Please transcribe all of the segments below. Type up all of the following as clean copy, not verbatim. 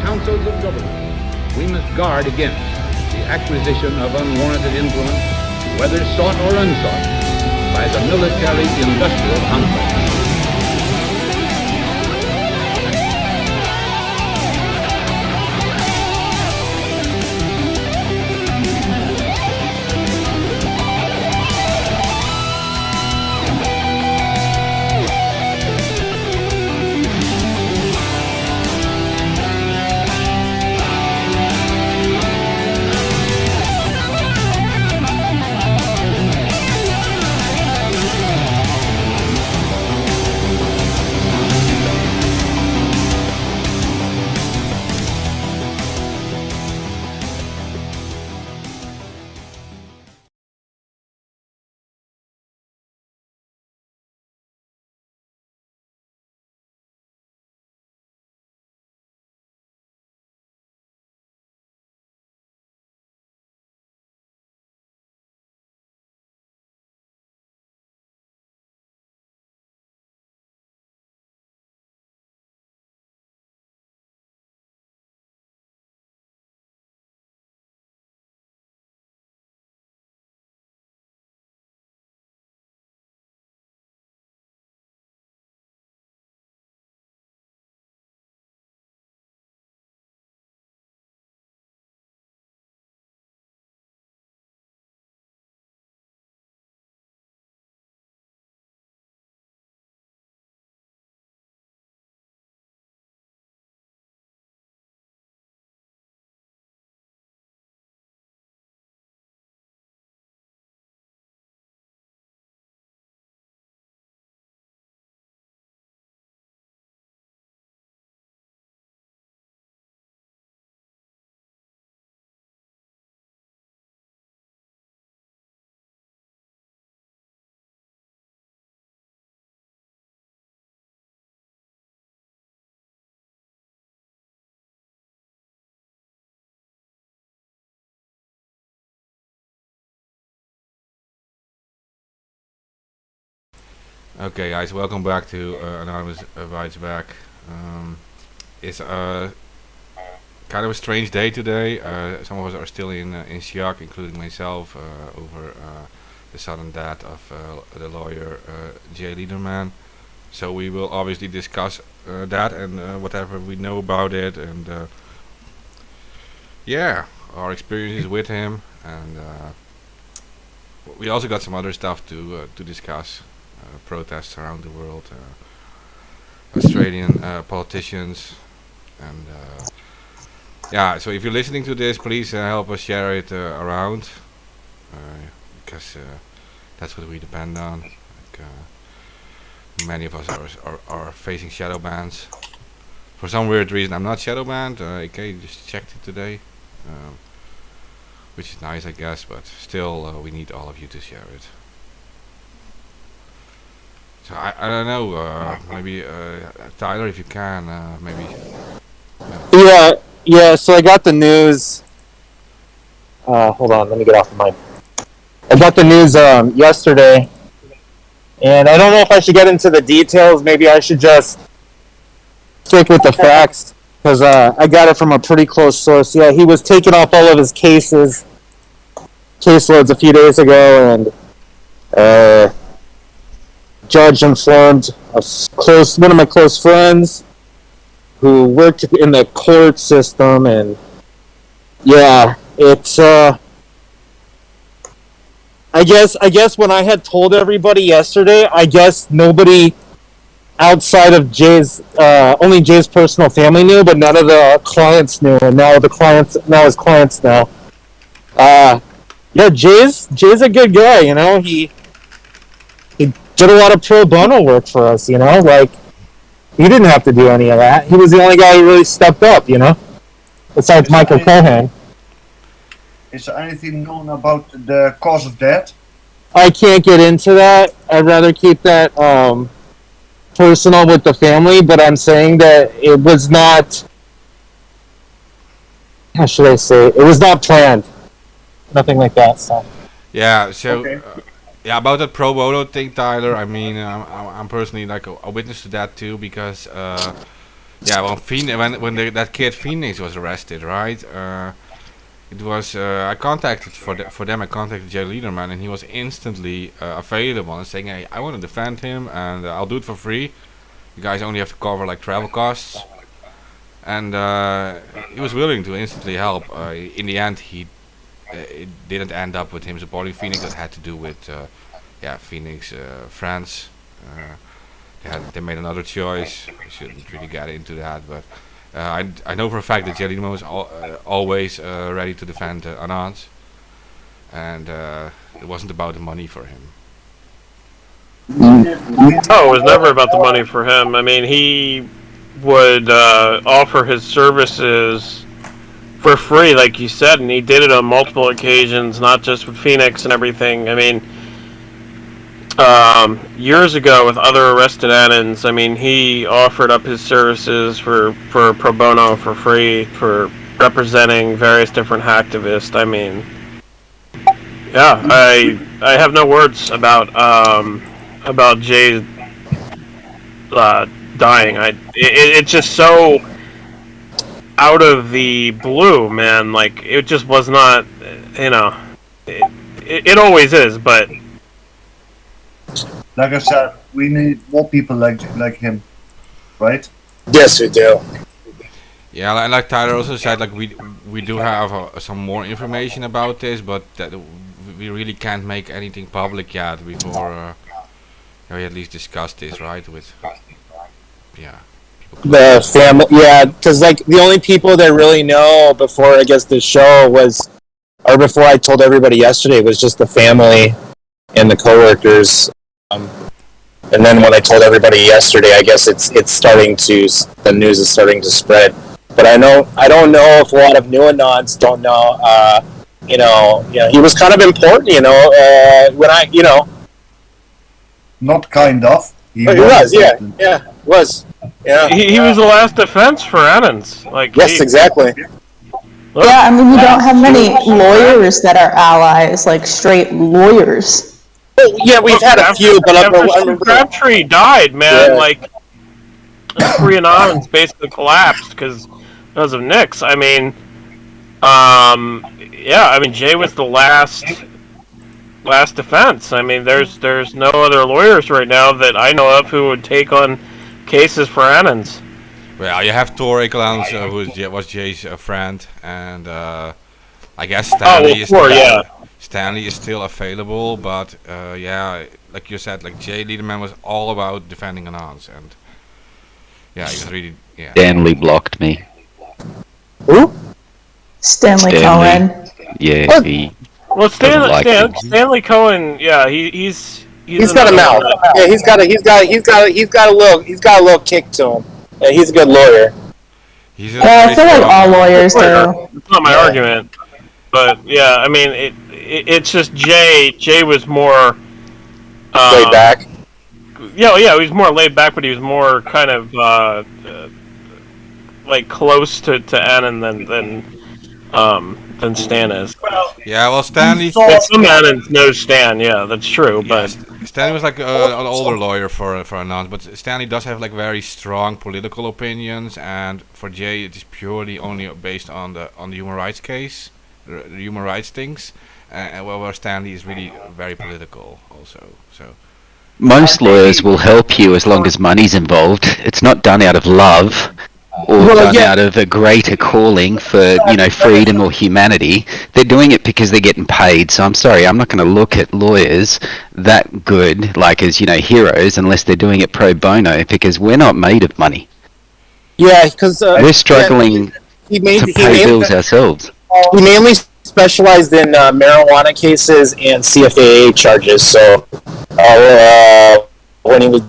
councils of government, we must guard against the acquisition of unwarranted influence, whether sought or unsought, by the military-industrial complex. Okay, guys, welcome back to Anonymous Bites Back. It's kind of a strange day today. Some of us are still in shock, including myself, over the sudden death of the lawyer J. Leiderman. So we will obviously discuss that and whatever we know about it, and yeah, our experiences with him, and we also got some other stuff to discuss. Protests around the world, Australian politicians, and yeah. So if you're listening to this, please help us share it around, because that's what we depend on. Like, many of us are facing shadow bans. For some weird reason, I'm not shadow banned. Okay, just checked it today, which is nice, I guess. But still, we need all of you to share it. So I don't know, maybe Tyler, if you can, maybe. Yeah, so I got the news. Hold on, let me get off the mic. I got the news yesterday, and I don't know if I should get into the details. Maybe I should just stick with the facts, because I got it from a pretty close source. Yeah, he was taking off all of his caseloads a few days ago, and judge informed one of my close friends who worked in the court system, and yeah, it's I guess when I had told everybody yesterday, I guess nobody outside of only Jay's personal family knew, but none of the clients knew, and now his clients know. Yeah, Jay's a good guy, you know. He did a lot of pro bono work for us, you know, like, he didn't have to do any of that. He was the only guy who really stepped up, you know, besides Michael Cohen. Is there anything known about the cause of death? I can't get into that. I'd rather keep that personal with the family, but I'm saying that it was not, how should I say, it was not planned. Nothing like that, so. Yeah, so... Okay. Yeah, about that pro bono thing, Tyler, I mean, I'm personally like a witness to that too, because Yeah, well, that kid Phoenix was arrested, right? It was I contacted for them. I contacted Jay Leiderman, and he was instantly available and saying, "Hey, I want to defend him, and I'll do it for free. You guys only have to cover like travel costs." And he was willing to instantly help. In the end, it didn't end up with him supporting Phoenix. That had to do with Phoenix, France. They made another choice. I shouldn't really get into that, but I know for a fact that Jay Leiderman was always ready to defend Anand, and it wasn't about the money for him. Oh, it was never about the money for him. I mean, he would offer his services for free, like you said, and he did it on multiple occasions, not just with Phoenix and everything. I mean, years ago with other arrested Anons, I mean, he offered up his services for pro bono for free for representing various different hacktivists. I mean, yeah, I have no words about Jay dying. It's just so out of the blue, man. Like, it just was not, it always is, but Like I said, we need more people like him, right? Yes, we do. Yeah, like Tyler also said, like we do have some more information about this, but that we really can't make anything public yet before we at least discuss this, right? With The family, yeah, because like the only people that really know before I guess the show was, or before I told everybody yesterday, was just the family and the coworkers. And then when I told everybody yesterday, I guess the news is starting to spread. But I don't know if a lot of new Anons don't know. He was kind of important. Not kind of. He was, was. Yeah. He was the last defense for Anons. Like, yes, exactly. Look, Yeah, I mean, you don't have many lawyers that are allies, like straight lawyers. Well, yeah, we've had a few, but I remember Crabtree died, man. Yeah. Like, Free Anonymous basically collapsed because of Nix. I mean, Jay was the last defense. I mean, there's no other lawyers right now that I know of who would take on cases for Anons. Well, you have Tor Ekelans, who was Jay's friend, and I guess Stanley Stanley is still available, but like you said, like Jay Leiderman was all about defending Anons, and he was really Stanley blocked me. who? Stanley Cohen. Yeah, What? he. Well, like him. Stanley Cohen, he's got a mouth. Yeah, he's got a little kick to him. Yeah, he's a good lawyer. I feel like all lawyers do. It's not my argument, but yeah, I mean, it's just Jay. Jay was more Laid back. Yeah, he was more laid back, but he was more kind of like close to Anon than Stan is. Yeah, well, Stanley. But some Anons know Stan. Yeah, that's true. But Stanley was like an older lawyer for Anons, but Stanley does have like very strong political opinions, and for Jay, it is purely only based on the human rights case, the human rights things, and where Stanley is really very political also. So. Most lawyers will help you as long as money's involved. It's not done out of love or out of a greater calling for, freedom or humanity. They're doing it because they're getting paid. So I'm sorry, I'm not going to look at lawyers that good, like as, heroes, unless they're doing it pro bono, because we're not made of money. Yeah, because we're struggling to pay bills ourselves. He mainly specialized in marijuana cases and CFAA charges, so when he would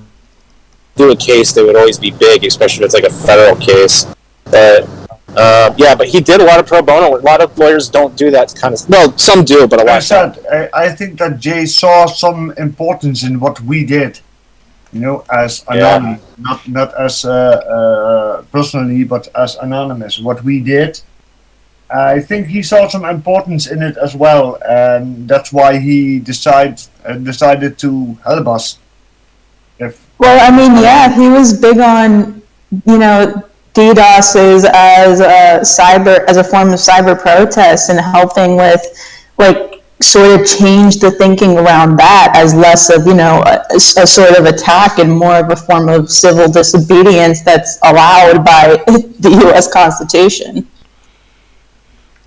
do a case, they would always be big, especially if it's like a federal case. But but he did a lot of pro bono. A lot of lawyers don't do that kind of. Well, some do, but a lot. I think that Jay saw some importance in what we did. As anonymous, not as personally, but as anonymous. What we did. I think he saw some importance in it as well, and that's why he decided to help us. Well, I mean, he was big on, DDoSes as a form of cyber protest, and helping with like sort of change the thinking around that as less of a sort of attack and more of a form of civil disobedience that's allowed by the U.S. Constitution.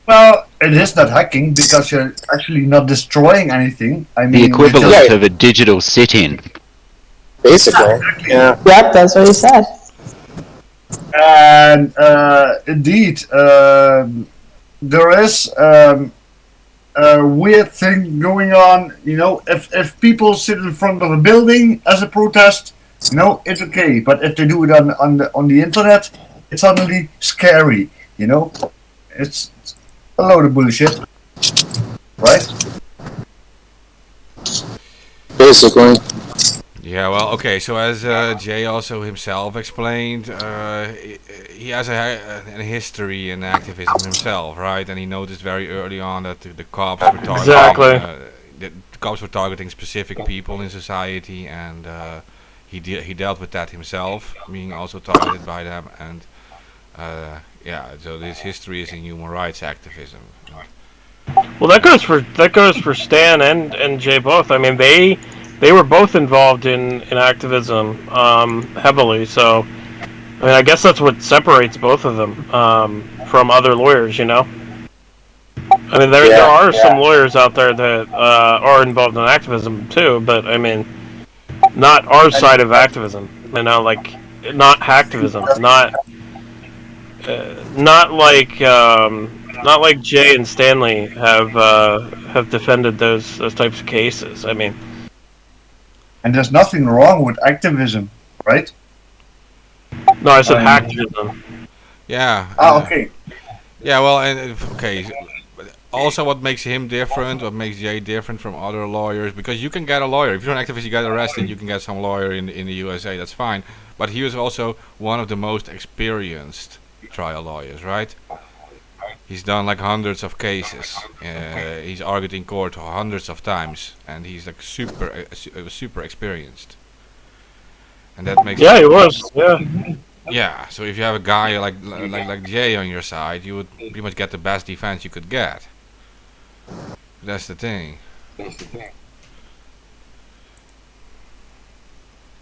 Well, it is not hacking because you're actually not destroying anything. I mean, The equivalent just- of a digital sit-in. Basically, yeah. Yep, that's what he said. And indeed, there is a weird thing going on. If people sit in front of a building as a protest, it's okay. But if they do it on the internet, it's suddenly scary. It's a load of bullshit, right? Basically. Yeah, well, okay. So as Jay also himself explained, he has a history in activism himself, right? And he noticed very early on that the cops were targeting Exactly. the cops were targeting specific people in society, and he dealt with that himself, being also targeted by them, and so this history is in human rights activism. Well, that goes for Stan and Jay both. I mean, they were both involved in activism heavily. So, I mean, I guess that's what separates both of them from other lawyers. I mean, there are some lawyers out there that are involved in activism too, but I mean, not our side of activism. Like not hacktivism, not like Jay and Stanley have defended those types of cases. I mean. And there's nothing wrong with activism, right? No, I said hacktivism. Yeah. Okay. Yeah, well, okay. Also, what makes him different, what makes Jay different from other lawyers, because you can get a lawyer. If you're an activist, you get arrested, you can get some lawyer in the USA, that's fine. But he was also one of the most experienced trial lawyers, right? He's done like hundreds of cases. He's argued in court hundreds of times, and he's like super experienced. And that makes he was. Yeah. Yeah. So if you have a guy like Jay on your side, you would pretty much get the best defense you could get. That's the thing.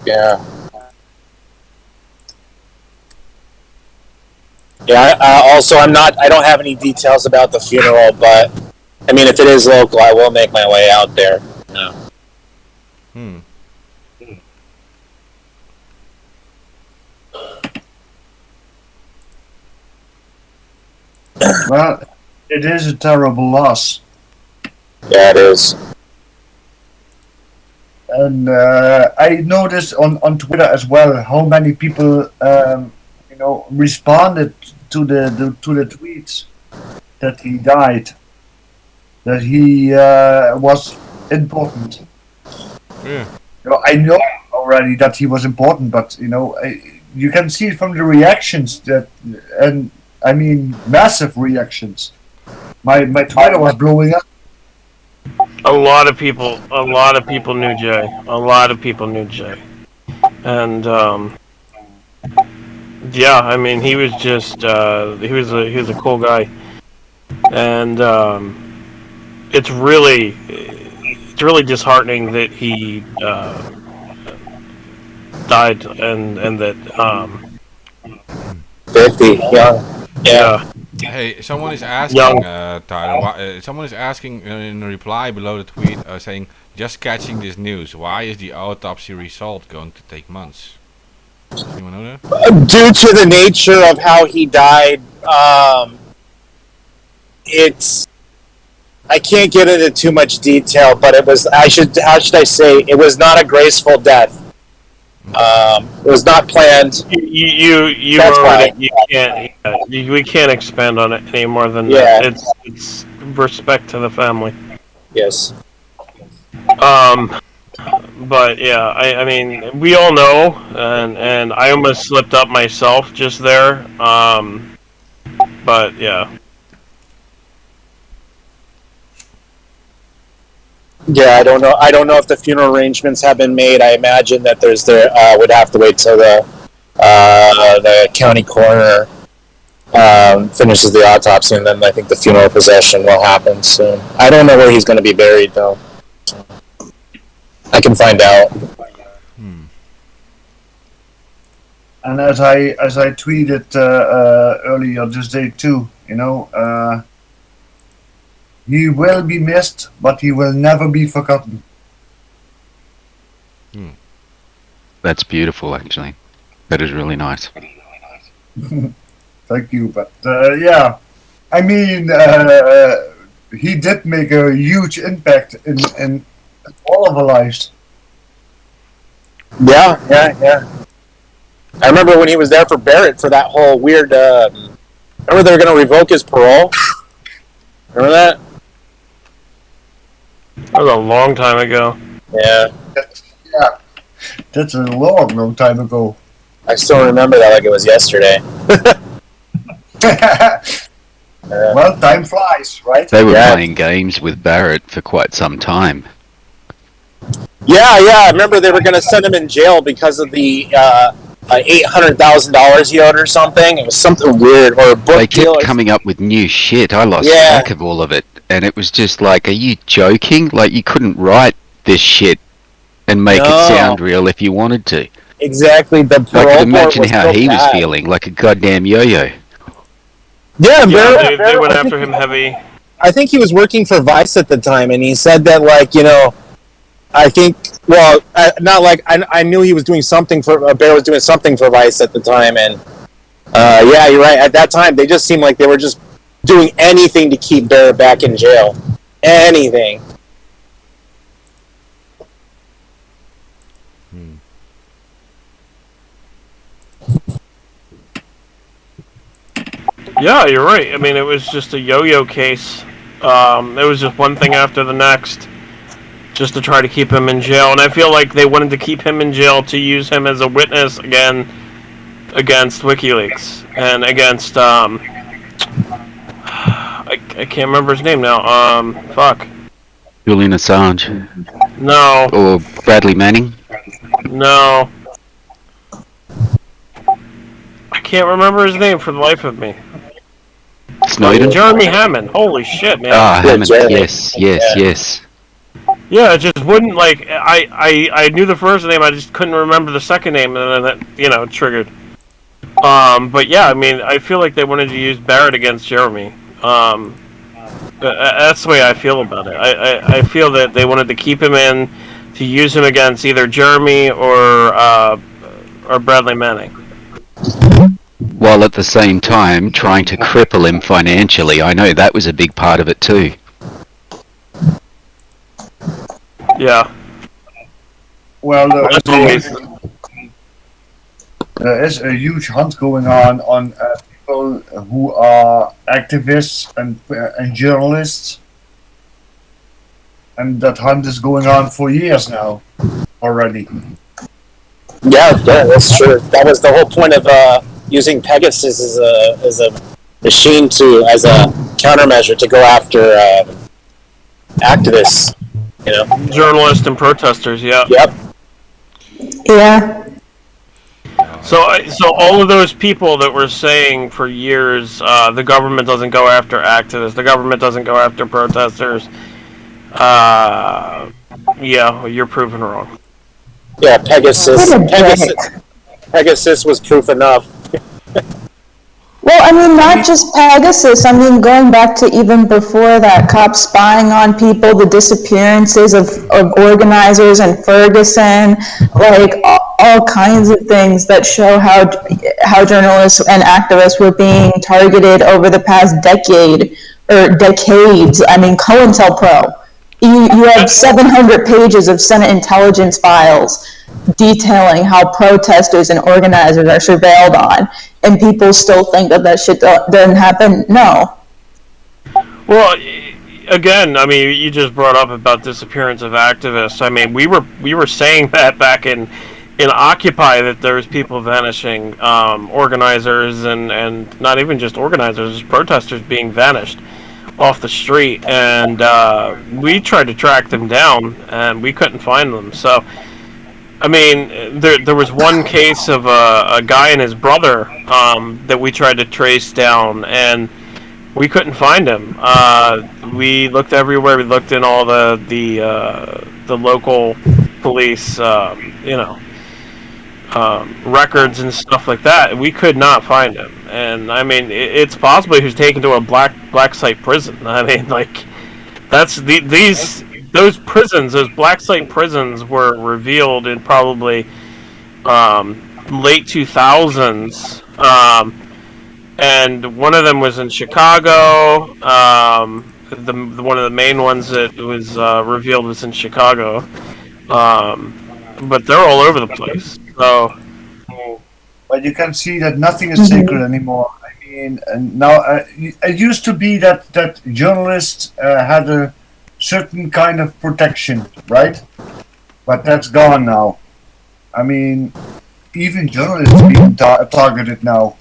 Yeah. Yeah. Also, I don't have any details about the funeral, but I mean, if it is local, I will make my way out there. No. Well, it is a terrible loss. Yeah, it is. And I noticed on Twitter as well how many people responded to the tweets that he died, that he was important. Yeah. I know already that he was important, but you can see from the reactions and I mean massive reactions. My Twitter was blowing up. A lot of people knew Jay. A lot of people knew Jay. And I mean, he was just he was a cool guy. And it's really disheartening that he died and that 50, young. Yeah. Hey, someone is asking, Tyler. Someone is asking in a reply below the tweet, saying, "Just catching this news. Why is the autopsy result going to take months?" Anyone know that? Due to the nature of how he died, I can't get into too much detail, but it was. How should I say? It was not a graceful death. It was not planned. You That's already, why. you can't. We can't expand on it any more than Yeah. that. It's respect to the family. Yes. But yeah, I mean, we all know, and I almost slipped up myself just there. But yeah. Yeah, I don't know if the funeral arrangements have been made. I imagine that would have to wait till the The county coroner finishes the autopsy, and then I think the funeral procession will happen soon. I don't know where he's going to be buried, though. So I can find out. And as I tweeted earlier this day too, he will be missed, but he will never be forgotten. That's beautiful, actually. That is really nice. Thank you, but yeah, I mean, he did make a huge impact in all of our lives. Yeah. I remember when he was there for Barrett for that whole weird. Remember they were going to revoke his parole. Remember that? That was a long time ago. Yeah. That's a long time ago. I still remember that like it was yesterday. Well, time flies, right? They were playing games with Barrett for quite some time. Yeah. I remember they were going to send him in jail because of the $800,000 he owed or something. It was something weird, or a book They deal. kept coming up with new shit. I lost track of all of it. And it was just like, are you joking? Like, you couldn't write this shit and make it sound real if you wanted to. Exactly. The parole I could imagine was how so he was bad. feeling, like a goddamn yo-yo. Yeah, They went after him heavy. I think he was working for Vice at the time, and he said that, like, I think, well, not like, I knew he was doing something for, Bear was doing something for Vice at the time, and, yeah, you're right. At that time, they just seemed like they were just doing anything to keep Bear back in jail. Anything. Yeah, you're right. I mean, it was just a yo-yo case. It was just one thing after the next, just to try to keep him in jail. And I feel like they wanted to keep him in jail to use him as a witness again against WikiLeaks and against I can't remember his name now. Fuck. Julian Assange. No. Or Bradley Manning. No. I can't remember his name for the life of me. Snowden. Jeremy Hammond. Holy shit, man. Hammond. Jeremy. Yes. Yeah, it just wouldn't, like, I knew the first name, I just couldn't remember the second name, and then that, triggered. But yeah, I mean, I feel like they wanted to use Barrett against Jeremy. That's the way I feel about it. I feel that they wanted to keep him in, to use him against either Jeremy or Bradley Manning. While at the same time trying to cripple him financially. I know that was a big part of it too. Yeah. Well, there is a huge hunt going on people who are activists and journalists, and that hunt is going on for years now already. Yeah, that's true. That was the whole point of using Pegasus as a machine as a countermeasure to go after activists. Journalists and protesters, yeah. Yep. Yeah. So all of those people that were saying for years, the government doesn't go after activists, the government doesn't go after protesters, yeah, you're proven wrong. Yeah, Pegasus was proof enough. Well, I mean, not just Pegasus. I mean, going back to even before that, cops spying on people, the disappearances of organizers in Ferguson, like all kinds of things that show how journalists and activists were being targeted over the past decade or decades. I mean, COINTELPRO. You have 700 pages of Senate intelligence files detailing how protesters and organizers are surveilled on, and people still think that shit doesn't happen. No. Well, again, I mean, you just brought up about disappearance of activists. I mean, we were saying that back in Occupy, that there was people vanishing, organizers and not even just organizers, protesters being vanished off the street, and we tried to track them down and we couldn't find them. So I mean, there was one case of a guy and his brother that we tried to trace down, and we couldn't find him. We looked everywhere. We looked in all the local police, records and stuff like that. We could not find him, and I mean, it's possible he was taken to a black site prison. I mean, like that's those prisons, those black site prisons, were revealed in probably late 2000s, and one of them was in Chicago. One of the main ones that was revealed was in Chicago, but they're all over the place. So, but you can see that nothing is sacred anymore. I mean, and now it used to be that journalists had a certain kind of protection, right? But that's gone now. I mean, even journalists being targeted now.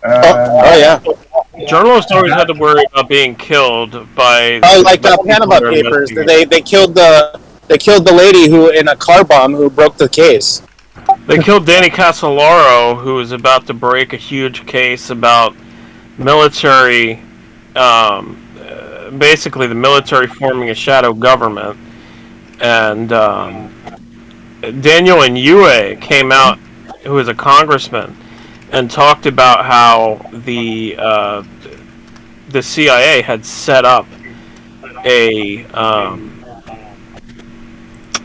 Yeah. Journalists always had to worry about being killed by. Like Panama Papers. They killed the lady who in a car bomb who broke the case. They killed Danny Casolaro, who was about to break a huge case about military, basically the military forming a shadow government. And Daniel Inouye came out, who was a congressman, and talked about how the CIA had set up a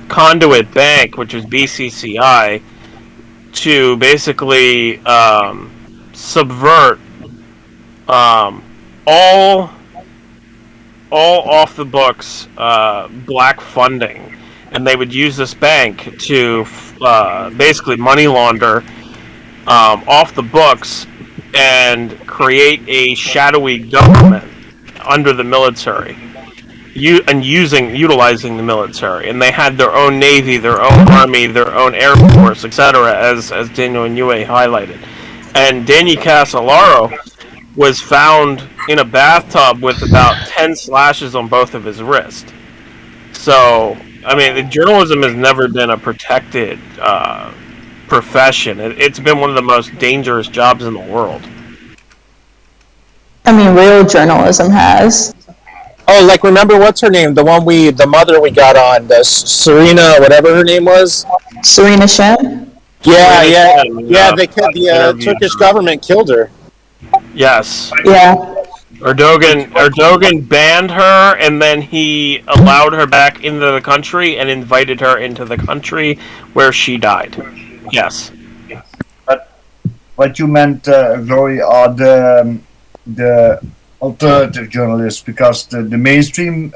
conduit bank, which was BCCI, to basically subvert all off the books black funding, and they would use this bank to basically money launder off the books and create a shadowy government under the military. Utilizing the military, and they had their own navy, their own army, their own air force, etc. As Daniel Inouye highlighted, and Danny Casolaro was found in a bathtub with about 10 slashes on both of his wrists. So, I mean, journalism has never been a protected profession. It's been one of the most dangerous jobs in the world. I mean, real journalism has. Oh, like remember what's her name? The mother we got on, the Serena, whatever her name was. Serena Shen? Yeah. The Turkish government killed her. Yes. Yeah. Erdogan banned her, and then he allowed her back into the country and invited her into the country where she died. Yes. But what you meant, Glory, are the alternative journalists, because the mainstream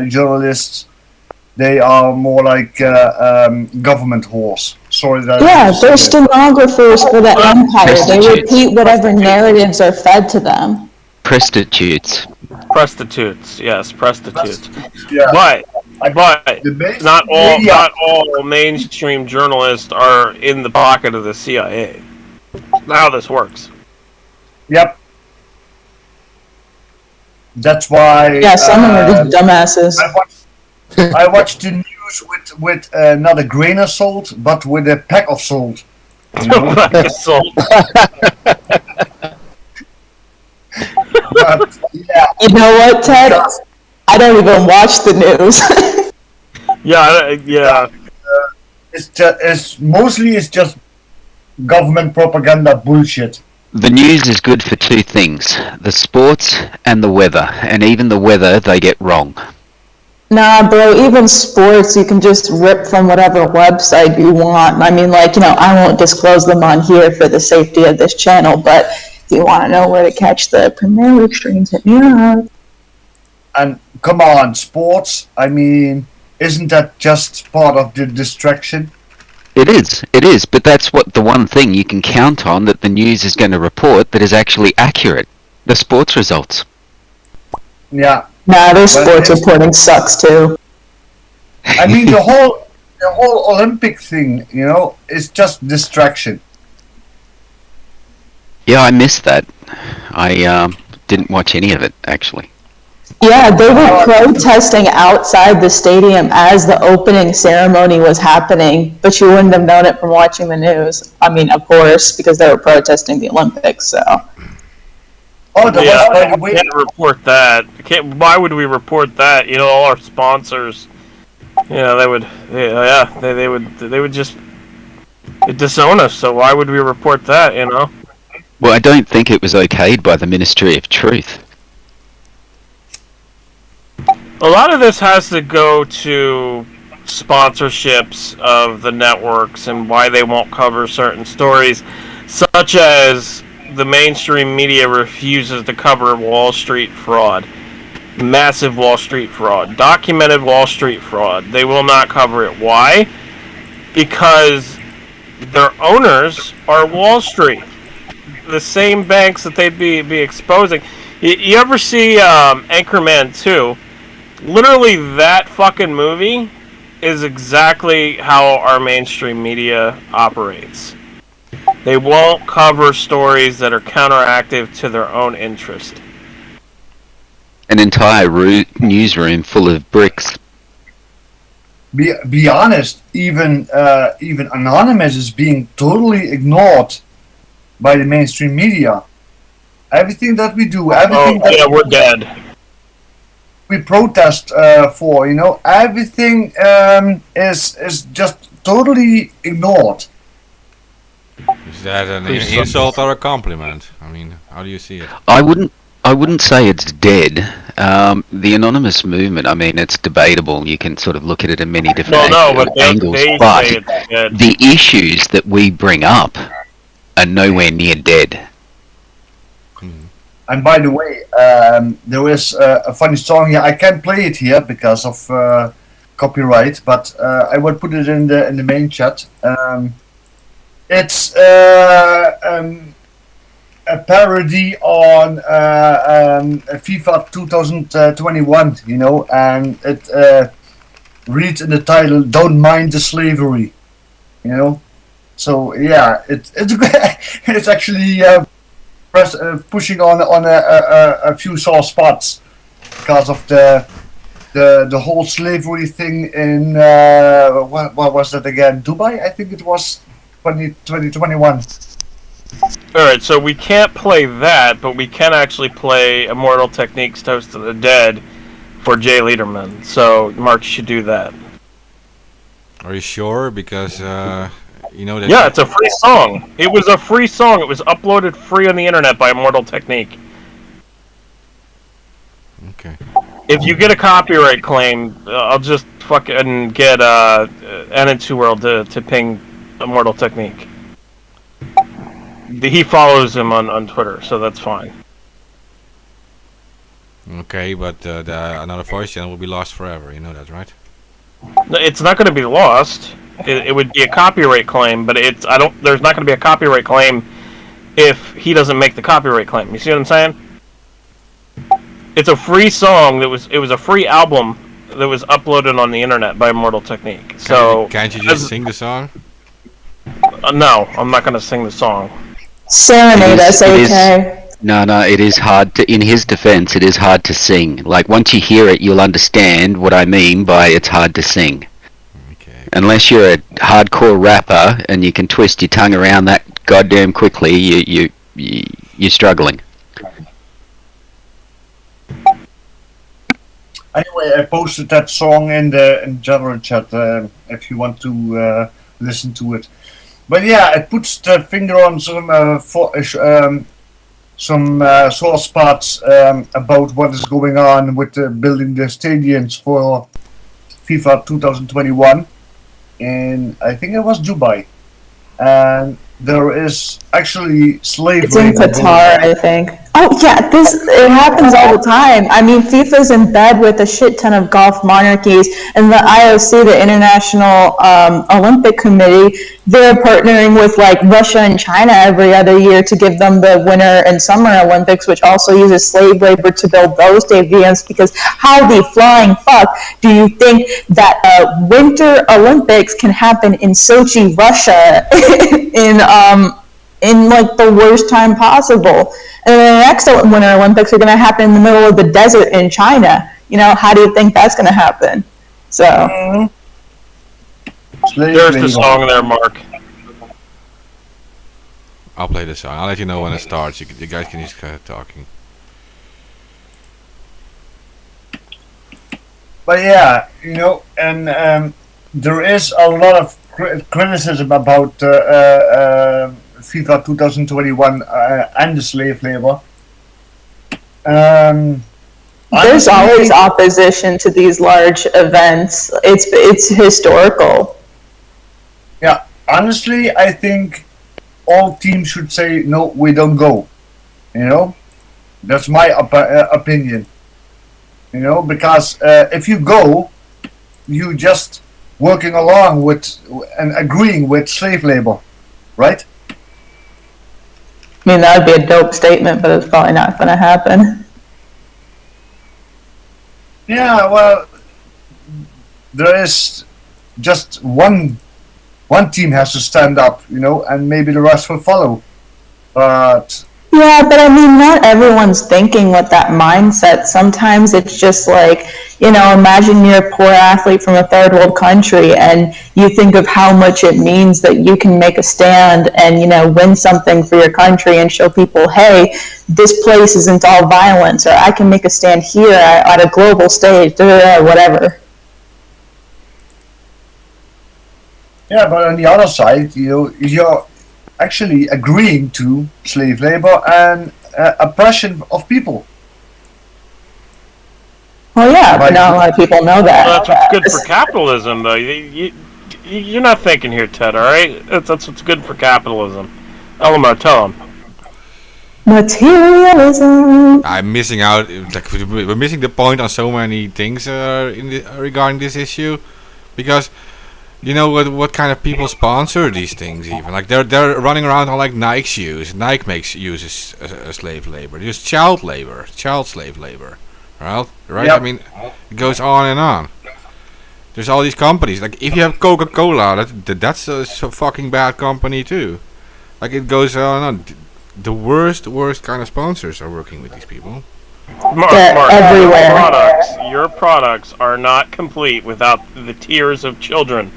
journalists, they are more like government whores. Sorry that. Yeah, they're stenographers for the empire. They repeat whatever narratives are fed to them. Prostitutes. Yes, prostitutes. Yeah. But not all mainstream journalists are in the pocket of the CIA. That's how this works. Yep. That's why. Yeah, some of them are just dumbasses. I watched the news with not a grain of salt, but with a pack of salt. You know? But, yeah. You know what, Ted? I don't even watch the news. Yeah. It's mostly just government propaganda bullshit. The news is good for two things: the sports and the weather. And even the weather, they get wrong. Nah, bro, even sports, you can just rip from whatever website you want. I mean, I won't disclose them on here for the safety of this channel, but if you want to know where to catch the Premier League streams, hit me up. And come on, sports, I mean, isn't that just part of the distraction? It is, but that's the one thing you can count on that the news is going to report that is actually accurate. The sports results. Yeah. Nah, their sports reporting sucks too. I mean, the whole Olympic thing, is just distraction. Yeah, I missed that. I didn't watch any of it, actually. Yeah, they were protesting outside the stadium as the opening ceremony was happening, but you wouldn't have known it from watching the news. I mean, of course, because they were protesting the Olympics, so. Oh, there Yeah, was, by the we way, can't report that. Why would we report that? You know, all our sponsors, they would, they would just disown us. So why would we report that? Well, I don't think it was okayed by the Ministry of Truth. A lot of this has to go to sponsorships of the networks and why they won't cover certain stories, such as the mainstream media refuses to cover Wall Street fraud. Massive Wall Street fraud. Documented Wall Street fraud. They will not cover it. Why? Because their owners are Wall Street. The same banks that they'd be exposing. You ever see Anchorman 2? Literally, that fucking movie is exactly how our mainstream media operates. They won't cover stories that are counteractive to their own interest. An entire newsroom full of bricks. be honest, even Anonymous is being totally ignored by the mainstream media. Everything that we do, everything that we're dead. we protest for, everything is just totally ignored. Is that an insult or a compliment? I mean, how do you see it? I wouldn't say it's dead. The anonymous movement, I mean, it's debatable. You can sort of look at it in many different angles. But say it's dead. the issues that we bring up are nowhere near dead. And by the way, there is a funny song here. I can't play it here because of copyright, but I will put it in the main chat. It's a parody on FIFA 2021, and it reads in the title, "Don't mind the slavery," So yeah, it's actually pushing on a few sore spots because of the whole slavery thing in what was that again? Dubai, I think it was 2021. Alright, so we can't play that, but we can actually play Immortal Techniques Toast to the Dead for Jay Leiderman. So Mark should do that. Are you sure? Because you know that. Yeah, it's a free song. It was a free song. It was uploaded free on the internet by Immortal Technique. Okay. If you get a copyright claim, I'll just fucking get N2 World to ping Immortal Technique. He follows him on Twitter, so that's fine. Okay, but another voice channel will be lost forever. You know that, right? No, it's not going to be lost. It would be a copyright claim, but there's not going to be a copyright claim if he doesn't make the copyright claim. You see what I'm saying? It's a free song it was a free album that was uploaded on the internet by Immortal Technique. So can't you just sing the song? No, I'm not going to sing the song. Serenade us, okay? No, it is hard to, in his defense, it is hard to sing. Like, once you hear it, you'll understand what I mean by it's hard to sing. Okay. Unless you're a hardcore rapper and you can twist your tongue around that goddamn quickly, you're struggling. Anyway, I posted that song in the general chat if you want to listen to it. But yeah, it puts the finger on some sore spots about what is going on with building the stadiums for FIFA 2021 in, I think it was Dubai. And there is actually slavery. It's in Qatar, I think. Oh yeah, it happens all the time. I mean, FIFA's in bed with a shit ton of Gulf monarchies, and the IOC, the International Olympic Committee, they're partnering with like Russia and China every other year to give them the Winter and Summer Olympics, which also uses slave labor to build those stadiums. Because how the flying fuck do you think that Winter Olympics can happen in Sochi, Russia, in like the worst time possible. And then the next Winter Olympics are going to happen in the middle of the desert in China. You know, how do you think that's going to happen? So. There's the song there, Mark. I'll play the song. I'll let you know when it starts. You guys can just keep talking. But yeah, you know, and there is a lot of criticism about FIFA 2021 and the slave labor. There's always opposition to these large events. It's historical. Yeah, honestly, I think all teams should say, no, we don't go. You know, that's my opinion. You know, because if you go, you just working along with and agreeing with slave labor, right? I mean, that would be a dope statement, but it's probably not going to happen. Yeah, well, there is just one team has to stand up, you know, and maybe the rest will follow. But yeah, but I mean, not everyone's thinking with that mindset. Sometimes it's just like, you know, imagine you're a poor athlete from a third world country and you think of how much it means that you can make a stand and, you know, win something for your country and show people, hey, this place isn't all violence, or I can make a stand here at a global stage, whatever. yeah, but on the other side, you know, you're actually agreeing to slave labor and oppression of people. Well, yeah, but not a lot of people know that. Well, that's what's good for capitalism, though. You're not thinking here, Ted, all right? That's what's good for capitalism. Elmo, tell him. Materialism. I'm missing out. Like, we're missing the point on so many things regarding this issue, because you know what kind of people sponsor these things? Even like they're running around on like Nike shoes. Nike uses slave labor. There's child slave labor, right? Yep. I mean, it goes on and on. There's all these companies. Like if you have Coca-Cola, that's a fucking bad company too. Like it goes on and on. The worst kind of sponsors are working with these people. Mark, everywhere. Your products are not complete without the tears of children.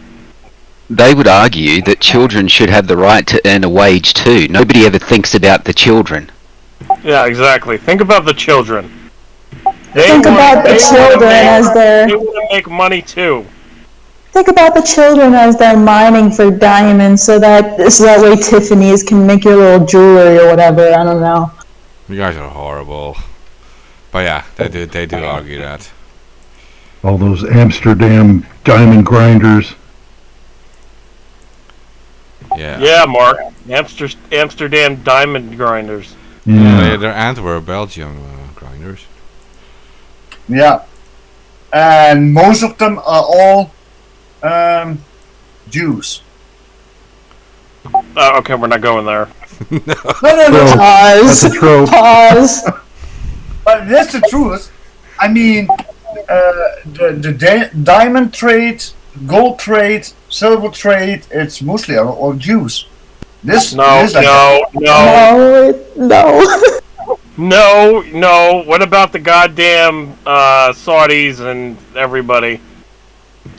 They would argue that children should have the right to earn a wage too. Nobody ever thinks about the children. Yeah, exactly. Think about the children. Think about the children as they're... They want to make money too. Think about the children as they're mining for diamonds so that way Tiffany's can make your little jewelry or whatever. I don't know. You guys are horrible. But yeah, they do argue that. All those Amsterdam diamond grinders. Yeah. Yeah, Mark. Amsterdam diamond grinders. Yeah, they're Antwerp, Belgium grinders. Yeah, and most of them are all Jews. Okay, we're not going there. No. Pause. That's a trope. Pause. But that's the truth. I mean, the diamond trade, gold trade, silver trade, it's mostly all Jews. No. What about the goddamn Saudis and everybody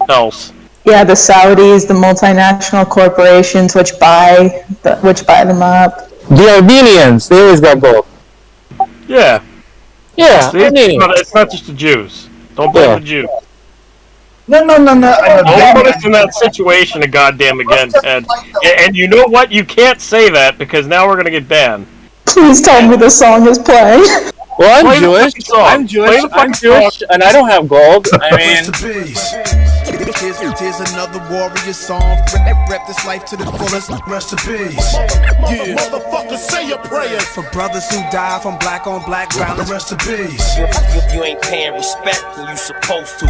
else? Yeah, the Saudis, the multinational corporations which buy them up. The Armenians, they always got gold. Yeah. Yeah, See, it's not just the Jews. Don't blame the Jews. No. Don't put us in that situation goddamn again, Ted. And you know what? You can't say that because now we're gonna get banned. Please tell me the song is playing. Well, I'm Jewish, and I don't have gold. I mean... Here's another warrior song. Rep this life to the fullest. Rest in peace. Yeah. Motherfuckers, say your prayers for brothers who die from black on black violence. Rest in peace. You ain't paying respect when you supposed to.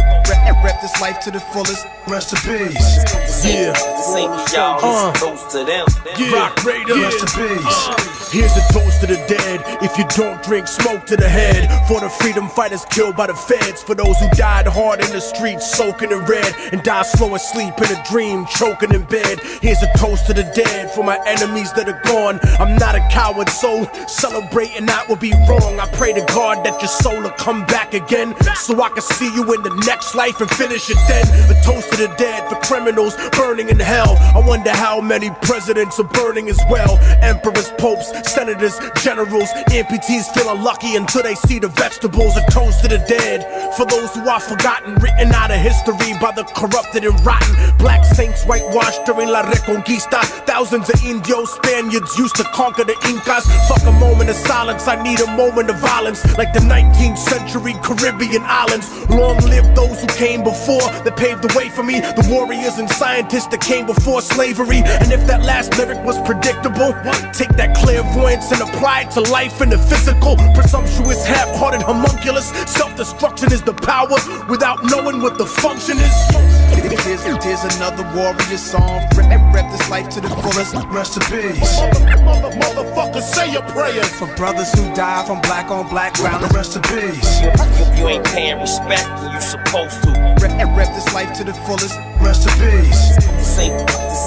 Rep this life to the fullest. Rest in peace. Yeah. Same as y'all. Close to them. Rock Raider. Rest in peace. Here's a toast to the dead. If you don't drink, smoke to the head. For the freedom fighters killed by the feds. For those who died hard in the streets, soaking in red. and die slow asleep in a dream, choking in bed. Here's a toast to the dead for my enemies that are gone. I'm not a coward, so celebrating that would be wrong. I pray to God that your soul will come back again, so I can see you in the next life and finish it then. A toast to the dead for criminals burning in hell. I wonder how many presidents are burning as well. Emperors, popes, senators, generals, amputees feeling lucky until they see the vegetables. A toast to the dead for those who are forgotten, written out of history by the corrupted and rotten. Black saints whitewashed during La Reconquista. Thousands of Indios, Spaniards used to conquer the Incas. Fuck a moment of silence, I need a moment of violence, like the 19th century Caribbean islands. Long live those who came before, that paved the way for me. The warriors and scientists that came before slavery. And if that last lyric was predictable, take that clairvoyance and apply it to life in the physical. Presumptuous, half-hearted homunculus. Self-destruction is the power without knowing what the function is. Here's another warrior song. Rep this life to the fullest. Rest in peace. Motherfuckers, say your prayers For brothers who die from black on black ground. Rest in peace. You ain't paying respect when you supposed to. Rep this life to the fullest. Rest in peace. This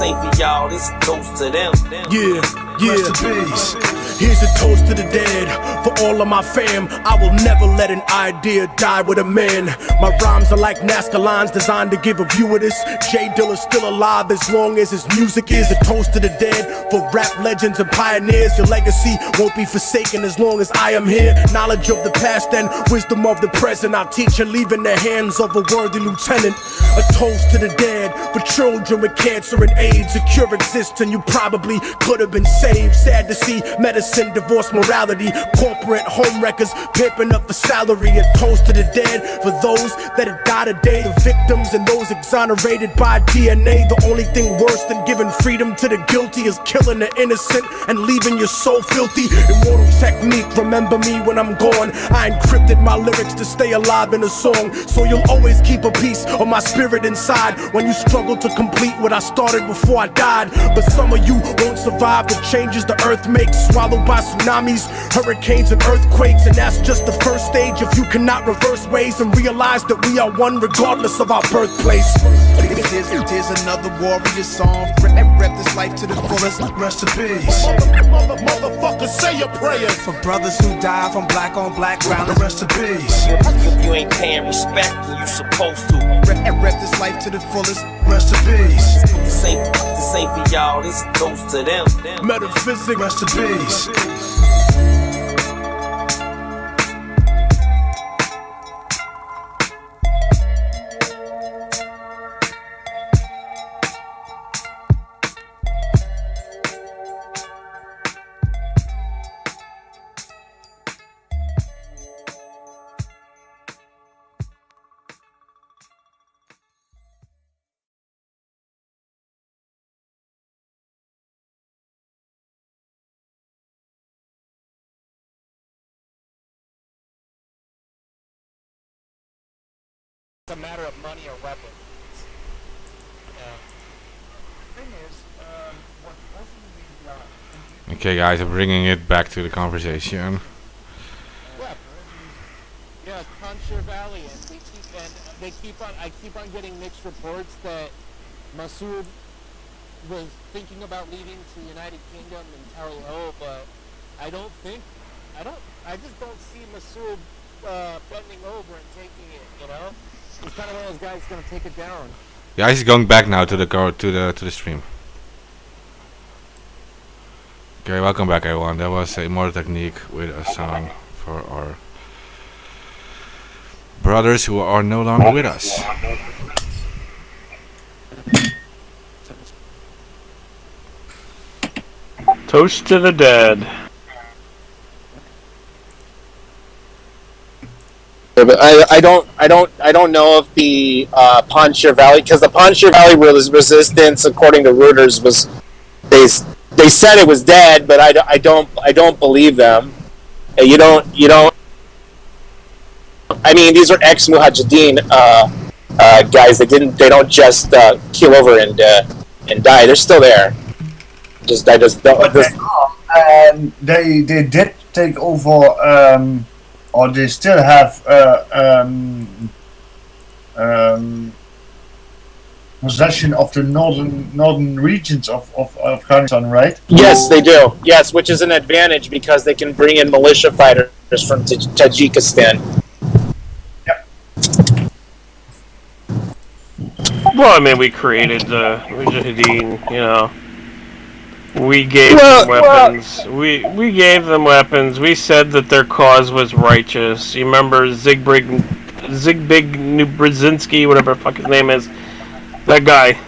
ain't for y'all, this a toast to them. Yeah. Rest in peace. Here's a toast to the dead, for all of my fam. I will never let an idea die with a man. My rhymes are like NASCAR lines designed to give a view of this. J Dilla's still alive as long as his music is. A toast to the dead, for rap legends and pioneers. Your legacy won't be forsaken as long as I am here. Knowledge of the past and wisdom of the present I'll teach and leave in the hands of a worthy lieutenant. A toast to the dead, for children with cancer and AIDS. A cure exists and you probably could have been saved. Sad to see medicine, divorce, morality, corporate home wreckers pimping up for salary. A toast to the dead, for those that have died today. The victims and those exonerated by DNA. The only thing worse than giving freedom to the guilty is killing the innocent and leaving your soul filthy. Immortal technique, remember me when I'm gone. I encrypted my lyrics to stay alive in a song, so you'll always keep a piece of my spirit inside when you struggle to complete what I started before I died. But some of you won't survive the changes the earth makes, swallowed by tsunamis, hurricanes and earthquakes. And that's just the first stage. If you cannot reverse ways and realize that we are one regardless of our birthplace. Here's another warrior song. Rep this life to the fullest. Rest in peace. Motherfuckers, say your prayers For brothers who die from black on black ground. Rest in peace. You ain't paying respect when you supposed to. Rep this life to the fullest. Rest in peace. This ain't for y'all, this a toast to them. Metaphysics. Rest in peace. A matter of money or weapons. Okay, guys, I'm bringing it back to the conversation. Yeah, Concher Valley, I keep on getting mixed reports that Masood was thinking about leaving to the United Kingdom and Tally Ho, but I just don't see Masood bending over and taking it, you know? He's kind of one of those guys gonna take it down. Yeah, he's going back now to the stream. Okay, welcome back, everyone. That was a Immortal Technique with a song for our brothers who are no longer with us. Toast to the dead. But I don't know if the Poncher Valley, because the Poncher Valley resistance, according to Reuters, was they said it was dead, but I don't believe them. You don't. I mean, these are ex-Mujahideen guys. They don't just keel over and die. They're still there. They did take over. Or they still have possession of the northern regions of Afghanistan, right? Yes, they do. Yes, which is an advantage because they can bring in militia fighters from Tajikistan. Well, I mean, we created the Mujahideen, you know. We gave them weapons. We gave them weapons. We said that their cause was righteous. You remember Zigbig Brzezinski, whatever the fuck his name is? That guy.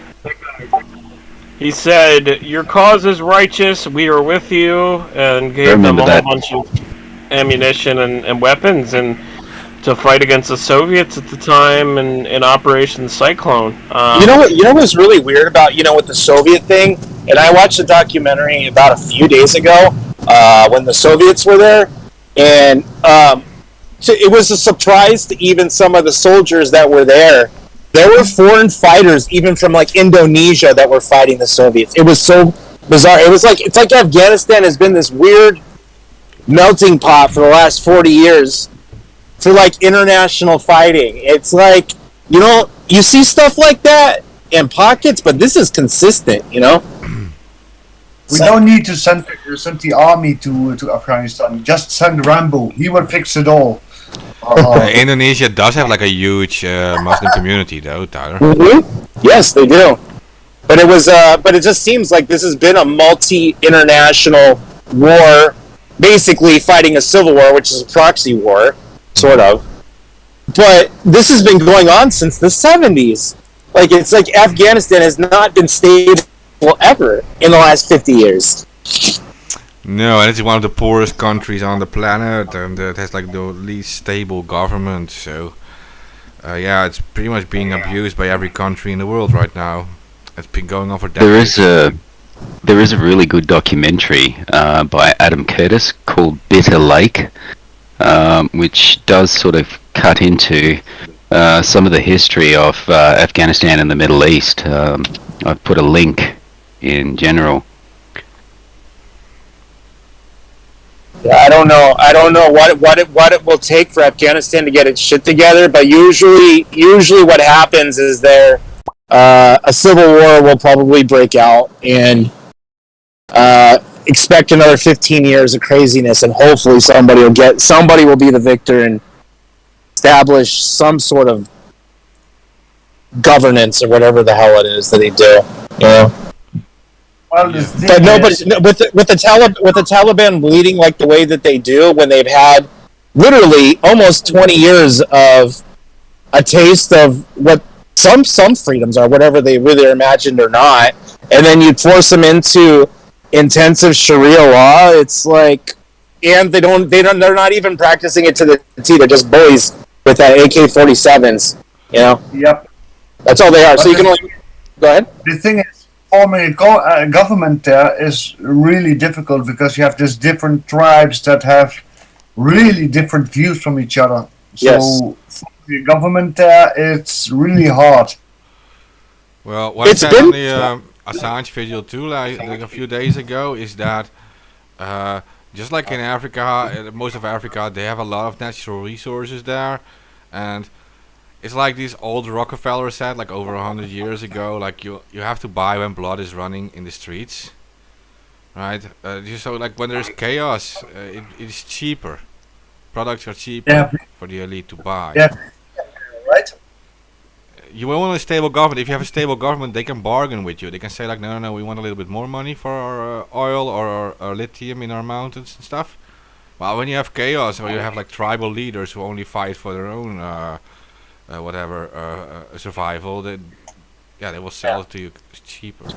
He said, your cause is righteous, we are with you, and gave them a whole bunch of ammunition and weapons and to fight against the Soviets at the time in Operation Cyclone. You know what was really weird about, with the Soviet thing? And I watched a documentary about a few days ago when the Soviets were there, and so it was a surprise to even some of the soldiers that were there. There were foreign fighters, even from like Indonesia, that were fighting the Soviets. It was so bizarre. It's like Afghanistan has been this weird melting pot for the last 40 years for like international fighting. It's like, you see stuff like that in pockets, but this is consistent, We don't need to send the army to Afghanistan. Just send Rambo. He will fix it all. Indonesia does have like a huge Muslim community, though, Tyler. Mm-hmm. Yes, they do. But it just seems like this has been a multi-international war, basically fighting a civil war, which is a proxy war, sort of. But this has been going on since the 70s. Like, it's like Afghanistan has not been stable ever in the last 50 years. No, and it's one of the poorest countries on the planet, and it has like the least stable government. So, it's pretty much being abused by every country in the world right now. It's been going on for decades. There is a really good documentary by Adam Curtis called Bitter Lake, which does sort of cut into some of the history of Afghanistan and the Middle East. I've put a link in general. Yeah, I don't know what it will take for Afghanistan to get its shit together, but usually what happens is a civil war will probably break out, and expect another 15 years of craziness, and hopefully somebody will be the victor and establish some sort of governance or whatever the hell it is that they do. Well, with the Taliban bleeding like the way that they do, when they've had literally almost 20 years of a taste of what some freedoms are, whatever they really are imagined or not, and then you force them into intensive Sharia law, it's like, and they're not even practicing it to the T. They're just bullies with that AK-47s. Yep. That's all they are. So you can only go ahead. The thing is, forming a government there is really difficult because you have these different tribes that have really different views from each other. So forming a government there, it's really hard. Well, what I said on the Assange video too, like a few days ago, is that just like in Africa, most of Africa, they have a lot of natural resources there, and it's like these old Rockefeller said, like over 100 years ago, like you have to buy when blood is running in the streets, right? So like when there's chaos, it is cheaper. Products are cheaper for the elite to buy. Yeah, right. You want a stable government. If you have a stable government, they can bargain with you. They can say like, no, we want a little bit more money for our oil or our lithium in our mountains and stuff. Well, when you have chaos, or you have like tribal leaders who only fight for their own survival, they will sell it to you cheaper.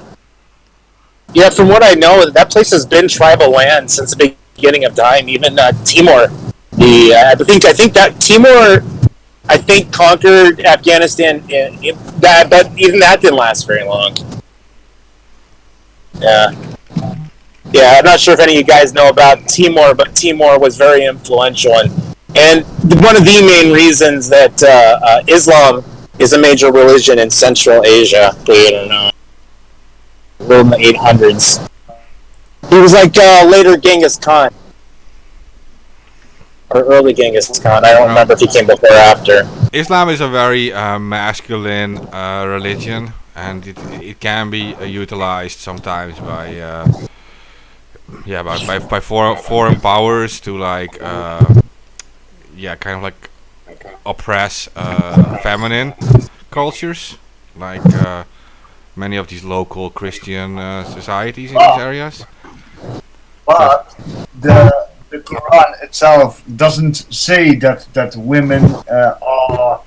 Yeah, from what I know, that place has been tribal land since the beginning of time. Even Timor, I think that Timor, conquered Afghanistan. But even that didn't last very long. Yeah. I'm not sure if any of you guys know about Timor, but Timor was very influential, and one of the main reasons that Islam is a major religion in Central Asia, believe it or not. In the 800s. He was like later Genghis Khan. Or early Genghis Khan. I don't remember if he came before or after. Islam is a very masculine religion. and it can be utilized sometimes by by foreign powers to like kind of like oppress feminine cultures, like many of these local Christian societies in these areas. But the Quran itself doesn't say that women are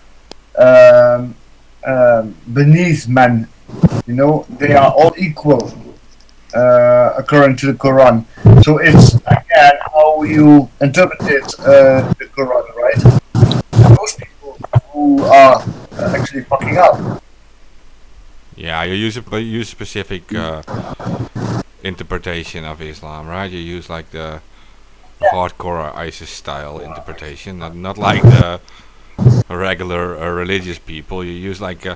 beneath men. You know, they are all equal according to the Quran. So it's again how you interpret the Quran, right? Those people who are actually fucking up. Yeah, you use a specific interpretation of Islam, right? You use like the hardcore ISIS style interpretation, not like the regular religious people. You use like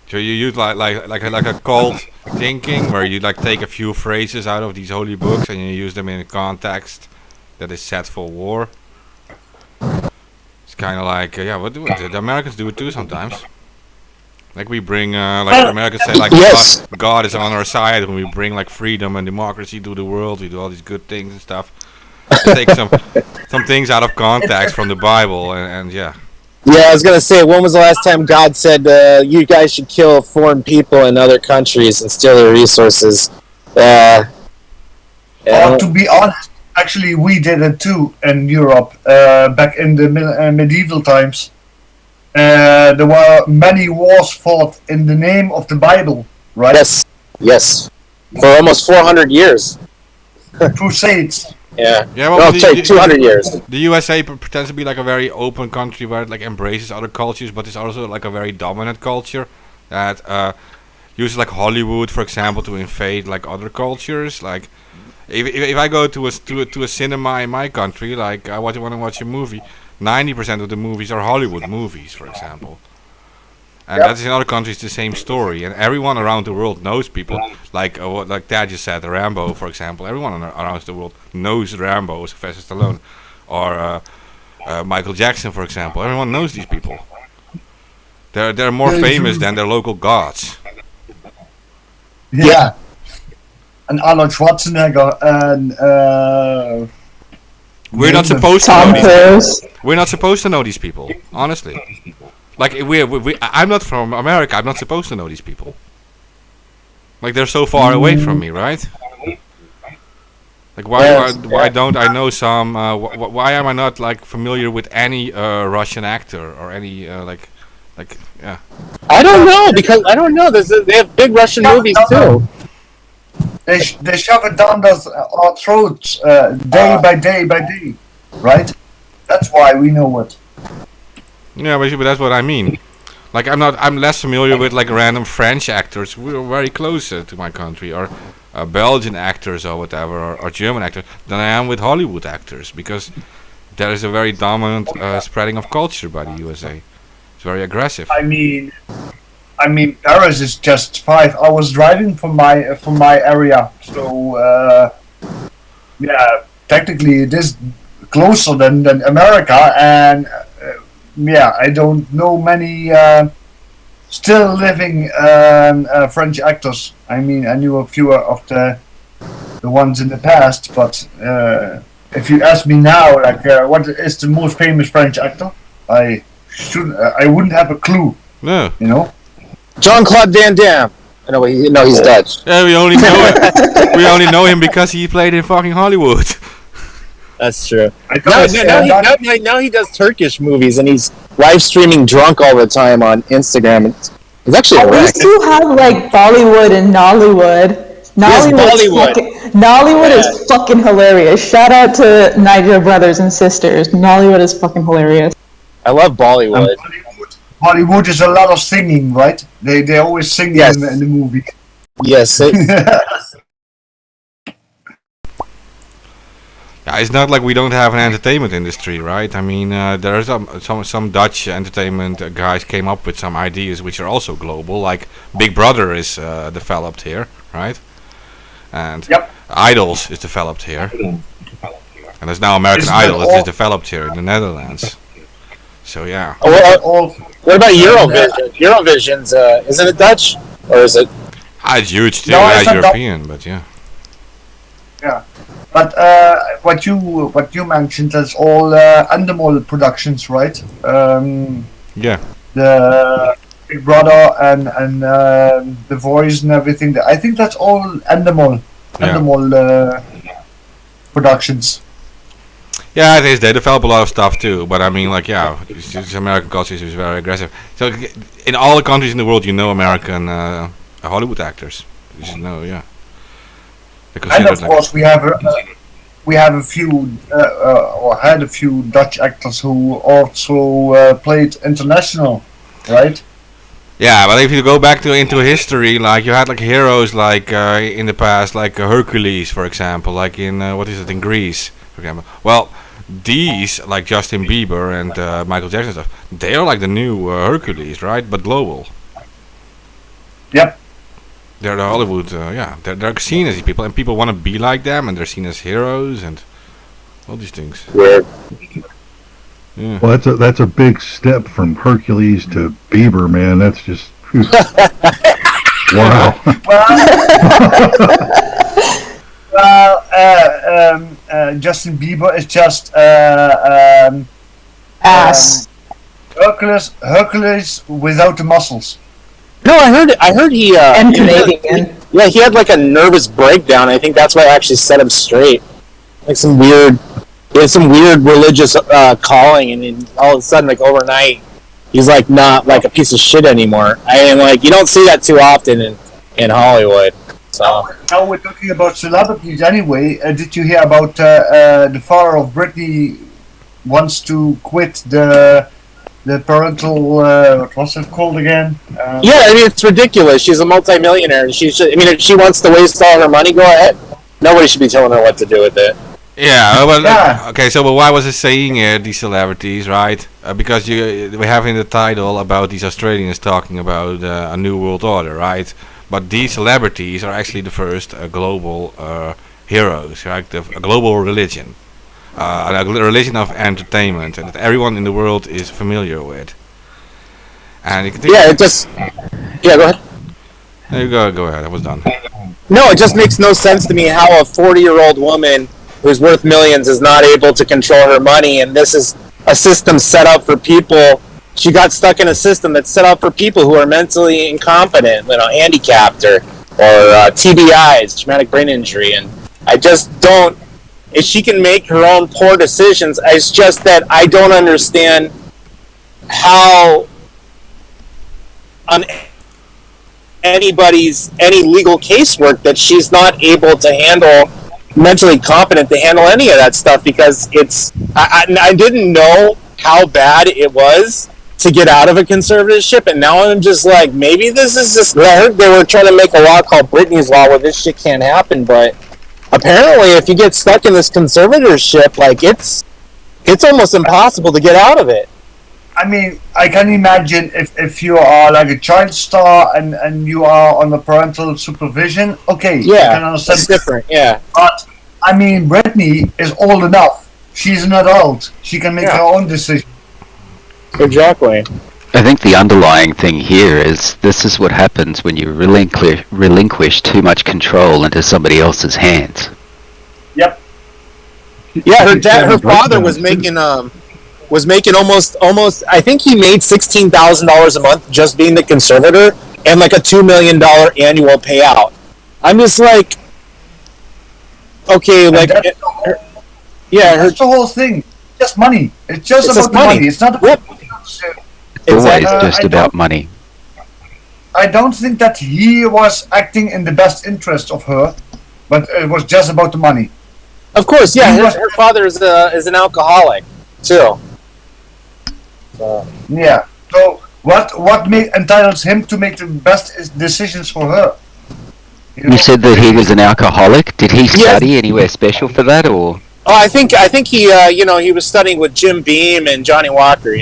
so you use like a cult thinking, where you like take a few phrases out of these holy books and you use them in a context that is set for war. It's kind of like the Americans do it too sometimes. Like we bring, like the Americans say, like God is on our side when we bring like freedom and democracy to the world. We do all these good things and stuff. They take some things out of context from the Bible, and yeah. Yeah, I was gonna say, when was the last time God said you guys should kill foreign people in other countries and steal their resources? To be honest, actually, we did it too in Europe back in the medieval times. There were many wars fought in the name of the Bible, right? Yes. For almost 400 years. Crusades. Yeah. Well, no, 200 years. The USA pretends to be like a very open country where it like embraces other cultures, but it's also like a very dominant culture that uses like Hollywood, for example, to invade like other cultures. Like if I go to a cinema in my country, like I want to watch a movie, 90% of the movies are Hollywood movies, for example. And that's in other countries the same story. And everyone around the world knows people. Like Dad just said, Rambo, for example. Everyone around the world knows Rambo, Sylvester Stallone. Or Michael Jackson, for example. Everyone knows these people. They're more famous than their local gods. Yeah. And Arnold Schwarzenegger and... We're not supposed to know these people. We're not supposed to know these people, honestly. Like I'm not from America. I'm not supposed to know these people. Like they're so far away from me, right? Like why don't I know some? Why am I not like familiar with any Russian actor or any yeah? I don't know, because I don't know. They have big Russian movies too. They shove it down our throats day by day by day, right? That's why we know it. Yeah, but that's what I mean. Like I'm less familiar with like random French actors who are very close to my country, or Belgian actors or whatever, or German actors, than I am with Hollywood actors, because there is a very dominant spreading of culture by the USA. It's very aggressive. I mean, Paris is just 5 hours driving from my area, so yeah, technically it is closer than America, and I don't know many still living French actors. I mean, I knew a few of the ones in the past, but if you ask me now, like what is the most famous French actor, I wouldn't have a clue. No, you know. Jean-Claude Van Damme. No, he's Dutch. Yeah, we only know him. We only know him because he played in fucking Hollywood. That's true. Now he does Turkish movies, and he's live streaming drunk all the time on Instagram. He's actually a wreck. We still have like Bollywood and Nollywood. Nollywood is fucking hilarious. Shout out to Niger brothers and sisters. Nollywood is fucking hilarious. I love Bollywood. Hollywood is a lot of singing, right? They always sing in the movie. Yes. Yeah, it's not like we don't have an entertainment industry, right? I mean, there are some Dutch entertainment guys came up with some ideas which are also global. Like Big Brother is developed here, right? And Idols is developed here. And there's now American Idol that is developed here in the Netherlands. So yeah. What about Eurovision? Eurovision's isn't it Dutch? or is it? It's huge too, No, it's as not European, but yeah. Yeah, but what you mentioned is all Endemol productions, right? Yeah. The Big Brother and The Voice and everything. I think that's all Endemol productions. Yeah, it is. They develop a lot of stuff too, but I mean, like, yeah, it's American culture is very aggressive. So in all the countries in the world, you know American Hollywood actors. You just know, yeah. And of course, we have a few or had a few Dutch actors who also played international, right? Yeah, but if you go back into history, like you had like heroes like in the past, like Hercules, for example, like in in Greece, for example. Well, these like Justin Bieber and Michael Jackson stuff, they are like the new Hercules, right? But global. Yep. They're the Hollywood, they're seen as these people, and people want to be like them, and they're seen as heroes and all these things. Weird. Yeah. Well, that's a big step from Hercules to Bieber, man. That's just wow. Justin Bieber is just Ass. Hercules without the muscles. No, I heard he And Canadian. Yeah, he had like a nervous breakdown. I think that's why I actually set him straight. Like he had some weird religious calling, and then all of a sudden, like overnight, he's like not like a piece of shit anymore. I mean, like you don't see that too often in Hollywood. So now we're talking about celebrities anyway. Did you hear about the father of Britney wants to quit the parental what was it called again? Yeah, I mean it's ridiculous. She's a multimillionaire, and she should. I mean, if she wants to waste all her money, go ahead. Nobody should be telling her what to do with it. Yeah, well, okay, so but why was it saying these celebrities, right? Because we have in the title about these Australians talking about a new world order, right? But these celebrities are actually the first global heroes, right? A global religion. A religion of entertainment that everyone in the world is familiar with. And you can think go ahead. There you go ahead, I was done. No, it just makes no sense to me how a 40-year-old woman who's worth millions is not able to control her money, and this is a system set up for people. She got stuck in a system that's set up for people who are mentally incompetent, handicapped or TBIs, traumatic brain injury, and I just don't. If she can make her own poor decisions, it's just that I don't understand how on any legal casework that she's not able to handle, mentally competent to handle any of that stuff, because I didn't know how bad it was to get out of a conservatorship, and now I'm just like, maybe this is just. I heard they were trying to make a law called Britney's Law where this shit can't happen, but apparently if you get stuck in this conservatorship, like it's almost impossible to get out of it. I mean, I can imagine if you are like a child star and you are on the parental supervision, okay, Yeah, I can understand. it's different, yeah. But, I mean, Britney is old enough. She's an adult. She can make her own decision. Exactly. I think the underlying thing here is this is what happens when you relinquish too much control into somebody else's hands. Yep. Yeah, her father was making almost. I think he made $16,000 a month just being the conservator, and like a $2 million annual payout. I'm just like, okay, like, that's the whole thing. Just money. It's just about the money. It's not about. Always just about money. I don't think that he was acting in the best interest of her, but it was just about the money. Of course, yeah. Her father is an alcoholic too. Yeah. So what entitles him to make the best decisions for her? You said that he was an alcoholic. Did he study anywhere special for that, or? Oh, I think he he was studying with Jim Beam and Johnny Walker.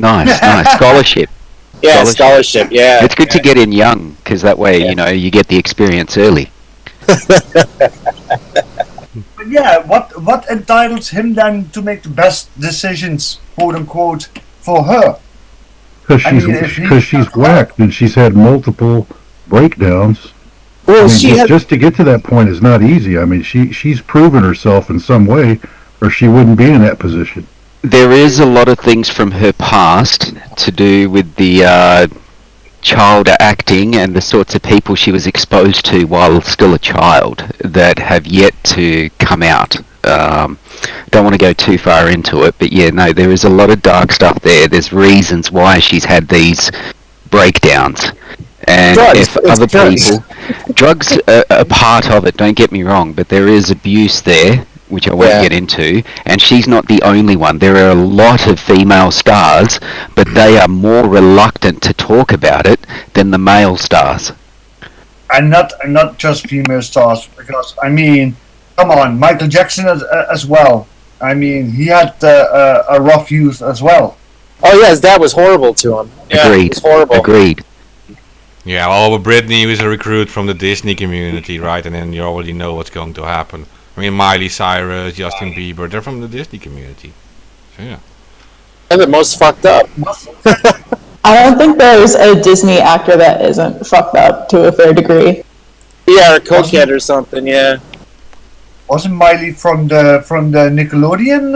Nice scholarship. Yeah, scholarship. Yeah, it's good to get in young, because that way you get the experience early. But yeah, what entitles him then to make the best decisions, quote unquote, for her? Because she's whacked and she's had multiple breakdowns. Well, I mean, she just to get to that point is not easy. I mean, she's proven herself in some way, or she wouldn't be in that position. There is a lot of things from her past to do with the child acting and the sorts of people she was exposed to while still a child that have yet to come out. Don't want to go too far into it, but yeah, no, there is a lot of dark stuff there. There's reasons why she's had these breakdowns. And drugs, if other people... Drugs are a part of it, don't get me wrong, but there is abuse there, which I won't get into, and she's not the only one. There are a lot of female stars, but they are more reluctant to talk about it than the male stars. And not just female stars, because, I mean, come on, Michael Jackson as well. I mean, he had a rough youth as well. Oh yeah, his dad was horrible to him. Yeah, Agreed. it was horrible. Agreed. Yeah, well, with Britney was a recruit from the Disney community, right? And then you already know what's going to happen. I mean, Miley Cyrus, Justin Bieber, they're from the Disney community. So, yeah. They're the most fucked up. I don't think there's a Disney actor that isn't fucked up to a fair degree. Yeah, or cokehead or something, yeah. Wasn't Miley from the Nickelodeon?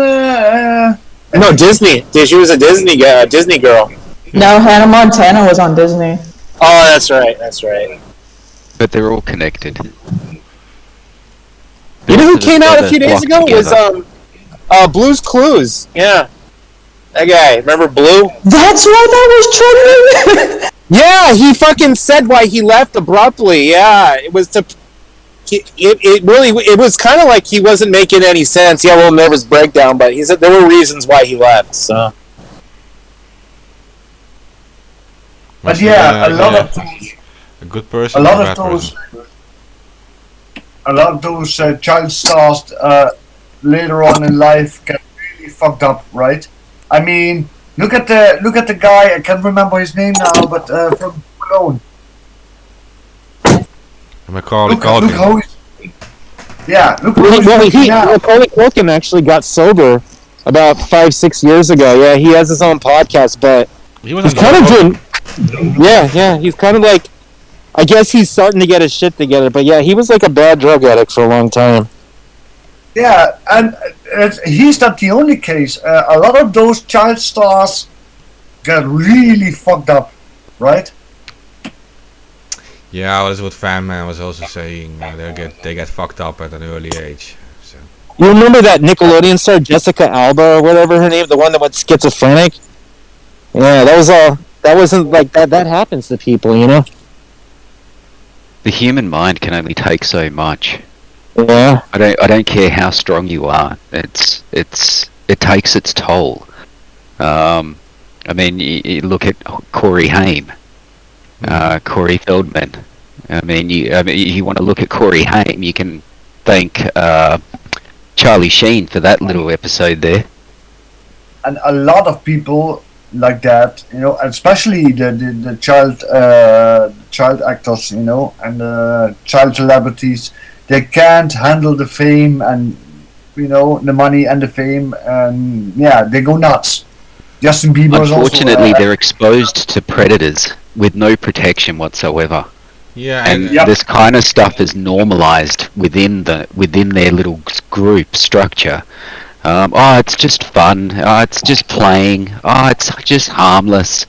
No, Disney. She was a Disney girl. No, Hannah Montana was on Disney. Oh, that's right. But they're all connected. You know who came out a few days Flock ago? together. Was Blue's Clues. Yeah. That guy. Remember Blue? That's why that was trending. Yeah, he fucking said why he left abruptly. Yeah, it was to... It was kind of like he wasn't making any sense. He had a little nervous breakdown, but he said there were reasons why he left, so... But yeah, a lot of those, a good person. A lot of those child stars later on in life get really fucked up, right? I mean, look at the guy. I can't remember his name now, but from Cologne. Macaulay Look how Macaulay Culkin actually got sober about 5-6 years ago. Yeah, he has his own podcast, but he's kind of doing. Yeah, he's kind of like, I guess he's starting to get his shit together, but yeah, he was like a bad drug addict for a long time. Yeah, and he's not the only case. A lot of those child stars got really fucked up, right? Yeah, that's what Feldman was also saying. They get fucked up at an early age. So. You remember that Nickelodeon star Jessica Alba or whatever her name, the one that went schizophrenic? Yeah, that was all. That wasn't like that. That happens to people, you know. The human mind can only take so much. Yeah. I don't care how strong you are. It takes its toll. I mean, you look at Corey Haim, Corey Feldman. I mean, you want to look at Corey Haim, you can thank Charlie Sheen for that little episode there. And a lot of people like that, you know, especially the child actors, you know, and child celebrities, they can't handle the fame and, you know, the money and the fame, and yeah, they go nuts. Justin Bieber is also... Unfortunately, they're exposed to predators with no protection whatsoever. Yeah, and this kind of stuff is normalized within their little group structure. Oh, it's just fun. Oh, it's just playing. Oh, it's just harmless.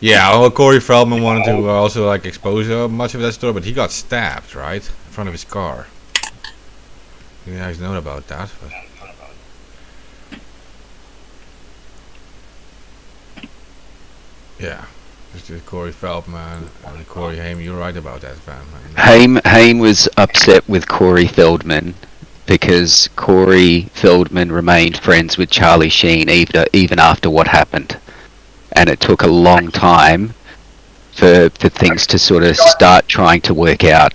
Yeah, well, Corey Feldman wanted to also like expose much of that story, but he got stabbed right in front of his car. You guys know about that? But... Yeah, just Corey Feldman and Corey Haim. You're right about that, man. Haim was upset with Corey Feldman because Corey Feldman remained friends with Charlie Sheen even after what happened. And it took a long time for things to sort of start trying to work out.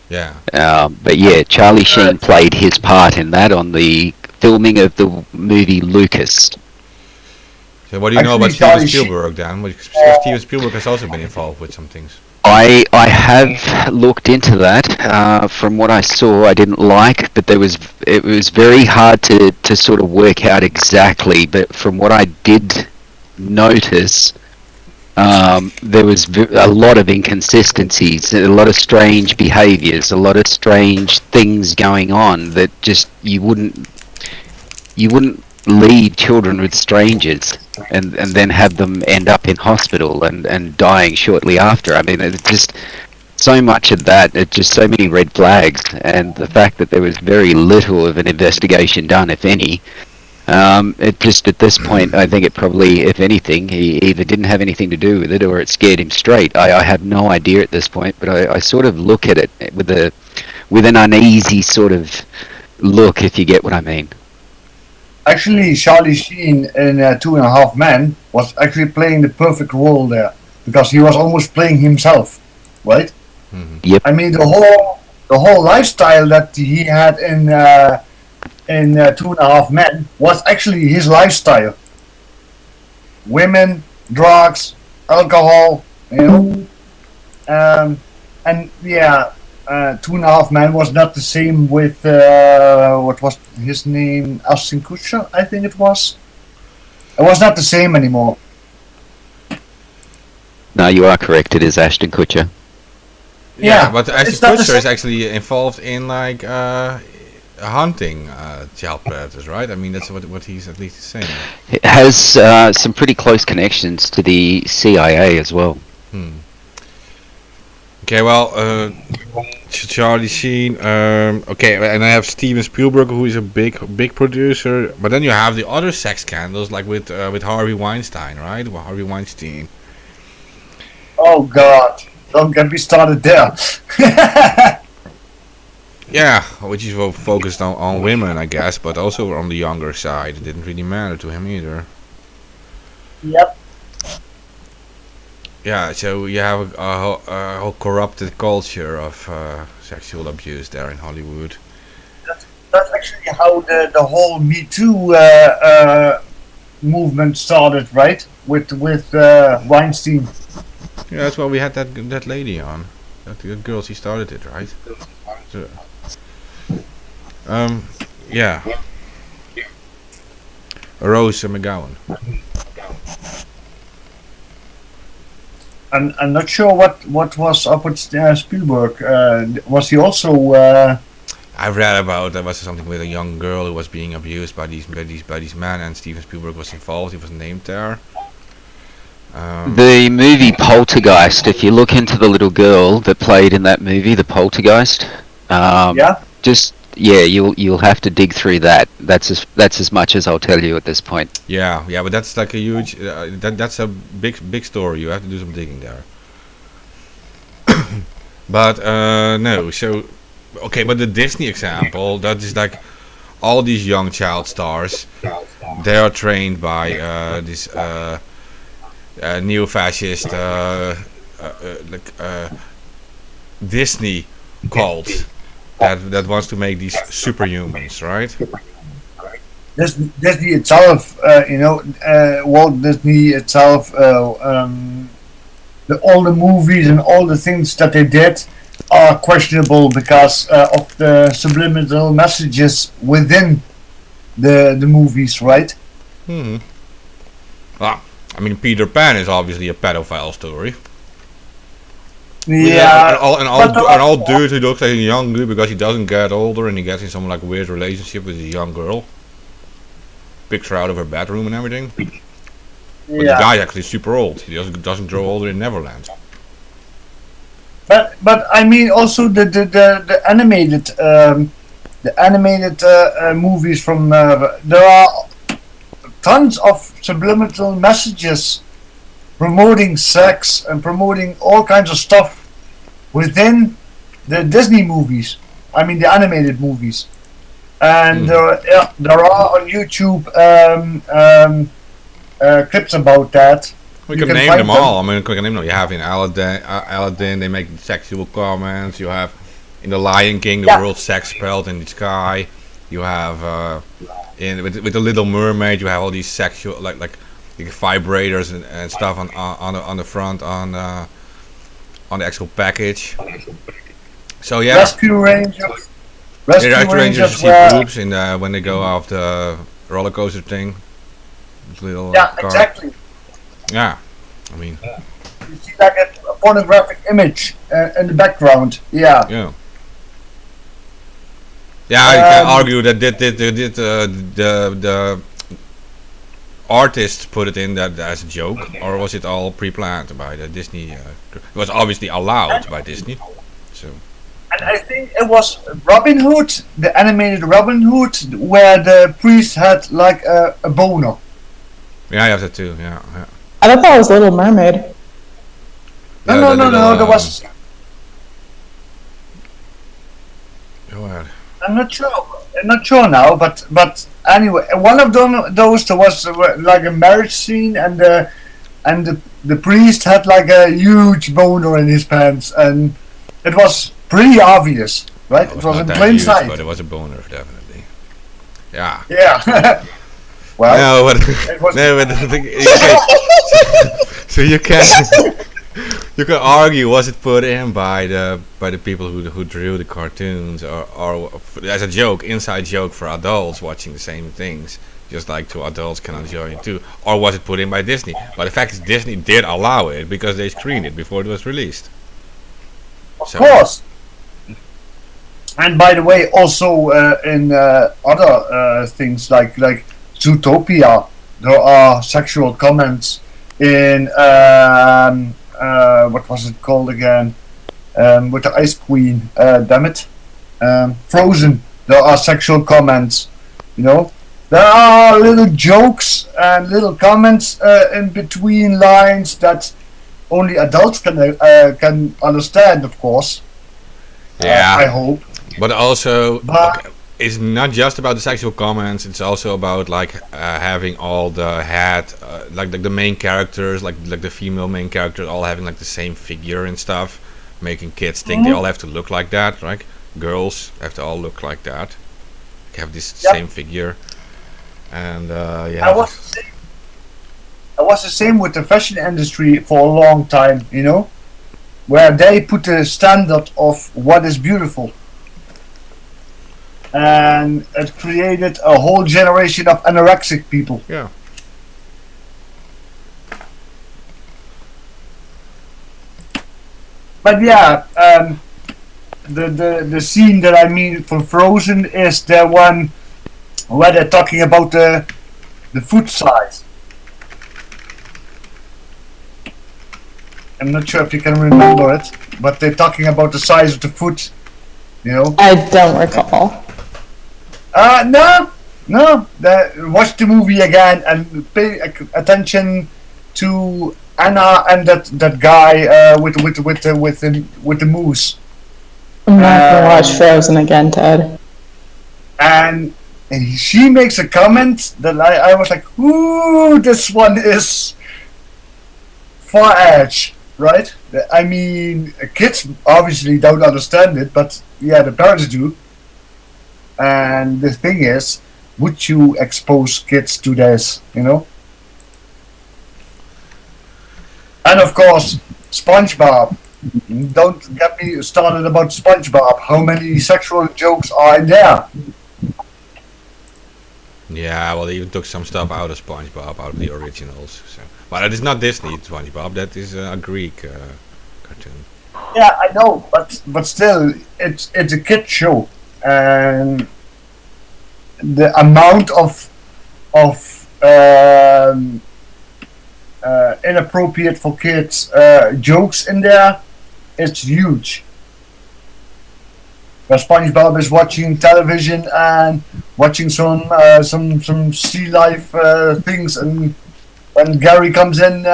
Yeah. But yeah, Charlie Sheen played his part in that on the filming of the movie Lucas. So what do you know about Steven Spielberg, Dan? Steven Spielberg has also been involved with some things. I have looked into that. From what I saw, I didn't like, but it was very hard to sort of work out exactly. But from what I did notice, There was a lot of inconsistencies, a lot of strange behaviours, a lot of strange things going on that just you wouldn't leave children with strangers and then have them end up in hospital and dying shortly after. I mean, it's just so much of that. It's just so many red flags, and the fact that there was very little of an investigation done, if any. It just, at this point, I think it probably, if anything, he either didn't have anything to do with it or it scared him straight. I have no idea at this point, but I sort of look at it with an uneasy sort of look, if you get what I mean. Actually, Charlie Sheen in 2.5 Men was actually playing the perfect role there, because he was almost playing himself, right? Mm-hmm. Yep. I mean, the whole lifestyle that he had in 2.5 Men was actually his lifestyle. Women, drugs, alcohol, you know. And yeah, 2.5 Men was not the same with what was his name, Ashton Kutcher, I think it was. It was not the same anymore. No, you are correct. It is Ashton Kutcher. Yeah, but Ashton Kutcher is actually involved in like hunting child predators, right? I mean, that's what he's at least saying. It has some pretty close connections to the CIA as well. Okay, well, Charlie Sheen. Okay, and I have Steven Spielberg, who is a big producer. But then you have the other sex scandals, like with Harvey Weinstein, right? Well, Harvey Weinstein. Oh God! Don't get me started there. Yeah, which is well focused on women, I guess, but also on the younger side. It didn't really matter to him either. Yep. Yeah, so you have a whole corrupted culture of sexual abuse there in Hollywood. That's actually how the whole Me Too movement started, right? With Weinstein. Yeah, that's why we had that lady on. That girl, she started it, right? So, yeah. Rose McGowan. I'm not sure what was up with Spielberg. Was he also? I read about there was something with a young girl who was being abused by these men, and Steven Spielberg was involved. He was named there. The movie Poltergeist. If you look into the little girl that played in that movie, the Poltergeist. You'll have to dig through that. That's as much as I'll tell you at this point. Yeah, but that's like a huge. That's a big story. You have to do some digging there. But no, so okay. But the Disney example, that is like all these young child stars. They are trained by this neo-fascist Disney cult. That wants to make these superhumans, right? Disney itself, Walt Disney itself, all the movies and all the things that they did are questionable because of the subliminal messages within the movies, right? Well, I mean, Peter Pan is obviously a pedophile story. Yeah, an old dude who looks like a young dude because he doesn't get older and he gets in some like weird relationship with a young girl. Picks her out of her bedroom and everything. But the guy's actually super old. He doesn't grow older in Neverland. But I mean also the animated movies from there are tons of subliminal messages promoting sex and promoting all kinds of stuff within the Disney movies. I mean the animated movies, and there are on YouTube clips about that. We can name them all. I mean, we can name them. You have in Aladdin, they make sexual comments. You have in The Lion King, the world sex spelled in the sky. You have with the Little Mermaid, you have all these sexual like vibrators and stuff on the front on the actual package. So yeah, Rescue Rangers. Rescue Rangers see boobs in when they go off the roller coaster thing. Little exactly. Yeah, I mean, you see like a pornographic image in the background. Yeah. yeah. Yeah, you can argue that the artist put it in that as a joke, or was it all pre-planned by the Disney? It was obviously allowed by Disney. So. And I think it was Robin Hood, the animated Robin Hood, where the priest had like a boner. Yeah, I have that too. Yeah. I thought that was Little Mermaid. No, there was. Go ahead. I'm not sure now, but anyway, one of those there was like a marriage scene, and the priest had like a huge boner in his pants, and it was pretty obvious, right? It was in plain sight. But it was a boner, definitely. Yeah. Yeah. Well, no, but the thing, so you can argue, was it put in by the people who drew the cartoons, or as a joke, inside joke for adults watching the same things, just like two adults can enjoy it too, or was it put in by Disney? But the fact is, Disney did allow it because they screened it before it was released. Of course. And by the way, also in other things like Zootopia, there are sexual comments in what was it called again? With the Ice Queen, damn it. Frozen. There are sexual comments, you know. There are little jokes and little comments in between lines that only adults can understand, of course. Yeah. I hope. But also, it's not just about the sexual comments. It's also about like having all the like the main characters, like the female main characters, all having like the same figure and stuff, making kids think they all have to look like that. Right? Girls have to all look like that, have this same figure, and yeah. I was the same with the fashion industry for a long time, you know, where they put the standard of what is beautiful. And it created a whole generation of anorexic people. Yeah. But yeah, the scene that I mean from Frozen is the one where they're talking about the foot size. I'm not sure if you can remember it, but they're talking about the size of the foot. You know. I don't recall. No. Watch the movie again and pay attention to Anna and that guy with the moose. I'm not gonna watch Frozen again, Ted. And she makes a comment that I was like, ooh, this one is far edge, right? I mean, kids obviously don't understand it, but yeah, the parents do. And the thing is, would you expose kids to this, you know? And of course, SpongeBob. Don't get me started about SpongeBob. How many sexual jokes are in there? Yeah, well, they even took some stuff out of SpongeBob, out of the originals. So. But it is not Disney SpongeBob. That is a Greek cartoon. Yeah, I know, but still, it's a kid show. And the amount of inappropriate for kids jokes in there is huge. Where SpongeBob is watching television and watching some sea life things, and when Gary comes in,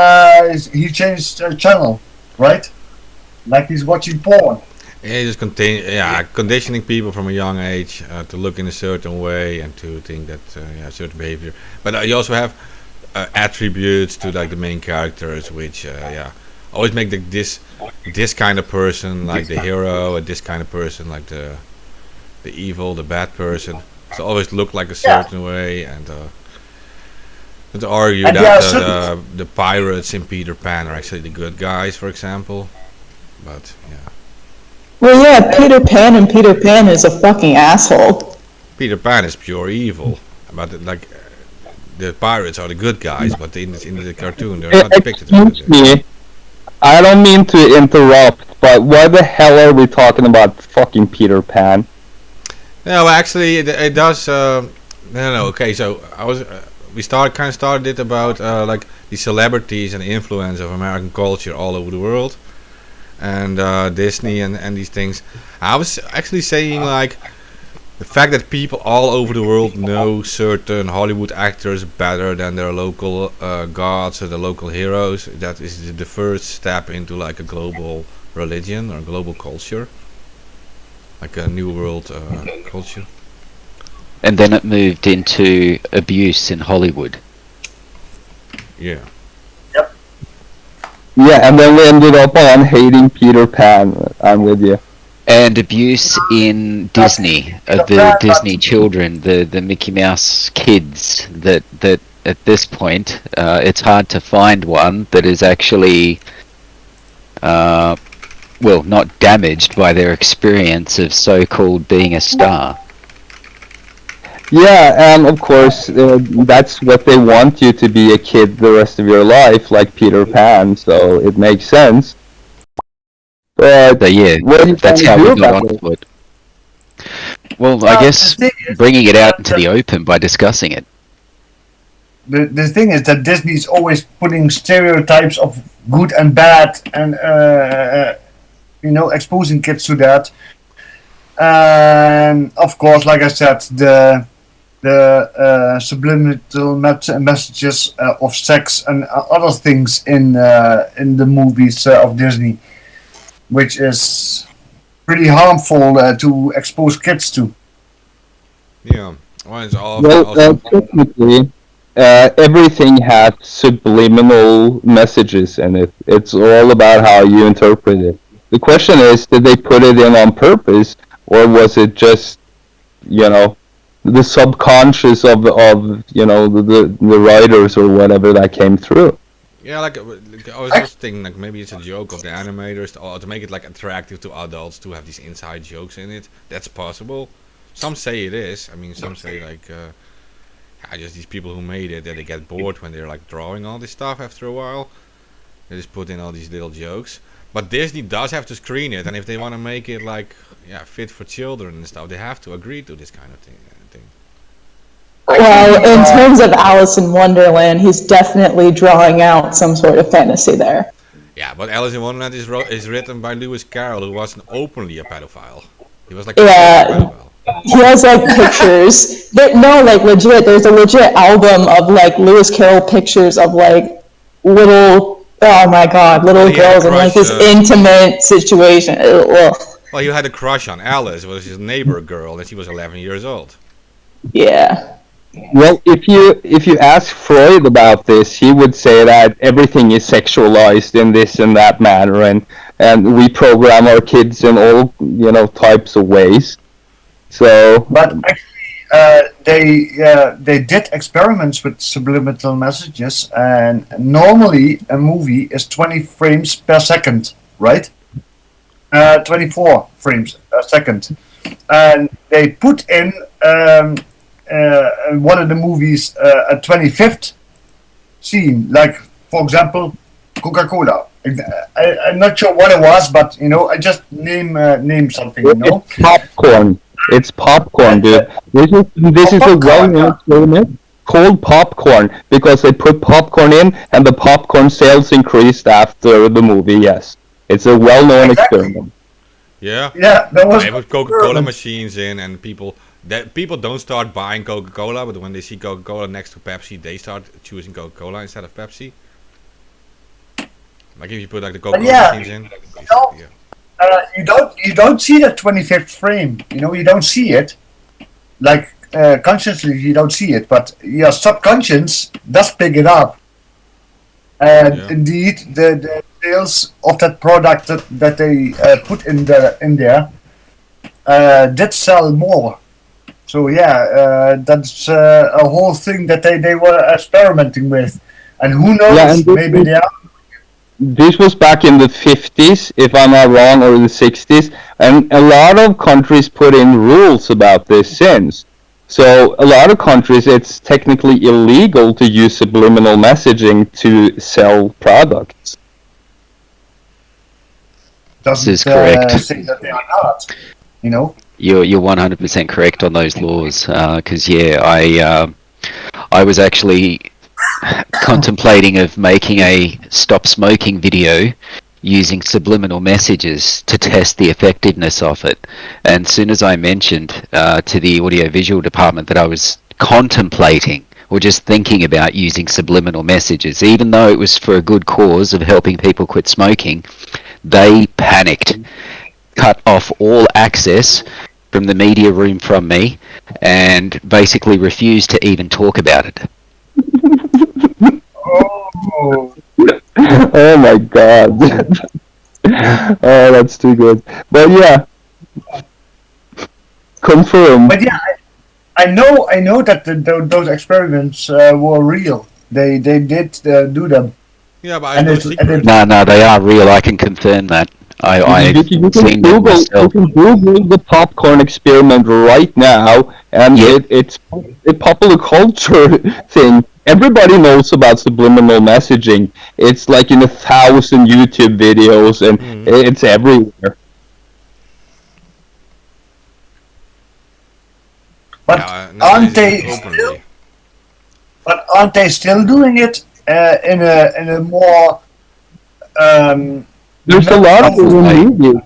he changed the channel, right? Like he's watching porn. Yeah, just conditioning people from a young age to look in a certain way and to think that certain behavior. But you also have attributes to like the main characters, which always make this kind of person like the hero, and this kind of person like the evil, the bad person. So always look like a certain way, and to argue that the pirates in Peter Pan are actually the good guys, for example. But yeah. Well, yeah, Peter Pan is a fucking asshole. Peter Pan is pure evil, but like the pirates are the good guys, but in the cartoon they're not depicted as Excuse me, I don't mean to interrupt, but why the hell are we talking about fucking Peter Pan? Yeah, well, actually, it does. No. Okay, so we started it about like the celebrities and the influence of American culture all over the world, and Disney and these things. I was actually saying like the fact that people all over the world know certain Hollywood actors better than their local gods or the local heroes. That is the first step into like a global religion or global culture, like a new world culture. And then it moved into abuse in Hollywood. Yeah. Yeah, and then we ended up on hating Peter Pan. I'm with you. And abuse in Disney, of the Disney children, the Mickey Mouse kids, that at this point, it's hard to find one that is actually, well, not damaged by their experience of so-called being a star. Yeah, and of course, that's what they want you to be, a kid the rest of your life, like Peter Pan, so it makes sense. But So yeah, what are you that's trying how to we do got about it? onto it. Well, I guess bringing it out into the open by discussing it. The thing is that Disney is always putting stereotypes of good and bad, and exposing kids to that. And of course, like I said, the subliminal messages of sex and other things in the movies of Disney, which is pretty harmful to expose kids to. Yeah. Well, it's all. Well, technically, everything has subliminal messages in it. It's all about how you interpret it. The question is, did they put it in on purpose, or was it just, the subconscious of the writers or whatever that came through? Yeah, like I was just thinking, like maybe it's a joke of the animators to make it like attractive to adults to have these inside jokes in it. That's possible. Some say it is. I mean, some say like, just these people who made it that they get bored when they're like drawing all this stuff after a while. They just put in all these little jokes. But Disney does have to screen it, and if they want to make it like fit for children and stuff, they have to agree to this kind of thing. Well, in terms of Alice in Wonderland, he's definitely drawing out some sort of fantasy there. Yeah, but Alice in Wonderland is written by Lewis Carroll, who wasn't openly a pedophile. He was like a pedophile. He has like pictures. Legit. There's a legit album of like Lewis Carroll pictures of like little girls in like this intimate situation. Ugh. Well, you had a crush on Alice, was his neighbor girl, and she was 11 years old. Yeah. Well, if you ask Freud about this, he would say that everything is sexualized in this and that manner, and we program our kids in all types of ways. So, but actually, they did experiments with subliminal messages, and normally a movie is 20 frames per second, right? 24 frames per second, and they put in one of the movies a 25th scene, like for example, Coca-Cola. I'm not sure what it was, but I just name something. It's popcorn. It's popcorn, dude. This is a well-known experiment called popcorn because they put popcorn in, and the popcorn sales increased after the movie. Yes, it's a well-known experiment. Yeah. Yeah, that was. They put Coca-Cola machines in, and people don't start buying Coca-Cola, but when they see Coca-Cola next to Pepsi, they start choosing Coca-Cola instead of Pepsi. Like if you put like the Coca-Cola machines in. You don't see the 25th frame. You don't see it. Like consciously, you don't see it, but your subconscious does pick it up. And indeed, the sales of that product that they put in there did sell more. So that's a whole thing that they were experimenting with, and who knows, maybe they are. This was back in the 50s, if I'm not wrong, or the 60s, and a lot of countries put in rules about this since. So a lot of countries, it's technically illegal to use subliminal messaging to sell products. Doesn't This is correct. say that they are not. You know. You're 100% correct on those laws. Because I was actually contemplating of making a stop smoking video using subliminal messages to test the effectiveness of it. And as soon as I mentioned to the audiovisual department that I was contemplating or just thinking about using subliminal messages, even though it was for a good cause of helping people quit smoking, they panicked, cut off all access from the media room from me, and basically refused to even talk about it. Oh. Oh my god. Oh, that's too good. But yeah, confirm. But yeah, I know that those experiments were real. They did do them. Yeah, but I know secret. No, they are real. I can confirm that. You can Google the popcorn experiment right now, and it's a popular culture thing. Everybody knows about subliminal messaging. It's like in 1,000 YouTube videos, and it's everywhere. But aren't they still doing it in a more There's a lot of movies.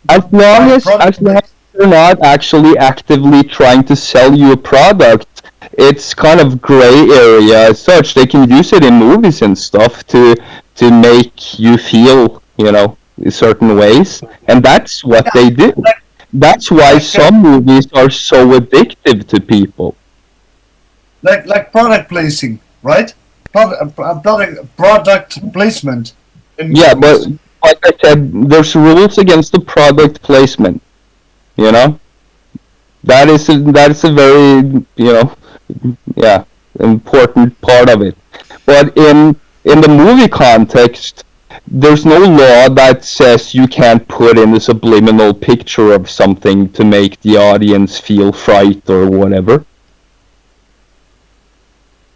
As long as they're not actually actively trying to sell you a product, it's kind of gray area as such. They can use it in movies and stuff to make you feel, in certain ways, and that's what they do. That's why some movies are so addictive to people. Like product placing, right? Product placement. Yeah, but like I said, there's rules against the product placement. That is a very important part of it. But in the movie context, there's no law that says you can't put in a subliminal picture of something to make the audience feel fright or whatever.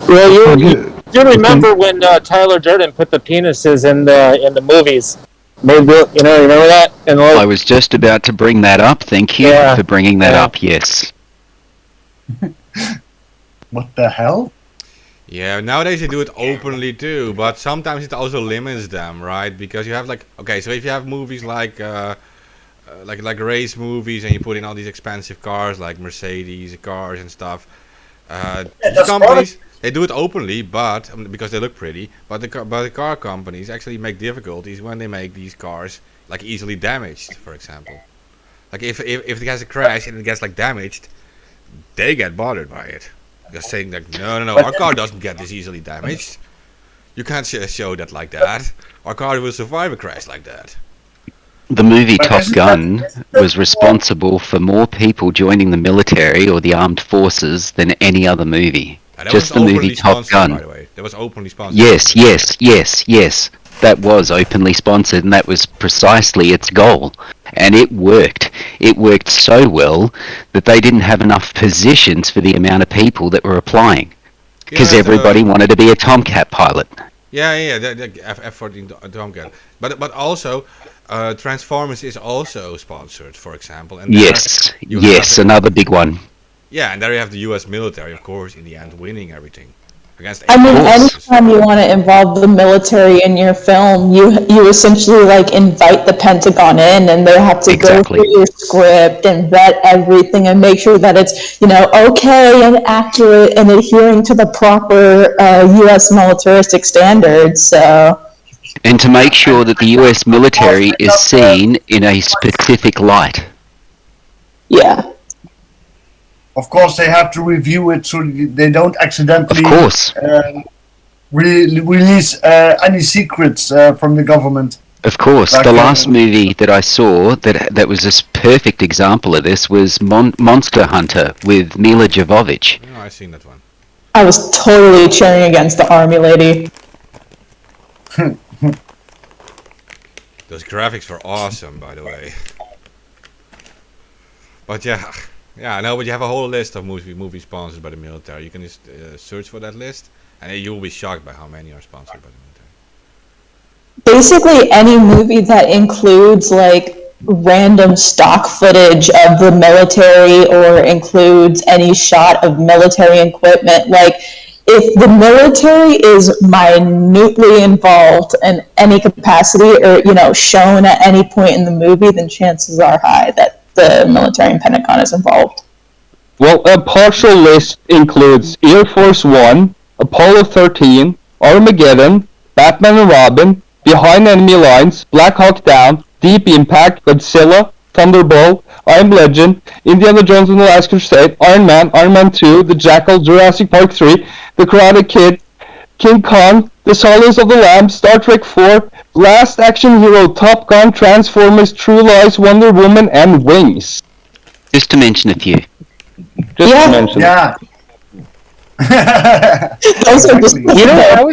Well, you remember when Tyler Durden put the penises in the movies? Maybe remember that? And I was just about to bring that up. Thank you for bringing that up. Yes. What the hell? Yeah, nowadays they do it openly too, but sometimes it also limits them, right? Because you have so if you have movies like race movies, and you put in all these expensive cars like Mercedes cars and stuff, companies they do it openly, but because they look pretty. But the car companies actually make difficulties when they make these cars easily damaged, for example. Like if it has a crash and it gets damaged, they get bothered by it. Just saying no, our car doesn't get this easily damaged. You can't show that like that. Our car will survive a crash like that. The movie Top Gun was responsible for more people joining the military or the armed forces than any other movie. Just the movie Top Gun. By the way. That was openly sponsored. Yes. That was openly sponsored, and that was precisely its goal. And it worked. It worked so well that they didn't have enough positions for the amount of people that were applying. Because everybody wanted to be a Tomcat pilot. Yeah, the F-14 Tomcat. But also, Transformers is also sponsored, for example. And yes, another big one. Yeah, and there you have the U.S. military, of course, in the end, winning everything. Anytime you want to involve the military in your film, you essentially invite the Pentagon in, and they have to go through your script and vet everything and make sure that it's okay and accurate and adhering to the proper U.S. militaristic standards. So. And to make sure that the U.S. military is seen in a specific light. Yeah. Of course, they have to review it so they don't accidentally release any secrets from the government. Of course, the last movie that I saw that was a perfect example of this was Monster Hunter with Mila Jovovich. Oh, I've seen that one. I was totally cheering against the army lady. Those graphics were awesome, by the way. But yeah, Yeah, I know, but you have a whole list of movie sponsored by the military. You can just search for that list, and you will be shocked by how many are sponsored by the military. Basically, any movie that includes like random stock footage of the military or includes any shot of military equipment, like if the military is minutely involved in any capacity or, you know, shown at any point in the movie, then chances are high that the military and Pentagon is involved. Well, a partial list includes Air Force One, Apollo 13, Armageddon, Batman and Robin, Behind Enemy Lines, Black Hawk Down, Deep Impact, Godzilla, Thunderbolt, I Am Legend, Indiana Jones and the Last Crusade, Iron Man 2, The Jackal, Jurassic Park 3, The Karate Kid, King Kong, The Silence of the Lambs, Star Trek 4, Last Action Hero, Top Gun, Transformers, True Lies, Wonder Woman, and Wings. Just to mention a few. Just to mention. Yeah. Those are just You know,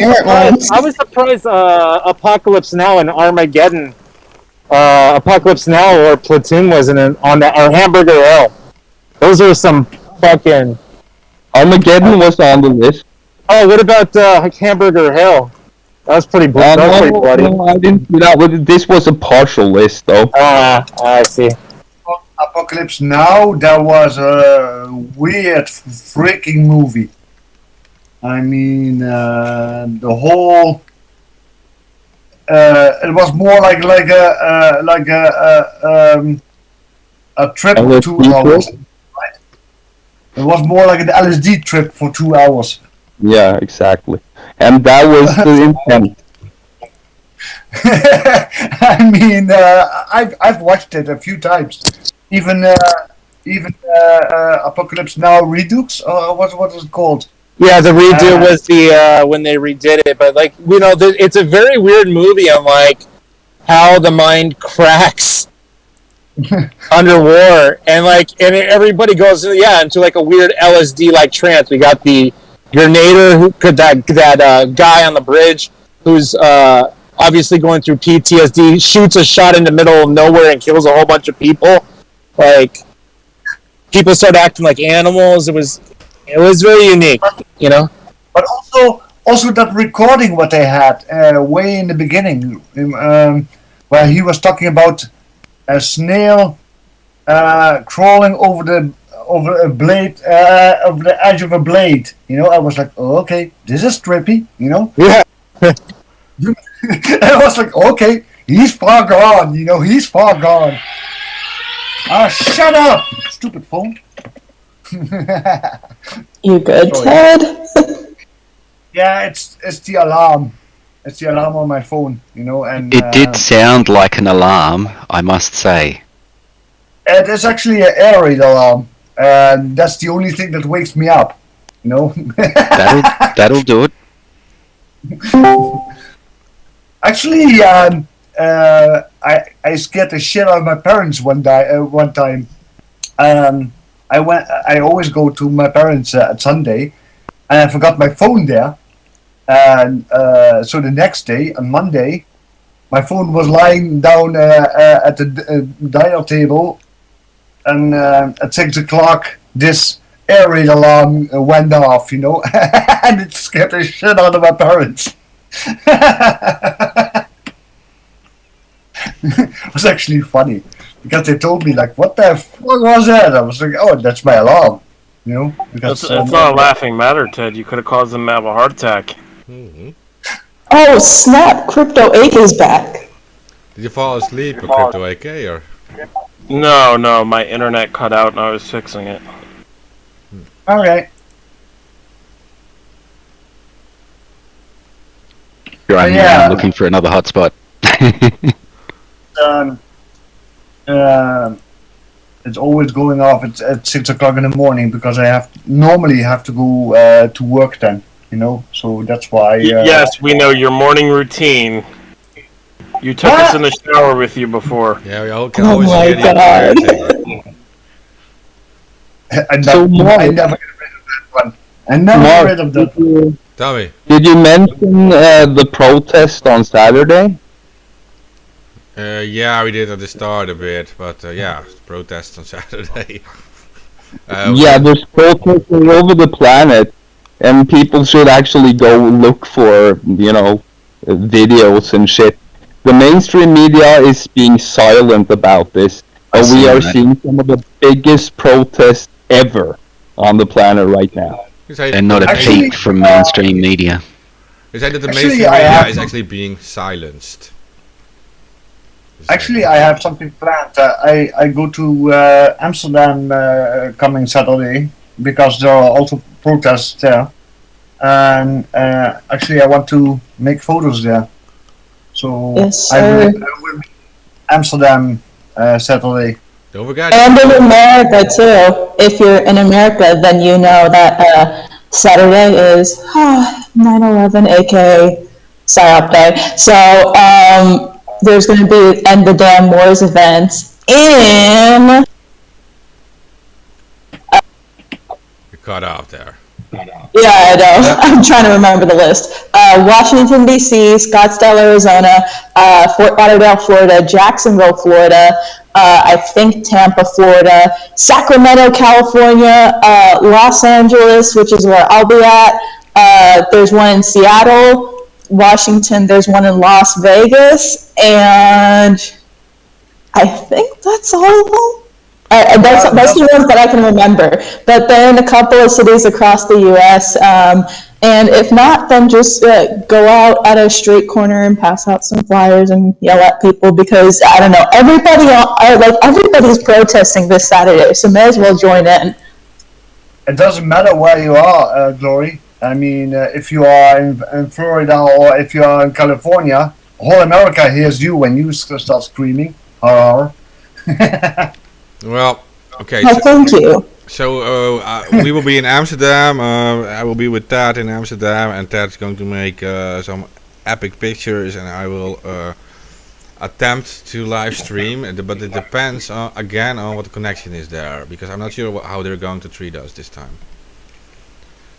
I was surprised Apocalypse Now and Armageddon, Apocalypse Now or Platoon wasn't on our Hamburger Hill. Those are some fucking... Armageddon was on the list. Oh, what about Hamburger Hill? That was pretty bloody. No, I didn't see that. This was a partial list, though. I see. Apocalypse Now, that was a weird freaking movie. I mean, the whole it was more like a trip for 2 hours. Right? It was more like an LSD trip for 2 hours. Yeah, exactly. And that was the intent. I mean, I've watched it a few times. Even Apocalypse Now Redux, what is it called? Yeah, the redo was the when they redid it, but like, you know, it's a very weird movie on like how the mind cracks under war, and everybody goes into like a weird LSD like trance. We got the Grenader, that guy on the bridge who's obviously going through PTSD, shoots a shot in the middle of nowhere and kills a whole bunch of people. Like, people start acting like animals. It was very unique, you know. But also that recording what they had way in the beginning, where he was talking about a snail crawling over a blade, over the edge of a blade. You know, I was like, oh, okay, this is trippy. You know. Yeah. I was like, okay, he's far gone. You know, he's far gone. Shut up, stupid phone. You good, Ted? Yeah, it's the alarm. It's the alarm on my phone, you know. And it did sound like an alarm, I must say. It is actually an air raid alarm, and that's the only thing that wakes me up, you know. that'll do it. Actually, I scared the shit out of my parents one time. I always go to my parents at Sunday, and I forgot my phone there. And so the next day, on Monday, my phone was lying down at the dial table, and at 6 o'clock, this air raid alarm went off, you know, and it scared the shit out of my parents. It was actually funny because they told me, like, what the fuck was that? I was like, oh, that's my alarm, you know. It's not a laughing matter, Ted. You could have caused them to have a heart attack. Mm-hmm. Oh snap! Crypto 8 is back. Did you fall asleep with Crypto AK or? No, my internet cut out and I was fixing it. Okay. You're on your own looking for another hotspot. It's always going off at 6 o'clock in the morning because I normally have to go to work then, you know. So that's why. Yes, we know your morning routine. You took us in the shower with you before. Yeah, we all can always hear the I never get rid of that one. I never get rid of that one. Tell me. Did you mention the protest on Saturday? Yeah, we did at the start a bit, but yeah, protest on Saturday. Yeah, there's protests all over the planet, and people should actually go look for, videos and shit. The mainstream media is being silent about this, but we are seeing some of the biggest protests ever on the planet right now. And not a peep from mainstream media. You say that the mainstream media is actually being silenced. Actually, I have something planned. I go to Amsterdam coming Saturday because there are also protests there, and actually I want to make photos there. So Yes, I sir. will be in Amsterdam Saturday. Don't forget. And in America too. If you're in America, then you know that Saturday is 9/11, aka PSYOP Day. So there's going to be End the Damn Wars events in. You cut off there. Yeah, I know. I'm trying to remember the list. Washington, D.C., Scottsdale, Arizona, Fort Lauderdale, Florida, Jacksonville, Florida, I think Tampa, Florida, Sacramento, California, Los Angeles, which is where I'll be at. There's one in Seattle, Washington. There's one in Las Vegas, and I think that's all of them. That's the ones that I can remember. But they're in a couple of cities across the U.S. And if not, then just go out at a street corner and pass out some flyers and yell at people because I don't know. Everybody's protesting this Saturday, so may as well join in. It doesn't matter where you are, Glory. I mean, if you are in Florida or if you are in California, whole America hears you when you start screaming. Har. Well, okay. Oh, thank you. So we will be in Amsterdam. I will be with Ted in Amsterdam, and Ted's going to make some epic pictures, and I will attempt to live stream. But it depends again on what the connection is there, because I'm not sure how they're going to treat us this time.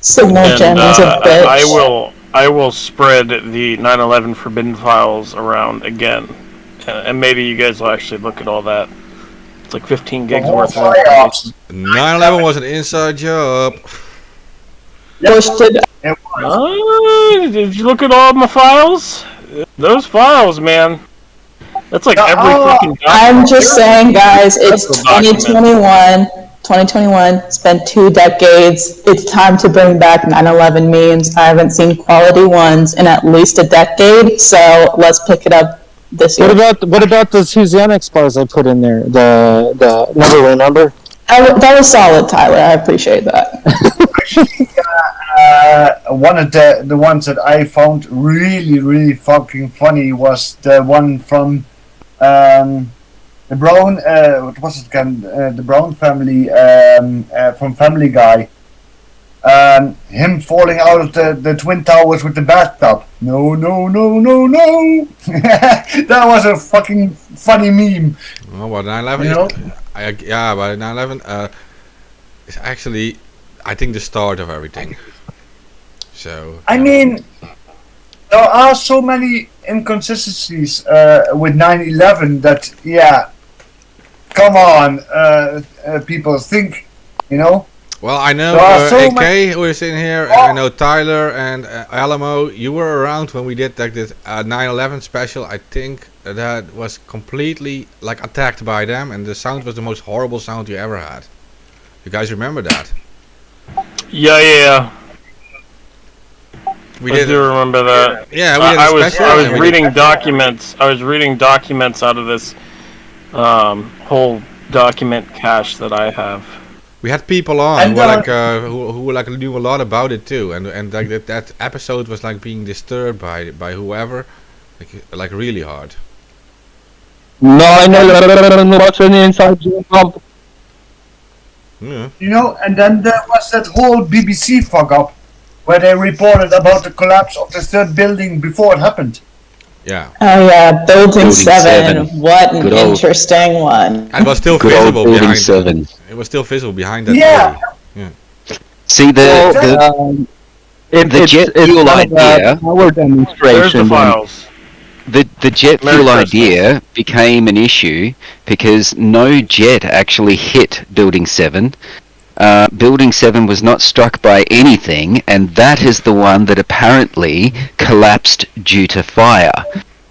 Signal Gem is a bitch. I will spread the 9/11 Forbidden Files around again, and maybe you guys will actually look at all that. It's like 15 gigs worth of information. 9/11 was an inside job. Posted. Did you look at all my files? Those files, man. That's like every fucking document. I'm just saying, guys, it's 2021. 2021. It's been 2 decades. It's time to bring back 9/11 memes. I haven't seen quality ones in at least a decade, so let's pick it up this year. What about the Susanix bars I put in there? The never remember? That was solid, Tyler. I appreciate that. One of the ones that I found really fucking funny was the one from the Brown. What was it again? The Brown family from Family Guy. Him falling out of the Twin Towers with the bathtub. No. That was a fucking funny meme. Oh, well, 9/11. You know? But 9/11 is actually, I think, the start of everything. So. I mean, there are so many inconsistencies with 9/11 that, come on, people think, Well, I know AK who is in here, and I know Tyler and Alamo. You were around when we did like this 9/11 special. I think that was completely like attacked by them, and the sound was the most horrible sound you ever had. You guys remember that? Yeah. I do remember that. Yeah, we did a special. I was reading documents. I was reading documents out of this whole document cache that I have. We had people on who like knew a lot about it too, and like that episode was like being disturbed by whoever, like really hard. No, I know what's an inside job. Yeah. And then there was that whole BBC fuck up where they reported about the collapse of the third building before it happened. Yeah. Oh yeah, Building 7. What an interesting one. And it was still visible behind 7. It was still visible behind that. Yeah. Yeah. See the jet fuel idea. Power demonstration. There's the files. The jet fuel idea became an issue because no jet actually hit Building 7. Building 7 was not struck by anything, and that is the one that apparently collapsed due to fire.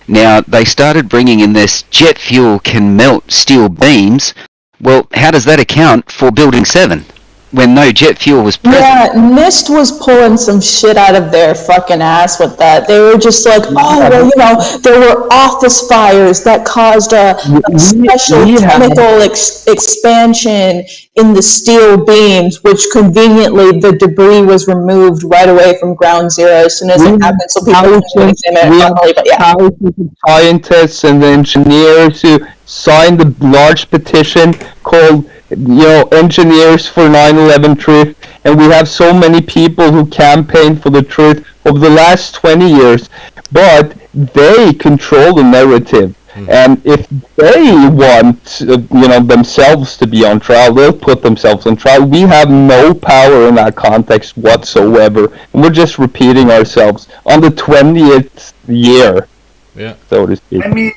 Now, they started bringing in this jet fuel can melt steel beams. Well, how does that account for Building 7? When no jet fuel was present. Yeah, NIST was pulling some shit out of their fucking ass with that. They were just like, oh, well, you know, there were office fires that caused a special chemical expansion in the steel beams, which conveniently the debris was removed right away from ground zero as soon as it happened. So people didn't examine it properly, but yeah. Thousands of scientists and the engineers who signed a large petition called Engineers for 9/11 Truth, and we have so many people who campaigned for the truth over the last 20 years, but they control the narrative. And if they want, themselves to be on trial, they'll put themselves on trial. We have no power in that context whatsoever, and we're just repeating ourselves on the 20th year, so to speak. I mean,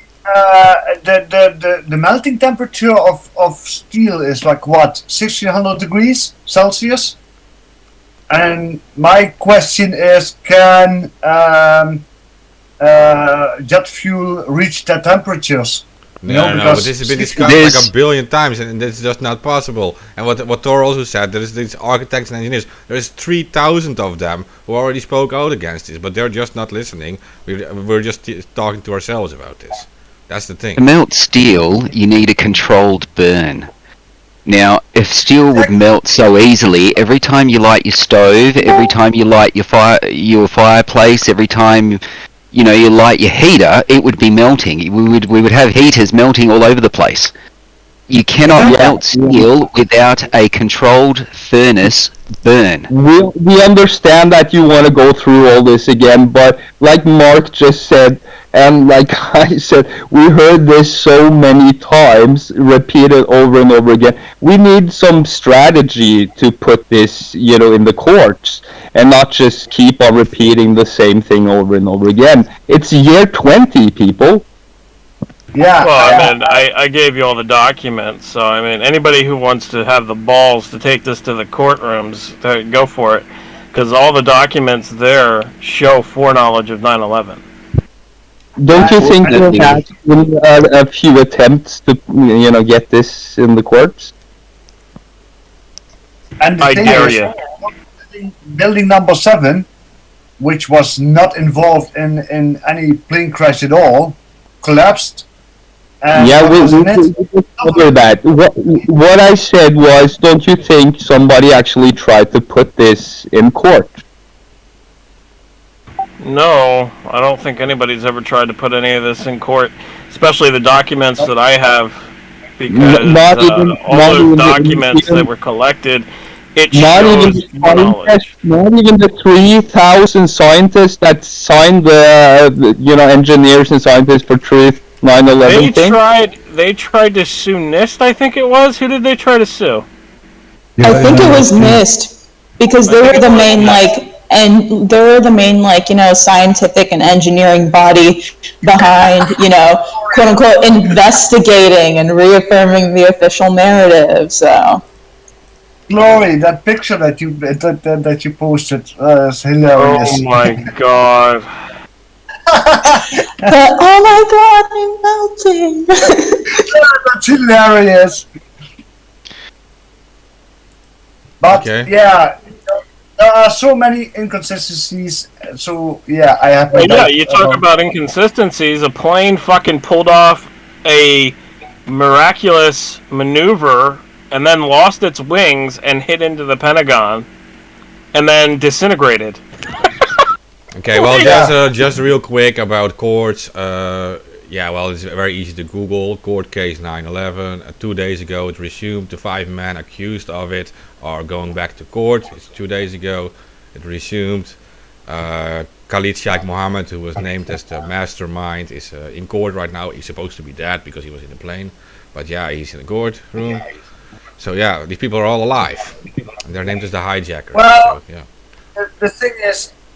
the melting temperature of steel is like what, 1600 degrees Celsius? And my question is, can jet fuel reach that temperatures? No, but this has been discussed like a billion times, and it's just not possible. And what Thor also said, there's these architects and engineers. There's 3,000 of them who already spoke out against this, but they're just not listening. We're just talking to ourselves about this. That's the thing. To melt steel, you need a controlled burn. Now, if steel would melt so easily, every time you light your stove, every time you light your fireplace, every time you light your heater, it would be melting. We would have heaters melting all over the place. You cannot melt steel without a controlled furnace burn. We understand that you want to go through all this again, but like Mark just said, and like I said, we heard this so many times, repeated over and over again. We need some strategy to put this, in the courts, and not just keep on repeating the same thing over and over again. It's year 20, people. Yeah. Well, I mean, I gave you all the documents, so I mean, anybody who wants to have the balls to take this to the courtrooms, go for it, because all the documents there show foreknowledge of 9/11. Don't you think there has been a few attempts to, get this in the courts? And I dare you. Building number 7, which was not involved in any plane crash at all, collapsed. Yeah, we covered that. What I said was, don't you think somebody actually tried to put this in court? No, I don't think anybody's ever tried to put any of this in court, especially the documents that I have, because all those documents that were collected, it shows knowledge. Not even the 3,000 scientists that signed the engineers and scientists for truth 9/11 thing? They tried to sue NIST, I think it was. Who did they try to sue? I think it was NIST, because they were the main scientific and engineering body behind, quote unquote, investigating and reaffirming the official narrative. So, Glory, that picture that you posted is hilarious. Oh my god. Oh my god, I'm melting. That's hilarious. But yeah, there are so many inconsistencies. So yeah, I have. You talk about inconsistencies. A plane fucking pulled off a miraculous maneuver and then lost its wings and hit into the Pentagon, and then disintegrated. Okay, well, just real quick about courts. It's very easy to Google. Court case 9/11. 2 days ago, it resumed. The 5 men accused of it are going back to court. It's 2 days ago. It resumed. Khalid Sheikh Mohammed, who was named as the mastermind, is in court right now. He's supposed to be dead because he was in the plane. But yeah, he's in the courtroom. So yeah, these people are all alive. And they're named as the hijackers. Well, so, yeah.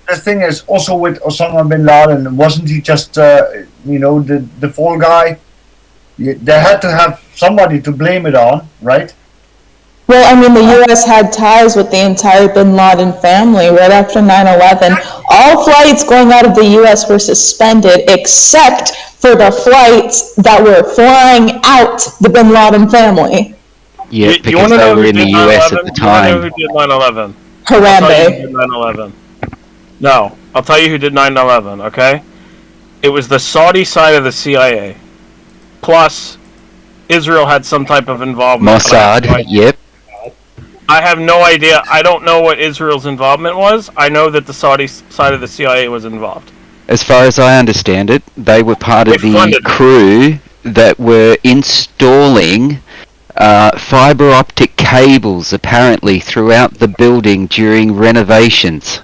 The thing is also with Osama bin Laden, wasn't he just the fall guy? They had to have somebody to blame it on, right? Well, I mean, the U.S. had ties with the entire bin Laden family right after 9/11. All flights going out of the U.S. were suspended except for the flights that were flying out the bin Laden family. Yeah, You because wanna they know were who in the did US at 9/11? the You wanna know time. who did 9/11? Harambe. 9/11. No, I'll tell you who did 9/11. Okay, it was the Saudi side of the CIA. Plus, Israel had some type of involvement. but I have no Mossad, idea. yep. I have no idea. I don't know what Israel's involvement was. I know that the Saudi side of the CIA was involved. As far as I understand it, they were part of They the funded it. crew that were installing fiber optic cables apparently throughout the building during renovations.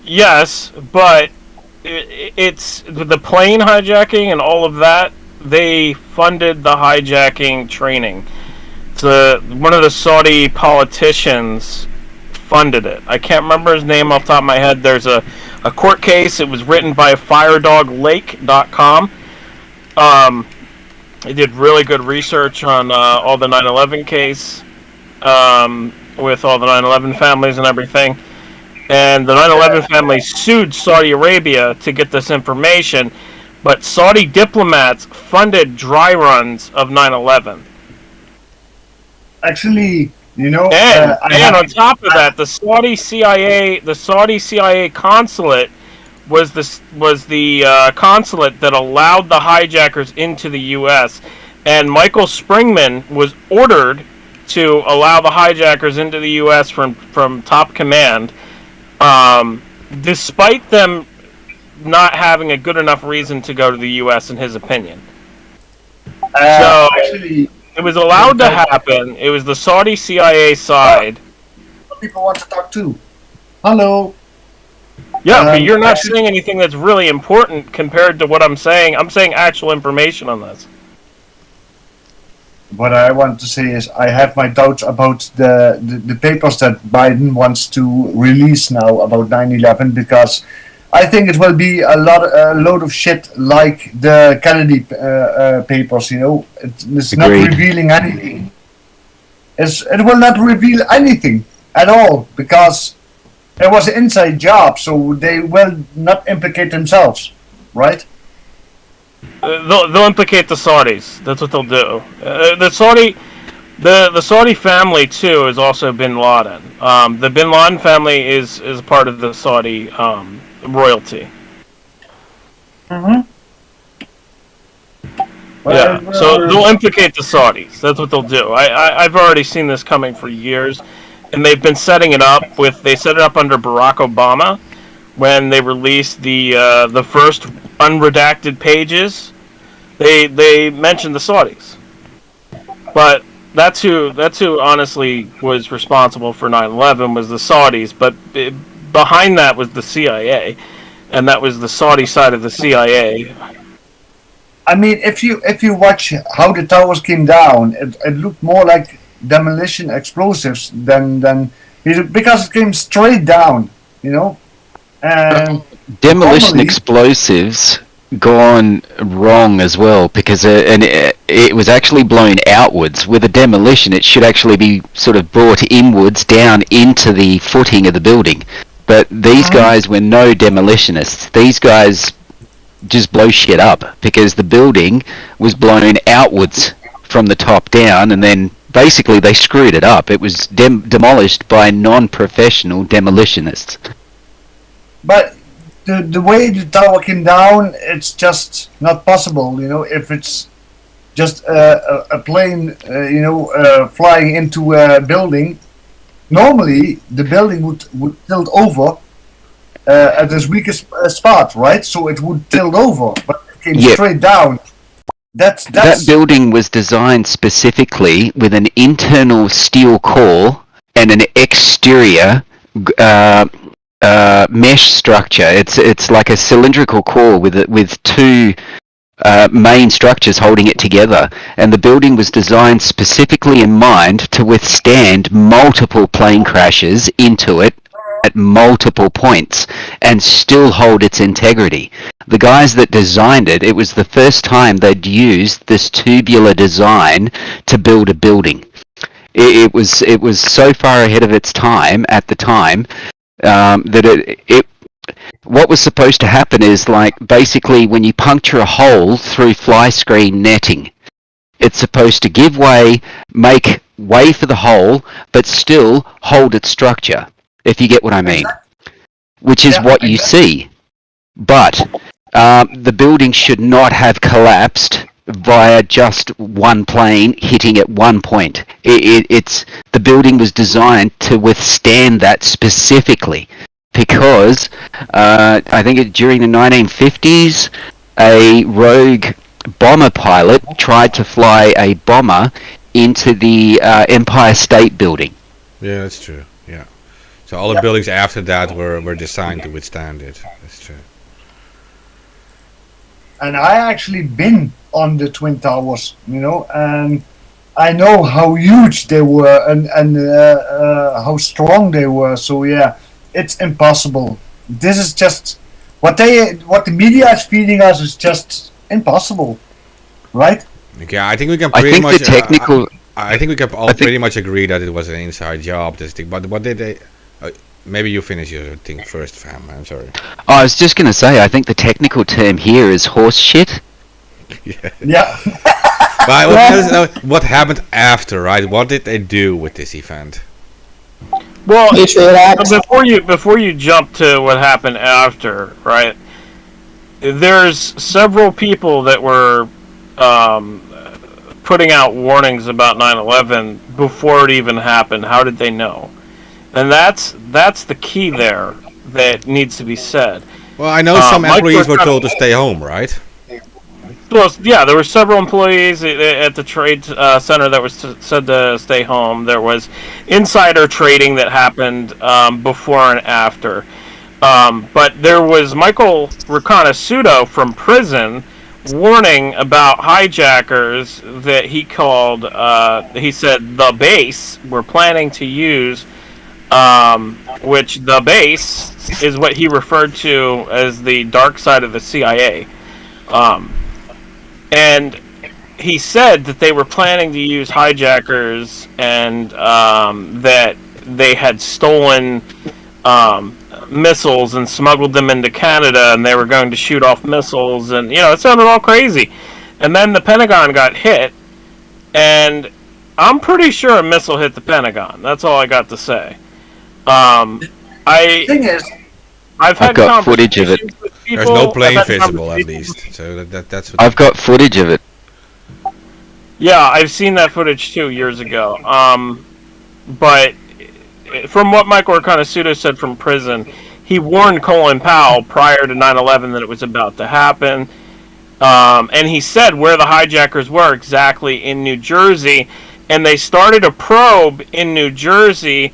Yes, but it's the plane hijacking and all of that. They funded the hijacking training. One of the Saudi politicians funded it. I can't remember his name off the top of my head. There's a court case. It was written by firedoglake.com. They did really good research on all the 9/11 case with all the 9/11 families and everything. And the 9/11 family sued Saudi Arabia to get this information, but Saudi diplomats funded dry runs of 9/11. Actually, you know, And on top of that, the Saudi CIA consulate was the consulate that allowed the hijackers into the U.S. And Michael Springman was ordered to allow the hijackers into the U.S. from top command, despite them not having a good enough reason to go to the U.S. in his opinion. So actually, it was allowed to happen. It was the Saudi CIA side. People want to talk too. Hello. Yeah, but you're not saying anything that's really important compared to what I'm saying. I'm saying actual information on this. What I want to say is I have my doubts about the papers that Biden wants to release now about 9/11 because I think it will be a load of shit like the Kennedy papers. You know, it's not Agreed. revealing anything. It will not reveal anything at all because it was an inside job, so they will not implicate themselves, right? They'll implicate the Saudis. That's what they'll do. The Saudi family too is also Bin Laden. The Bin Laden family is part of the Saudi royalty. Mm-hmm. Yeah, so they'll implicate the Saudis. That's what they'll do. I've already seen this coming for years, and they've been setting it up they set it up under Barack Obama when they released the first unredacted pages. They mentioned the Saudis, but that's who honestly was responsible for 9/11 was the Saudis. But behind that was the CIA, and that was the Saudi side of the CIA. I mean, if you watch how the towers came down, it looked more like demolition explosives than because it came straight down, you know. And Demolition normally, explosives gone wrong as well because it was actually blown outwards. With a demolition, it should actually be sort of brought inwards down into the footing of the building. But these guys were no demolitionists. These guys just blow shit up because the building was blown outwards from the top down, and then basically they screwed it up. It was demolished by non-professional demolitionists. But the way the tower came down, it's just not possible, you know. If it's just a plane, flying into a building, normally the building would tilt over at its weakest spot, right? So it would tilt over, but it came straight down. That building was designed specifically with an internal steel core and an exterior mesh structure. It's like a cylindrical core with two main structures holding it together, and the building was designed specifically in mind to withstand multiple plane crashes into it at multiple points and still hold its integrity. The guys that designed it, it was the first time they'd used this tubular design to build a building. It was so far ahead of its time at the time that it what was supposed to happen is, like, basically when you puncture a hole through fly screen netting, it's supposed to give way, make way for the hole, but still hold its structure, if you get what I mean. Which is what you see. But the building should not have collapsed via just one plane hitting at one point. The building was designed to withstand that specifically, because I think during the 1950s, a rogue bomber pilot tried to fly a bomber into the Empire State Building. Yeah, that's true. Yeah. So all the buildings after that were designed to withstand it. That's true. And I actually been on the Twin Towers, and I know how huge they were and how strong they were. So yeah, it's impossible. This is just what the media is feeding us is just impossible, right? Yeah, I think we can pretty much. I think we can all pretty much agree that it was an inside job. This thing, but what did they? Maybe you finish your thing first, fam. I'm sorry. I was just going to say, I think the technical term here is horse shit. Yeah. But what happened after, right? What did they do with this event? Well, before you jump to what happened after, right? There's several people that were putting out warnings about 9/11 before it even happened. How did they know? And that's the key there that needs to be said. Well, I know some employees were told to stay home, right? Well, yeah, there were several employees at the trade center that was said to stay home. There was insider trading that happened before and after. But there was Michael Riconosciuto from prison warning about hijackers that he called, he said, the base were planning to use, which the base is what he referred to as the dark side of the CIA. And he said that they were planning to use hijackers and that they had stolen missiles and smuggled them into Canada, and they were going to shoot off missiles, and it sounded all crazy. And then the Pentagon got hit, and I'm pretty sure a missile hit the Pentagon. That's all I got to say. Thing is, I've got footage of it. There's no plane visible, at least. So that's what I've got footage of it. Yeah, I've seen that footage too years ago. But from what Michael Riconosciuto said from prison, he warned Colin Powell prior to 9/11 that it was about to happen. And he said where the hijackers were exactly in New Jersey, and they started a probe in New Jersey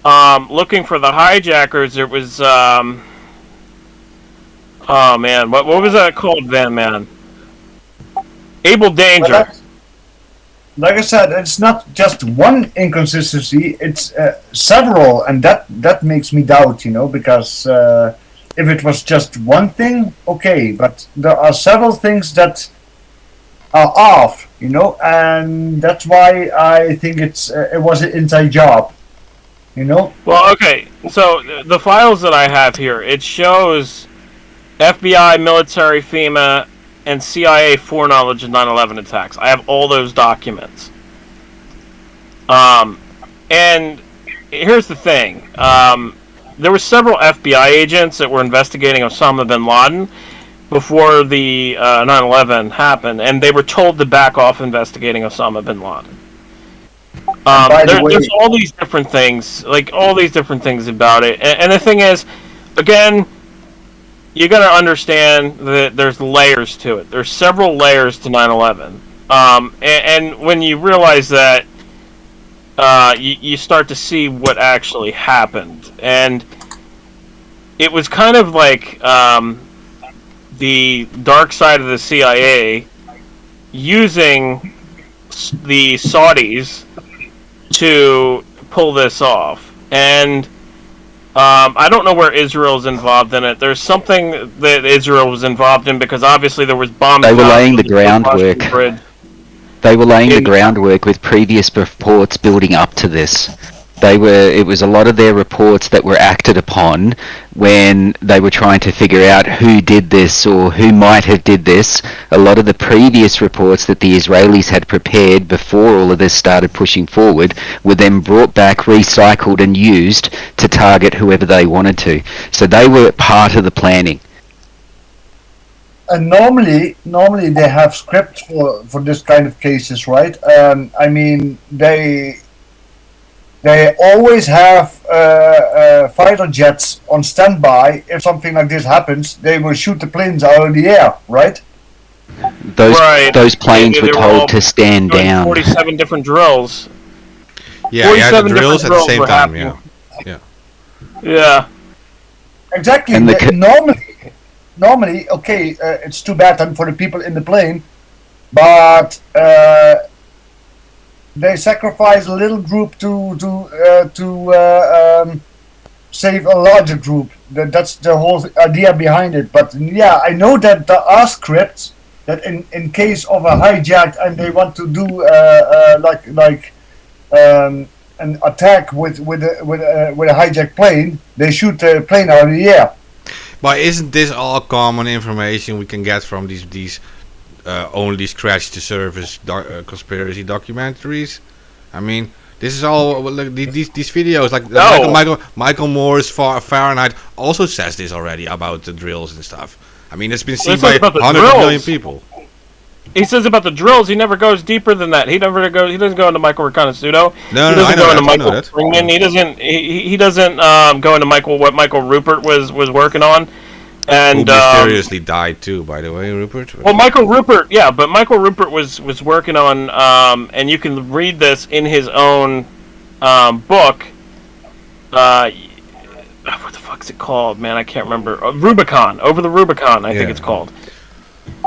looking for the hijackers. It was oh man, what was that called then, man? Able Danger. Like I said, it's not just one inconsistency; it's several, and that makes me doubt, because if it was just one thing, okay, but there are several things that are off, and that's why I think it was an inside job, Well, okay, so the files that I have here, it shows FBI, military, FEMA, and CIA foreknowledge of 9/11 attacks. I have all those documents. And here's the thing. There were several FBI agents that were investigating Osama bin Laden before the 9/11 happened, and they were told to back off investigating Osama bin Laden. There's all these different things, about it. And the thing is, again, you got to understand that there's layers to it. There's several layers to 9/11. And when you realize that, you start to see what actually happened. And it was kind of like the dark side of the CIA using the Saudis to pull this off. And I don't know where Israel's involved in it. There's something that Israel was involved in because obviously there was bombs. They were laying the groundwork. They were laying the groundwork with previous reports building up to this. It was a lot of their reports that were acted upon when they were trying to figure out who did this or who might have did this. A lot of the previous reports that the Israelis had prepared before all of this started pushing forward were then brought back, recycled and used to target whoever they wanted to. So they were part of the planning. And normally they have script for this kind of cases, right? I mean, they always have fighter jets on standby. If something like this happens, they will shoot the planes out of the air, right? Those planes were told to stand down. 47 different drills. Yeah, the drills at the same time. Yeah. Exactly. And normally, okay, it's too bad then for the people in the plane, but they sacrifice a little group to save a larger group. That's the whole idea behind it. But yeah, I know that there are scripts that in case of a hijack and they want to do an attack with a hijacked plane, they shoot the plane out of the air. But isn't this all common information we can get from these only scratch the surface conspiracy documentaries? I mean, this is all these videos like Michael Moore's Fahrenheit also says this already about the drills and stuff. I mean, it's been seen by 100 million people. He says about the drills. He never goes deeper than that. He doesn't go into Michael Reconnaisuto. No, he doesn't go into Michael Springman. He doesn't go into what Michael Rupert was working on. And who mysteriously died too, by the way, Rupert. Well, Michael Rupert, yeah, but Michael Rupert was working on, and you can read this in his own book. What the fuck's it called, man? I can't remember. Rubicon, Over the Rubicon, I think it's called.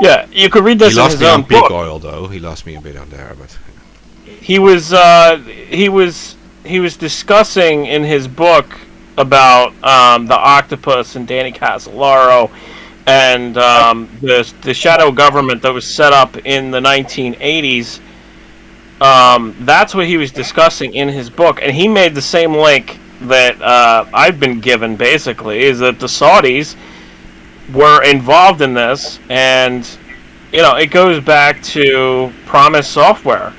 Yeah, you could read this in his own book. He lost me on peak oil, though. He lost me a bit on there, but he was discussing in his book about the octopus and Danny Casolaro and the shadow government that was set up in the 1980s. That's what he was discussing in his book, and he made the same link that I've been given. Basically, is that the Saudis were involved in this, and it goes back to Promise Software.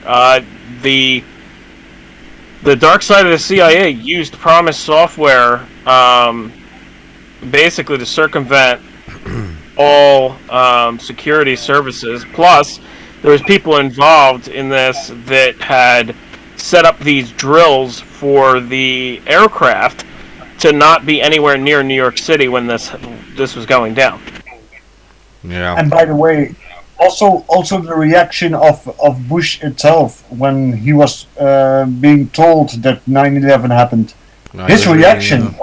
The dark side of the CIA used Promise Software basically to circumvent all security services. Plus, there was people involved in this that had set up these drills for the aircraft to not be anywhere near New York City when this was going down. Yeah. And by the way, also the reaction of Bush itself when he was being told that 9/11 happened. His reaction.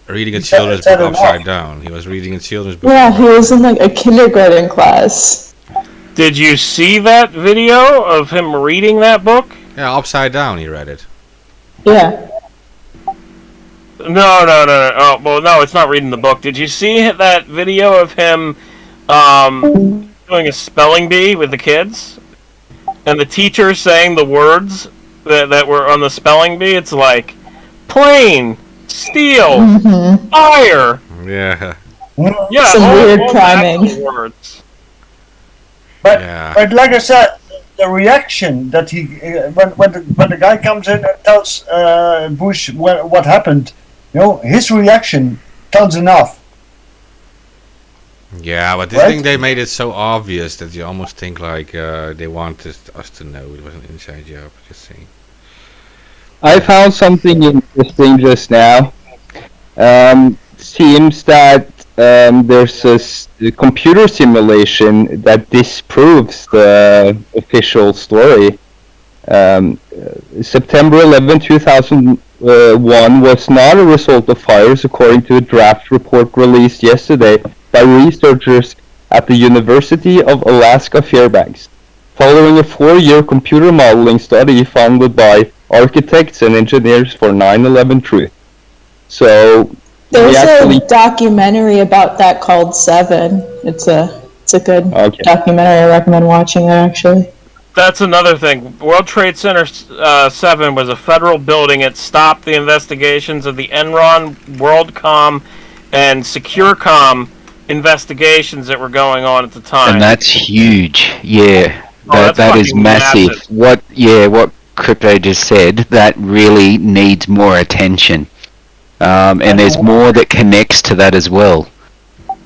Reading a children's book upside down. He was reading a children's book. Yeah, he was in like a kindergarten class. Did you see that video of him reading that book? Yeah, upside down he read it. Yeah. No. Oh, well, no, it's not reading the book. Did you see that video of him doing a spelling bee with the kids? And the teacher saying the words that were on the spelling bee? It's like, plane, steel, fire. Yeah. Yeah, some weird timing. Words. But like I said, the reaction that he when the guy comes in and tells Bush what happened, his reaction tells enough. Yeah, but I think they made it so obvious that you almost think like they wanted us to know it was an inside job. Just saying. I found something interesting just now. Seems that there's a computer simulation that disproves the official story. September 11, 2001 was not a result of fires, according to a draft report released yesterday by researchers at the University of Alaska Fairbanks, following a 4-year computer modeling study funded by architects and engineers for 9/11 Truth. So there's a documentary about that called Seven. It's a good documentary. I recommend watching it, actually. That's another thing. World Trade Center 7 was a federal building. It stopped the investigations of the Enron, WorldCom, and SecureCom investigations that were going on at the time. And that's huge. Yeah, that's that is fucking massive. What Crypto just said, that really needs more attention. And there's more that connects to that as well.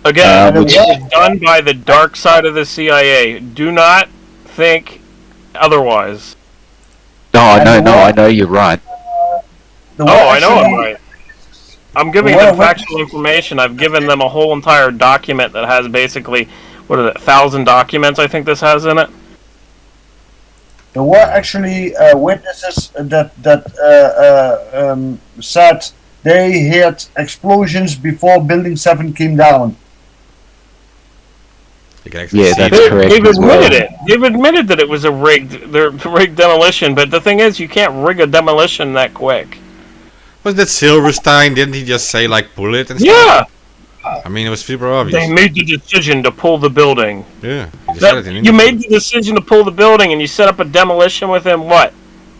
Again, it was done by the dark side of the CIA. Do not think otherwise. No, I know you're right. I know I'm right. I'm giving them factual information. I've given them a whole entire document that has basically, 1,000 documents I think this has in it. There were actually witnesses that said they heard explosions before Building 7 came down. Yeah, that's correct. They've admitted it. They've admitted that it was a rigged demolition, but the thing is, you can't rig a demolition that quick. Was that Silverstein? Didn't he just say, like, pull it and stuff? Yeah! I mean, it was super obvious. They made the decision to pull the building. Yeah. You made the decision to pull the building, and you set up a demolition within,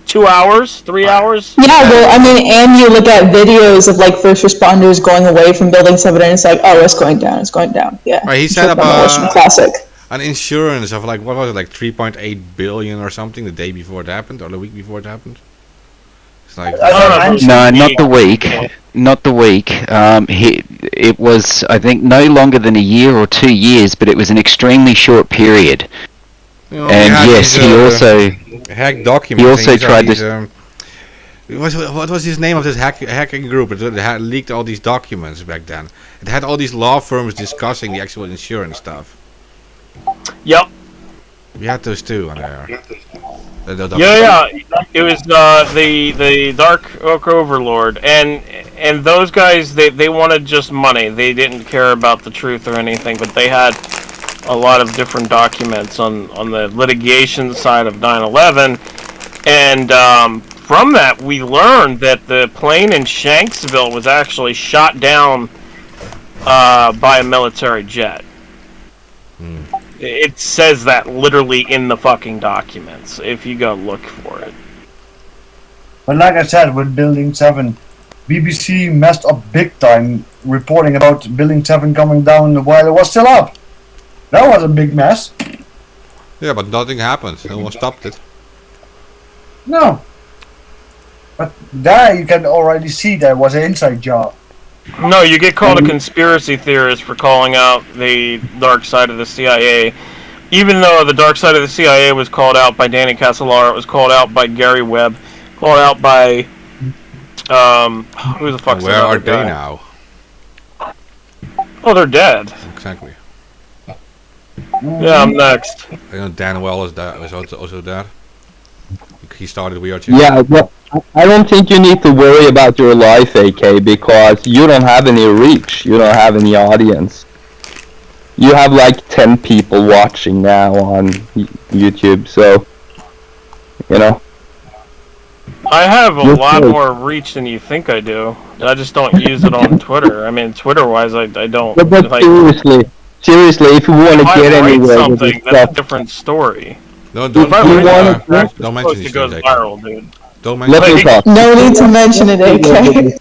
2 hours? 3 hours? Yeah, well, I mean, and you look at videos of, like, first responders going away from Building 7, and it's like, oh, it's going down, Yeah. Right, he set up classic. An insurance of, like, what was it, like 3.8 billion or something the day before it happened, or the week before it happened? It's like... No, not the week. Not the week. It was, I think, no longer than a year or 2 years, but it was an extremely short period. And yes, he also... hack documents. He also tried to... What was his name of this hacking group? It had leaked all these documents back then. It had all these law firms discussing the actual insurance stuff. Yep. We had those too on there. Yeah. It was the Dark Oak Overlord, and those guys they wanted just money. They didn't care about the truth or anything, but they had a lot of different documents on the litigation side of 9/11, and from that we learned that the plane in Shanksville was actually shot down by a military jet. It says that literally in the fucking documents, if you go look for it. But like I said, with Building 7, BBC messed up big time reporting about Building 7 coming down while it was still up. That was a big mess. Yeah, but nothing happened. No one stopped it. No. But there you can already see there was an inside job. No, you get called a conspiracy theorist for calling out the dark side of the CIA. Even though the dark side of the CIA was called out by Danny Castellar, it was called out by Gary Webb, called out by who the fuck's Where are they now? Oh, they're dead. Exactly. Yeah, I'm next. I know Dan Well is also dead. He started We Are Children. Yeah, well, I don't think you need to worry about your life, AK, because you don't have any reach. You don't have any audience. You have like 10 people watching now on YouTube, so, you know. I have a lot more reach than you think I do. I just don't use it on Twitter. I mean, Twitter-wise, I don't. But seriously, if you want to get anywhere with this that's a different story. Don't mention these things, viral, dude. Don't mention it. No need to mention it, AK.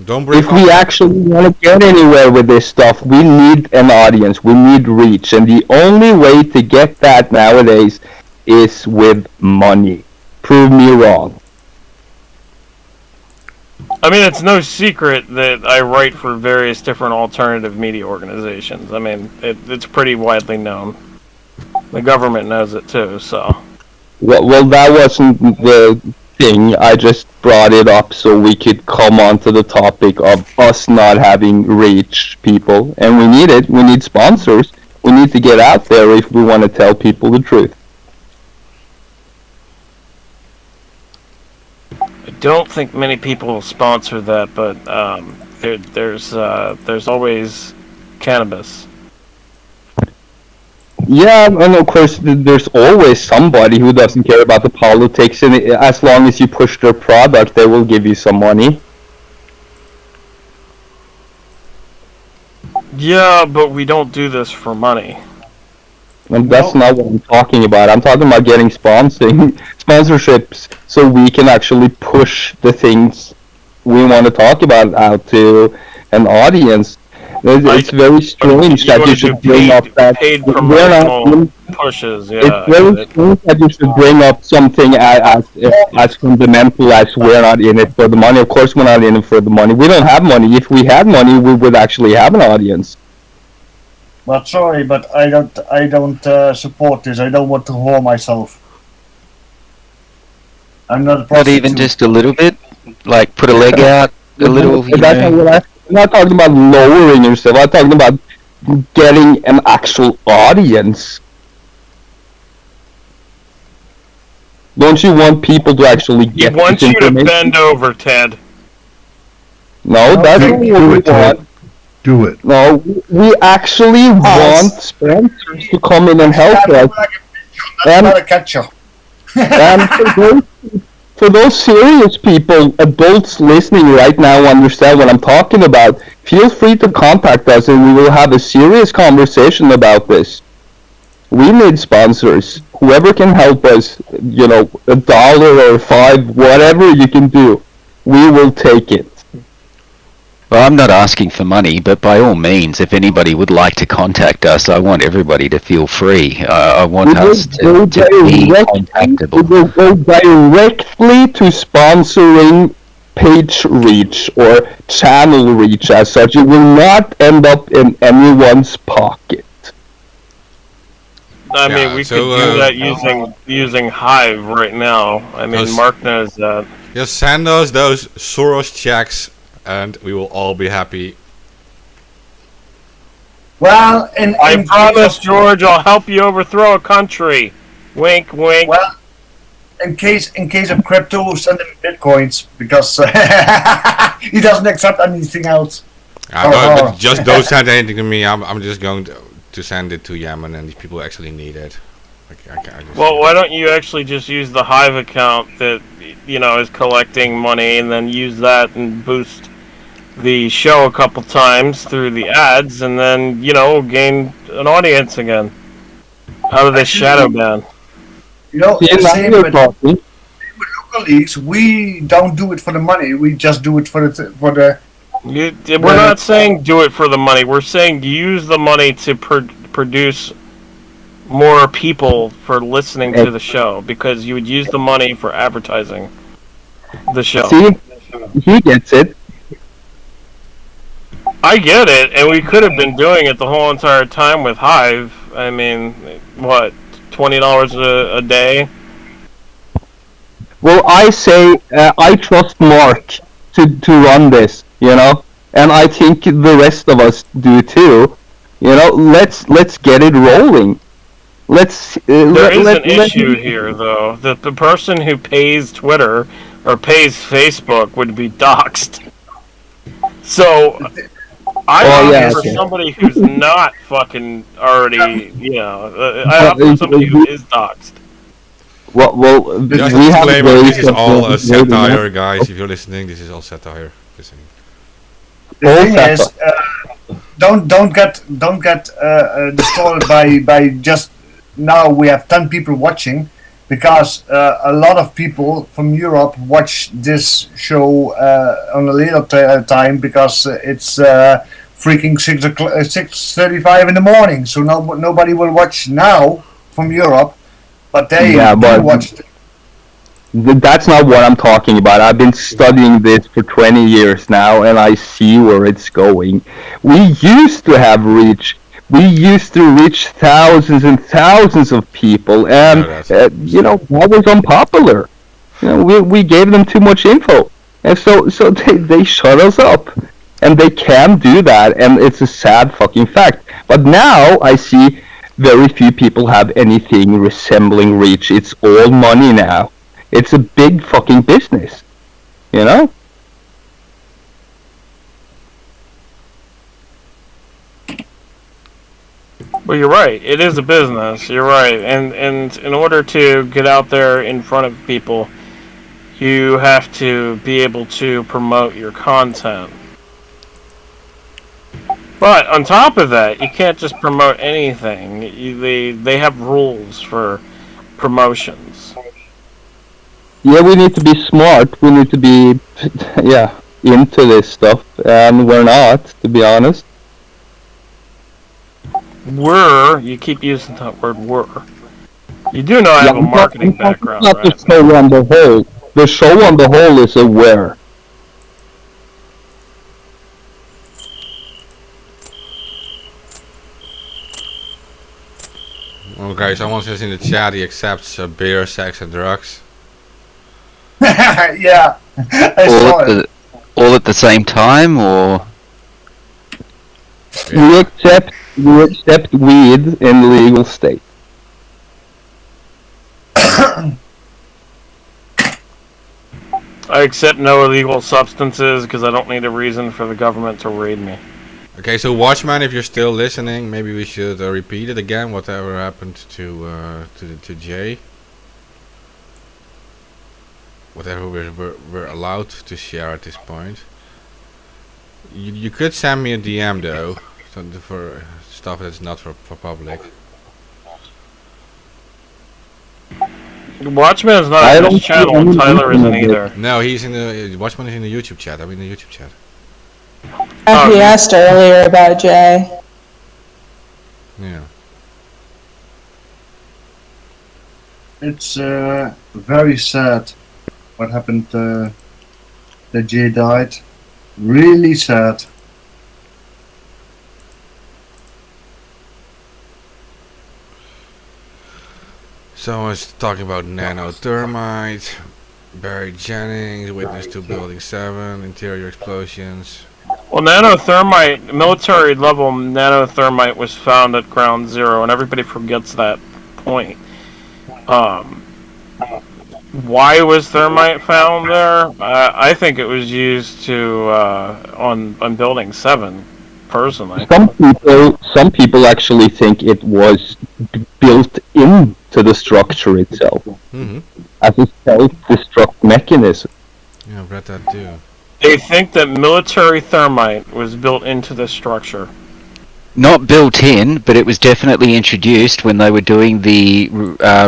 If we actually want to get anywhere with this stuff, we need an audience. We need reach. And the only way to get that nowadays is with money. Prove me wrong. I mean, it's no secret that I write for various different alternative media organizations. I mean, it's pretty widely known. The government knows it too, so. Well, that wasn't the thing. I just brought it up so we could come on to the topic of us not having reach, people. And we need it. We need sponsors. We need to get out there if we want to tell people the truth. I don't think many people will sponsor that, but there's always cannabis. Yeah, and of course, there's always somebody who doesn't care about the politics, and as long as you push their product, they will give you some money. Yeah, but we don't do this for money. And that's not what I'm talking about. I'm talking about getting sponsorships so we can actually push the things we want to talk about out to an audience. It's very strange that you should bring up that paid we're promotional not. pushes. It's Yeah, very strange that you should bring up something as fundamental as we're not in it for the money. Of course, we're not in it for the money. We don't have money. If we had money, we would actually have an audience. But sorry, but I don't support this. I don't want to whore myself. I'm not a Not prostitute. even just a little bit? Like, put a leg out, a little, you know? I'm not talking about lowering yourself. I'm talking about getting an actual audience. Don't you want people to actually he get wants this you to information? bend over, Ted. No, that's not what we want. Do it. No, we actually want sponsors to come in and help us. I'm not a catcher. And for those serious people, adults listening right now understand what I'm talking about. Feel free to contact us and we will have a serious conversation about this. We need sponsors. Whoever can help us, you know, $1 or $5, whatever you can do, we will take it. Well, I'm not asking for money, but by all means, if anybody would like to contact us, I want everybody to feel free. I want us to be contactable. We will go directly to sponsoring page reach or channel reach as such. It will not end up in anyone's pocket. I mean, we could do that using Hive right now. I mean, Mark knows that. Just send us those Soros checks, and we will all be happy. Well, I promise, George, I'll help you overthrow a country. Wink, wink. Well, in case of crypto, send him bitcoins because he doesn't accept anything else. But just don't send anything to me. I'm just going to send it to Yemen, and these people actually need it. Well, why don't you actually just use the Hive account that, you know, is collecting money, and then use that and boost the show a couple times through the ads, and then, you know, gain an audience again out of this shadow ban. You know, same with local leagues. We don't do it for the money. We just do it for the. We're not saying do it for the money. We're saying use the money to produce more people for listening to the show, because you would use the money for advertising the show. See, he gets it. I get it, and we could have been doing it the whole entire time with Hive. I mean, what, $20 a day? Well, I say I trust Mark to run this, you know, and I think the rest of us do too. You know, let's get it rolling. There is an issue here, though, that the person who pays Twitter or pays Facebook would be doxxed. So, I opt for somebody who's not fucking already, you know, I opt for somebody who is doxxed. Well, we have this is all satire, guys. If you're listening, this is all satire. The thing is, don't get destroyed by just now. We have 10 people watching, because a lot of people from Europe watch this show on a later time, because it's freaking 6:35 in the morning. So nobody will watch now from Europe, but they watch. That's not what I'm talking about. I've been studying this for 20 years now, and I see where it's going. We used to have reach. We used to reach thousands and thousands of people, and you know, that was unpopular. You know, we gave them too much info, and so they shut us up, and they can do that, and it's a sad fucking fact. But now I see very few people have anything resembling reach. It's all money now. It's a big fucking business, you know? Well, you're right. It is a business. You're right. And in order to get out there in front of people, you have to be able to promote your content. But on top of that, you can't just promote anything. They have rules for promotions. Yeah, we need to be smart. We need to be, yeah, into this stuff, and we're not, to be honest. You keep using that word "were." You do know I have a marketing background, not right? the show on the whole. The show on the whole is aware. Okay, someone says in the chat he accepts beer, sex, and drugs. Yeah, I saw it. All at the same time, or We accept weed in the legal state. I accept no illegal substances because I don't need a reason for the government to raid me. Okay, so Watchman, if you're still listening, maybe we should repeat it again. Whatever happened to Jay? Whatever we're allowed to share at this point. You could send me a DM though, for stuff that's not for public. Watchman is not in this channel, and Tyler isn't either. No, he's in the Watchman is in the YouTube chat. I'm in the YouTube chat. He asked earlier about Jay. Yeah. It's very sad what happened that Jay died. Really sad. Someone's talking about nanothermite, Barry Jennings, witness to Building 7, interior explosions. Well, nanothermite, military level nanothermite was found at ground zero, and everybody forgets that point. Why was thermite found there? I think it was used to on Building 7, personally. Some people actually think it was built into the structure itself as a self-destruct mechanism. Yeah, I've read that too. They think that military thermite was built into the structure. not built in, but it was definitely introduced when they were doing the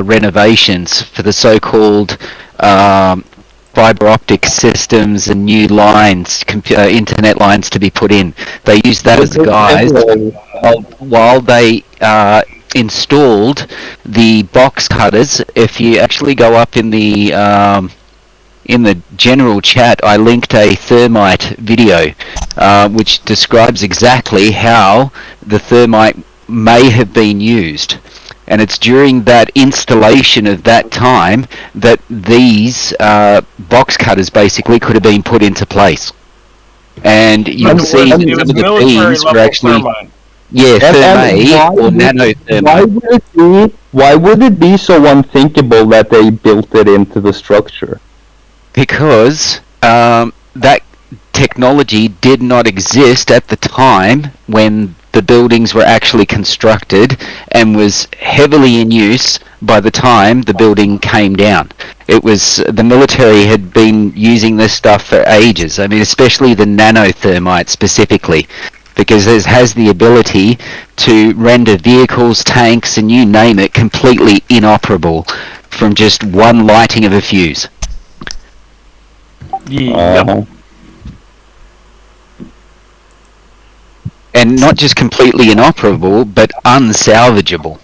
renovations for the so-called fiber optic systems and new lines, internet lines to be put in. They used that as a guise while they installed the box cutters. If you actually go up in the general chat, I linked a Thermite video which describes exactly how the Thermite may have been used. And it's during that installation of that time that these box cutters basically could have been put into place. And you'll see some of the beams were actually... Yeah, Thermite or nanothermite. Why would it be so unthinkable that they built it into the structure? Because that technology did not exist at the time when the buildings were actually constructed, and was heavily in use by the time the building came down. It was, the military had been using this stuff for ages. I mean, especially the nanothermite specifically, because it has the ability to render vehicles, tanks, and you name it, completely inoperable from just one lighting of a fuse. Yep. And not just completely inoperable, but unsalvageable.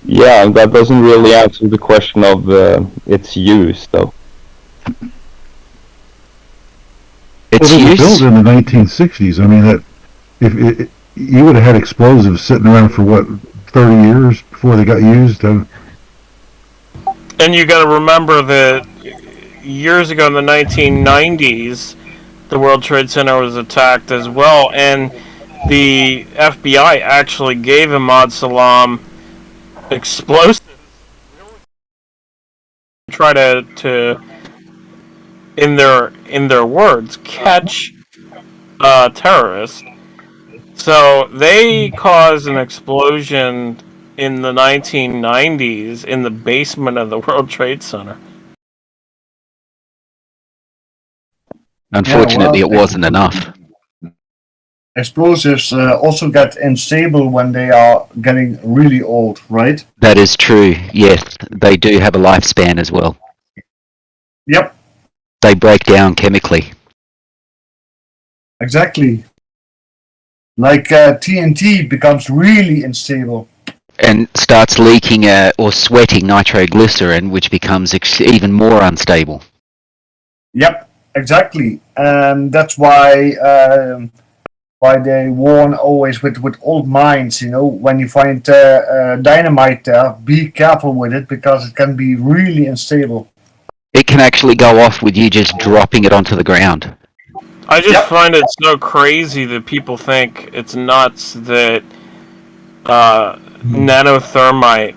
Yeah, that doesn't really answer the question of its use, though. Its well, they were use? built in the 1960s. I mean, that if you would have had explosives sitting around for what 30 years before they got used. And you got to remember that years ago in the 1990s, the World Trade Center was attacked as well, and the FBI actually gave Ahmad Salam explosives to try to in their words, catch terrorists. So they caused an explosion in the 1990s in the basement of the World Trade Center. Unfortunately, it wasn't enough. explosives also get unstable when they are getting really old, right? That is true. Yes, they do have a lifespan as well. Yep. They break down chemically. Exactly. Like TNT becomes really unstable. And starts leaking or sweating nitroglycerin, which becomes even more unstable. Yep, exactly. And that's why they warn always with old mines, when you find dynamite there, be careful with it because it can be really unstable. It can actually go off with you just dropping it onto the ground. I just find it so crazy that people think it's nuts that nanothermite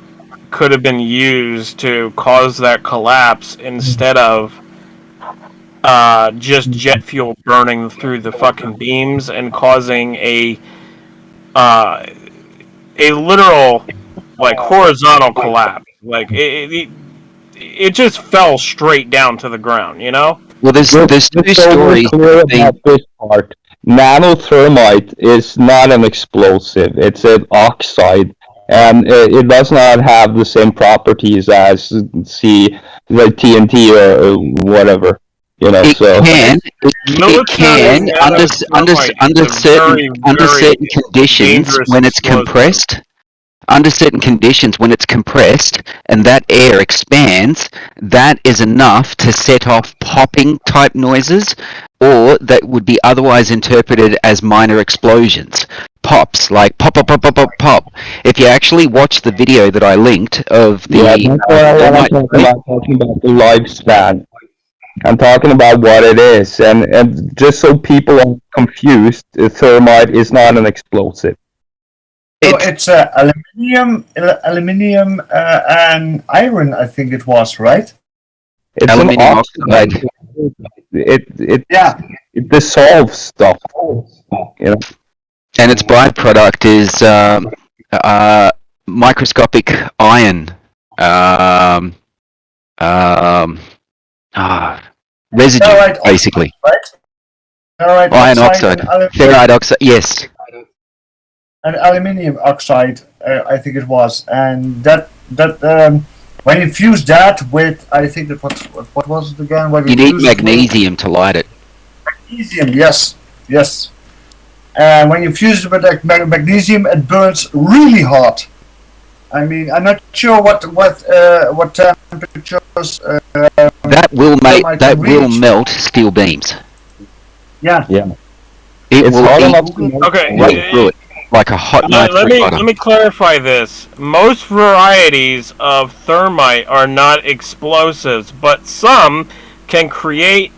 could have been used to cause that collapse instead of just jet fuel burning through the fucking beams and causing a literal horizontal collapse. Like it just fell straight down to the ground, Well, there's two stories. Clear about this part. Nanothermite is not an explosive. It's an oxide, and it does not have the same properties as like TNT or whatever. It so can under certain conditions when it's compressed. Under certain conditions, when it's compressed and that air expands, that is enough to set off popping type noises, or that would be otherwise interpreted as minor explosions. Pops, like pop, pop, pop, pop, pop, pop. If you actually watch the video that I linked of the... I'm talking about the lifespan. I'm talking about what it is, and just so people are confused, thermite is not an explosive. So it's aluminium, and iron. I think it was, right. It's aluminium oxide. It dissolves stuff. And its byproduct is microscopic iron. Residue, basically. Right? Iron oxide. Ferrite oxide, yes. And aluminium oxide, I think it was. And that when you fuse that with, I think that what was it again? You need magnesium to light it. Magnesium, yes. And when you fuse it with magnesium, it burns really hot. I mean, I'm not sure what temperatures. That will melt steel beams. Yeah. It will okay. right through it like a hot knife. Let me clarify this. Most varieties of thermite are not explosives, but some can create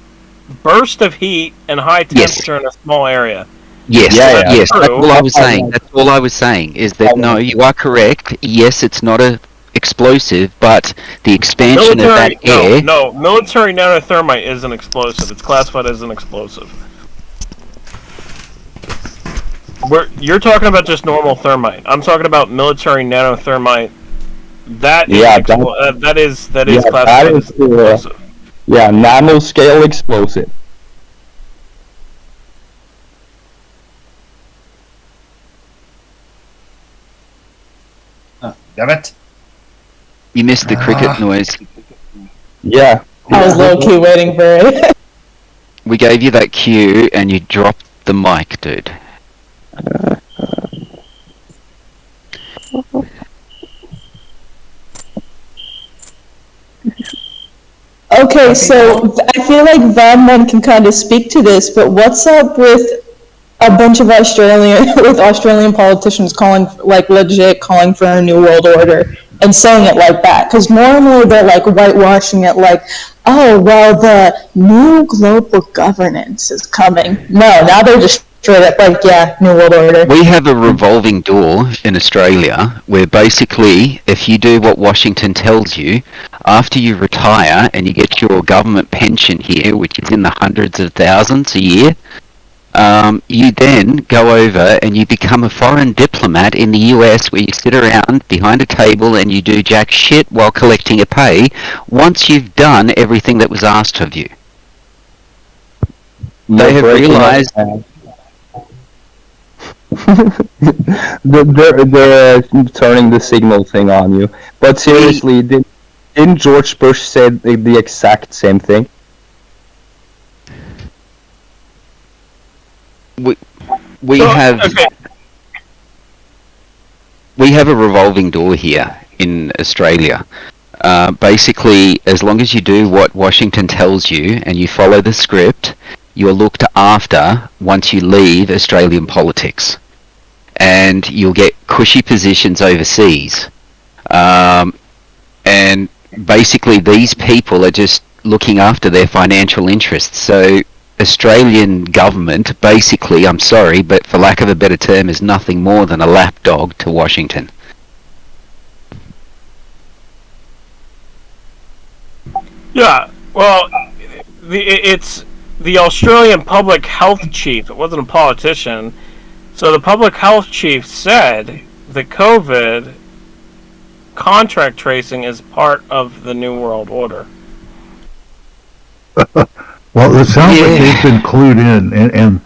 burst of heat and high temperature in a small area. Yes, yes. That's all I was saying. That's all I was saying. Is that no? You are correct. Yes, it's not a explosive, but the expansion of that air. No, military nanothermite is an explosive. It's classified as an explosive. You're talking about just normal thermite. I'm talking about military nanothermite. That is classified as explosive. Nanoscale explosive. Damn it. You missed the cricket noise. Yeah. I was low-key waiting for it. We gave you that cue and you dropped the mic, dude. Okay, so I feel like Feldman can kind of speak to this, but what's up with a bunch of Australian politicians calling for a new world order and saying it like that? Because normally they're like whitewashing it like, oh, well, the new global governance is coming. No, now they're just straight up like, yeah, new world order. We have a revolving door in Australia where basically if you do what Washington tells you, after you retire and you get your government pension here, which is in the hundreds of thousands a year, you then go over and you become a foreign diplomat in the US where you sit around behind a table and you do jack shit while collecting a pay once you've done everything that was asked of you. They have realized... they're turning the signal thing on you. But seriously, didn't George Bush say the exact same thing? We have a revolving door here in Australia. Basically, as long as you do what Washington tells you and you follow the script, you're looked after once you leave Australian politics, and you'll get cushy positions overseas. And basically, these people are just looking after their financial interests. So Australian government, basically, I'm sorry, but for lack of a better term, is nothing more than a lapdog to Washington. Yeah, well, it's the Australian public health chief. It wasn't a politician. So the public health chief said that COVID contract tracing is part of the New World Order. Well, it sounds like they've been clued in, and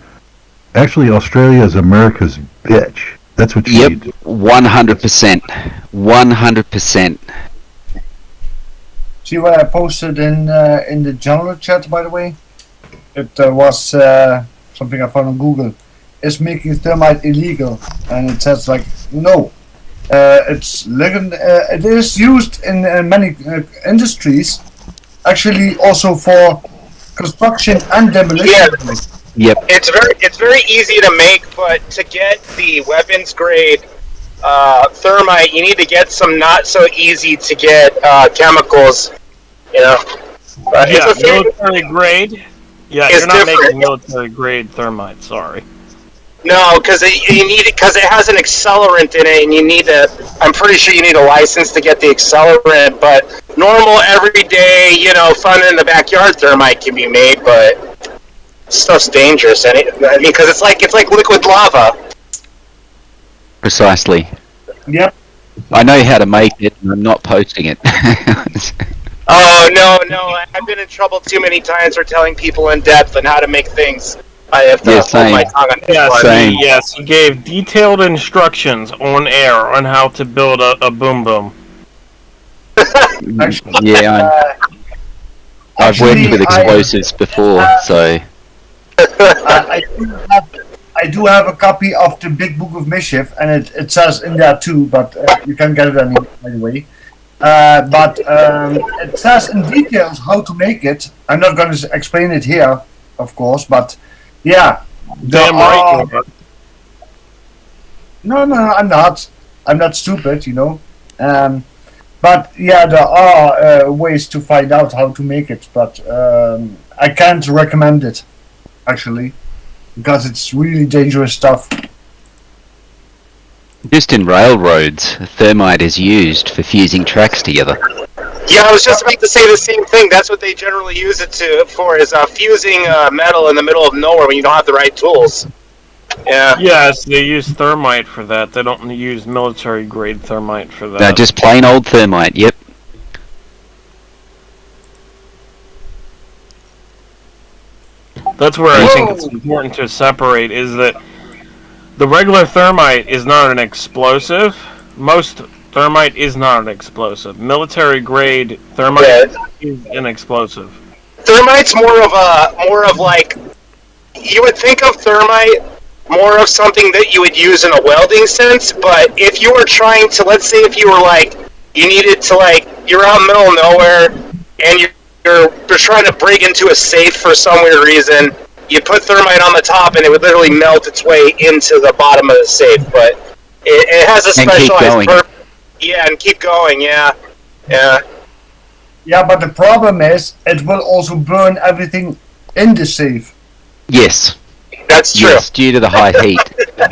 actually Australia is America's bitch. That's what you need. 100%. 100%. See what I posted in the general chat, by the way? It was something I found on Google. Is making thermite illegal? And it says like, no. It's legal. It is used in many industries. Actually, also for construction and demolition. Yep. It's very easy to make, but to get the weapons grade thermite, you need to get some not so easy to get chemicals. You know. It's military grade. Yeah, you're not making military grade thermite. Sorry. No, because you need it because it has an accelerant in it, and you need to. I'm pretty sure you need a license to get the accelerant. But normal, everyday, fun in the backyard thermite can be made, but stuff's dangerous. Because it's like liquid lava. Precisely. Yep. I know how to make it, and I'm not posting it. Oh no! I've been in trouble too many times for telling people in depth on how to make things. I have to hold my tongue on this one. Yes, he gave detailed instructions on air on how to build a boom boom. Yeah, I've worked with explosives before, so. I do have a copy of the Big Book of Mischief, and it says in there too, but you can get it anyway. But it says in details how to make it. I'm not going to explain it here, of course, but yeah. Damn right. No, I'm not. I'm not stupid, but yeah, there are ways to find out how to make it, but I can't recommend it, actually, because it's really dangerous stuff. Just in railroads, thermite is used for fusing tracks together. Yeah, I was just about to say the same thing. That's what they generally use it for, is fusing metal in the middle of nowhere when you don't have the right tools. Yeah. Yes, they use thermite for that. They don't use military grade thermite for that. No, just plain old thermite, yep. That's where I think it's important to separate, is that the regular thermite is not an explosive. Most thermite is not an explosive. Military grade thermite is an explosive. Thermite's more of like, you would think of thermite more of something that you would use in a welding sense, but if you were trying to, let's say if you were you're out in the middle of nowhere and you're trying to break into a safe for some weird reason, you put thermite on the top and it would literally melt its way into the bottom of the safe, but it has a specialized purpose. Yeah, and keep going, yeah. Yeah, but the problem is, it will also burn everything in the safe. Yes. That's true. Yes, due to the high heat.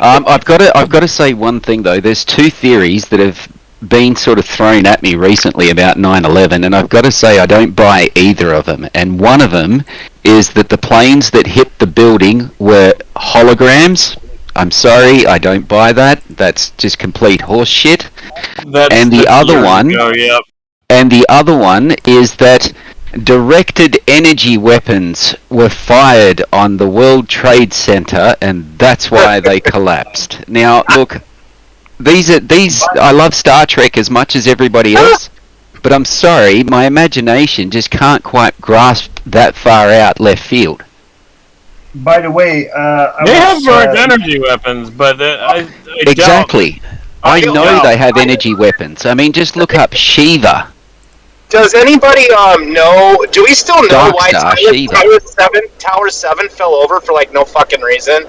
I've got to say one thing though. There's two theories that have been sort of thrown at me recently about 9/11, and I've got to say I don't buy either of them. And one of them is that the planes that hit the building were holograms. I'm sorry, I don't buy that. That's just complete horse shit. And the other one is that Directed energy weapons were fired on the World Trade Center, and that's why they collapsed. Now, look, these. I love Star Trek as much as everybody else, but I'm sorry, my imagination just can't quite grasp that far out left field. By the way, they have direct energy weapons, but I exactly. I know they have energy weapons. I mean, just look up Shiva. Does anybody know? Do we still know Dark why Star, Tower 7 fell over for like no fucking reason?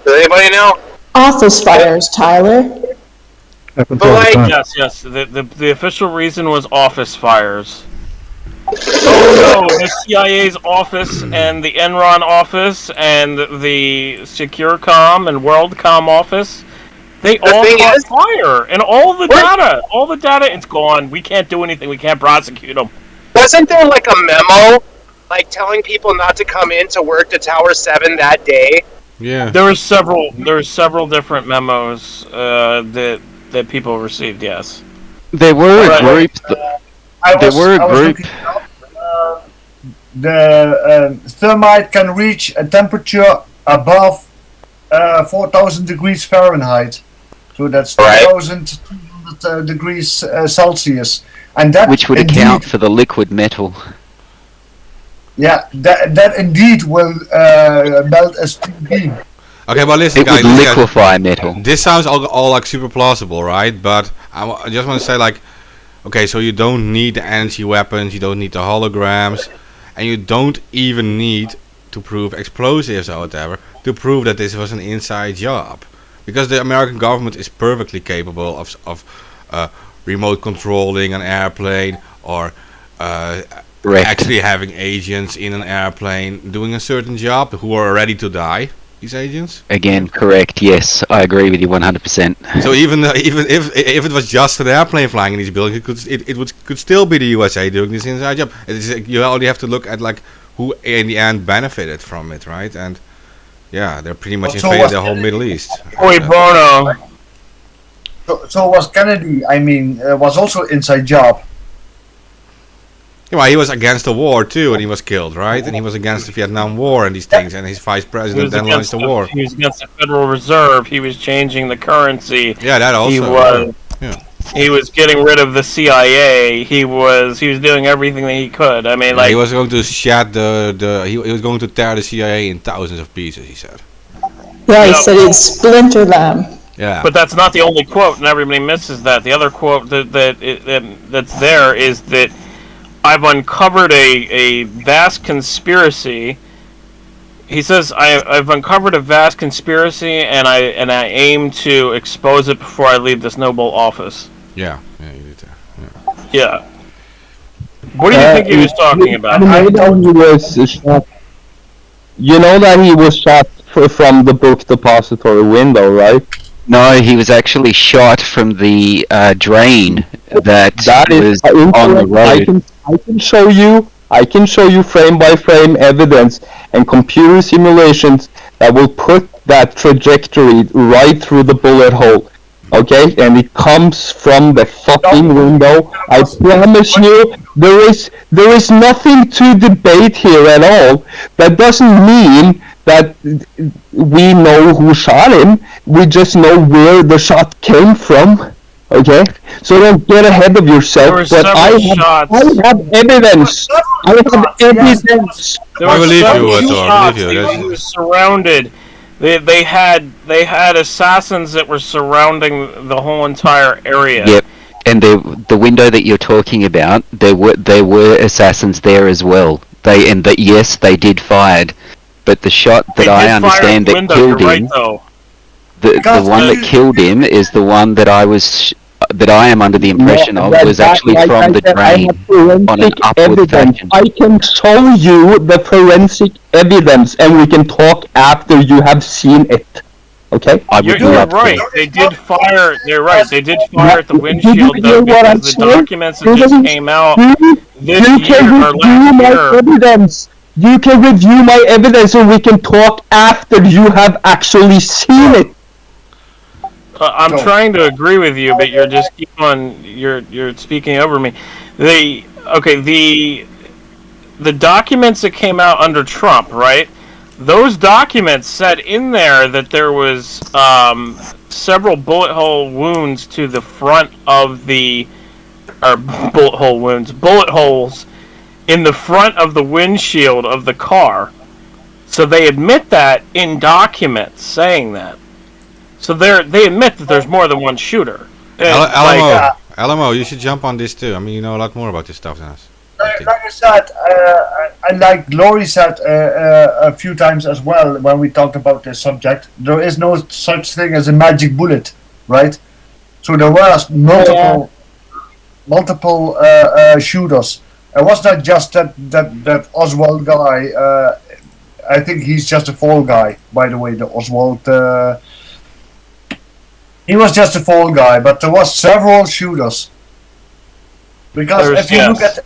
Does anybody know? Office fires, Tyler. Happens all the time. Yes. The official reason was office fires. Oh no, the CIA's office and the Enron office and the Securcom and WorldCom office, they all caught fire, and all the data, it's gone. We can't do anything. We can't prosecute them. Wasn't there like a memo, like telling people not to come in to work to Tower 7 that day? Yeah. There were several different memos that people received. Yes. There were a group. The thermite can reach a temperature above 4,000 degrees Fahrenheit. So that's 2,200 degrees Celsius. And that which would account for the liquid metal. Yeah, that indeed will melt a steel beam. Okay, but listen, guys. It would liquefy metal. This sounds all like super plausible, right? But I just want to say, like, okay, so you don't need the energy weapons, you don't need the holograms, and you don't even need to prove explosives or whatever to prove that this was an inside job, because the American government is perfectly capable of remote controlling an airplane or actually having agents in an airplane doing a certain job who are ready to die. These agents? Again, correct. Yes, I agree with you 100%. So even if it was just an airplane flying in these buildings, it could still be the USA doing this inside job. You only have to look at like who in the end benefited from it, right? And yeah, they're pretty much invaded the whole Middle East. Bruno. So was Kennedy. I mean, was also inside job. Yeah, well, he was against the war too, and he was killed, right? And he was against the Vietnam War and these things, and his vice president then launched the war. He was against the Federal Reserve. He was changing the currency. Yeah, that also. He was. Yeah. He was getting rid of the CIA. He was doing everything that he could. I mean, like he was going to shat he was going to tear the CIA in thousands of pieces. He said. Yeah, he said he'd splinter them. Yeah. But that's not the only quote, and everybody misses that. The other quote that's there is that I've uncovered a vast conspiracy. He says, I've uncovered a vast conspiracy, and I aim to expose it before I leave this noble office. Yeah, you did that. Yeah. What do you think he was talking about? You know that he was shot from the book depository window, right? No, he was actually shot from the drain that was on the road. I can show you frame by frame evidence and computer simulations that will put that trajectory right through the bullet hole. Okay, and it comes from the fucking window. I promise you, there is nothing to debate here at all. That doesn't mean that we know who shot him. We just know where the shot came from. Okay, so don't get ahead of yourself. But I have evidence. I have evidence. I believe you, He was surrounded. They had assassins that were surrounding the whole entire area. Yep, and the window that you're talking about, there were assassins there as well. Yes, they did fired, but the shot that I understand that killed him, the one that killed him is the one that I am under the impression of was actually from the drain on an upward faction. I can show you the forensic evidence, and we can talk after you have seen it. Okay? You're right. They did fire. You're right. They did fire at the windshield though, because the documents that just came out this year or last year. Evidence. You can review my evidence, and we can talk after you have actually seen it. I'm trying to agree with you, but you're just you're speaking over me. the documents that came out under Trump, right? Those documents said in there that there was several bullet hole wounds to the front of bullet holes in the front of the windshield of the car. So they admit that in documents saying that. So they admit that there's more than one shooter. Alamo, you should jump on this too. I mean, you know a lot more about this stuff than us. Like I said, and like Glory said a few times as well when we talked about this subject, there is no such thing as a magic bullet, right? So there was multiple shooters. It was not just that Oswald guy. I think he's just a fall guy, by the way. The Oswald, he was just a fall guy, but there was several shooters. Because if you look at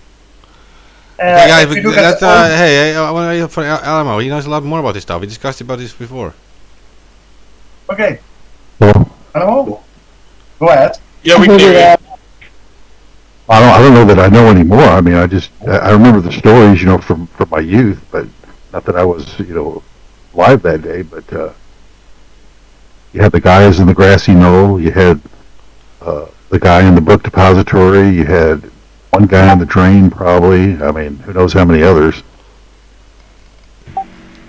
for Alamo, he knows a lot more about this stuff. We discussed about this before. Okay. Alamo? Go ahead. Yeah, we can hear you. I don't know that I know anymore. I mean, I remember the stories, from my youth, but not that I was, live that day. But you had the guys in the grassy knoll. You had the guy in the book depository. You had one guy in the drain, probably. I mean, who knows how many others?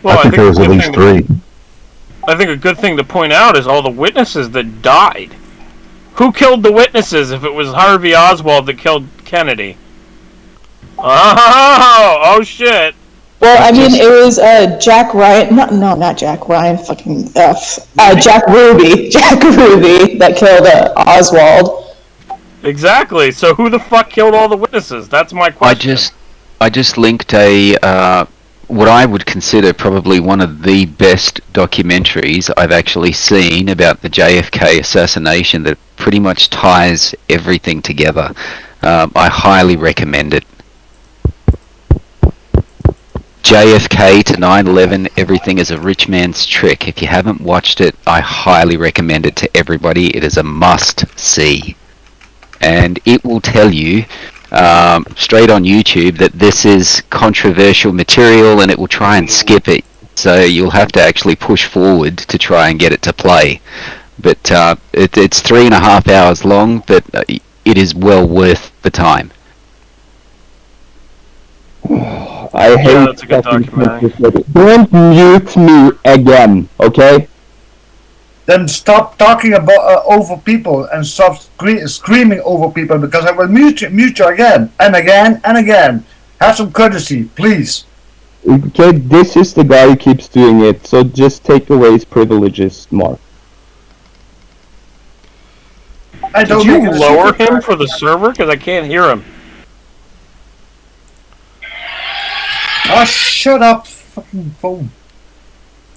Well, I think there was at least 3. I think a good thing to point out is all the witnesses that died. Who killed the witnesses if it was Harvey Oswald that killed Kennedy? Oh shit. Well, I mean, it was Jack Ryan. No, not Jack Ryan. Fucking Jack Ruby. Jack Ruby that killed Oswald. Exactly. So who the fuck killed all the witnesses? That's my question. I just linked a what I would consider probably one of the best documentaries I've actually seen about the JFK assassination that pretty much ties everything together. I highly recommend it. JFK to 9/11, everything is a rich man's trick. If you haven't watched it, I highly recommend it to everybody. It is a must-see. And it will tell you straight on YouTube that this is controversial material, and it will try and skip it. So you'll have to actually push forward to try and get it to play. But it's 3.5 hours long, but it is well worth the time. I hate that's a good documentary. Don't mute me again, okay? Then stop talking about over people and stop screaming over people, because I will mute you again and again and again. Have some courtesy, please. Okay, this is the guy who keeps doing it, so just take away his privileges, Mark. Did you lower him for the server? Because I can't hear him. Oh, shut up, fucking phone.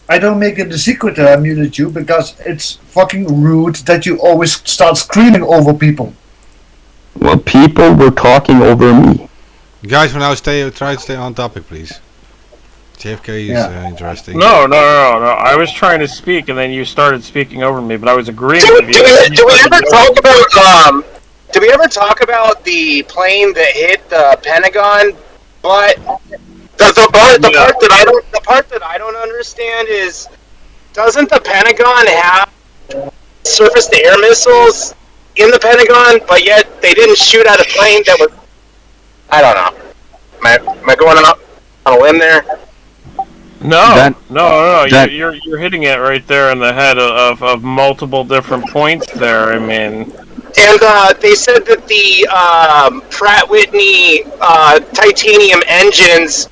I don't make it a secret that I muted you, because it's fucking rude that you always start screaming over people. Well, people were talking over me. Guys, for now, try to stay on topic, please. JFK is interesting. No. I was trying to speak, and then you started speaking over me, but I was agreeing with you. Do we ever talk about the plane that hit the Pentagon? But the part that I don't understand is, doesn't the Pentagon have surface-to-air missiles in the Pentagon, but yet they didn't shoot at a plane that was? I don't know. Am I going on a limb there? No. You're hitting it right there in the head of multiple different points there. I mean. And they said that the Pratt Whitney titanium engines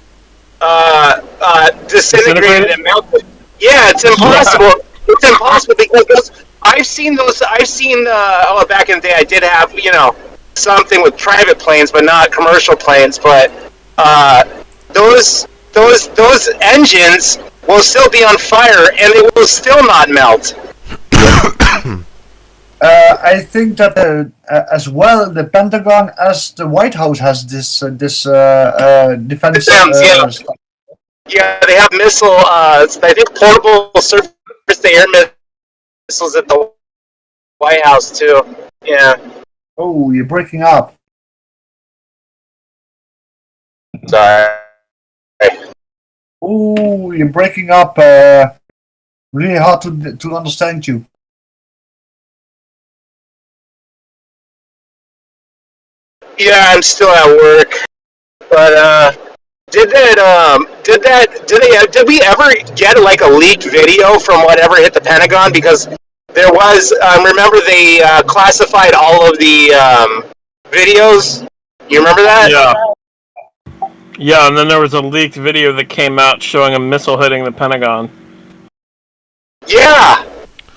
disintegrated and melted. Yeah, it's impossible. It's impossible because I've seen back in the day I did have something with private planes, but not commercial planes. But those engines will still be on fire and they will still not melt. I think that as well the Pentagon as the White House has this defense. Yeah, they have missile. I think portable surface-to-air missiles at the White House too. Yeah. Oh, you're breaking up. Sorry. Oh, you're breaking up. Really hard to understand you. Yeah, I'm still at work, but did we ever get like a leaked video from whatever hit the Pentagon? Because there was, remember they classified all of the videos. You remember that? Yeah. Yeah, and then there was a leaked video that came out showing a missile hitting the Pentagon. Yeah.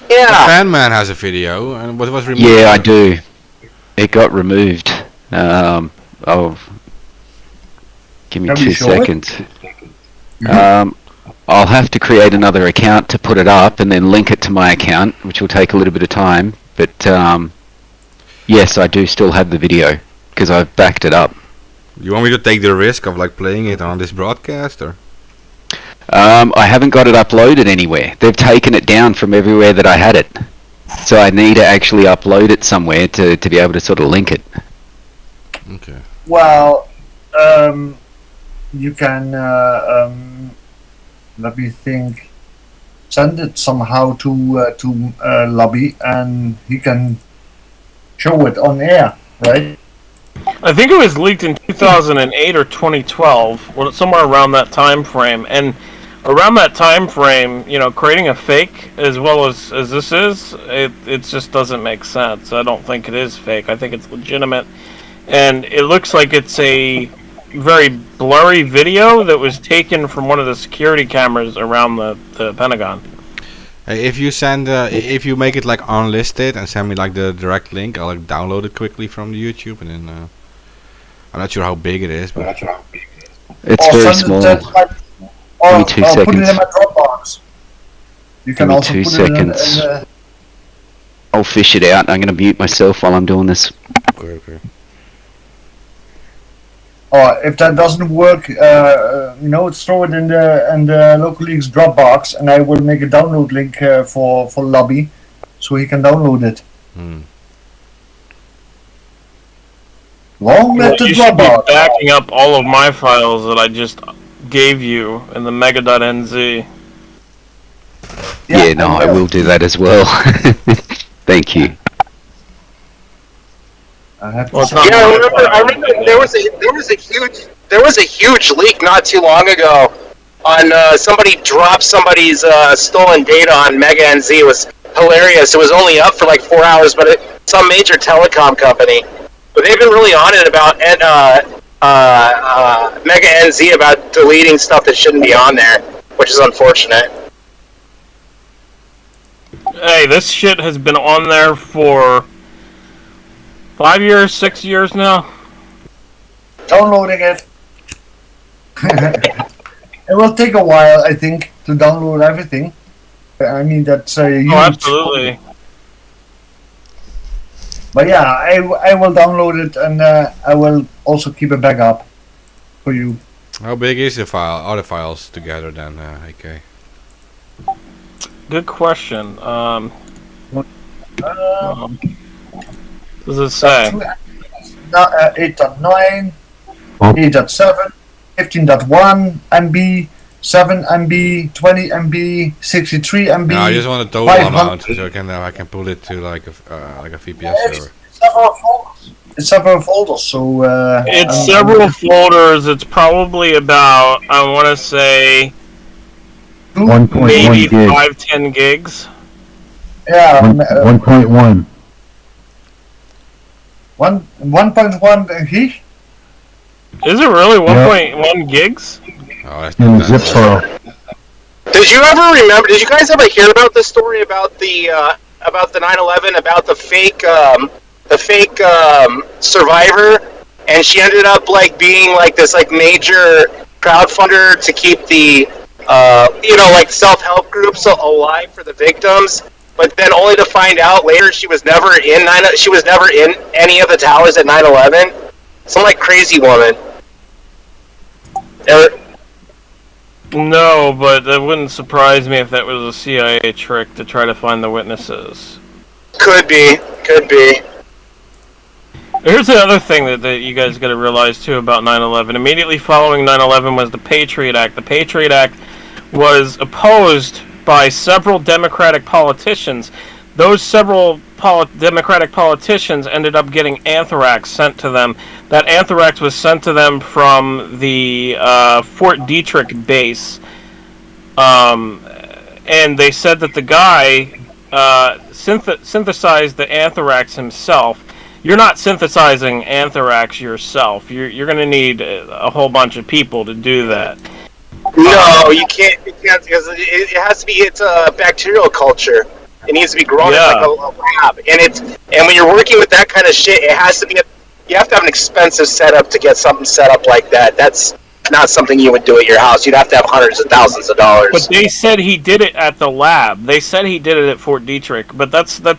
The Feldman has a video, and what was removed? Yeah, I do. It got removed. Oh, give me 2 seconds. I'll have to create another account to put it up and then link it to my account, which will take a little bit of time. But yes, I do still have the video because I've backed it up. You want me to take the risk of like playing it on this broadcast, or? I haven't got it uploaded anywhere. They've taken it down from everywhere that I had it. So I need to actually upload it somewhere to be able to sort of link it. Okay. Well, you can, let me think, send it somehow to Lobby, and he can show it on air, right? I think it was leaked in 2008 or 2012, or somewhere around that time frame. And around that time frame, you know, creating a fake as well as this is, it just doesn't make sense. I don't think it is fake. I think it's legitimate. And it looks like it's a very blurry video that was taken from one of the security cameras around the Pentagon. Hey, if you send, if you make it like unlisted and send me like the direct link, I'll like download it quickly from the YouTube, and then I'm not sure how big it is, but it's very small. Give me 2 seconds. Put it in my Dropbox. You can also put 2 seconds. it in I'll fish it out. I'm going to mute myself while I'm doing this. Okay. Or if that doesn't work, you know, throw it in the local league's Dropbox, and I will make a download link for Lobby, so he can download it. Long live the You should be Dropbox. backing up all of my files that I just gave you in the mega.nz. Yeah, no, I will do that as well. Thank you. I remember there was a huge leak not too long ago on somebody dropped somebody's stolen data on Mega NZ. It was hilarious. It was only up for like 4 hours, but some major telecom company. But they've been really on it about Mega NZ about deleting stuff that shouldn't be on there, which is unfortunate. Hey, this shit has been on there for 5 years, 6 years now. Downloading it. It will take a while, I think, to download everything. I mean, that's a huge... Oh, absolutely. But yeah, I will download it, and I will also keep a backup for you. How big is the file? Are the files together then, AK? Good question. Does it say? 8.9, 8.7, 15.1 MB, 7 MB, 20 MB, 63 MB. No, I just want a total amount, so I can pull it to like a VPS server. It's several folders, so it's several folders. It's probably about, I want to say, 1.1 maybe gig. 5-10 gigs. Yeah, 1.1. 1.1 gig. Is it really 1.1 gigs? Oh, that's In not zip bad. file. Did you ever remember? Did you guys ever hear about the story about the 9/11, about the fake survivor, and she ended up like being like this like major crowdfunder to keep the like self-help groups alive for the victims, but then only to find out later she was never in any of the towers at 9/11. Some like crazy woman. No, but that wouldn't surprise me if that was a CIA trick to try to find the witnesses. Could be. Here's the other thing that you guys got to realize too about 9/11. Immediately following 9/11 was the Patriot Act. The Patriot Act was opposed by several Democratic politicians. Those several Democratic politicians ended up getting anthrax sent to them. That anthrax was sent to them from the Fort Detrick base. And they said that the guy synthesized the anthrax himself. You're not synthesizing anthrax yourself. You're going to need a whole bunch of people to do that. No, you can't because it has to be. It's a bacterial culture. It needs to be grown in like a lab, and when you're working with that kind of shit, it has to be. You have to have an expensive setup to get something set up like that. That's not something you would do at your house. You'd have to have hundreds of thousands of dollars. But they said he did it at the lab. They said he did it at Fort Detrick, but that's no.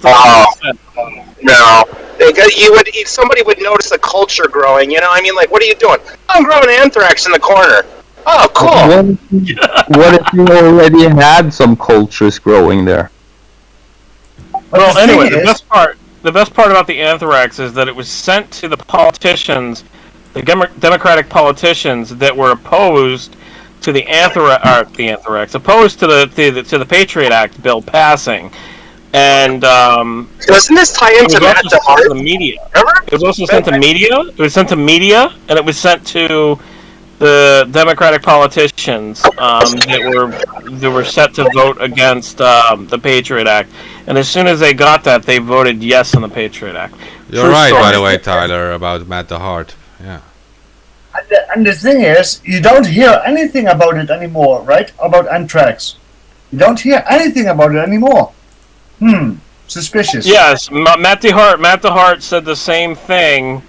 Somebody would notice the culture growing. You know, I mean, like, what are you doing? I'm growing anthrax in the corner. Oh, cool. What if you already had some cultures growing there? Well, anyway, the best part about the anthrax is that it was sent to the politicians, the Democratic politicians that were opposed to the anthrax, opposed to the Patriot Act bill passing. And doesn't this tie into the media? It was also sent to media. It was sent to media, and it was sent to the Democratic politicians that were set to vote against the Patriot Act. And as soon as they got that, they voted yes on the Patriot Act. You're right, by the way, Tyler, about Matt the Heart. Yeah. And the thing is, you don't hear anything about it anymore, right? About anthrax. You don't hear anything about it anymore. Suspicious. Yes, Matt the Heart said the same thing.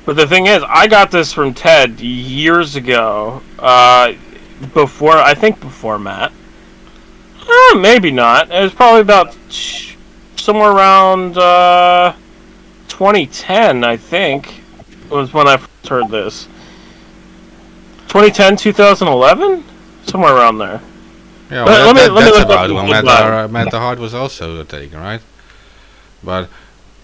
But the thing is, I got this from Ted years ago. Before Matt. Maybe not. It was probably about somewhere around 2010, I think, was when I first heard this. 2010, 2011? Somewhere around there. Yeah, well, that's about when Matt the Heart was also taken, right? But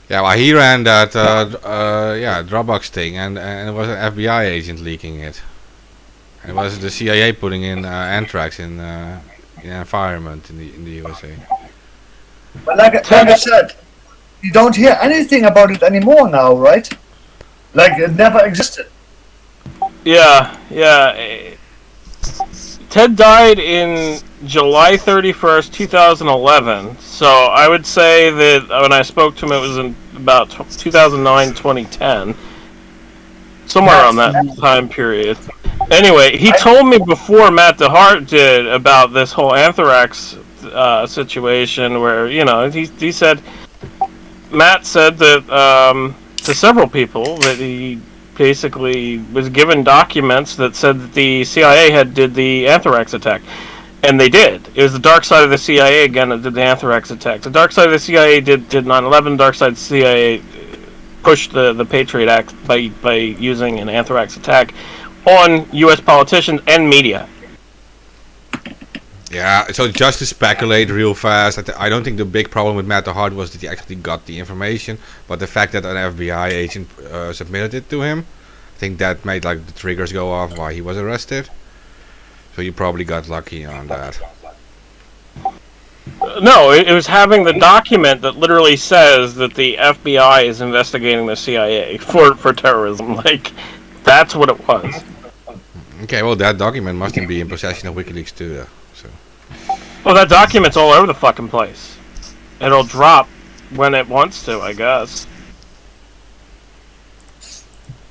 yeah, well, he ran that Dropbox thing, and it was an FBI agent leaking it. And it was the CIA putting in anthrax in environment in the USA. But like I said, you don't hear anything about it anymore now, right? Like it never existed. Yeah. Ted died in July 31st, 2011. So I would say that when I spoke to him, it was in about 2009, 2010. Somewhere around that time period. Anyway, he told me before Matt the Heart did about this whole anthrax situation where, he said, Matt said that to several people that he basically was given documents that said that the CIA did the anthrax attack. And they did. It was the dark side of the CIA again that did the anthrax attack. The dark side of the CIA did 9/11. Dark side of the CIA pushed the Patriot Act by using an anthrax attack on U.S. politicians and media. Yeah, so just to speculate real fast, I don't think the big problem with Matt the Heart was that he actually got the information, but the fact that an FBI agent submitted it to him, I think that made like the triggers go off why he was arrested. So you probably got lucky on that. No, it was having the document that literally says that the FBI is investigating the CIA for terrorism. Like, that's what it was. Okay, well that document must be in possession of WikiLeaks too, though. So. Well, that document's all over the fucking place. It'll drop when it wants to, I guess.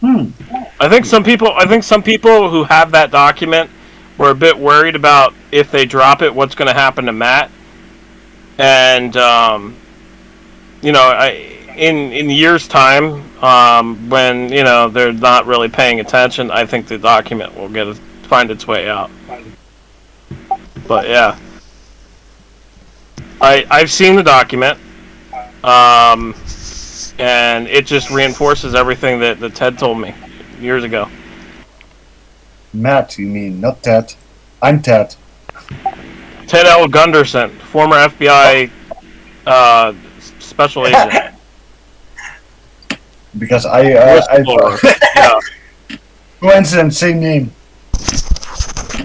I think some people who have that document were a bit worried about if they drop it, what's going to happen to Matt. And in years' time, when they're not really paying attention, I think the document will find its way out. But yeah, I've seen the document, and it just reinforces everything that Ted told me years ago. Matt, you mean, not Ted. I'm Ted. Ted L. Gunderson, former FBI special agent. because I yeah. coincidence, same name.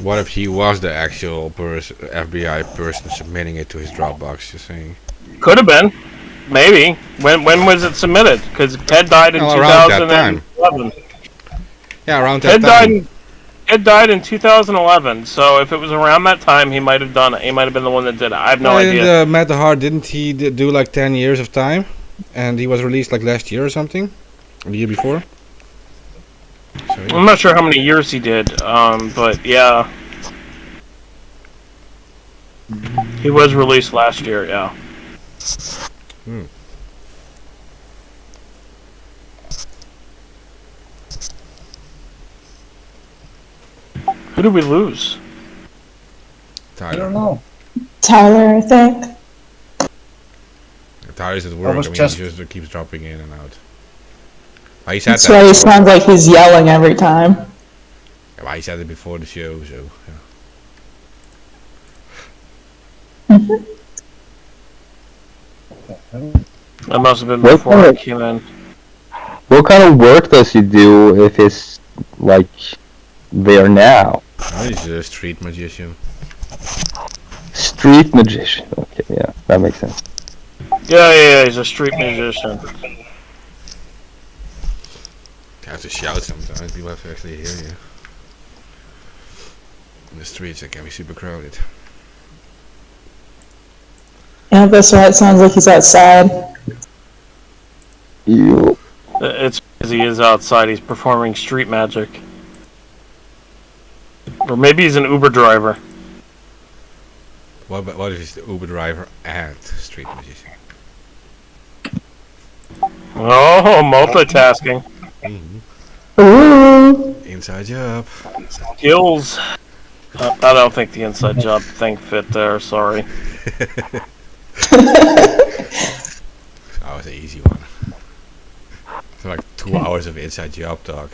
What if he was the actual FBI person submitting it to his Dropbox? You're saying? Could have been, maybe. When was it submitted? Because Ted died in around that time. 2011. Yeah, around that time. Ted died in 2011. So if it was around that time, he might have done it. He might have been the one that did it. I have no idea. Matt the Hart, didn't he do like 10 years of time? And he was released like last year or something? Or the year before? So, yeah. I'm not sure how many years he did, but yeah. He was released last year, yeah. Who did we lose? Tyler. I don't know. Tyler, I think. Tyler's at work. He just keeps dropping in and out. He said That's why he sounds like he's yelling every time. Yeah, well, he said it before the show, so Mm-hmm. That must have been before I came in. What kind of work does he do if he's like there now? Oh, he's a street magician. Street magician. Okay, yeah, that makes sense. Yeah, he's a street magician. You have to shout sometimes. People have to actually hear you. In the streets, it can be super crowded. Yeah, that's why it sounds like he's outside. It's because he is outside. He's performing street magic. Or maybe he's an Uber driver. What if he's the Uber driver and street magician? Oh, multitasking. Ooh. Inside job. Skills. I don't think the inside job thing fit there, sorry. That was an easy one. It's like 2 hours of inside job talk.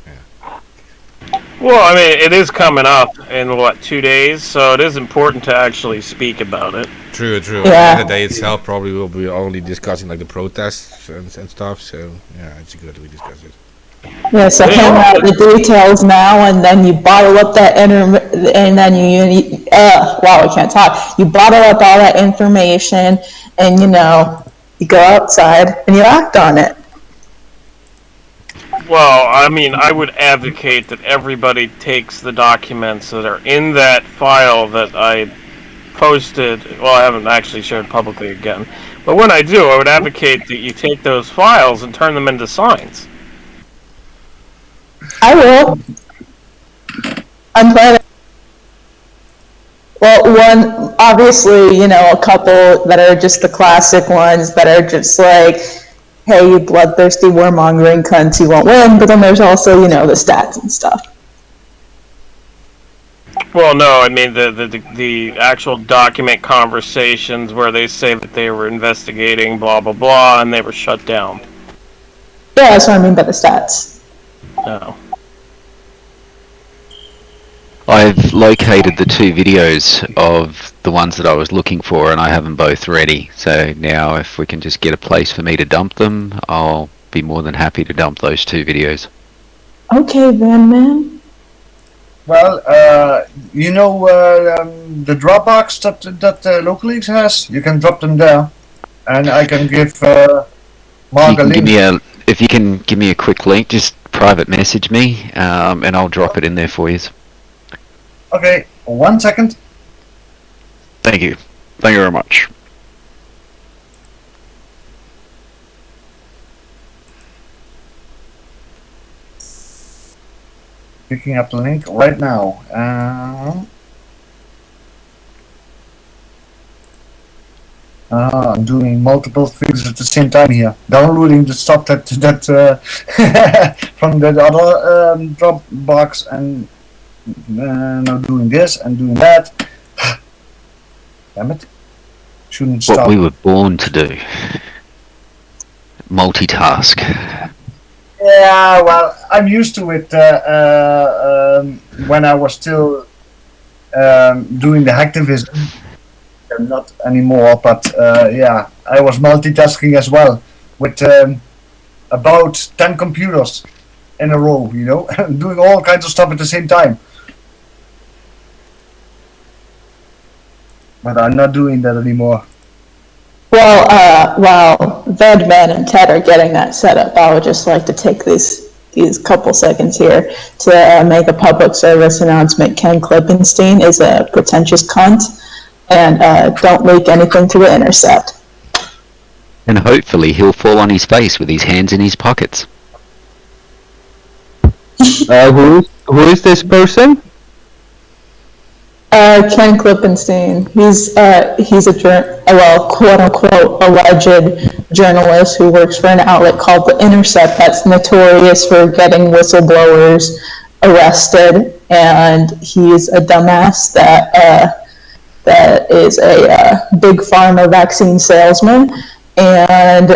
Yeah. Well, I mean, it is coming up in, 2 days, so it is important to actually speak about it. True. Yeah. And the day itself probably will be only discussing like the protests and stuff, so yeah, it's good we discuss it. Yeah, so hammer out the details now, and then you bottle up that and then wow, I can't talk. You bottle up all that information, and you go outside and you act on it. Well, I mean, I would advocate that everybody takes the documents that are in that file that I posted. Well, I haven't actually shared publicly again, but when I do, I would advocate that you take those files and turn them into signs. I will. I'm planning. Well, one, obviously, a couple that are just the classic ones that are just like, hey, you bloodthirsty warmongering cunts, you won't win, but then there's also, the stats and stuff. Well, no, I mean the actual document conversations where they say that they were investigating blah, blah, blah, and they were shut down. Yeah, that's what I mean by the stats. No. I've located the 2 videos of the ones that I was looking for, and I have them both ready. So now if we can just get a place for me to dump them, I'll be more than happy to dump those 2 videos. Okay, Van Man. Well, the Dropbox that Local Leagues has, you can drop them there, and I can give Mark a link. If you can give me a quick link, just private message me, and I'll drop it in there for you. Okay, 1 second. Thank you. Thank you very much. Picking up the link right now. I'm doing multiple things at the same time here. Downloading the stuff that from that other Dropbox, and now doing this and doing that. Damn it! Shouldn't stop. What we were born to do. Multitask. Yeah, well, I'm used to it. When I was still doing the hacktivism. Not anymore, but yeah, I was multitasking as well with about 10 computers in a row, you know, doing all kinds of stuff at the same time. But I'm not doing that anymore. Well, while Feldman and Ted are getting that set up, I would just like to take these couple seconds here to make a public service announcement. Ken Klippenstein is a pretentious cunt, and don't leak anything to The Intercept. And hopefully he'll fall on his face with his hands in his pockets. Who is this person? Ken Klippenstein. He's a quote unquote alleged journalist who works for an outlet called The Intercept that's notorious for getting whistleblowers arrested, and he's a dumbass that is a big pharma vaccine salesman, and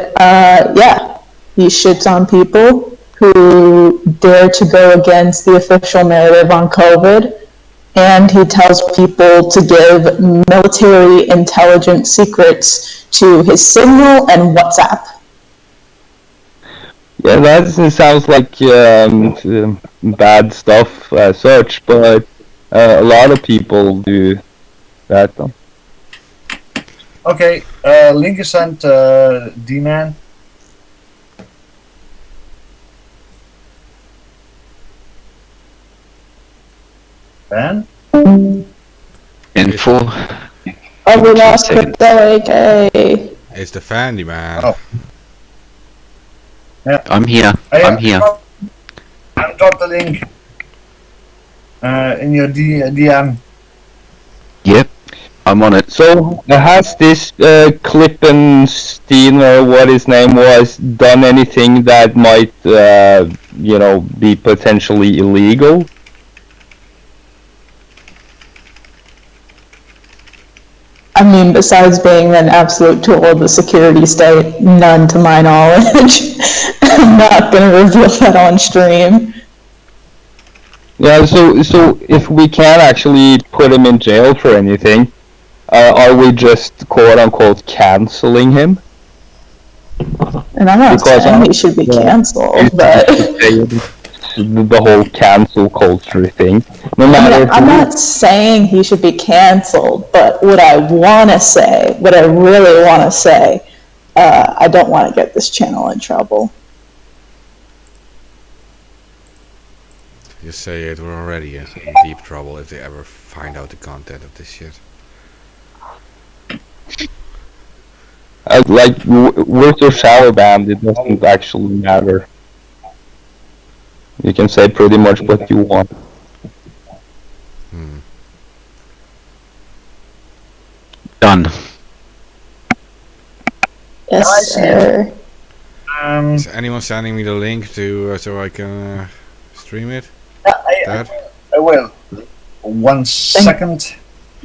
he shits on people who dare to go against the official narrative on COVID. And he tells people to give military intelligence secrets to his Signal and WhatsApp. Yeah, that sounds like bad stuff as such, but a lot of people do that though. Okay, link is sent, D-Man. Ben? And for Oh, we lost Crypto AK. It's the Fandy man. Oh. Yeah. I'm here. I'm here. I'll drop the link in your DM. Yep, I'm on it. So, has this Klippenstein, or what his name was, done anything that might, be potentially illegal? I mean, besides being an absolute tool of the security state, none to my knowledge. I'm not going to reveal that on stream. Yeah, so if we can't actually put him in jail for anything, are we just quote-unquote canceling him? And I'm not saying he should be canceled, but... The whole cancel culture thing. No matter I'm not saying he should be canceled, but what I really want to say, I don't want to get this channel in trouble. Just say it, we're already in deep trouble if they ever find out the content of this shit. With your shadow band, it doesn't actually matter. You can say pretty much what you want. Done. Yes, sir. Is anyone sending me the link to so I can stream it? I will. 1 second.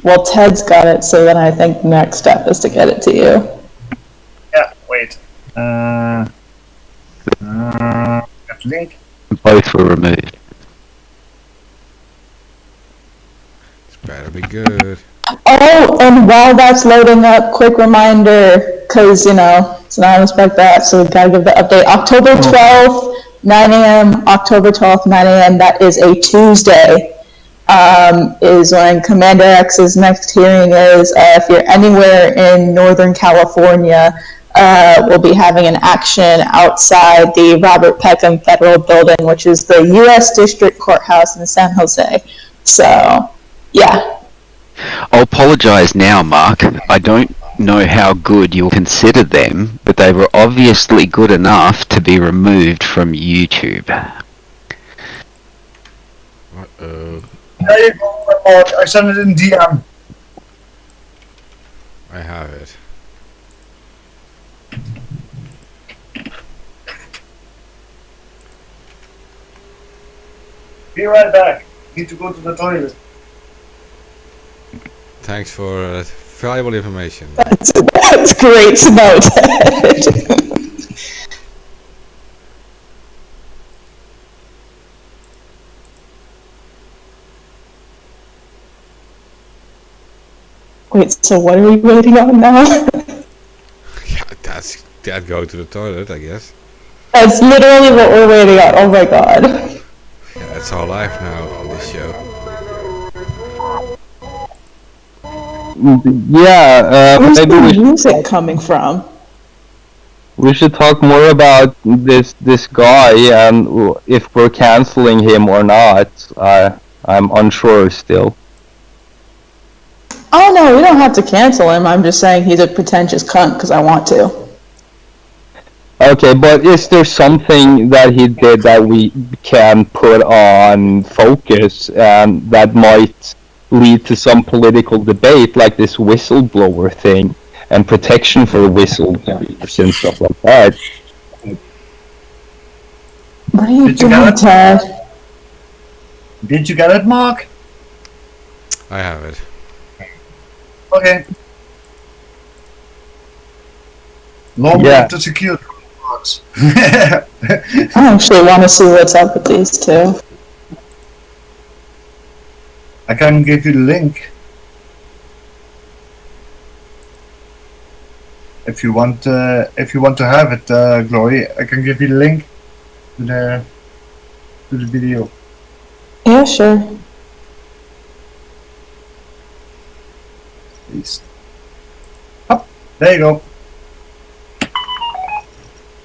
Well, Ted's got it, so then I think next step is to get it to you. Yeah, wait. That link. Both were removed. It's better be good. Oh, and while that's loading up, quick reminder, because, it's not expect that, so we've got to give the update. October 12th, 9 a.m., October 12th, 9 a.m., that is a Tuesday, is when Commander X's next hearing is. If you're anywhere in Northern California, we'll be having an action outside the Robert Peckham Federal Building, which is the U.S. District Courthouse in San Jose. So, yeah. I'll apologise now, Mark. I don't know how good you'll consider them, but they were obviously good enough to be removed from YouTube. Uh-oh. There you go, report. I sent it in DM. I have it. Be right back. Need to go to the toilet. Thanks for valuable information. That's great to know, Ted. Wait, so what are we waiting on now? Yeah, that go to the toilet, I guess. That's literally what we're waiting on. Oh my god. Yeah, it's our life now on this show. Yeah, Where's maybe the music coming from? we should talk more about this guy and if we're canceling him or not. I'm unsure still. Oh no, we don't have to cancel him. I'm just saying he's a pretentious cunt because I want to. Okay, but is there something that he did that we can put on focus and that might lead to some political debate, like this whistleblower thing and protection for whistleblowers and stuff like that? What are you doing, Ted? Did you get it, Mark? I have it. Okay. Long live the security box. I actually want to see what's up with these two. I can give you the link if you want. If you want to have it, Glory, I can give you the link to the video. Yeah, sure. Please. Up, there you go.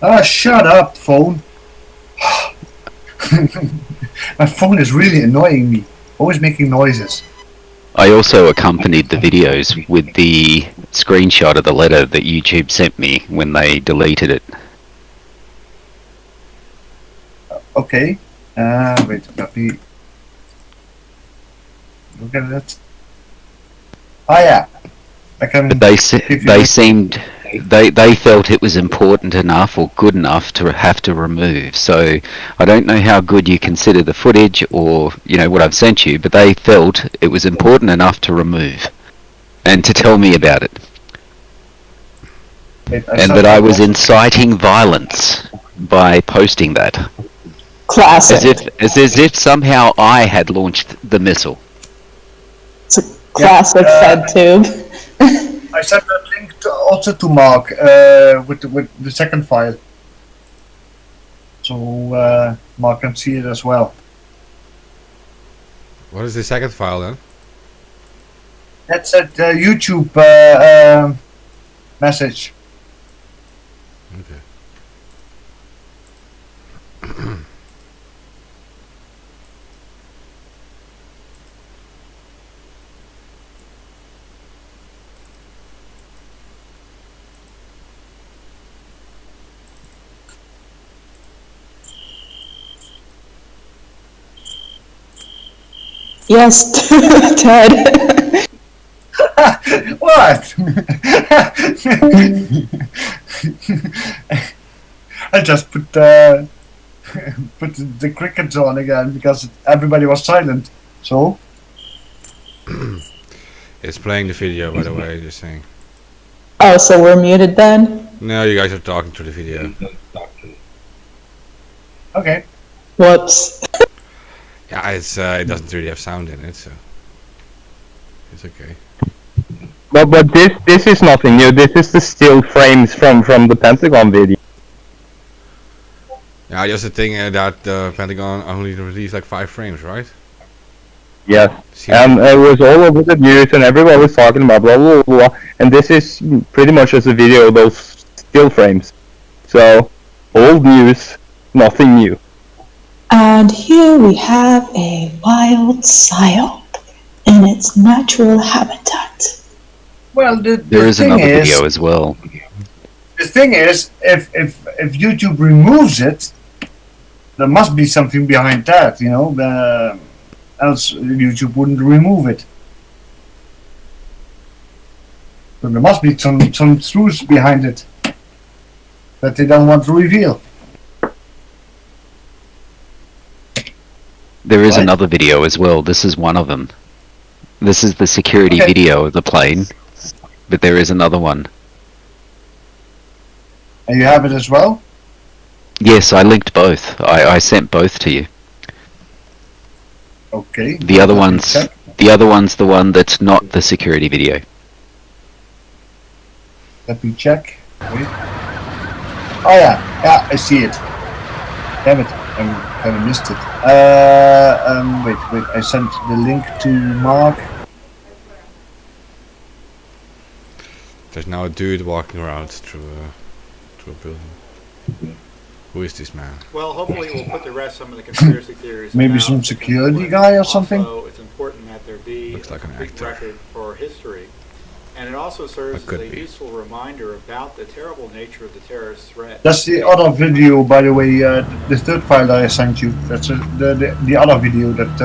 Ah, shut up, phone. My phone is really annoying me. Always making noises. I also accompanied the videos with the screenshot of the letter that YouTube sent me when they deleted it. Okay. Wait, let me look at it. Oh yeah. I can. But they felt it was important enough or good enough to have to remove. So I don't know how good you consider the footage or what I've sent you, but they felt it was important enough to remove and to tell me about it. And that I was inciting violence by posting that. Classic. As if somehow I had launched the missile. It's a classic FedTube. I sent that link also to Mark with the second file, so Mark can see it as well. What is the second file then? That's a YouTube message. Okay. Yes, Ted. What? I just put the crickets on again because everybody was silent. So It's playing the video, by the way, just saying. Oh, so we're muted then? No, you guys are talking to the video. Okay. Whoops. Yeah, it's it doesn't really have sound in it, so it's okay. But this is nothing new. This is the still frames from the Pentagon video. Yeah, just the thing that the Pentagon only released like 5 frames, right? Yes, and it was all over the news, and everybody was talking about blah blah blah. And this is pretty much just a video of those still frames. So, old news, nothing new. And here we have a wild psyop in its natural habitat. Well, there is another video as well. The thing is, if YouTube removes it, there must be something behind that, else YouTube wouldn't remove it. So there must be some truth behind it that they don't want to reveal. There is another video as well. This is one of them. This is the security video of the plane, but there is another one. And you have it as well? Yes, I linked both. I sent both to you. Okay. The other one's the one that's not the security video. Let me check. Wait. Oh yeah, I see it. Damn it, I kind of missed it. Wait, I sent the link to Mark. There's now a dude walking around through a building. Who is this man? Well, hopefully we'll put to rest some of the conspiracy theories. Maybe about some the security conflict. guy or something? Also, it's important that there be Looks like a an complete actor. record for history. And it also serves as could a be. useful reminder about the terrible nature of the terrorist threat. That's the other video, by the way, the third file that I sent you. That's the other video that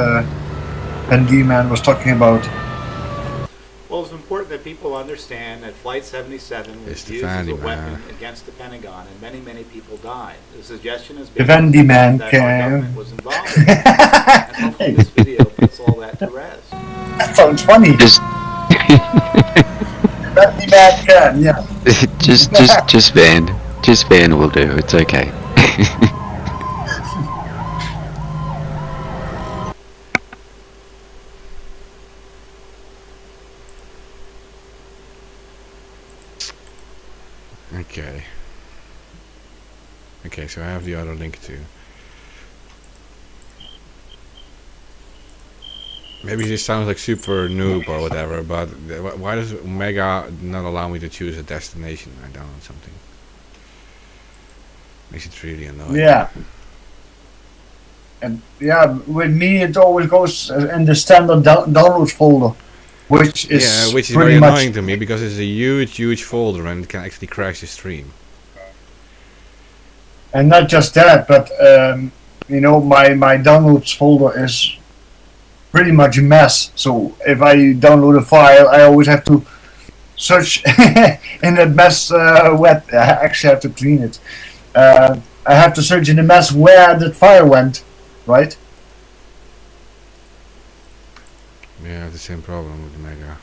Andy Man was talking about. Well, it's important that people understand that Flight 77 was used as a weapon against the Pentagon, and many, many people died. The suggestion has been Andy Man that our government was involved in it. And hopefully this video puts all that to rest. That sounds funny. Andy Man can, yeah. Just Van will do. It's okay. Okay, so I have the other link too. Maybe this sounds like super noob or whatever, but why does Omega not allow me to choose a destination when I download something? Makes it really annoying. Yeah. And yeah, with me it always goes in the standard download folder, which is which is pretty very much annoying to me because it's a huge folder and it can actually crash the stream. And not just that, but you know, my downloads folder is pretty much a mess. So if I download a file, I always have to search in that mess. I actually have to clean it. I have to search in the mess where that file went, right? Yeah, I have the same problem with the Mega.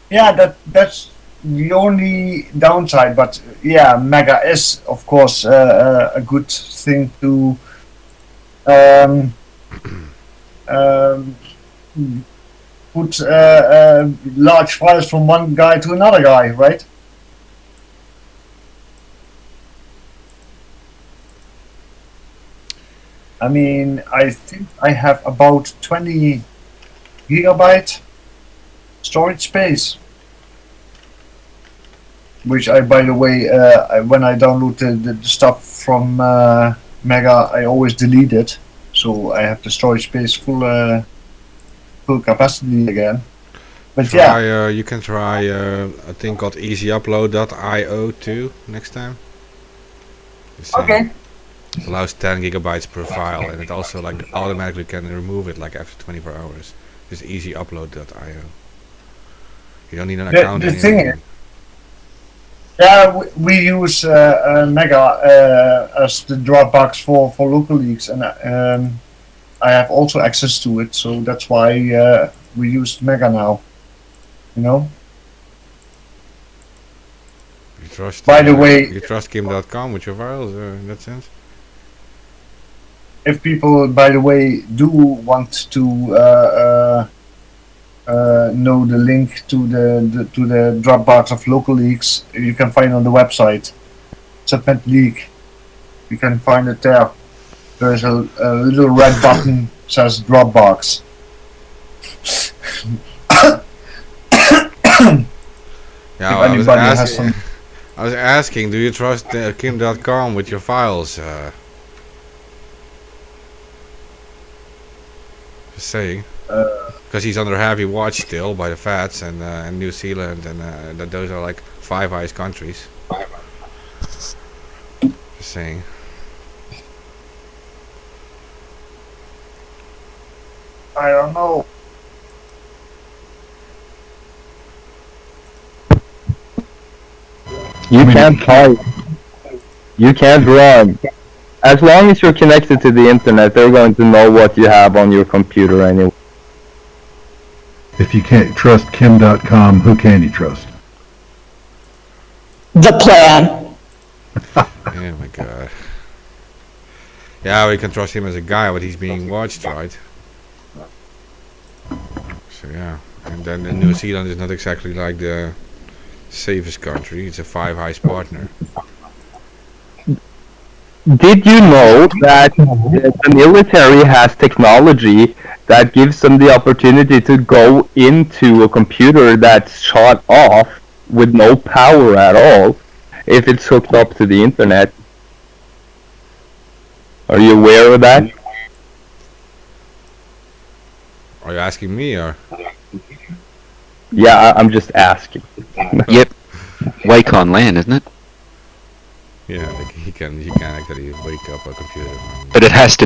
Yeah, that's the only downside, but yeah, Mega is of course a good thing to put large files from one guy to another guy, right? I mean, I think I have about 20 gigabyte storage space. Which I, by the way, when I download the stuff from Mega, I always delete it, so I have the storage space full capacity again. But yeah, you can try a thing called easyupload.io too next time. Okay. Allows 10 gigabytes per file, and it also like automatically can remove it like after 24 hours. Just easyupload.io. You don't need an account. The thing is, yeah, we use Mega as the Dropbox for local leaks, and I have also access to it, so that's why we use Mega now. You know. You trust. By the way, you trust Kim.com with your files in that sense. If people, by the way, do want to know the link to the Dropbox of local leaks, you can find on the website. Submit leak. You can find it there. There's a little red button says Dropbox. Yeah, I was asking, do you trust Kim.com with your files? Just saying. Because he's under heavy watch still by the Fats and New Zealand, and those are like Five Eyes countries. Just saying. I don't know. You can't hide. You can't run. As long as you're connected to the internet, they're going to know what you have on your computer anyway. If you can't trust Kim.com, who can you trust? The plan. Oh my god. Yeah, we can trust him as a guy, but he's being watched, right? So yeah. And then New Zealand is not exactly like the safest country. It's a Five Eyes partner. Did you know that the military has technology that gives them the opportunity to go into a computer that's shut off with no power at all if it's hooked up to the internet? Are you aware of that? Are you asking me or? Yeah, I'm just asking. Yep. Wake on LAN, isn't it? Yeah, like he can actually wake up a computer. But it has to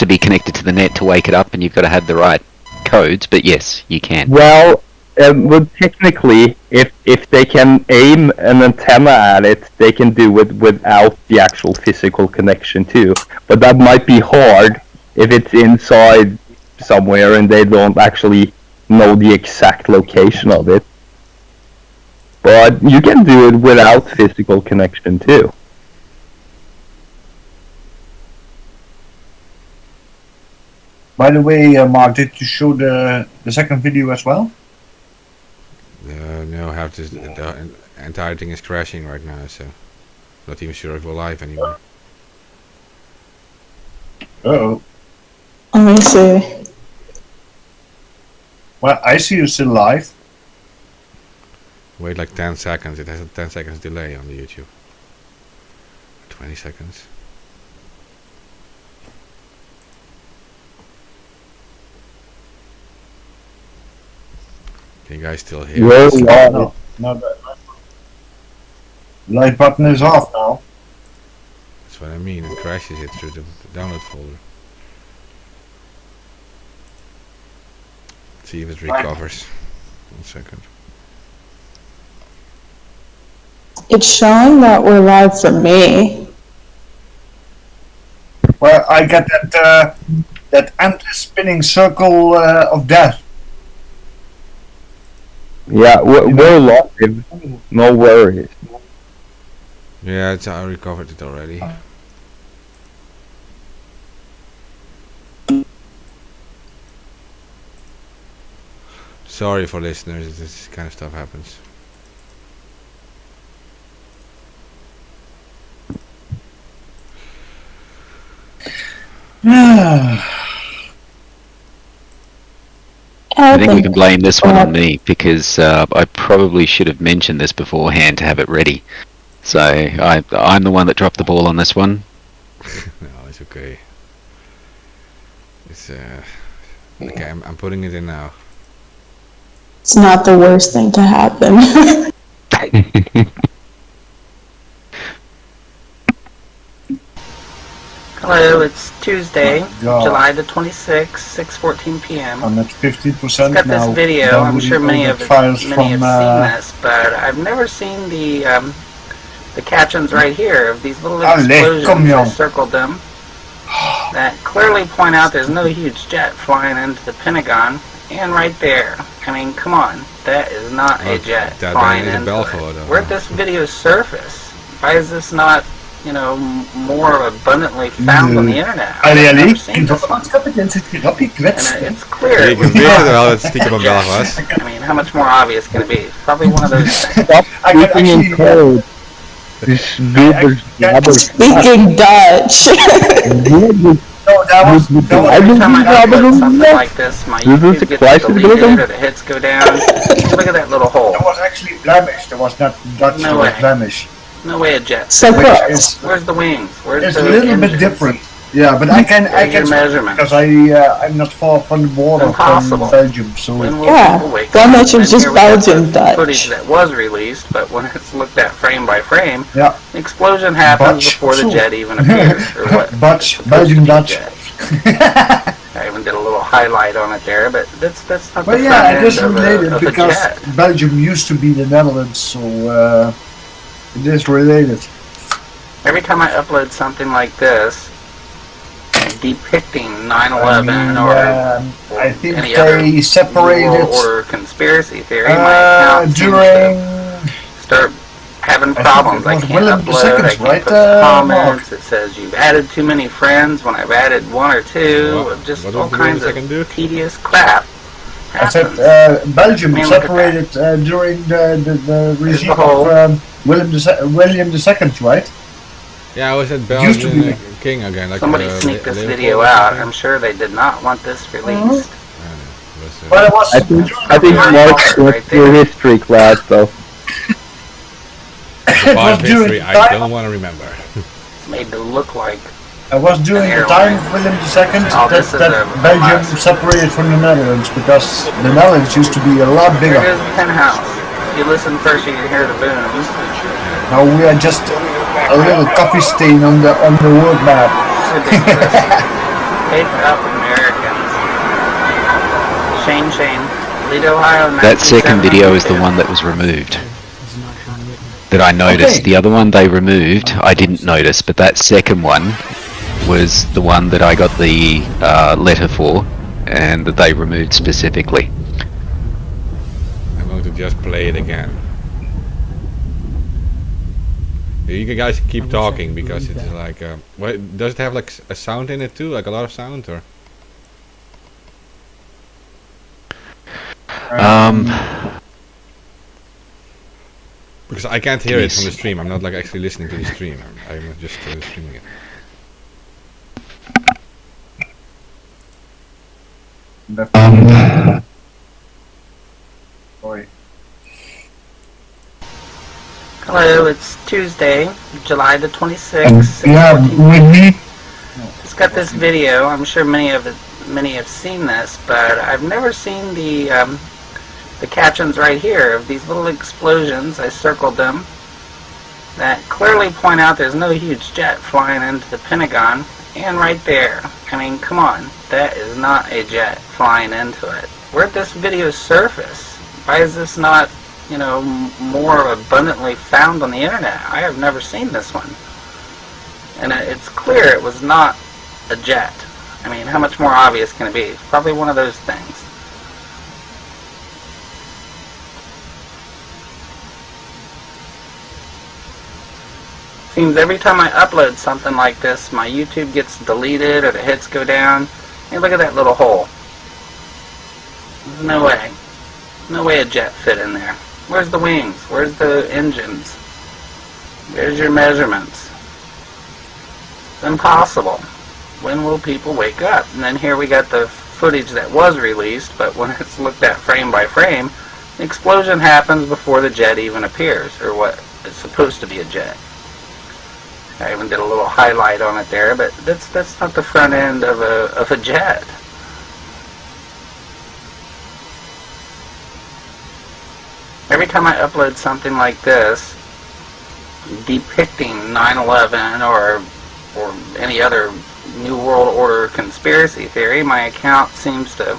be connected to the net to wake it up, and you've got to have the right codes. But yes, you can. Well, technically, if they can aim an antenna at it, they can do it without the actual physical connection too. But that might be hard if it's inside somewhere and they don't actually know the exact location of it. But you can do it without physical connection too. By the way, Mark, did you show the second video as well? No, I have to. The entire thing is crashing right now, so not even sure if we're live anymore. Uh-oh. Let me see. Well, I see you still live. Wait like 10 seconds. It has a 10 seconds delay on the YouTube. 20 seconds. Can you guys still hear us? No, the live button is off now. That's what I mean. It crashes it through the download folder. Let's see if it recovers. 1 second. It's showing that we're live for me. Well, I got that endless spinning circle of death. Yeah, we're live. No worries. Yeah, I recovered it already. Sorry for listeners, this kind of stuff happens. I think we can blame this one on me because I probably should have mentioned this beforehand to have it ready. So I'm the one that dropped the ball on this one. No, it's okay. It's okay. I'm putting it in now. It's not the worst thing to happen. Hello, it's Tuesday, July the 26th, 6:14 p.m. I'm at 50% I've got now. this video. I'm sure many have files seen from, this, but I've never seen the captions right here of these little explosions. I circled them that clearly point out there's no huge jet flying into the Pentagon. And right there, I mean, come on, that is not a jet flying into it. Where'd this video surface? Why is this not, you know, more abundantly found on the internet? I've never seen this one. It's clear. I mean, how much more obvious can it be? It's probably one of those things. Stop speaking in code. Speaking Dutch. Every time I upload something like this, my YouTube gets deleted or the hits go down. Look at that little hole. It was actually Flemish. There was not Dutch or Flemish. No way a jet. Where's the wings? Where's it's the a little engines? bit different. Yeah, but I can measurement because I'm not far from the border from Belgium, so yeah, Flemish is just Belgian Dutch. Footage that was released, but when it's looked at frame by frame, the explosion happens before the jet even appears. Or what? Belgian Dutch. I even did a little highlight on it there, but that's not the front end it is related because Belgium used to be the Netherlands, so it is related. Every time I upload something like this, depicting 9/11 or I think any they other separated or conspiracy theory, my account during start having problems. I can't upload, I can't put comments. It says you've added too many friends when I've added one or two. Just all kinds of tedious crap. I said Belgium separated during the regime of William II, right? Yeah, I was at Used to be Belgian King again. Like Somebody sneaked this video out. I'm sure they did not want this released. But it was. I think Mark went through history class though. The part of history I don't want to remember. Made to look like. I was during the time of William II that Belgium separated from the Netherlands because the Netherlands used to be a lot bigger. Here's the penthouse. If you listen first, you can hear the booms. Now we are just a little coffee stain on the world map. Hate up Americans. Shane. Lead Ohio. That second video is the one that was removed. That I noticed. Okay. The other one they removed, I didn't notice, but that second one was the one that I got the letter for, and that they removed specifically. I'm going to just play it again. You guys keep talking because it's like, what, does it have like a sound in it too, like a lot of sound, or? Because I can't hear it from the stream. I'm not like actually listening to the stream. I'm just streaming it. Hello, it's Tuesday, July the 26th. Yeah, with me. Just got this video. I'm sure many have seen this, but I've never seen the captions right here of these little explosions. I circled them that clearly point out there's no huge jet flying into the Pentagon, and right there. I mean, come on, that is not a jet flying into it. Where'd this video surface? Why is this not, you know, more abundantly found on the internet? I have never seen this one. And it's clear it was not a jet. I mean, how much more obvious can it be? It's probably one of those things. Seems every time I upload something like this, my YouTube gets deleted or the hits go down. Hey, look at that little hole. There's no way. No way a jet fit in there. Where's the wings? Where's the engines? Where's your measurements? It's impossible. When will people wake up? And then here we got the footage that was released, but when it's looked at frame by frame, the explosion happens before the jet even appears, or what is supposed to be a jet. I even did a little highlight on it there, but that's not the front end of a jet. Every time I upload something like this, depicting 9/11 or any other New World Order conspiracy theory, my account seems to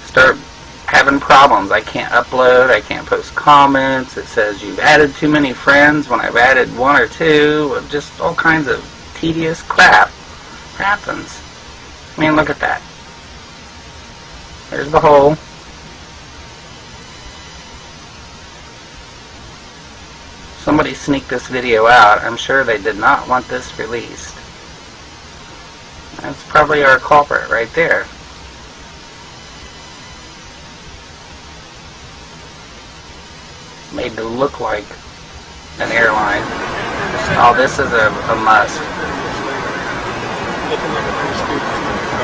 start having problems. I can't upload, I can't post comments, it says you've added too many friends when I've added one or two, just all kinds of tedious crap happens. I mean, look at that. There's the hole. Somebody sneaked this video out. I'm sure they did not want this released. That's probably our culprit right there. Made to look like an airline. Oh, this is a must.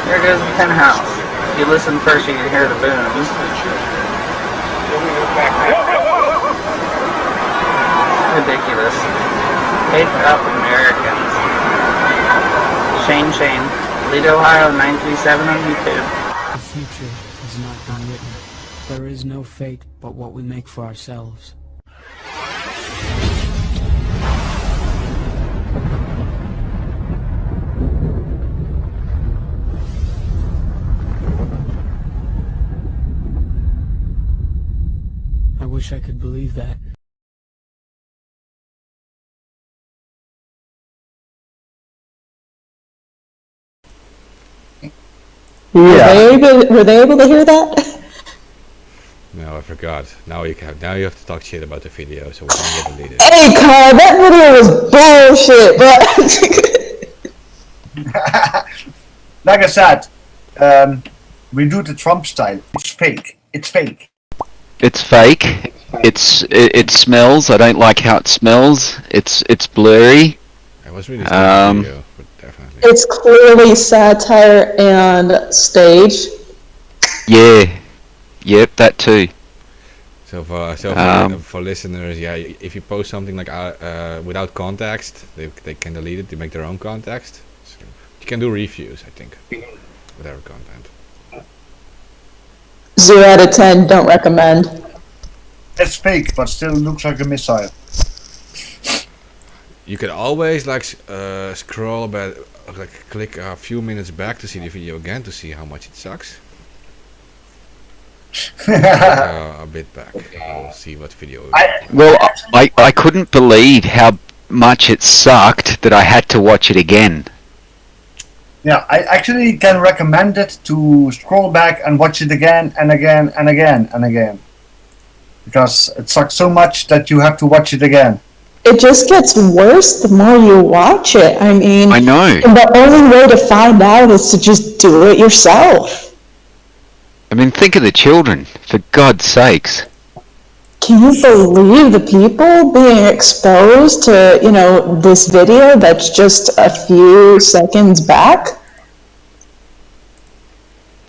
There goes the penthouse. If you listen first, you can hear the booms. Ridiculous. Hate up Americans. Shane. Lead Ohio 937 on YouTube. The future has not been written. There is no fate but what we make for ourselves. I wish I could believe that. Yeah. Were they able to hear that? No, I forgot. Now you have to talk shit about the video, so we're gonna get deleted. Hey, Carl, that video was bullshit, bro. Like I said, we do the Trump style. It's fake. It's fake. It's fake. It smells. I don't like how it smells. It's blurry. was really a good video, but definitely. It's clearly satire and stage. Yeah. Yep, that too. So for listeners, yeah, if you post something like without context, they can delete it to make their own context. So you can do reviews, I think, without content. 0 out of 10, don't recommend. It's fake, but still looks like a missile. You can always scroll about, click a few minutes back to see the video again to see how much it sucks. A bit back. We'll see what video. I couldn't believe how much it sucked that I had to watch it again. Yeah, I actually can recommend it to scroll back and watch it again and again and again and again. Because it sucks so much that you have to watch it again. It just gets worse the more you watch it. I mean, I know. And the only way to find out is to just do it yourself. I mean, think of the children, for God's sakes. Can you believe the people being exposed to, this video that's just a few seconds back?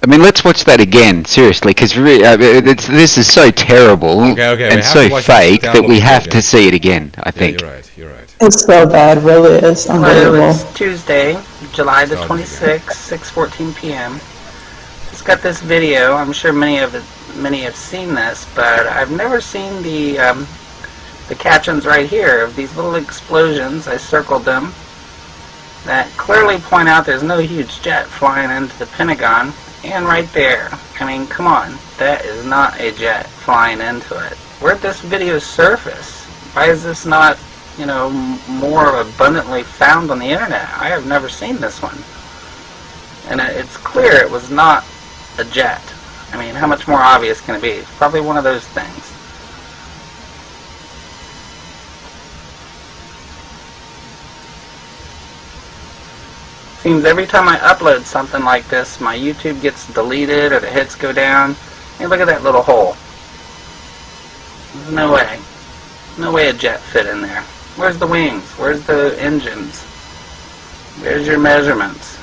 I mean, let's watch that again, seriously, because this is so terrible and so fake that we have to see it again, I think. Yeah, you're right. It's so bad, really is. Unbelievable. Well, it's Tuesday, July the 26th, 6:14 p.m. It's got this video. I'm sure many have seen this, but I've never seen the captions right here of these little explosions. I circled them that clearly point out there's no huge jet flying into the Pentagon. And right there, I mean, come on, that is not a jet flying into it. Where'd this video surface? Why is this not, more abundantly found on the internet? I have never seen this one. And it's clear it was not a jet. I mean, how much more obvious can it be? It's probably one of those things. Seems every time I upload something like this, my YouTube gets deleted or the hits go down. Hey, look at that little hole. There's no way. No way a jet fit in there. Where's the wings? Where's the engines? Where's your measurements?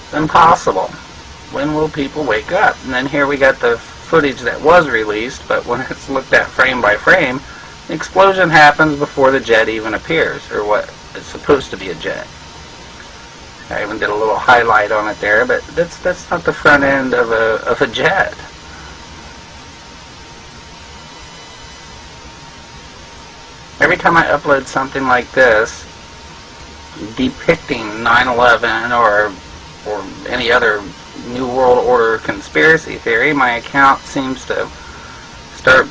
It's impossible. When will people wake up? And then here we got the footage that was released, but when it's looked at frame by frame, the explosion happens before the jet even appears, or what is supposed to be a jet. I even did a little highlight on it there, but that's not the front end of a jet. Every time I upload something like this, depicting 9/11 or any other New World Order conspiracy theory, my account seems to start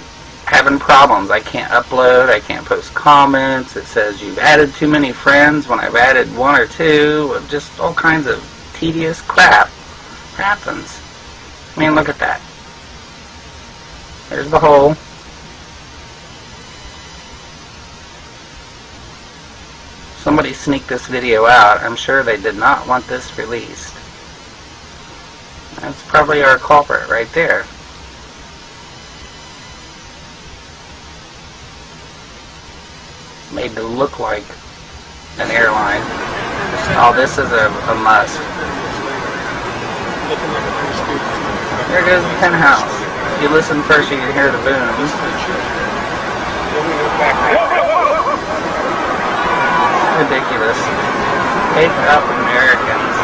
having problems. I can't upload, I can't post comments, it says you've added too many friends when I've added one or two, just all kinds of tedious crap happens. I mean, look at that. There's the hole. Somebody sneaked this video out. I'm sure they did not want this released. That's probably our culprit right there. Made to look like an airline. Oh, this is a must. There goes the penthouse. If you listen first, you can hear the booms. Ridiculous. Wake up, Americans.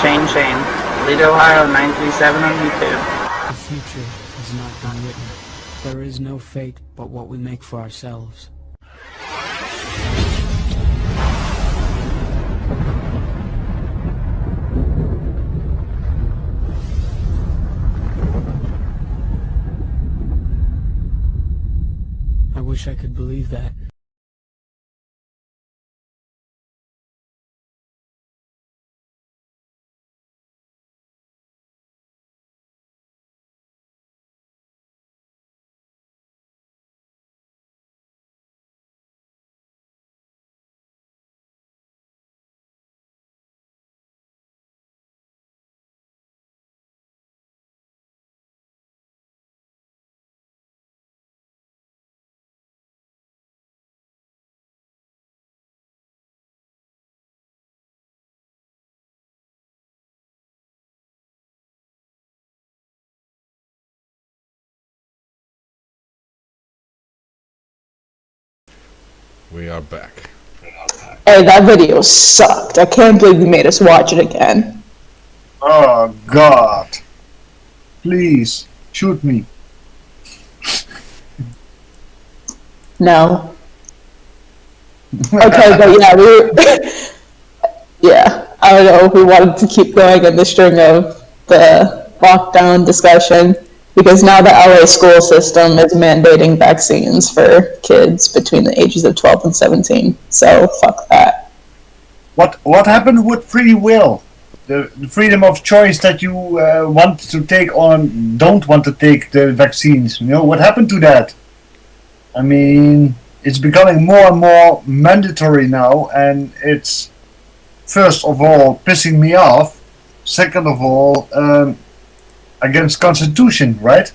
Shane. Lead Ohio 937 on YouTube. The future has not been written. There is no fate but what we make for ourselves. I wish I could believe that. We are back. Hey, that video sucked. I can't believe you made us watch it again. Oh, God. Please, shoot me. No. Okay, but yeah, yeah, I don't know if we wanted to keep going in the string of the lockdown discussion, because now the LA school system is mandating vaccines for kids between the ages of 12 and 17, so fuck that. What happened with free will? The freedom of choice that you want to take on, don't want to take the vaccines. You know, what happened to that? I mean, it's becoming more and more mandatory now, and it's, first of all, pissing me off. Second of all, against Constitution, right?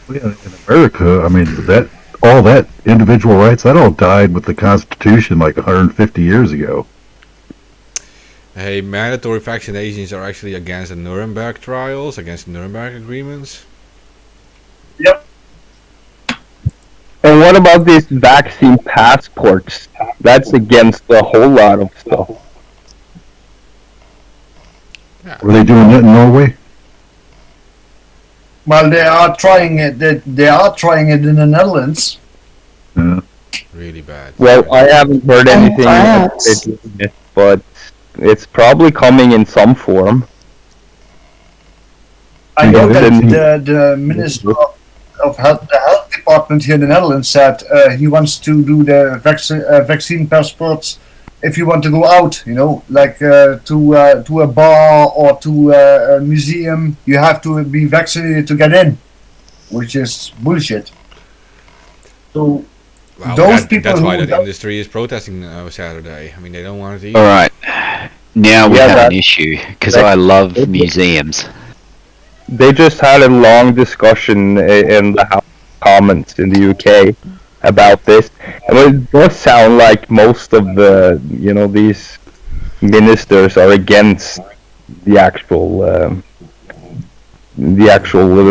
Well, yeah, in America, I mean, that all that individual rights, that all died with the Constitution like 150 years ago. Hey, mandatory vaccinations are actually against the Nuremberg trials, against the Nuremberg agreements. Yep. And what about these vaccine passports? That's against a whole lot of stuff. Yeah. Were they doing that in Norway? Well, they are trying it. They are trying it in the Netherlands. Yeah. Really bad. Well, I haven't heard anything about it, but it's probably coming in some form. I know that the Minister of Health, the Health Department here in the Netherlands said he wants to do the vaccine passports if you want to go out, you know, like to a bar or to a museum. You have to be vaccinated to get in, which is bullshit. So those people that's why who that industry is protesting Saturday. I mean, they don't want it either. All right, now we have an issue because I love museums. They just had a long discussion in the House Commons in the UK about this, and it does sound like most of the, you know, these ministers are against the actual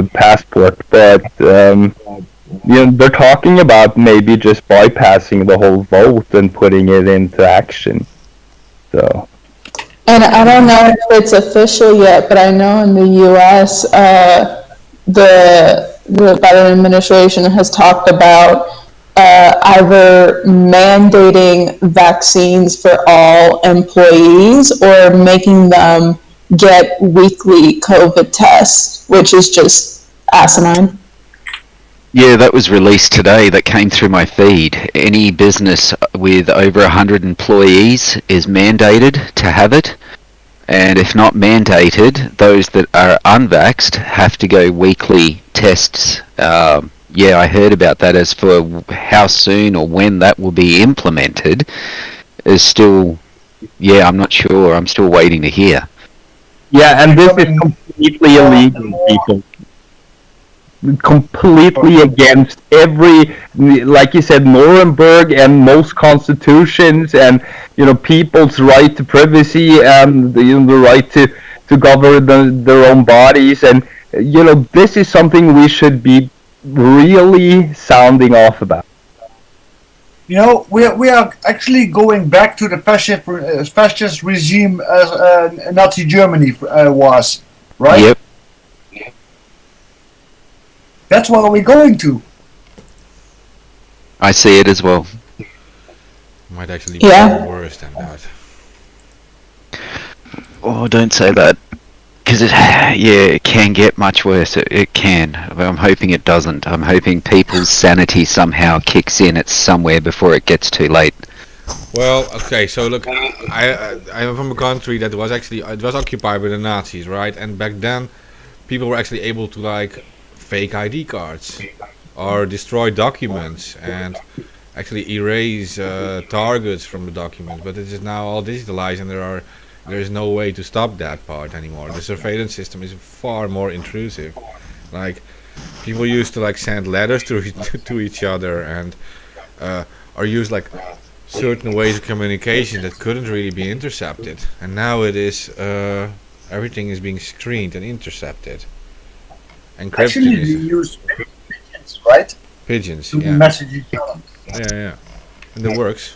passport, but you know, they're talking about maybe just bypassing the whole vote and putting it into action. So. And I don't know if it's official yet, but I know in the U.S., the Biden administration has talked about either mandating vaccines for all employees or making them get weekly COVID tests, which is just asinine. Yeah, that was released today. That came through my feed. Any business with over 100 employees is mandated to have it. And if not mandated, those that are unvaxxed have to go weekly tests. Yeah, I heard about that. As for how soon or when that will be implemented is still, yeah, I'm not sure. I'm still waiting to hear. Yeah, and this is completely illegal, people. Completely against every, like you said, Nuremberg and most constitutions, and you know, people's right to privacy and the right to govern their own bodies, and you know, this is something we should be really sounding off about. You know, we are actually going back to the fascist regime as Nazi Germany was, right? Yep. That's what we're going to. I see it as well. Might actually be worse than that. Oh, don't say that. Because it can get much worse. It can. But I'm hoping it doesn't. I'm hoping people's sanity somehow kicks in at somewhere before it gets too late. Well, okay, so look, I'm from a country that was actually, it was occupied by the Nazis, right? And back then, people were actually able to, like, fake ID cards or destroy documents and actually erase targets from the document, but it is now all digitalized, and there is no way to stop that part anymore. The surveillance system is far more intrusive. Like, people used to like send letters to each other and or use like certain ways of communication that couldn't really be intercepted, and now it is everything is being screened and intercepted. Encryption actually, we use pigeons, right? Pigeons, to yeah. message each other. Yeah. And it works.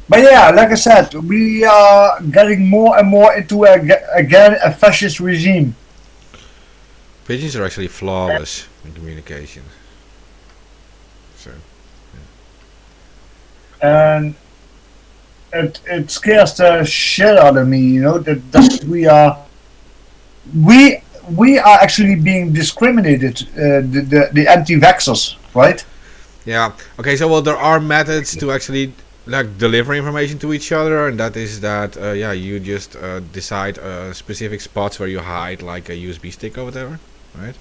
But yeah, like I said, we are getting more and more into again a fascist regime. Pigeons are actually flawless in communication. So. Yeah. And it scares the shit out of me, you know, that we are actually being discriminated, the anti-vaxxers, right? Yeah. Okay. So there are methods to actually like deliver information to each other, and that is that you just decide specific spots where you hide like a USB stick or whatever, right?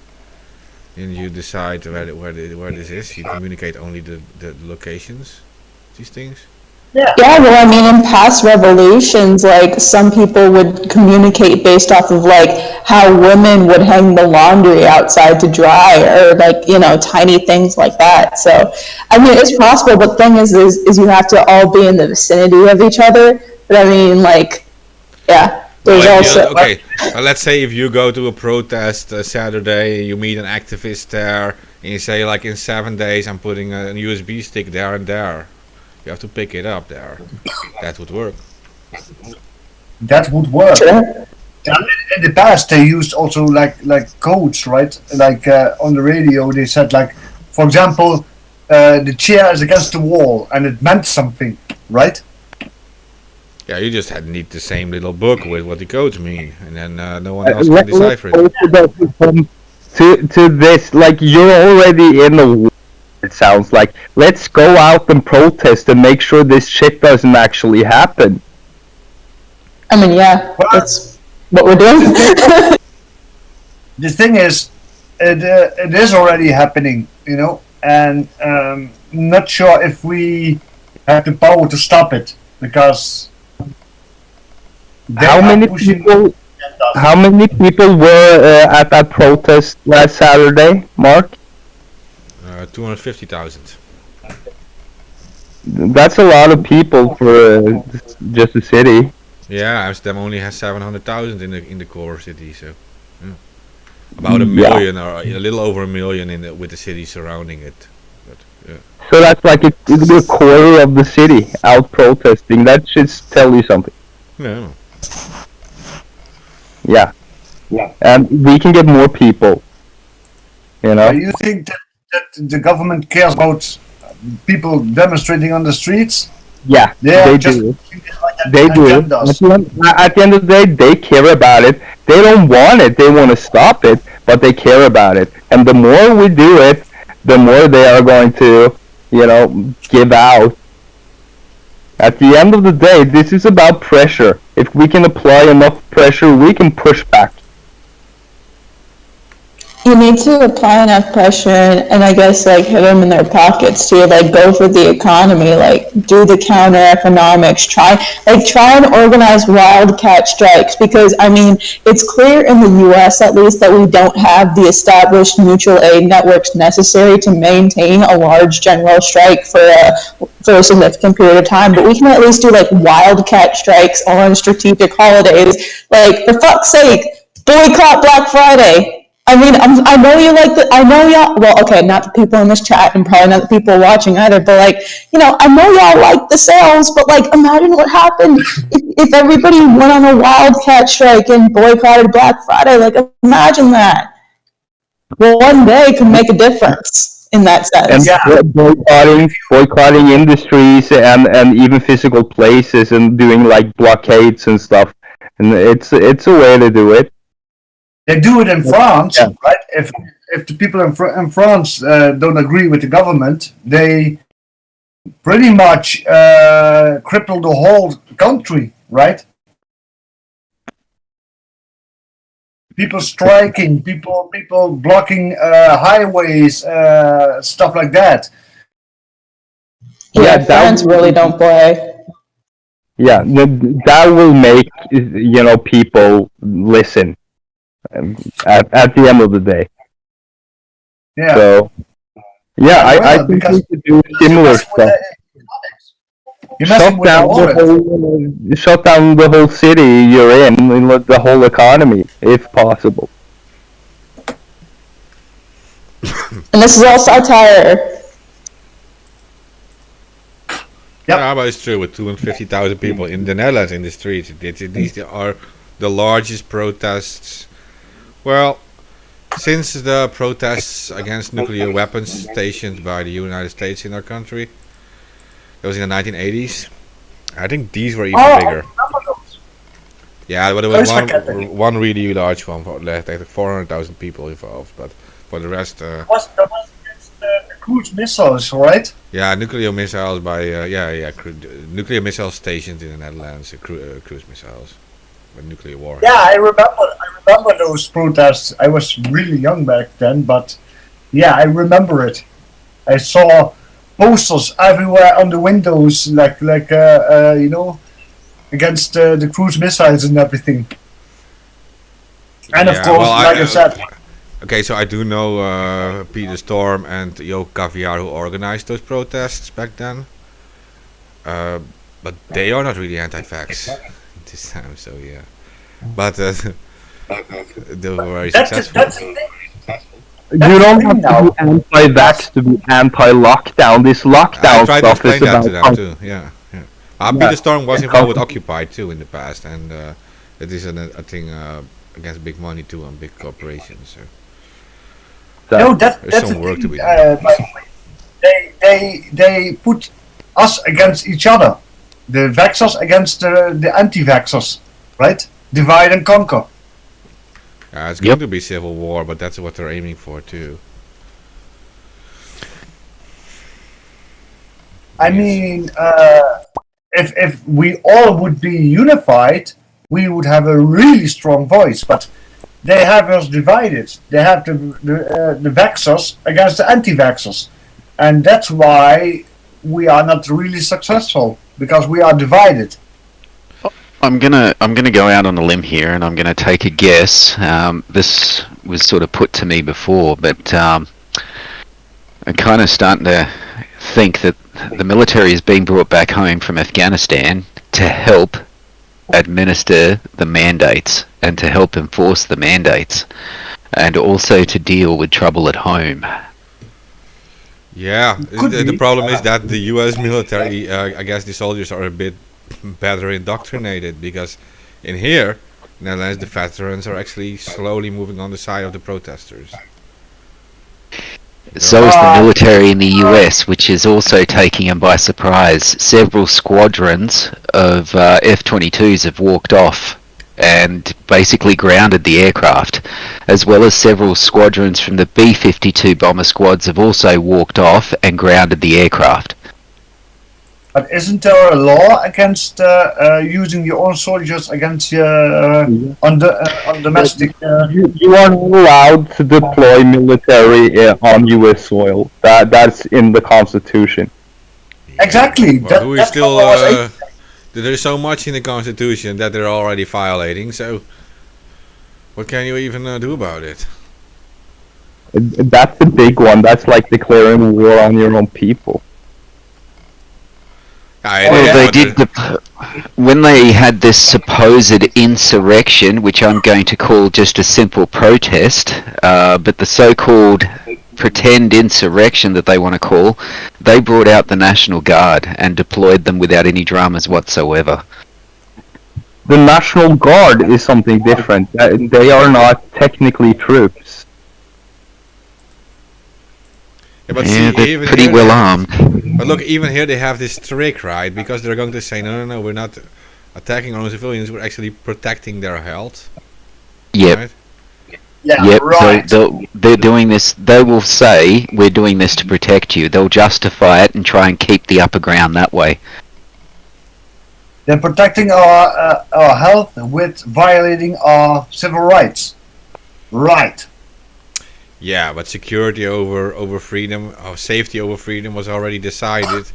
And you decide where this is. You communicate only the locations, these things. Yeah, well, I mean, in past revolutions, like, some people would communicate based off of, like, how women would hang the laundry outside to dry, or, like, you know, tiny things like that. So, I mean, it's possible, but the thing is you have to all be in the vicinity of each other. But, I mean, like, yeah, there's also... Okay, let's say if you go to a protest Saturday, you meet an activist there, and you say, like, in 7 days I'm putting a USB stick there and there. You have to pick it up there. That would work. That would work. Sure. In the past, they used also like codes, right? Like on the radio, they said like, for example, the chair is against the wall, and it meant something, right? Yeah, you just need the same little book with what the codes mean, and then no one else can decipher it. To this, like, you're already in the war. It sounds like, let's go out and protest and make sure this shit doesn't actually happen. I mean, yeah, that's what we're doing. The thing is, it is already happening, you know, and not sure if we have the power to stop it, because how many people were at that protest last Saturday, Mark? 250,000. That's a lot of people for just a city. Yeah, Amsterdam only has 700,000 in the core city, so yeah. About a million or a little over a million with the city surrounding it. But, yeah. So that's like a quarter of the city out protesting. That should tell you something. Yeah. Yeah. And we can get more people. You know. Do you think that the government cares about people demonstrating on the streets? Yeah, they do. They do. At the end of the day, they care about it. They don't want it. They want to stop it, but they care about it. And the more we do it, the more they are going to, you know, give out. At the end of the day, this is about pressure. If we can apply enough pressure, we can push back. You need to apply enough pressure and I guess like hit them in their pockets too, like go for the economy, like do the counter economics, try and organize wildcat strikes, because I mean, it's clear in the US at least that we don't have the established mutual aid networks necessary to maintain a large general strike for a significant period of time, but we can at least do like wildcat strikes on strategic holidays, like for fuck's sake, boycott Black Friday. I mean, I know you like I know y'all, well, okay, not the people in this chat and probably not the people watching either, but like, you know, I know y'all like the sales, but like, imagine what happened if everybody went on a wildcat strike and boycotted Black Friday. Like, imagine that. Well, one day can make a difference in that sense. And boycotting industries and even physical places and doing like blockades and stuff. And it's a way to do it. They do it in France, right? If the people in France don't agree with the government, they pretty much cripple the whole country, right? People striking, people blocking highways, stuff like that. Yeah, France really don't play. Yeah, that will make, you know, people listen. At the end of the day. Yeah. So, yeah, I think we should do similar stuff. Shut down the whole city you're in, the whole economy, if possible. And this is all satire. Yeah, but it's true. With 250,000 people in the Netherlands in the streets, these are the largest protests. Well, since the protests against nuclear weapons stationed by the United States in our country, that was in the 1980s. I think these were even bigger. Yeah, but there was one really large one for like 400,000 people involved. But for the rest, that was against the cruise missiles, right? Yeah, nuclear missiles by nuclear missile stations in the Netherlands, cruise missiles, with nuclear war. Yeah, I remember those protests. I was really young back then, but yeah, I remember it. I saw posters everywhere on the windows, like you know, against the cruise missiles and everything. And of course, like I said. Okay, so I do know Peter Storm and Jo Caviar who organized those protests back then. But they are not really anti-vax this time, so yeah. But they were very successful. You don't have to be anti-vax to be anti-lockdown. This lockdown stuff is about... I tried to explain that to them too, yeah. Peter Storm was involved with Occupy too in the past, and it is a thing against big money too and big corporations. So. No, that's some work to be done. They put us against each other, the vaxxers against the anti-vaxxers, right? Divide and conquer. Yeah, it's going to be civil war, but that's what they're aiming for too. I mean, if we all would be unified, we would have a really strong voice. But they have us divided. They have the vaxxers against the anti-vaxxers, and that's why we are not really successful, because we are divided. I'm gonna go out on a limb here, and I'm gonna take a guess. This was sort of put to me before, but I'm kind of starting to think that the military is being brought back home from Afghanistan to help administer the mandates and to help enforce the mandates, and also to deal with trouble at home. Yeah, the problem is that the U.S. military, I guess the soldiers are a bit better indoctrinated, because in here, Netherlands, the veterans are actually slowly moving on the side of the protesters. So is the military in the US, which is also taking them by surprise. Several squadrons of F-22s have walked off and basically grounded the aircraft, as well as several squadrons from the B-52 bomber squads have also walked off and grounded the aircraft. But isn't there a law against using your own soldiers against on domestic? You are not allowed to deploy military on U.S. soil. That's in the Constitution. Exactly. Well, there's so much in the Constitution that they're already violating. So, what can you even do about it? That's the big one. That's like declaring war on your own people. Well, they did when they had this supposed insurrection, which I'm going to call just a simple protest, but the so-called pretend insurrection that they want to call, they brought out the National Guard and deployed them without any dramas whatsoever. The National Guard is something different. They are not technically troops. Yeah, but yeah, they're pretty well armed. But look, even here they have this trick, right? Because they're going to say, no, we're not attacking our own civilians, we're actually protecting their health. Yep. Right? Yeah, yep. Right. So they're doing this, they will say, we're doing this to protect you. They'll justify it and try and keep the upper ground that way. They're protecting our health with violating our civil rights. Right. Yeah, but security over freedom, or safety over freedom was already decided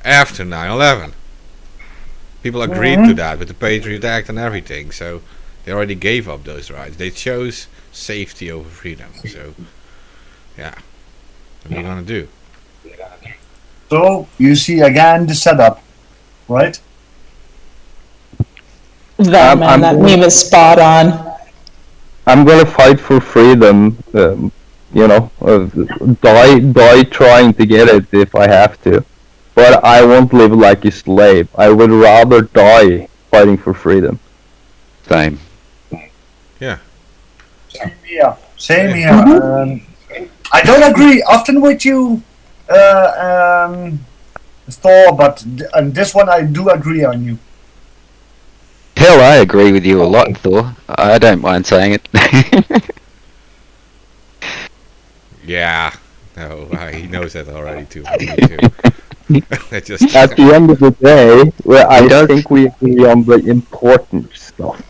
after 9/11. People agreed to that with the Patriot Act and everything, so they already gave up those rights. They chose safety over freedom. So, yeah, what are you gonna do? So you see again the setup, right? That meme is spot on. I'm gonna fight for freedom. Die trying to get it if I have to. but I won't live like a slave. I would rather die fighting for freedom. Same. Yeah. Same here. I don't agree often with you, Thor, but on this one I do agree on you. Hell, I agree with you a lot, Thor. I don't mind saying it. Yeah. No, he knows that already too. At the end of the day, I think we agree on the important stuff.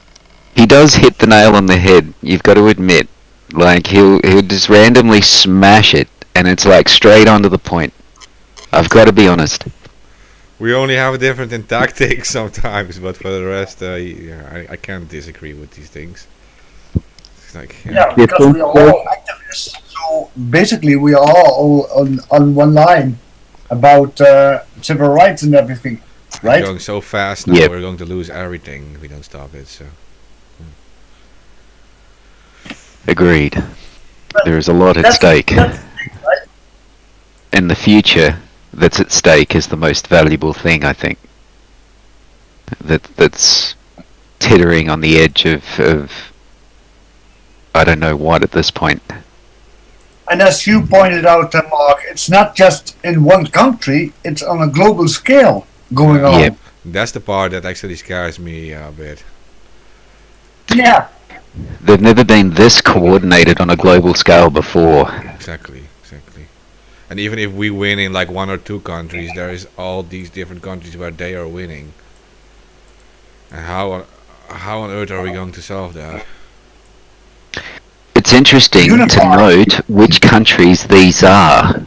He does hit the nail on the head. You've got to admit, like he'll just randomly smash it, and it's like straight onto the point. I've got to be honest. We only have a different in tactics sometimes, but for the rest, I can't disagree with these things. It's like, yeah, because we are all activists. So basically, we are all on one line about civil rights and everything, right? We're going so fast now, we're going to lose everything if we don't stop it. So. Agreed. There is a lot at stake. And the future that's at stake is the most valuable thing, I think. That's teetering on the edge of I don't know what at this point. And as you pointed out, Mark, it's not just in one country, it's on a global scale going on. Yep. That's the part that actually scares me a bit. Yeah. They've never been this coordinated on a global scale before. Exactly. And even if we win in like 1 or 2 countries, there is all these different countries where they are winning. And how on earth are we going to solve that? It's interesting to note which countries these are.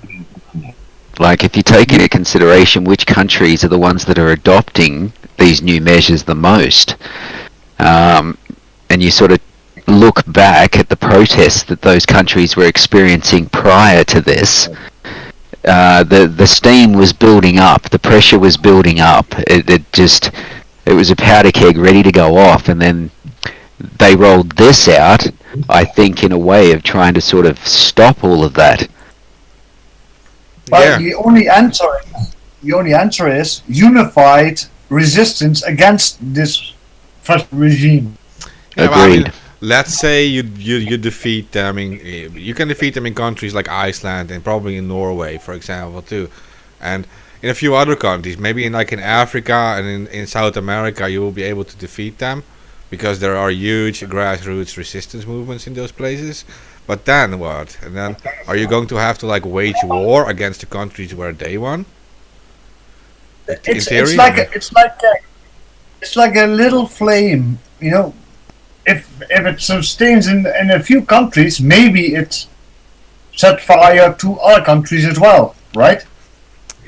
Like, if you take into consideration which countries are the ones that are adopting these new measures the most, and you sort of look back at the protests that those countries were experiencing prior to this, the steam was building up, the pressure was building up. It was a powder keg ready to go off, and then they rolled this out, I think, in a way of trying to sort of stop all of that. But the only answer is unified resistance against this first regime. Yeah, I mean, let's say you defeat them. I mean, you can defeat them in countries like Iceland and probably in Norway, for example, too, and in a few other countries, maybe in Africa and in South America, you will be able to defeat them because there are huge grassroots resistance movements in those places. But then what? And then are you going to have to wage war against the countries where they won? In theory, it's like a little flame, you know. If it sustains in a few countries, maybe it set fire to other countries as well, right?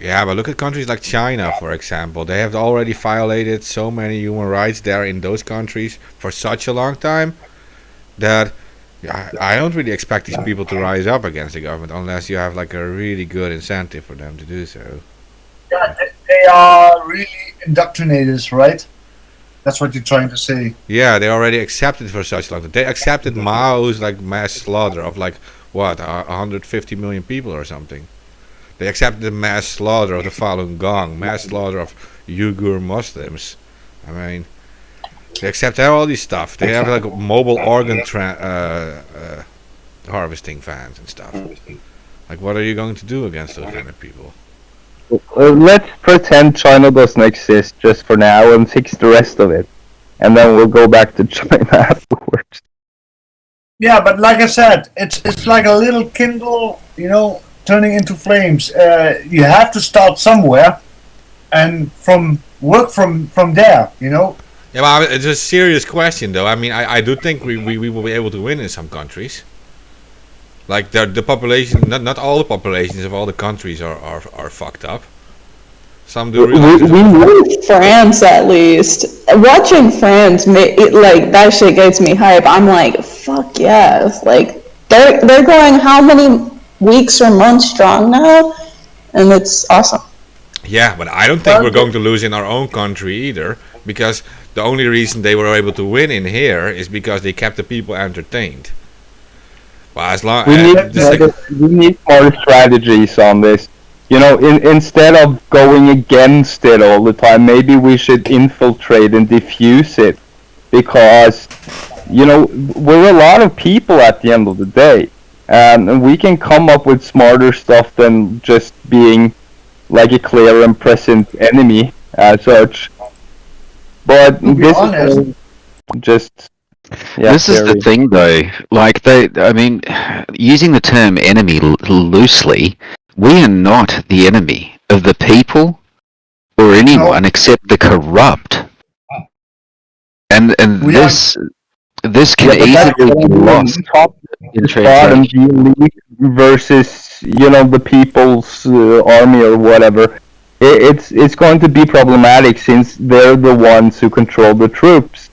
Yeah, but look at countries like China, for example. They have already violated so many human rights there in those countries for such a long time that I don't really expect these people to rise up against the government unless you have a really good incentive for them to do so. Yeah, they are really indoctrinators, right? That's what you're trying to say. Yeah, they already accepted for such long time. They accepted Mao's mass slaughter of 150 million people or something. They accepted the mass slaughter of the Falun Gong, mass slaughter of Uyghur Muslims. I mean, they accept all this stuff. They have mobile organ harvesting fans and stuff. What are you going to do against those kind of people? Let's pretend China doesn't exist just for now and fix the rest of it. And then we'll go back to China afterwards. Yeah, but like I said, it's like a little kindle, turning into flames. You have to start somewhere and work from there, Yeah, but it's a serious question, though. I mean, I do think we will be able to win in some countries. The population, not all the populations of all the countries are fucked up. Some do. We know France, at least. Watching France, that shit gets me hype. I'm like, fuck yes. They're going how many weeks or months strong now, and it's awesome. Yeah, but I don't think we're going to lose in our own country either, because the only reason they were able to win in here is because they kept the people entertained. Well, as long we need more strategies on this. instead of going against it all the time, maybe we should infiltrate and diffuse it, because we're a lot of people at the end of the day, and we can come up with smarter stuff than just being like a clear and present enemy as such. But this is just this is the thing, though. Like using the term enemy loosely, we are not the enemy of the people or anyone except the corrupt. And this can easily be lost in translation. The elite versus the people's army or whatever. It's going to be problematic since they're the ones who control the troops.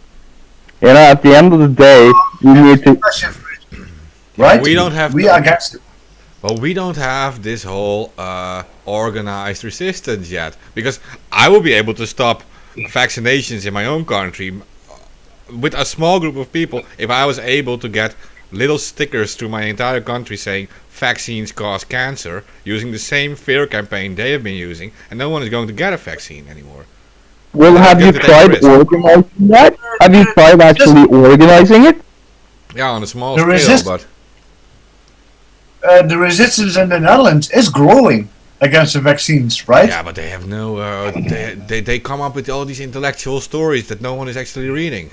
At the end of the day, you need to. Right? We don't have. We are against it. But we don't have this whole organized resistance yet, because I will be able to stop vaccinations in my own country with a small group of people if I was able to get little stickers through my entire country saying vaccines cause cancer, using the same fear campaign they have been using, and no one is going to get a vaccine anymore. Well, have you tried organizing that? Have you tried actually organizing it? Yeah, on a small scale, but... the resistance in the Netherlands is growing against the vaccines, right? Yeah, but they have no... they come up with all these intellectual stories that no one is actually reading.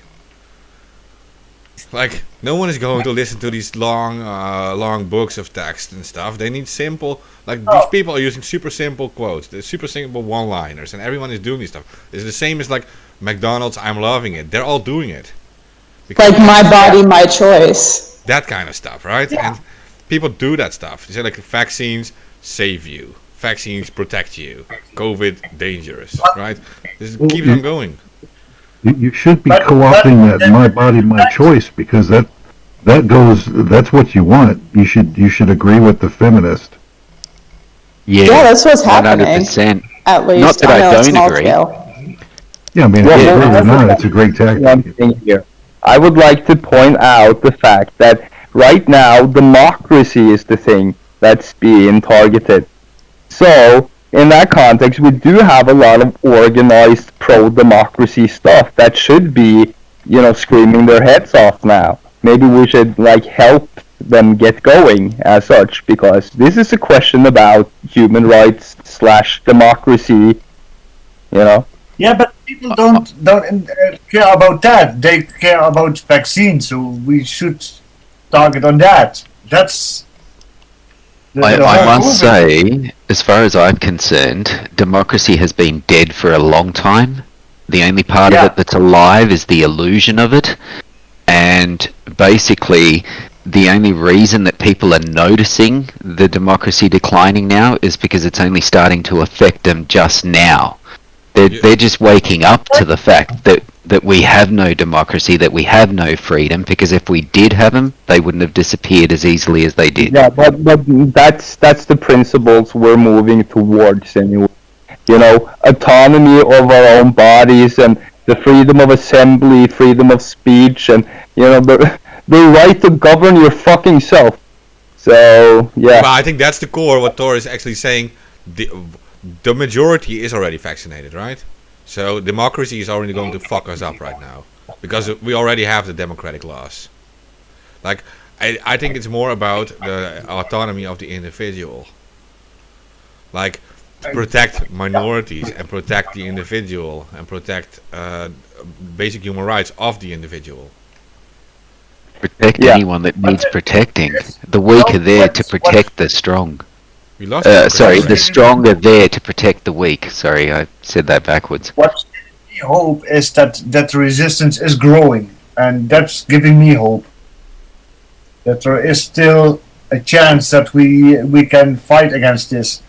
Like, no one is going to listen to these long books of text and stuff. They need simple... these people are using super simple quotes, the super simple one-liners, and everyone is doing this stuff. It's the same as, like, McDonald's, I'm loving it. They're all doing it. Like, my body, my choice. That kind of stuff, right? Yeah. And people do that stuff. They say, like, vaccines save you. Vaccines protect you. COVID, dangerous, right? This keeps on going. You should be co-opting that my body, my choice, because that's what you want. You should agree with the feminist. Yeah, that's what's happening. 100%. At least not that I don't agree. Scale. Yeah, I mean, it's a great tactic. Here. I would like to point out the fact that right now democracy is the thing that's being targeted. So, in that context, we do have a lot of organized pro-democracy stuff that should be, screaming their heads off now. Maybe we should, help them get going as such, because this is a question about human rights / democracy, Yeah, but people don't care about that. They care about vaccines, so we should target on that. That's... I must say, as far as I'm concerned, democracy has been dead for a long time. The only part of it that's alive is the illusion of it. And basically, the only reason that people are noticing the democracy declining now is because it's only starting to affect them just now. They're just waking up to the fact that we have no democracy, that we have no freedom, because if we did have them, they wouldn't have disappeared as easily as they did. Yeah, but that's the principles we're moving towards anyway. Autonomy of our own bodies, and the freedom of assembly, freedom of speech, and the right to govern your fucking self. So yeah. Well, I think that's the core. What Thor is actually saying. The majority is already vaccinated, right? So democracy is already going to fuck us up right now, because we already have the democratic laws. Like, I think it's more about the autonomy of the individual. Like, to protect minorities and protect the individual and protect basic human rights of the individual. Protect anyone that needs protecting. The weak are there to protect the strong. We lost the strong are there to protect the weak. Sorry, I said that backwards. What we hope is that the resistance is growing, and that's giving me hope. That there is still a chance that we can fight against this,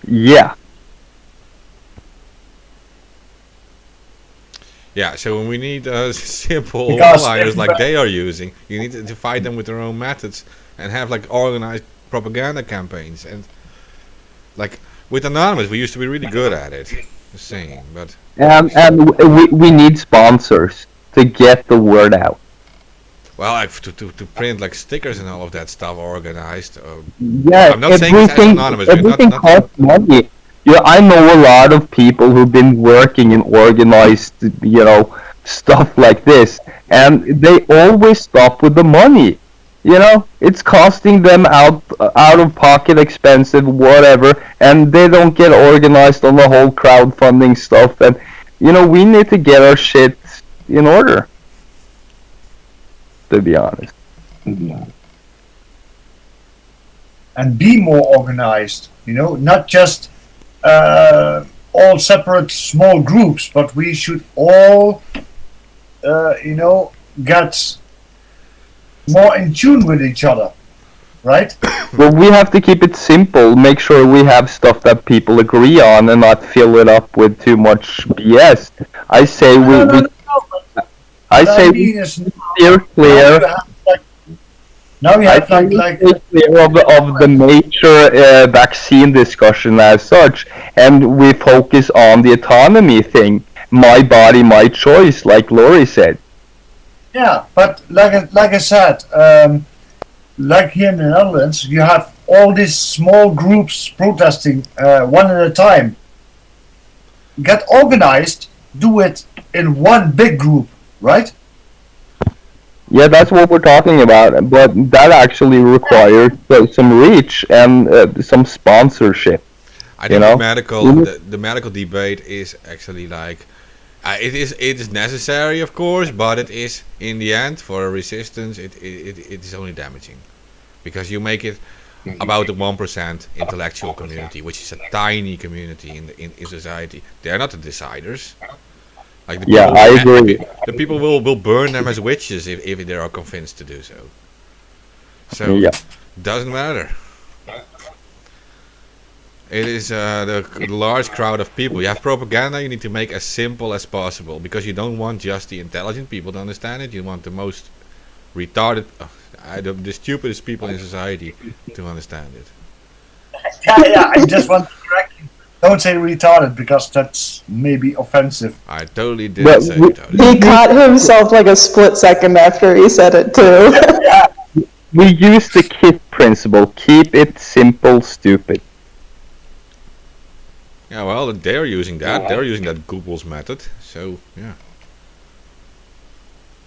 Yeah. Yeah, so when we need simple one-liners like they are using, you need to fight them with their own methods and have organized propaganda campaigns. And with Anonymous, we used to be really good at it. Just saying, but and we need sponsors to get the word out. Well, like to print like stickers and all of that stuff organized. Yeah, I'm not saying it's as anonymous. everything costs money. Yeah, I know a lot of people who've been working in organized, stuff like this, and they always stop with the money. It's costing them out of pocket expensive, whatever, and they don't get organized on the whole crowdfunding stuff. And we need to get our shit in order. To be honest. And be more organized. Not just all separate small groups, but we should all, get more in tune with each other, right? Well, we have to keep it simple. Make sure we have stuff that people agree on, and not fill it up with too much BS. I say we steer clear. Now we have clear of the major vaccine discussion as such, and we focus on the autonomy thing. My body, my choice, like Lori said. Yeah, but like I said, like here in the Netherlands, you have all these small groups protesting one at a time. Get organized, do it in one big group, right? Yeah, that's what we're talking about, but that actually requires some reach and some sponsorship. I think the medical debate is actually like it is necessary, of course, but it is in the end for a resistance it is only damaging, because you make it about the 1% intellectual community, which is a tiny community in society. They're not the deciders. Like I agree. The people will burn them as witches if they are convinced to do so. So doesn't matter. It is the large crowd of people. You have propaganda, you need to make as simple as possible, because you don't want just the intelligent people to understand it. You want the most retarded, the stupidest people in society to understand it. Yeah, I just want to correct you. Don't say retarded, because that's maybe offensive. I totally didn't say retarded. He caught himself like a split second after he said it too. We use the KISS principle. Keep it simple, stupid. Yeah, well, they're using that. They're using that Google's method. So, yeah.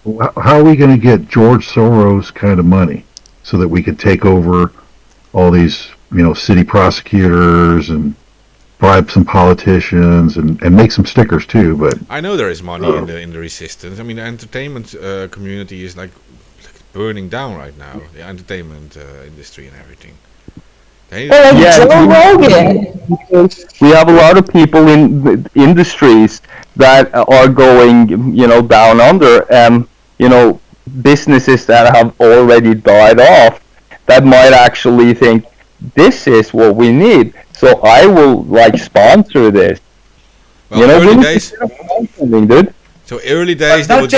How are we going to get George Soros kind of money so that we could take over all these, city prosecutors and bribe some politicians and make some stickers too? But I know there is money in the resistance. I mean, the entertainment community is like burning down right now. The entertainment industry and everything. Joe Rogan. We have a lot of people in industries that are going, down under, and businesses that have already died off that might actually think this is what we need. So I will sponsor this. Well, early days. Dude. So early days they would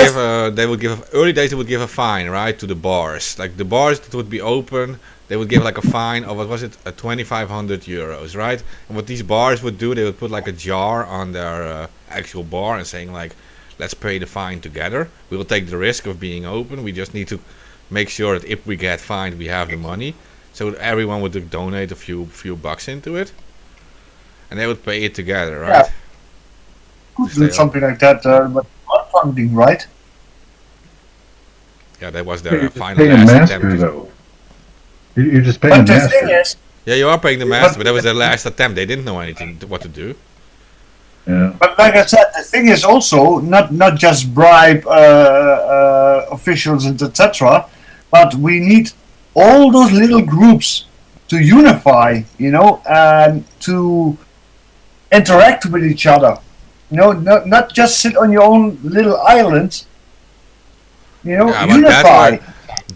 give a fine, right, to the bars. Like the bars that would be open, they would give like a fine of, what was it, 2,500 euros, right? And what these bars would do, they would put like a jar on their actual bar and saying like, let's pay the fine together. We will take the risk of being open. We just need to make sure that if we get fined, we have the money. So everyone would donate a few bucks into it, and they would pay it together, right? Yeah. Do something like that, but crowdfunding, right? Yeah, that was their final last attempt. Though. You're just paying the master. Thing is, yeah, you are paying the master, but that was their last attempt. They didn't know what to do. Yeah. But like I said, the thing is also not just bribe officials and etc. But we need all those little groups to unify, and to interact with each other. Not just sit on your own little island. Unify.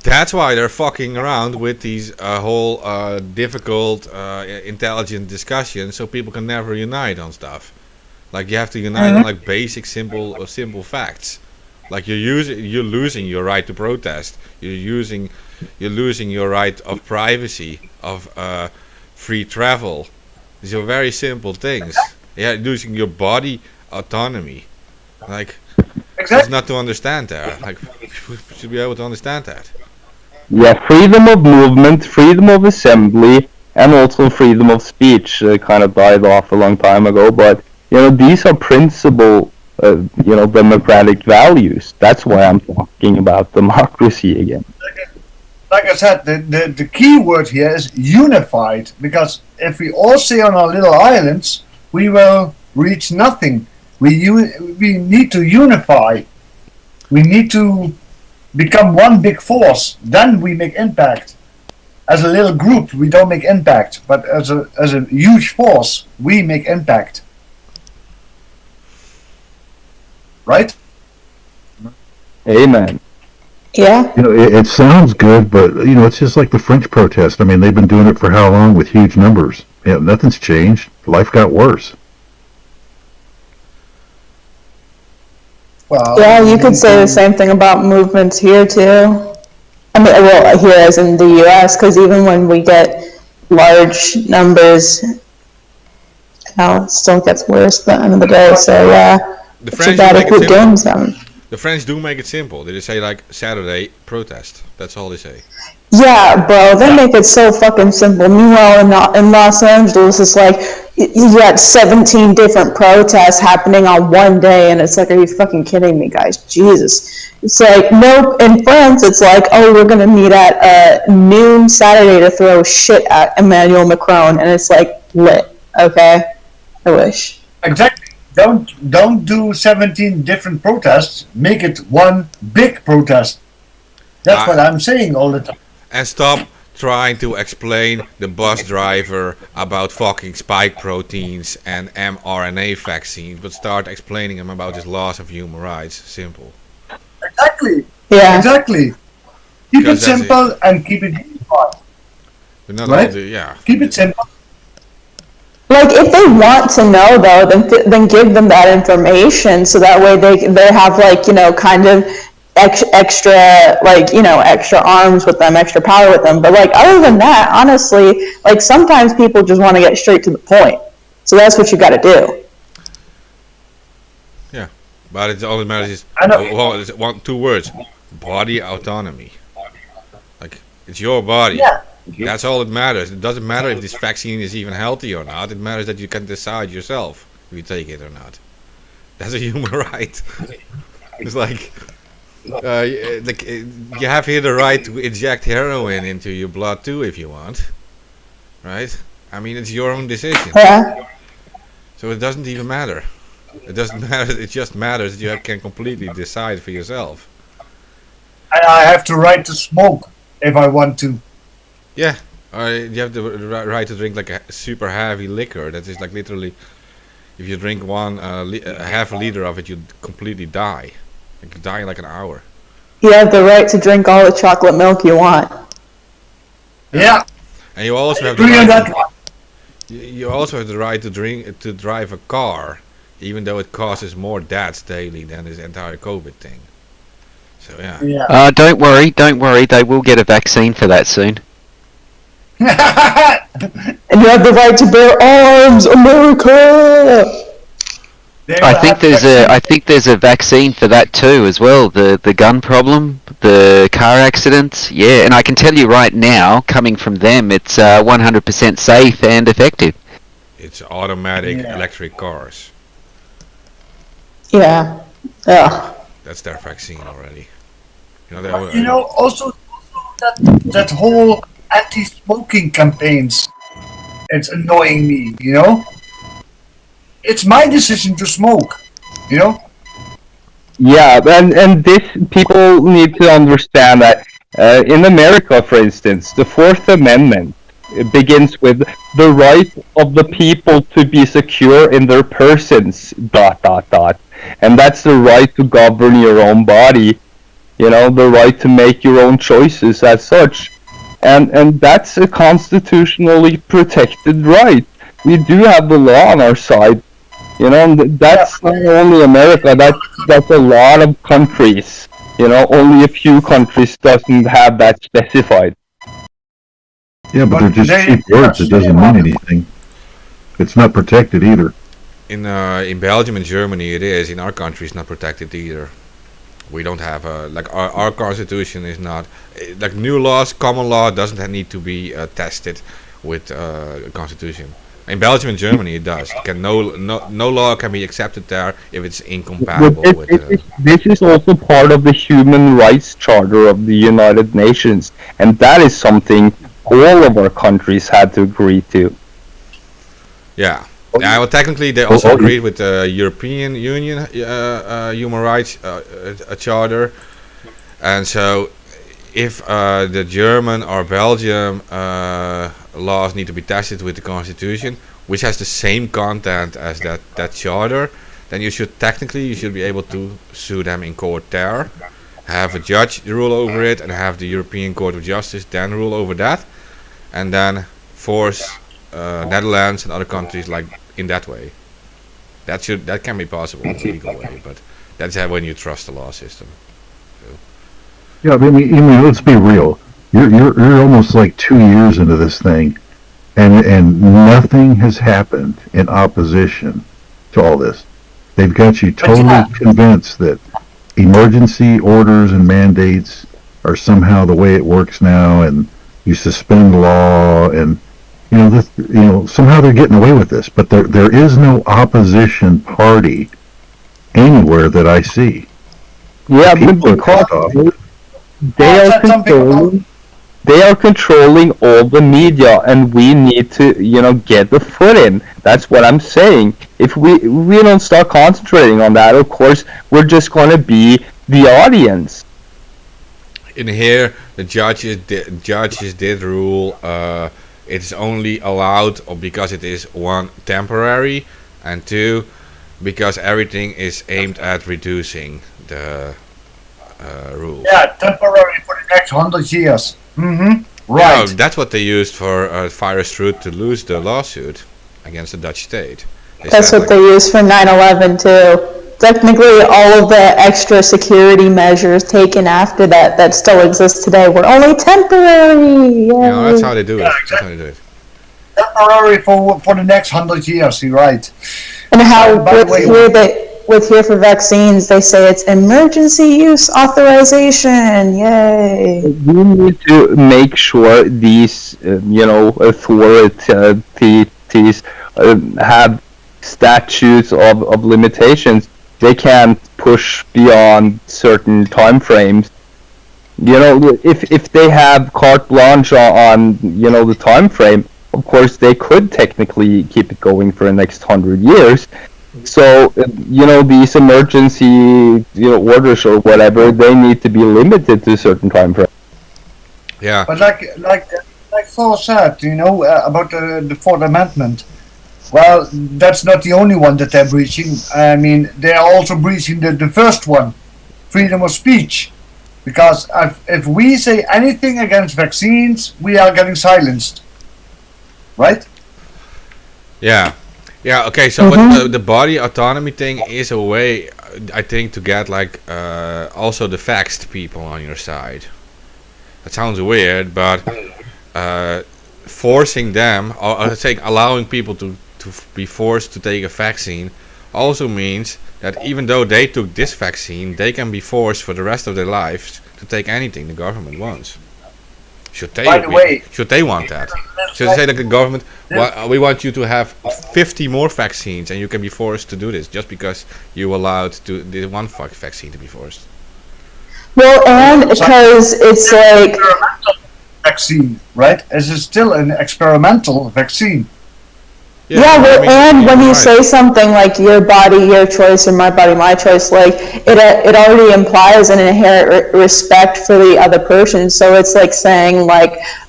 That's why they're fucking around with these whole difficult, intelligent discussions, so people can never unite on stuff. Like you have to unite on like basic, simple facts. Like you're losing your right to protest. You're losing your right of privacy, of free travel. These are very simple things. Yeah, losing your body autonomy. Like It's not to understand that. Like, we should be able to understand that. Yeah, freedom of movement, freedom of assembly, and also freedom of speech kind of died off a long time ago. But these are principal, democratic values. That's why I'm talking about democracy again. Like I said, the key word here is unified, because if we all stay on our little islands, we will reach nothing. We need to unify. We need to become one big force. Then we make impact. As a little group, we don't make impact, but as a huge force, we make impact. Right? Amen. Yeah. It sounds good, but it's just like the French protest. I mean, they've been doing it for how long with huge numbers? Nothing's changed. Life got worse. Well, yeah, you could say the same thing about movements here too. I mean, well, here as in the U.S., because even when we get large numbers, it still gets worse at the end of the day. So yeah, The it's French about do if make we're it doing simple. something. The French do make it simple. They just say like Saturday protest. That's all they say. Yeah, bro, they make it so fucking simple. Meanwhile, in Los Angeles, it's like you got 17 different protests happening on one day, and it's like, are you fucking kidding me, guys? Jesus. It's like, nope. In France, it's like, oh, we're gonna meet at noon Saturday to throw shit at Emmanuel Macron, and it's like lit. Okay, I wish. Exactly. Don't do 17 different protests. Make it one big protest. That's what I'm saying all the time. And stop trying to explain the bus driver about fucking spike proteins and mRNA vaccines, but start explaining him about his loss of human rights. Simple. Exactly. Yeah. Exactly. Keep it simple and keep it unified. Right? Keep it simple. Like, if they want to know, though, then give them that information, so that way they have, like, kind of extra, like, extra arms with them, extra power with them. But, like, other than that, honestly, like, sometimes people just want to get straight to the point. So that's what you got to do. Yeah, but it's all that matters is two words: body autonomy. Like, it's your body. Yeah. That's all that matters. It doesn't matter if this vaccine is even healthy or not. It matters that you can decide yourself if you take it or not. That's a human right. It's like you have here the right to inject heroin into your blood too if you want, right? I mean, it's your own decision. Yeah. So it doesn't even matter. It doesn't matter. It just matters that you can completely decide for yourself. And I have the right to smoke if I want to. Yeah, or you have the right to drink like a super heavy liquor. That is like literally, if you drink half a liter of it, you completely die. Like you die in like an hour. You have the right to drink all the chocolate milk you want. Yeah. And you also have the right. You also have the right to drive a car, even though it causes more deaths daily than this entire COVID thing. So yeah. Don't worry. They will get a vaccine for that soon. And you have the right to bear arms, America. I think there's a vaccine for that too as well. The gun problem, the car accidents, yeah. And I can tell you right now, coming from them, it's 100% safe and effective. It's automatic electric cars. Yeah. Yeah. That's their vaccine already. Also that whole anti-smoking campaigns. It's annoying me. It's my decision to smoke. Yeah, and this people need to understand that in America, for instance, the Fourth Amendment begins with the right of the people to be secure in their persons. ... And that's the right to govern your own body. The right to make your own choices as such. And that's a constitutionally protected right. We do have the law on our side. That's not only America, that's a lot of countries. Only a few countries doesn't have that specified. Yeah, but they're just cheap words. It doesn't mean anything. It's not protected either. In Belgium and Germany it is. In our country it's not protected either. We don't have like our constitution is not like new laws. Common law doesn't need to be tested with constitution. In Belgium and Germany, it does. No law can be accepted there if it's incompatible with. This is also part of the Human Rights Charter of the United Nations, and that is something all of our countries had to agree to. Yeah. Yeah, well, technically they also agreed with the European Union Human Rights Charter, and so if the German or Belgium laws need to be tested with the Constitution, which has the same content as that charter, then you should be able to sue them in court there, have a judge rule over it, and have the European Court of Justice then rule over that, and then force Netherlands and other countries like in that way. That can be possible in a legal way, but that's when you trust the law system. So. Yeah, I mean, let's be real. You're almost like 2 years into this thing, and nothing has happened in opposition to all this. They've got you totally convinced that emergency orders and mandates are somehow the way it works now, and you suspend law, and somehow they're getting away with this. But there is no opposition party anywhere that I see. Yeah, because they are controlling all the media, and we need to, get the foot in. That's what I'm saying. If we don't start concentrating on that, of course, we're just going to be the audience. In here, the judges did rule it's only allowed because it is one, temporary, and two, because everything is aimed at reducing the rules. Yeah, temporary for the next 100 years. Mm-hmm. Right. No, that's what they used for Virus Root to lose the lawsuit against the Dutch state. That's what they used for 9/11 too. Technically, all of the extra security measures taken after that still exist today were only temporary. Yeah, that's how they do it. That's how they do it. Temporary for the next 100 years. You're right. And how with here for vaccines, they say it's emergency use authorization. Yay! We need to make sure these, authorities have statutes of limitations. They can't push beyond certain time frames. If they have carte blanche on the time frame, of course they could technically keep it going for the next 100 years. So these emergency orders or whatever, they need to be limited to a certain time frame. Yeah. But like Thor said, about the Fourth Amendment. Well, that's not the only one that they're breaching. I mean, they're also breaching the first one, freedom of speech. Because if we say anything against vaccines, we are getting silenced. Right? Yeah. Yeah, okay, so what the body autonomy thing is a way, I think, to get also the vaxxed people on your side. That sounds weird, but forcing them, or allowing people to be forced to take a vaccine also means that even though they took this vaccine, they can be forced for the rest of their lives to take anything the government wants. Should they want that? Should they say that the government, we want you to have 50 more vaccines and you can be forced to do this just because you allowed the one vaccine to be forced? Well, and because it's like vaccine, right? Is it still an experimental vaccine? Yeah, and when you say something like your body, your choice, or my body, my choice, it already implies an inherent respect for the other person. So it's like saying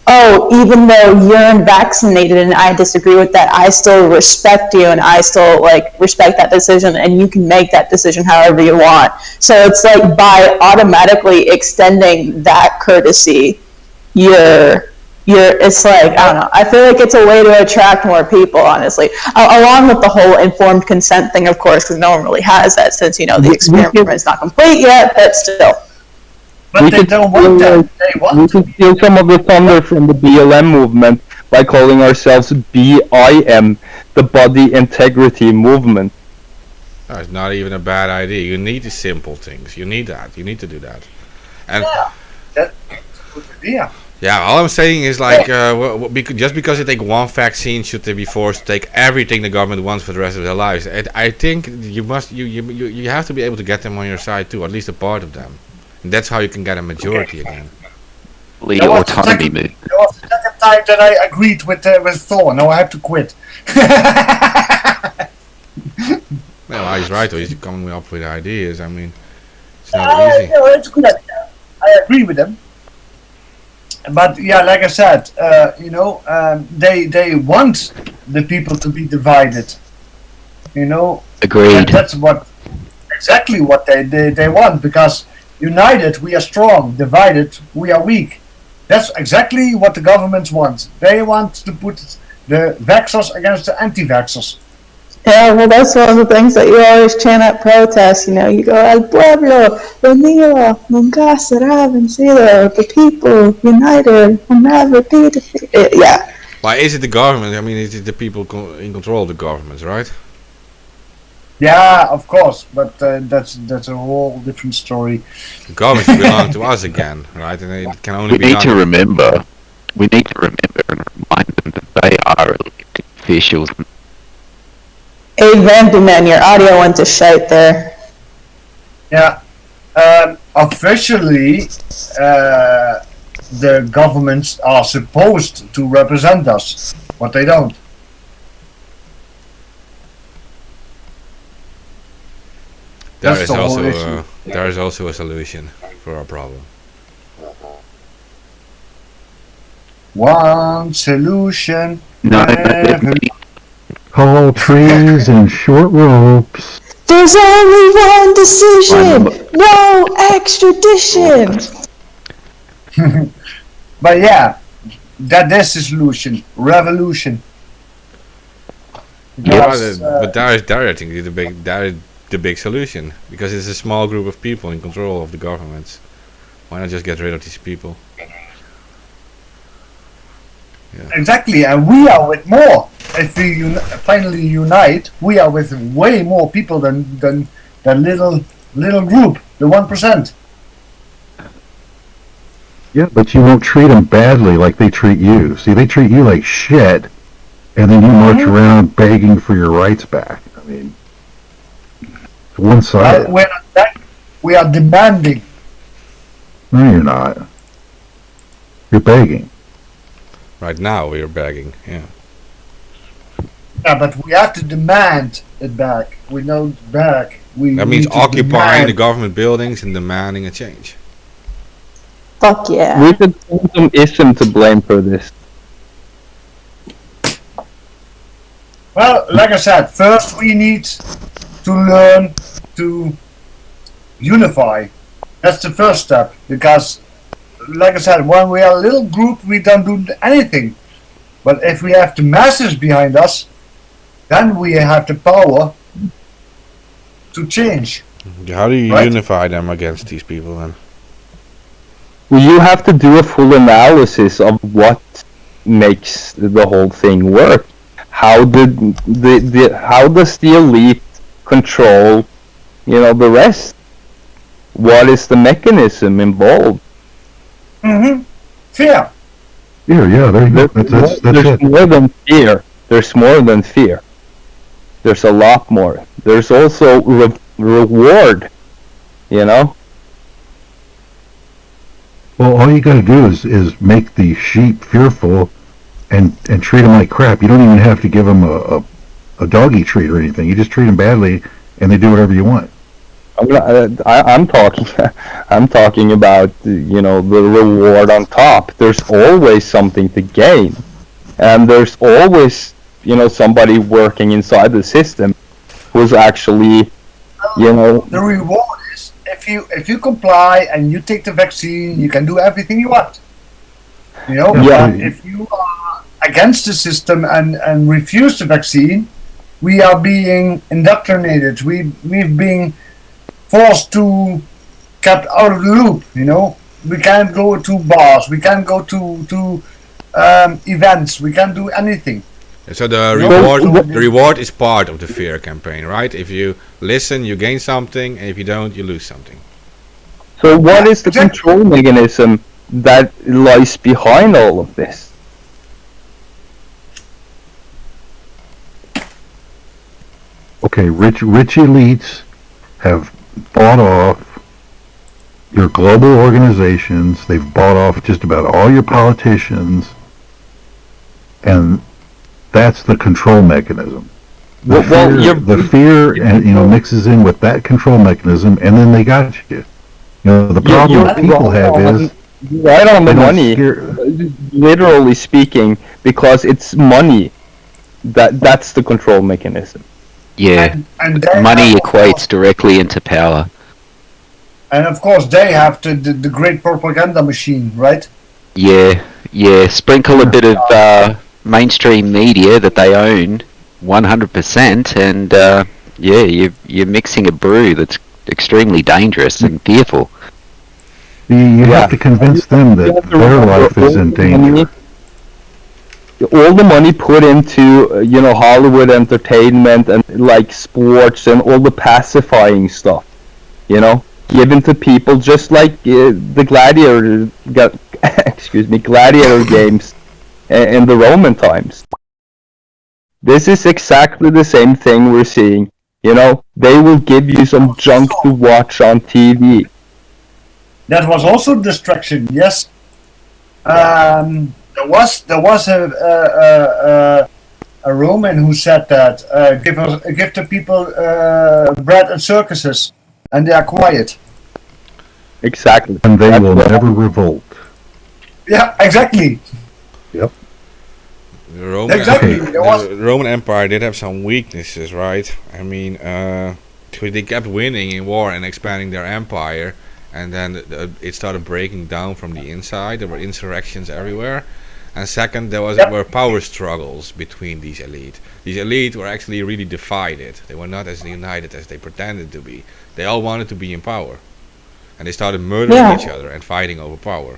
oh, even though you're unvaccinated and I disagree with that, I still respect you and I still respect that decision, and you can make that decision however you want. So it's by automatically extending that courtesy, it's I don't know. I feel like it's a way to attract more people, honestly. Along with the whole informed consent thing, of course, because no one really has that since, the experiment is not complete yet, but still. But they don't want that. We can steal some of the thunder from the BLM movement by calling ourselves BIM, the Body Integrity Movement. It's not even a bad idea. You need the simple things. You need that. You need to do that. And that's a good idea. yeah, all I'm saying is like, just because they take one vaccine, should they be forced to take everything the government wants for the rest of their lives? I think you have to be able to get them on your side too, at least a part of them. And that's how you can get a majority again. The autonomy move. That was the second time that I agreed with Thor. Now I have to quit. No, he's right though. He's coming up with ideas. I mean, it's not easy. No, it's a good idea. I agree with them. But yeah, like I said, they want the people to be divided. Agreed. That's exactly what they want, because united we are strong, divided we are weak. That's exactly what the governments want. They want to put the vaxxers against the anti-vaxxers. Yeah, well, that's one of the things that you always chant at protests. You go, "El pueblo unido nunca será vencido." The people united will never be defeated. Yeah. Why is it the government? I mean, is it the people in control of the governments, right? Yeah, of course, but that's a whole different story. The governments belong to us again, right? And it can only We be need done. to remember. We need to remember and remind them that they are elected officials. Amen, man. Your audio went to shite there. Yeah. Officially, the governments are supposed to represent us, but they don't. There is also a solution for our problem. One solution. Tall trees and short ropes. There's only one decision. No extradition. But yeah, that's the solution. Revolution. Because, but there I think the big solution, because it's a small group of people in control of the governments. Why not just get rid of these people? Yeah. Exactly, and we are with more. If we finally unite, we are with way more people than little group, the 1%. Yeah, but you won't treat them badly like they treat you. See, they treat you like shit, and then you march around begging for your rights back. I mean, it's one-sided. We're not begging, we are demanding. No, you're not. You're begging. Right now we are begging, yeah. Yeah, but we have to demand it back. We know back. That means occupying the government buildings and demanding a change. Fuck yeah. Richard isn't to blame for this. Well, like I said, first we need to learn to unify. That's the first step, because, like I said, when we are a little group, we don't do anything. But if we have the masses behind us, then we have the power to change. How do you unify them against these people then? Well, you have to do a full analysis of what makes the whole thing work. How how does the elite control, the rest? What is the mechanism involved? Mm-hmm. Fear. Yeah, there you go. That's There's more than fear. There's more than fear. There's a lot more. There's also reward, Well, all you gotta do is make the sheep fearful and treat them like crap. You don't even have to give them a doggy treat or anything. You just treat them badly and they do whatever you want. I'm talking about the reward on top. There's always something to gain, and there's always somebody working inside the system who's actually The reward is if you comply and you take the vaccine, you can do everything you want. But if you are against the system and refuse the vaccine, we are being indoctrinated. We've been forced to kept out of the loop. We can't go to bars, we can't go to events, we can't do anything. So the reward is part of the fear campaign, right? If you listen, you gain something, and if you don't, you lose something. So what is the control mechanism that lies behind all of this? Okay, rich elites have bought off your global organizations. They've bought off just about all your politicians, and that's the control mechanism. The fear and mixes in with that control mechanism, and then they got you. The problem people have is right on the money, literally speaking, because it's money. That's the control mechanism. Yeah, and money equates directly into power. And of course, they have the great propaganda machine, right? Yeah. Sprinkle a bit of mainstream media that they own 100%, and you're mixing a brew that's extremely dangerous and fearful. You have to convince them that their life is in danger. All the money put into Hollywood entertainment and like sports and all the pacifying stuff, given to people just like the gladiator games in the Roman times. This is exactly the same thing we're seeing. They will give you some junk to watch on TV. That was also distraction, yes. There was a Roman who said that give the people bread and circuses, and they are quiet. Exactly. And they will never revolt. Yeah, exactly. Yep. The Roman Empire did have some weaknesses, right? I mean, they kept winning in war and expanding their empire, and then it started breaking down from the inside. There were insurrections everywhere. And second, there were power struggles between these elite. These elite were actually really divided. They were not as united as they pretended to be. They all wanted to be in power. And they started murdering each other and fighting over power.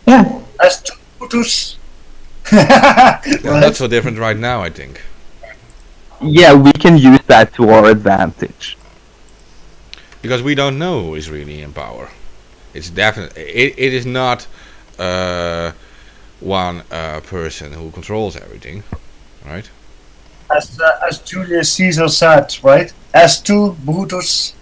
Yeah. As two Hutus. Not so different right now, I think. Yeah, we can use that to our advantage. Because we don't know who is really in power. It's definitely it is not one person who controls everything, right? As Julius Caesar said, right? As two Brutus.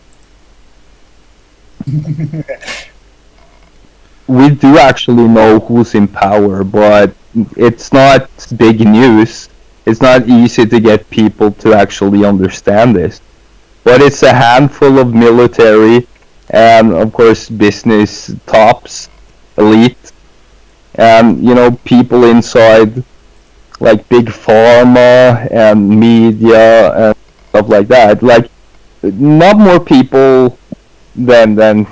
We do actually know who's in power, but it's not big news. It's not easy to get people to actually understand this. But it's a handful of military and, of course, business tops, elite, and, people inside, like big pharma and media and stuff like that. Like, not more people than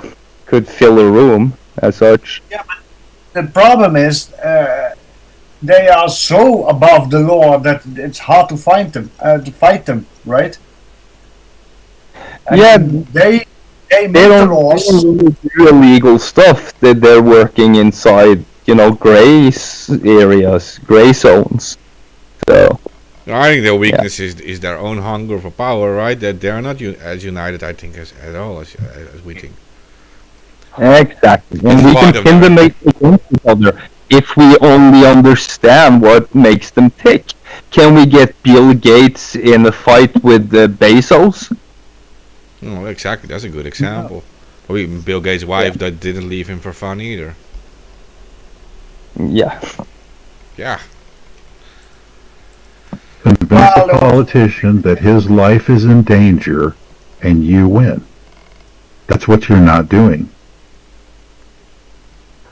could fill a room as such. Yeah, but the problem is they are so above the law that it's hard to fight them, right? And they make the laws. They don't do illegal stuff. That they're working inside, gray areas, gray zones. So. I think their weakness is their own hunger for power, right? That they're not as united, I think, as we think. Exactly, and we can pin them against each other if we only understand what makes them tick. Can we get Bill Gates in a fight with Bezos? Oh, exactly. That's a good example. Or even Bill Gates' wife that didn't leave him for fun either. Yeah. Yeah. Convince a politician that his life is in danger, and you win. That's what you're not doing.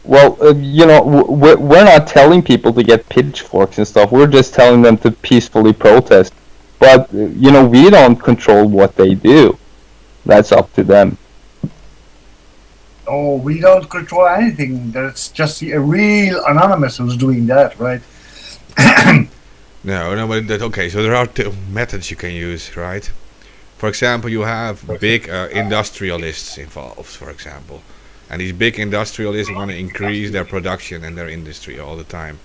Well, we're not telling people to get pitchforks and stuff. We're just telling them to peacefully protest. But, we don't control what they do. That's up to them. Oh, we don't control anything. That's just a real anonymous who's doing that, right? No, but okay. So there are two methods you can use, right? For example, you have big industrialists involved, for example. And these big industrialists want to increase their production and their industry all the time.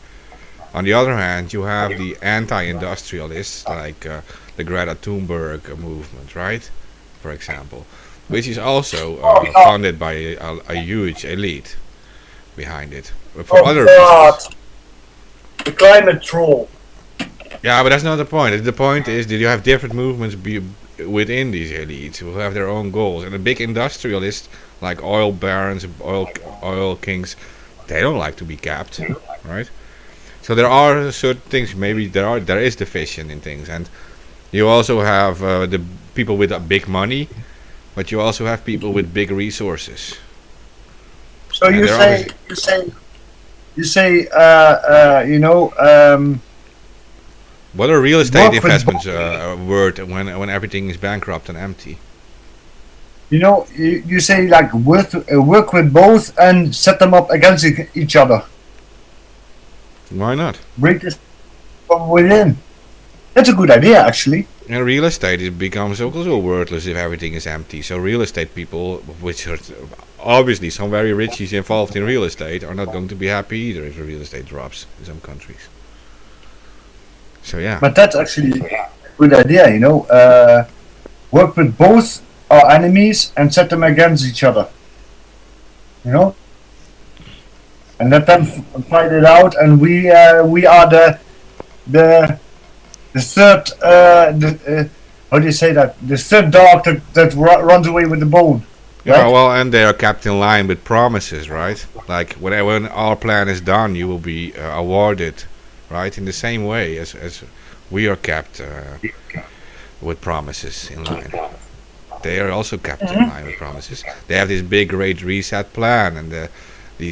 On the other hand, you have the anti-industrialists like the Greta Thunberg movement, right? For example, which is also funded by a huge elite behind it. For other reasons. The climate troll. Yeah, but that's not the point. The point is that you have different movements within these elites who have their own goals. And the big industrialists, like oil barons, oil kings, they don't like to be capped, right? So there are certain things. Maybe there is division in things, and you also have the people with big money, but you also have people with big resources. So and you say, what are real estate investments worth when everything is bankrupt and empty? You say like work with both and set them up against each other. Why not? Break this from within. That's a good idea, actually. And real estate becomes also worthless if everything is empty. So real estate people, which are obviously some very richies involved in real estate, are not going to be happy either if the real estate drops in some countries. So yeah. But that's actually a good idea, work with both our enemies and set them against each other. And let them fight it out, and we are the third how do you say that? The third dog that runs away with the bone. Yeah, right? well, and they are kept in line with promises, right? Like when our plan is done, you will be awarded, right? In the same way as we are kept with promises in line. They are also kept in line with promises. They have this big Great Reset plan, and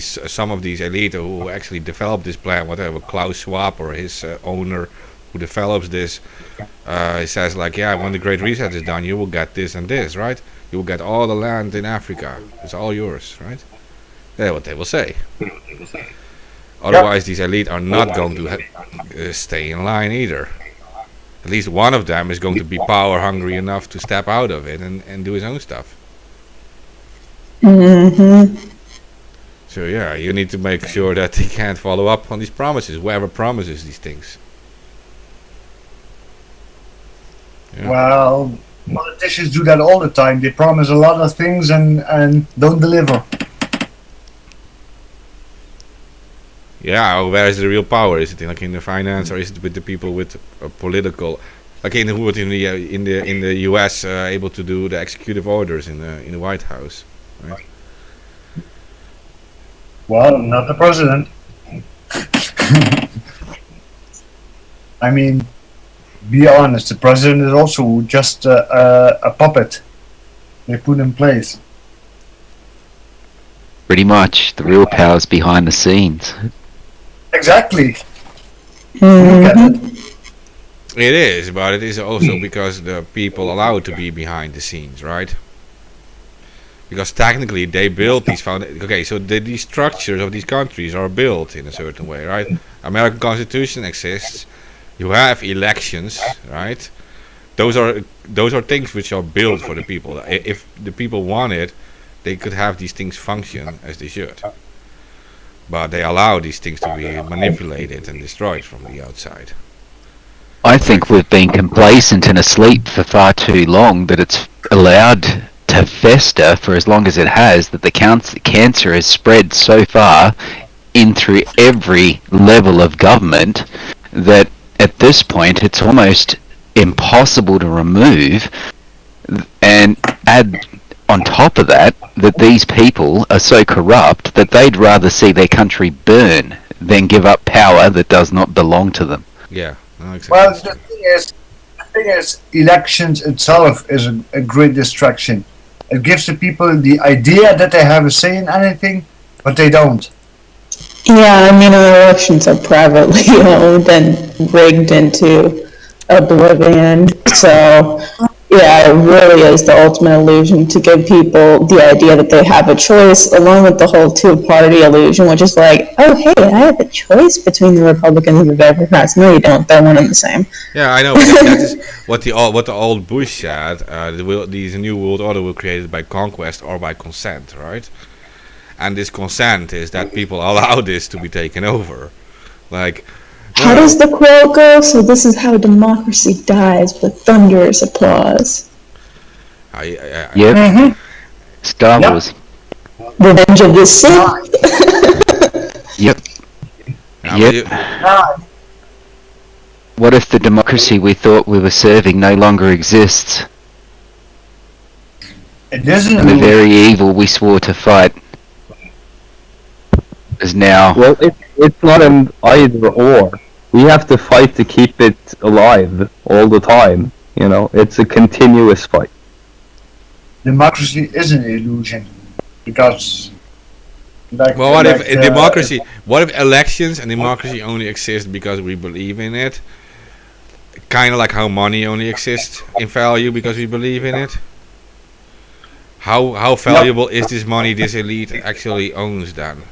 some of these elite who actually developed this plan, whatever, Klaus Schwab or his owner who develops this, he says like, yeah, when the Great Reset is done, you will get this and this, right? You will get all the land in Africa. It's all yours, right? That's what they will say. Otherwise, these elite are not going to stay in line either. At least one of them is going to be power hungry enough to step out of it and do his own stuff. Mm-hmm. So yeah, you need to make sure that they can't follow up on these promises, whoever promises these things. Yeah. Well, politicians do that all the time. They promise a lot of things and don't deliver. Yeah, where is the real power? Is it in the finance, or is it with the people with political, like who in the U.S. Able to do the executive orders in the White House, right? Well, not the president. I mean, be honest. The president is also just a puppet they put in place. Pretty much, the real power's behind the scenes. Exactly. Mm-hmm. It is, but it is also because the people allowed to be behind the scenes, right? Because technically they built these foundations. Okay, so these structures of these countries are built in a certain way, right? American Constitution exists. You have elections, right? Those are things which are built for the people. If the people want it, they could have these things function as they should. But they allow these things to be manipulated and destroyed from the outside. I think we've been complacent and asleep for far too long, that it's allowed to fester for as long as it has, that the cancer has spread so far in through every level of government that at this point it's almost impossible to remove. And add on top of that these people are so corrupt that they'd rather see their country burn than give up power that does not belong to them. Yeah, no, exactly. Well, the thing is, elections itself is a great distraction. It gives the people the idea that they have a say in anything, but they don't. Yeah, I mean, elections are privately owned and rigged into oblivion. So, yeah, it really is the ultimate illusion to give people the idea that they have a choice, along with the whole two-party illusion, which is like, oh, hey, I have a choice between the Republicans and the Democrats. No, you don't. They're one and the same. Yeah, I know. That is what the old Bush said. These new world order were created by conquest or by consent, right? And this consent is that people allow this to be taken over. Like, How does the quote go? So this is how democracy dies with thunderous applause. Yep. Star Wars. Revenge of the Sith. Yep. Yep. What if the democracy we thought we were serving no longer exists? It isn't. And the very evil we swore to fight is now. Well, it's not an either or. We have to fight to keep it alive all the time. You know, it's a continuous fight. Democracy is an illusion because. Well, what if democracy? What if elections and democracy only exist because we believe in it? Kind of like how money only exists in value because we believe in it. How valuable is this money this elite actually owns then?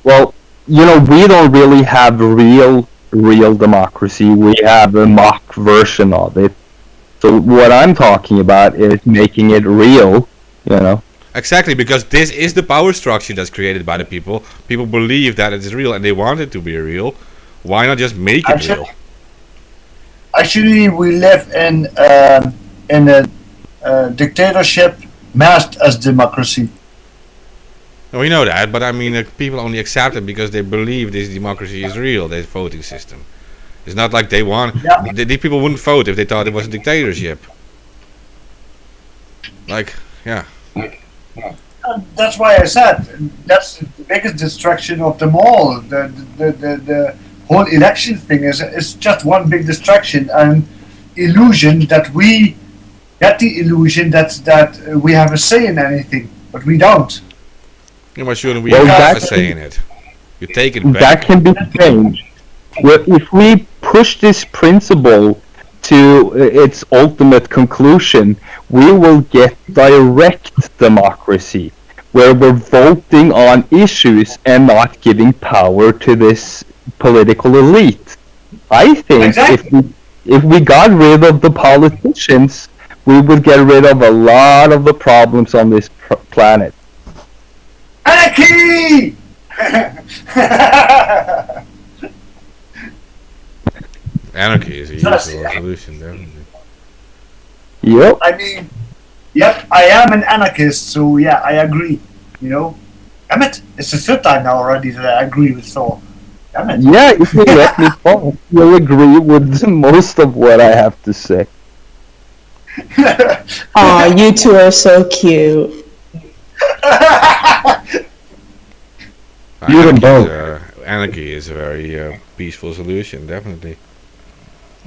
Well, you know, we don't really have real democracy. We have a mock version of it. So what I'm talking about is making it real, you know. Exactly, because this is the power structure that's created by the people. People believe that it's real and they want it to be real. Why not just make it real? Actually, we live in a dictatorship masked as democracy. We know that, but I mean, people only accept it because they believe this democracy is real, this voting system. It's not like they want... These people wouldn't vote if they thought it was a dictatorship. Like, yeah. That's why I said that's the biggest distraction of them all. The whole election thing is just one big distraction and illusion that we get the illusion that we have a say in anything, but we don't. Yeah, why shouldn't we have a say in it? You take it back. That can be changed. If we push this principle to its ultimate conclusion, we will get direct democracy, where we're voting on issues and not giving power to this political elite. I think if we got rid of the politicians, we would get rid of a lot of the problems on this planet. Anarchy! Anarchy is a useful solution, definitely. Yep. I mean, yep, I am an anarchist, so yeah, I agree. You know, damn it, it's the third time now already that I agree with Thor. Damn it. Yeah, if you let me talk, you'll agree with most of what I have to say. Aw, you two are so cute. Anarchy is a very peaceful solution, definitely.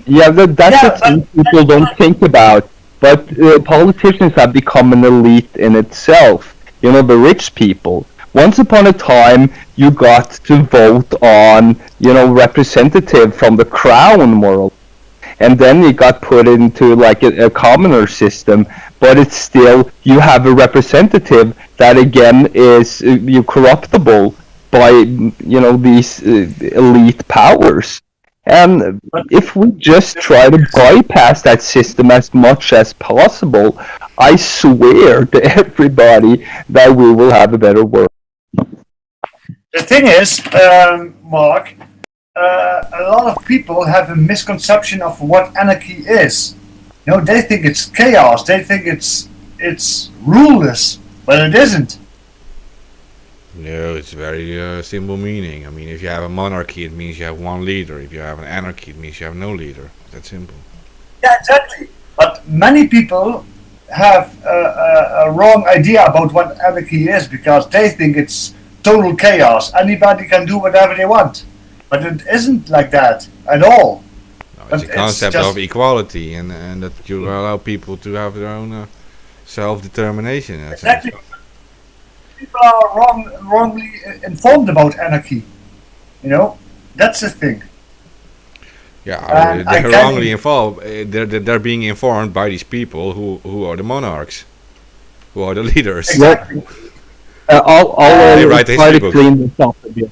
Yeah, that's the thing people don't think about. But politicians have become an elite in itself. You know, the rich people. Once upon a time, you got to vote on, you know, representative from the crown world. And then it got put into like a commoner system. But it's still, you have a representative that again is corruptible by, you know, these elite powers. And if we just try to bypass that system as much as possible, I swear to everybody that we will have a better world. The thing is, Mark, a lot of people have a misconception of what anarchy is. You know, they think it's chaos, they think it's ruleless, but it isn't. No, it's very simple meaning. I mean, if you have a monarchy, it means you have one leader. If you have an anarchy, it means you have no leader. That's simple. Yeah, exactly. But many people have a wrong idea about what anarchy is because they think it's total chaos. Anybody can do whatever they want. But it isn't like that at all. No, it's a concept of equality and that you allow people to have their own self-determination. Exactly. People are wrongly informed about anarchy. You know, that's the thing. Yeah, they're wrongly involved. They're being informed by these people who are the monarchs, who are the leaders. Exactly. I'll try to clean this up a bit.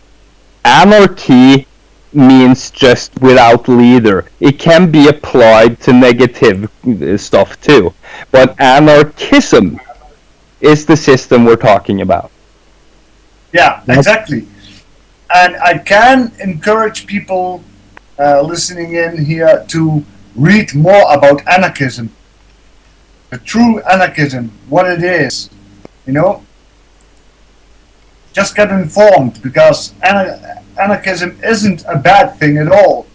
Anarchy means just without leader. It can be applied to negative stuff too, but anarchism is the system we're talking about. Yeah, exactly. And I can encourage people listening in here to read more about anarchism, the true anarchism, what it is, you know. Just get informed, because anarchism isn't a bad thing at all.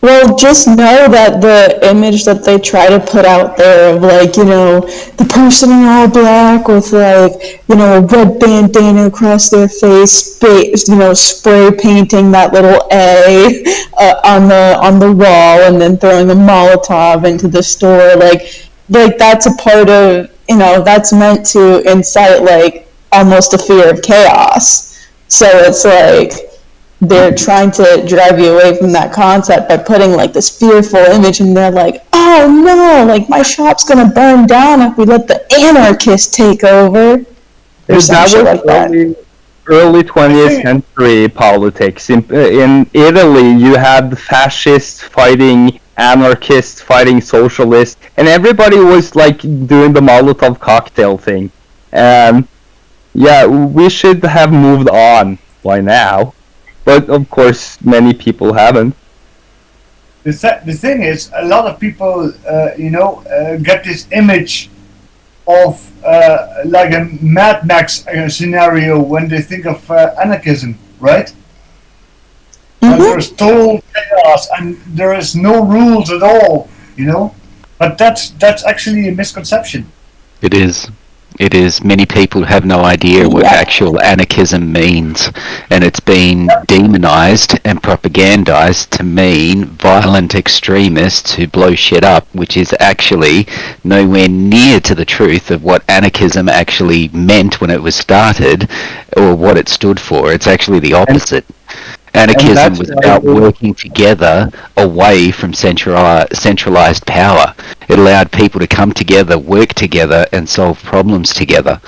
Well, just know that the image that they try to put out there of, like, you know, the person in all black with, like, you know, a red bandana across their face, you know, spray painting that little A on the wall, and then throwing a Molotov into the store, like that's a part of, you know, that's meant to incite, like, almost a fear of chaos. So it's like they're trying to drive you away from that concept by putting, like, this fearful image, and they're like, oh no, like, my shop's gonna burn down if we let the anarchists take over. Or some shit like that. Early 20th century politics. In Italy, you had fascists fighting anarchists, fighting socialists, and everybody was, like, doing the Molotov cocktail thing. And yeah, we should have moved on by now. But of course, many people haven't. The thing is, a lot of people, get this image of like a Mad Max scenario when they think of anarchism, right? Mm-hmm. There's total chaos and there is no rules at all, you know. But that's actually a misconception. It is. It is. Many people have no idea what actual anarchism means, and it's been demonized and propagandized to mean violent extremists who blow shit up, which is actually nowhere near to the truth of what anarchism actually meant when it was started, or what it stood for. It's actually the opposite. Anarchism was about working together away from centralized power. It allowed people to come together, work together, and solve problems together.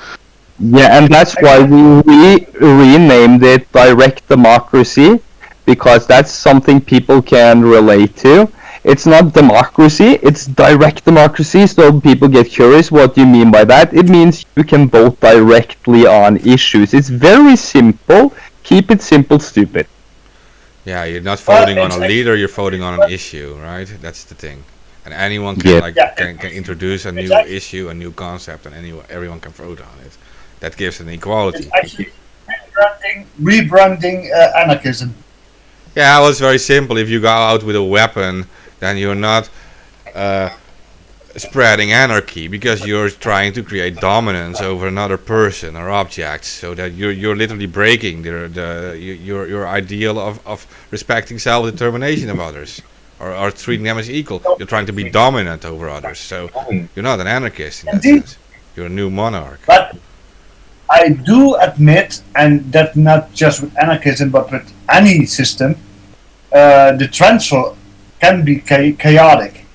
Yeah, and that's why we renamed it direct democracy, because that's something people can relate to. It's not democracy, it's direct democracy, so people get curious, what do you mean by that? It means you can vote directly on issues. It's very simple. Keep it simple, stupid. Yeah, you're not voting on a leader, you're voting on an issue, right? That's the thing. And anyone can can introduce a new issue, a new concept, and everyone can vote on it. That gives an equality. It's actually rebranding anarchism. Yeah, well, it's very simple. If you go out with a weapon, then you're not spreading anarchy, because you're trying to create dominance over another person or object, so that you're literally breaking your ideal of respecting self-determination of others, or treating them as equal. You're trying to be dominant over others, so you're not an anarchist in that sense. You're a new monarch. But I do admit, and that not just with anarchism but with any system, the transfer can be chaotic,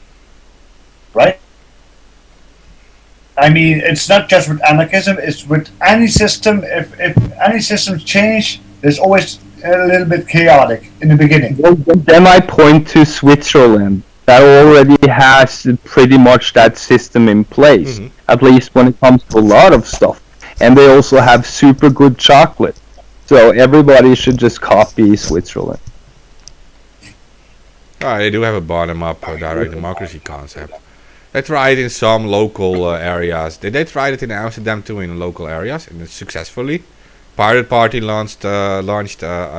right? I mean, it's not just with anarchism, it's with any system. If any systems change, there's always a little bit chaotic in the beginning. Well, then I point to Switzerland. That already has pretty much that system in place, at least when it comes to a lot of stuff. And they also have super good chocolate. So everybody should just copy Switzerland. They do have a bottom-up direct democracy concept. They tried in some local areas. They tried it in Amsterdam too, in local areas, and successfully. Pirate Party launched a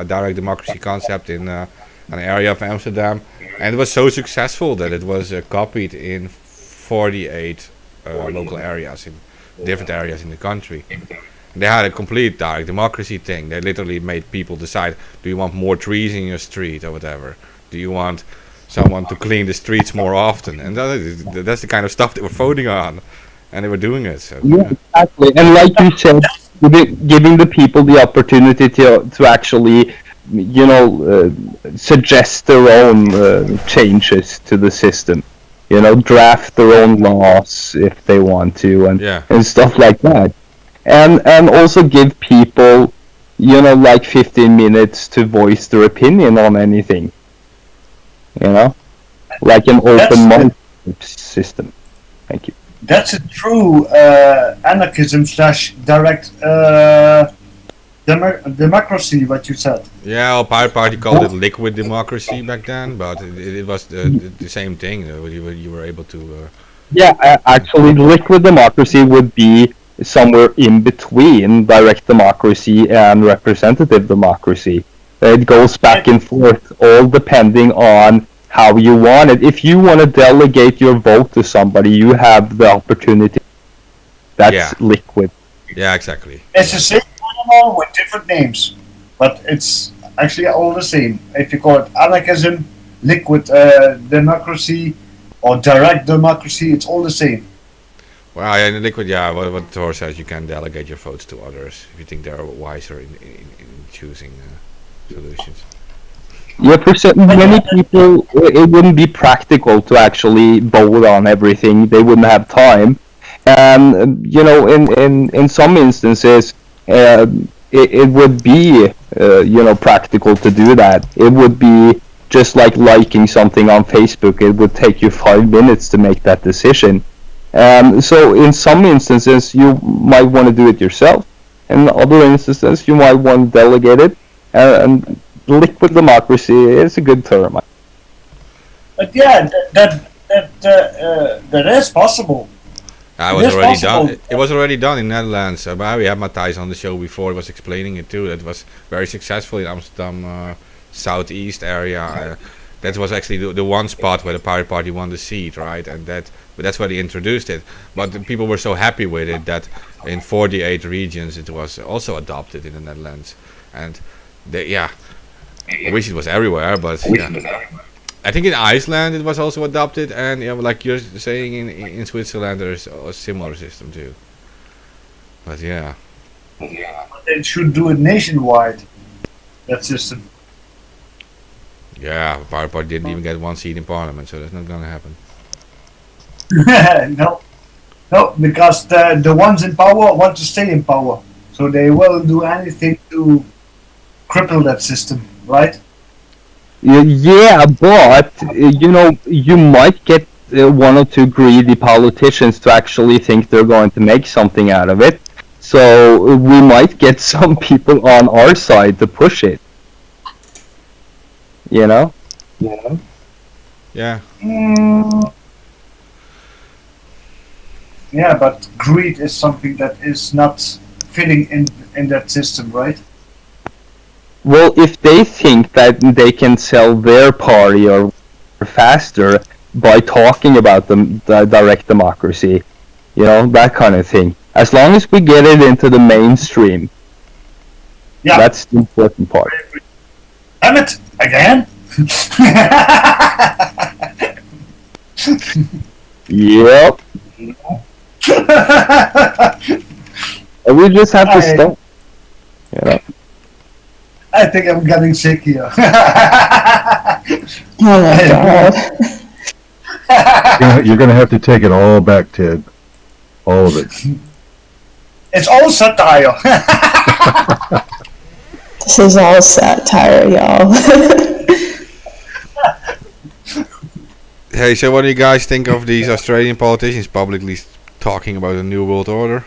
direct democracy concept in an area of Amsterdam, and it was so successful that it was copied in 48 local areas, in different areas in the country. They had a complete direct democracy thing. They literally made people decide: do you want more trees in your street or whatever? Do you want someone to clean the streets more often? And that's the kind of stuff they were voting on, and they were doing it. So, yeah, exactly. And like you said, giving the people the opportunity to actually, suggest their own changes to the system. Draft their own laws if they want to, and stuff like that. And also give people, like 15 minutes to voice their opinion on anything. Like an open mind system. Thank you. That's a true anarchism / direct Democracy, what you said. Yeah, well, Pirate Party called it liquid democracy back then, but it was the same thing. You were able to. Actually, liquid democracy would be somewhere in between direct democracy and representative democracy. It goes back and forth, all depending on how you want it. If you want to delegate your vote to somebody, you have the opportunity. That's liquid. Yeah, exactly. It's the same animal with different names, but it's actually all the same. If you call it anarchism, liquid democracy, or direct democracy, it's all the same. Well, yeah, in the liquid, what Thor says, you can delegate your votes to others if you think they're wiser in choosing solutions. Yeah, for many people, it wouldn't be practical to actually vote on everything. They wouldn't have time. And, in some instances, it would be, practical to do that. It would be just like liking something on Facebook. It would take you 5 minutes to make that decision. So in some instances, you might want to do it yourself. In other instances, you might want to delegate it. And liquid democracy is a good term. But yeah, that is possible. It was already done. It was already done in Netherlands. We had Matthijs on the show before. He was explaining it too. It was very successful in Amsterdam southeast area. That was actually the one spot where the Pirate Party won the seat, right? And that's where they introduced it. But the people were so happy with it that in 48 regions it was also adopted in the Netherlands. And I wish it was everywhere, but I think in Iceland it was also adopted, and like you're saying, in Switzerland there's a similar system too. But they should do it nationwide. That system. Yeah, Pirate Party didn't even get one seat in Parliament, so that's not gonna happen. No, because the ones in power want to stay in power, so they will do anything to cripple that system, right? Yeah, but you might get one or two greedy politicians to actually think they're going to make something out of it. So we might get some people on our side to push it. Yeah. Yeah, but greed is something that is not fitting in that system, right? Well, if they think that they can sell their party or faster by talking about the direct democracy, that kind of thing. As long as we get it into the mainstream, that's the important part. Damn it! Again? Yep. And we just have to stop. I think I'm getting sick here. Oh my god. You're going to have to take it all back, Ted. All of it. It's all satire. This is all satire, y'all. Hey, so what do you guys think of these Australian politicians publicly talking about a new world order?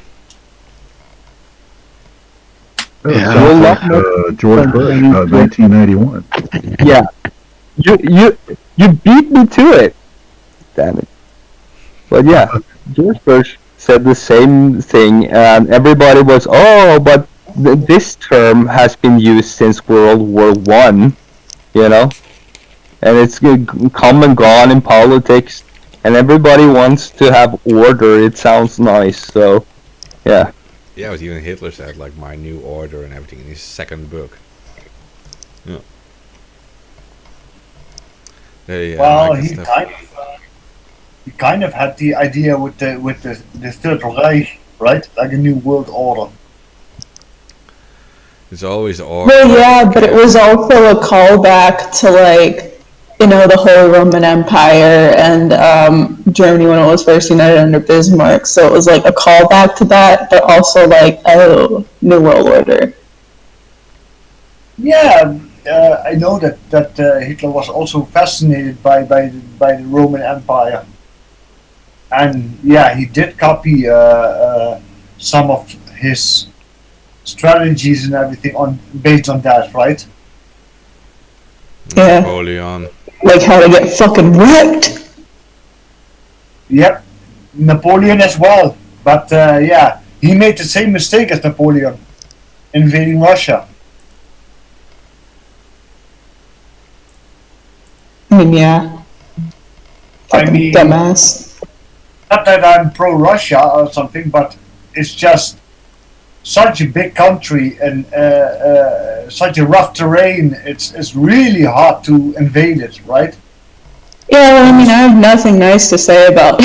George Bush, 1991. Yeah, you beat me to it. Damn it. But yeah, George Bush said the same thing, and everybody was, but this term has been used since World War One, and it's come and gone in politics, and everybody wants to have order. It sounds nice, so yeah. Yeah, but even Hitler said like my new order and everything in his second book. Yeah. Well, he kind of had the idea with the Third Reich, right? Like a new world order. It's always order. Well, yeah, but it was also a callback to the whole Roman Empire and Germany when it was first united under Bismarck. So it was like a callback to that, but also New World Order. Yeah, I know that Hitler was also fascinated by the Roman Empire, and yeah, he did copy some of his strategies and everything on based on that, right? Yeah. Napoleon. Like how to get fucking wrecked. Yep, Napoleon as well. But yeah, he made the same mistake as Napoleon, invading Russia. I mean, yeah. I mean, dumbass. Not that I'm pro-Russia or something, but it's just such a big country and such a rough terrain. It's really hard to invade it, right? Yeah, well, I mean, I have nothing nice to say about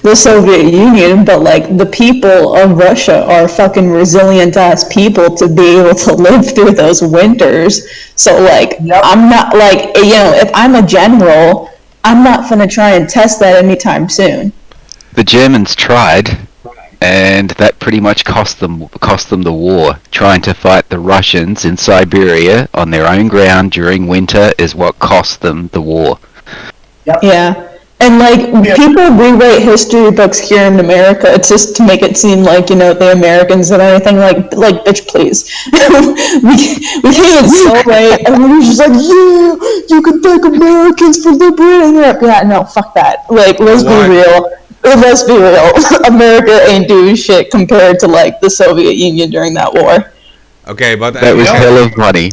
the Soviet Union, but like the people of Russia are fucking resilient ass people to be able to live through those winters. So like, I'm not like, you know, if I'm a general, I'm not gonna try and test that anytime soon. The Germans tried, and that pretty much cost them the war. Trying to fight the Russians in Siberia on their own ground during winter is what cost them the war. Yeah. And like people rewrite history books here in America just to make it seem like, you know, the Americans and anything like bitch, please. we came in so right, and we were just like, yeah, you can thank Americans for liberating Europe. Yeah, no, fuck that. Like, let's be real. Let's be real. America ain't doing shit compared to like the Soviet Union during that war. Okay, but that was hella funny.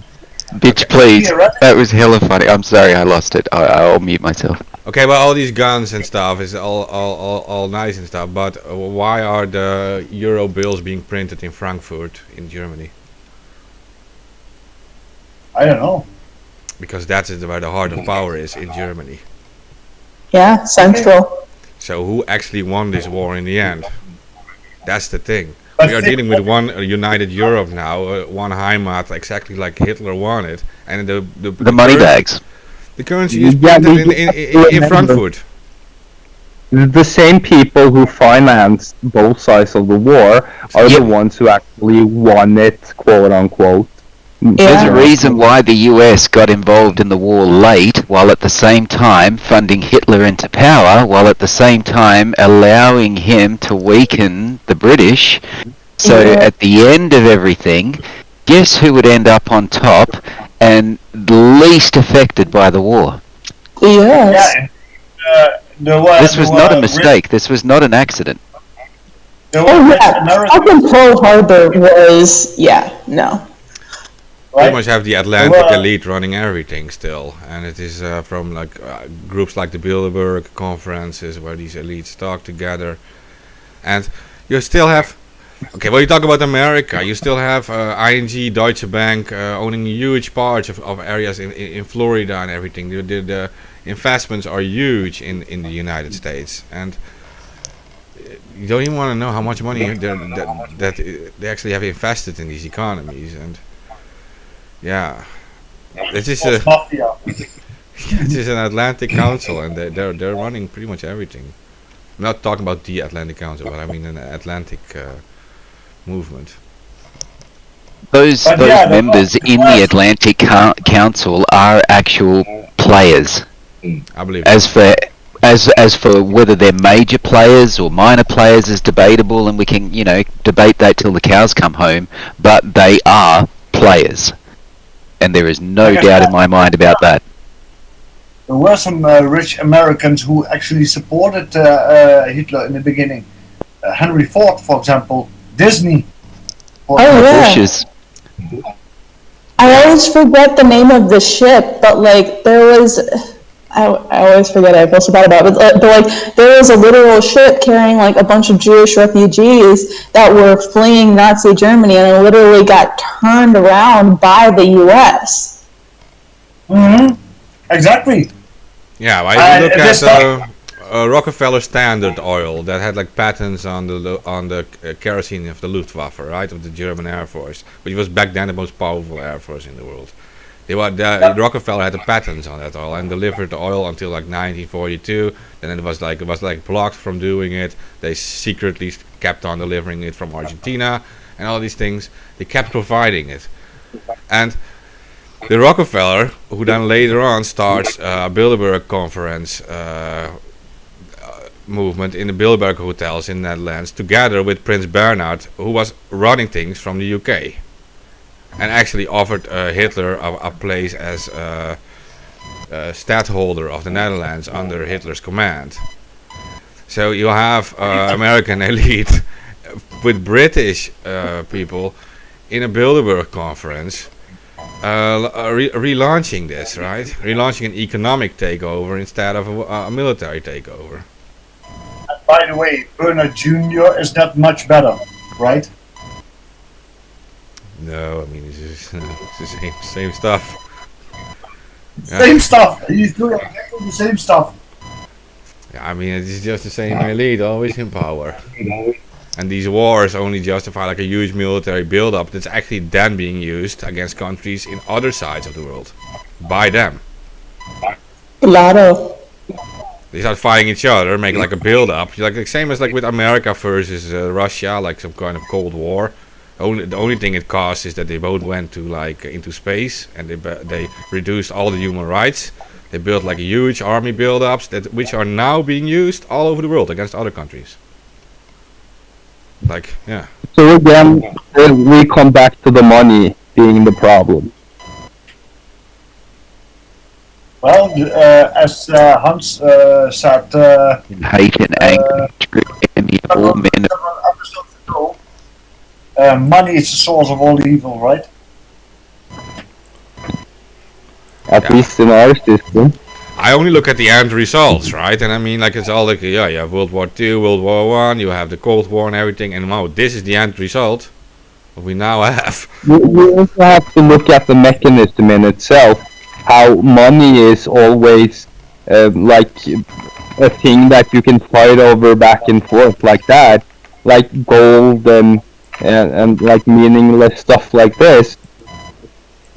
Bitch, please. That was hella funny. I'm sorry, I lost it. I'll mute myself. Okay, well, all these guns and stuff is all nice and stuff, but why are the euro bills being printed in Frankfurt in Germany? I don't know. Because that's where the heart of power is, in Germany. Yeah, central. So who actually won this war in the end? That's the thing. We are dealing with one united Europe now, one Heimat, exactly like Hitler wanted, and the money bags. The currency is printed in Frankfurt. The same people who financed both sides of the war are the ones who actually won it, quote unquote. There's a reason why the US got involved in the war late, while at the same time funding Hitler into power, while at the same time allowing him to weaken the British. So at the end of everything, guess who would end up on top and least affected by the war? Yes. This was not a mistake. This was not an accident. Oh yeah, fucking Pearl Harbor was, no. Pretty much have the Atlantic elite running everything still, and it is from like groups like the Bilderberg conferences where these elites talk together, and you still have. Okay, well, you talk about America. You still have ING, Deutsche Bank owning huge parts of areas in Florida and everything. The investments are huge in the United States, and you don't even want to know how much money that they actually have invested in these economies. And yeah, this is this is an Atlantic Council, and they're running pretty much everything. I'm not talking about the Atlantic Council, but I mean an Atlantic movement. Those members in the Atlantic Council are actual players. I believe. As for whether they're major players or minor players is debatable, and we can debate that till the cows come home. But they are players, and there is no doubt in my mind about that. There were some rich Americans who actually supported Hitler in the beginning. Henry Ford, for example, Disney. Bushes. I always forget the name of the ship, but like there was, I always forget. I feel so bad about it. But like there was a literal ship carrying like a bunch of Jewish refugees that were fleeing Nazi Germany, and it literally got turned around by the U.S. Mm-hmm. Exactly. Yeah, well, if you look at Rockefeller Standard Oil that had like patents on the kerosene of the Luftwaffe, right, of the German Air Force, which was back then the most powerful air force in the world. Rockefeller had the patents on that oil and delivered the oil until like 1942. Then it was like blocked from doing it. They secretly kept on delivering it from Argentina and all these things. They kept providing it, and the Rockefeller, who then later on starts a Bilderberg conference movement in the Bilderberg hotels in the Netherlands, together with Prince Bernhard, who was running things from the UK. and actually offered Hitler a place as stadtholder of the Netherlands under Hitler's command. So you have American elite with British people in a Bilderberg conference relaunching this, right? Relaunching an economic takeover instead of a military takeover. And by the way, Bernard Jr. is not much better, right? No, I mean, it's the same stuff. Same stuff. He's doing exactly the same stuff. Yeah, I mean, it's just the same elite, always in power. And these wars only justify like a huge military build-up that's actually then being used against countries in other sides of the world by them. Claro. They start fighting each other, make like a build-up, like the same as like with America versus Russia, like some kind of Cold War. The only thing it caused is that they both went to like into space, and they reduced all the human rights. They built like huge army build-ups which are now being used all over the world against other countries. Like, yeah. So again, we come back to the money being the problem. Well, as Hans said, hate and anger in all men. Money is the source of all evil, right? At least in our system. I only look at the end results, right? And I mean, like, it's all like, yeah, you have World War II, World War One, you have the Cold War and everything, and wow, this is the end result. What we now have. We also have to look at the mechanism in itself. How money is always like a thing that you can fight over back and forth like that, like gold and like meaningless stuff like this.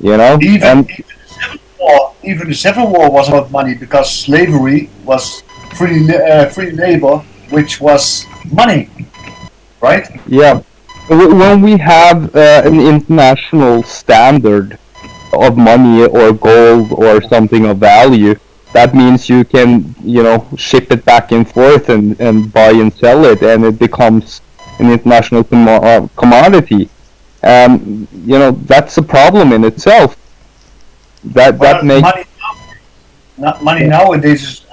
You know, even the Civil War was about money because slavery was free labor, which was money, right? Yeah. When we have an international standard of money or gold or something of value, that means you can, you know, ship it back and forth and buy and sell it, and it becomes an international commodity. You know, that's a problem in itself. That makes money nowadays is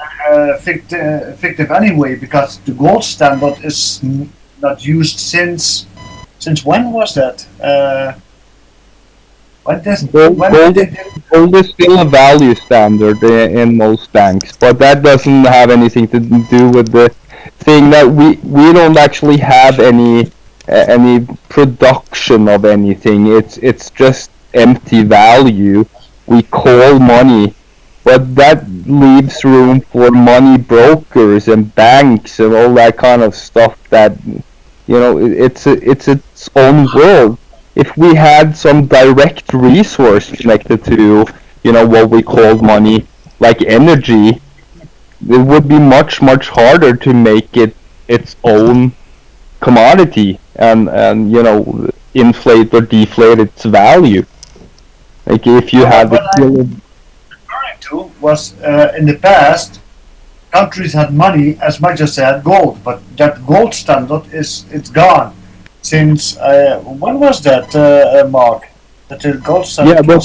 fictive anyway, because the gold standard is not used since when was that? Gold is still a value standard in most banks, but that doesn't have anything to do with the thing that we don't actually have any production of anything. It's just empty value. We call money, but that leaves room for money brokers and banks and all that kind of stuff. That, you know, it's its own world. If we had some direct resource connected to, you know, what we call money, like energy, it would be much harder to make it its own commodity and you know, inflate or deflate its value. Like if you had the referring to was in the past, countries had money as much as they had gold, but that gold standard it's gone. Since when was that, Mark? That the gold standard? Yeah, but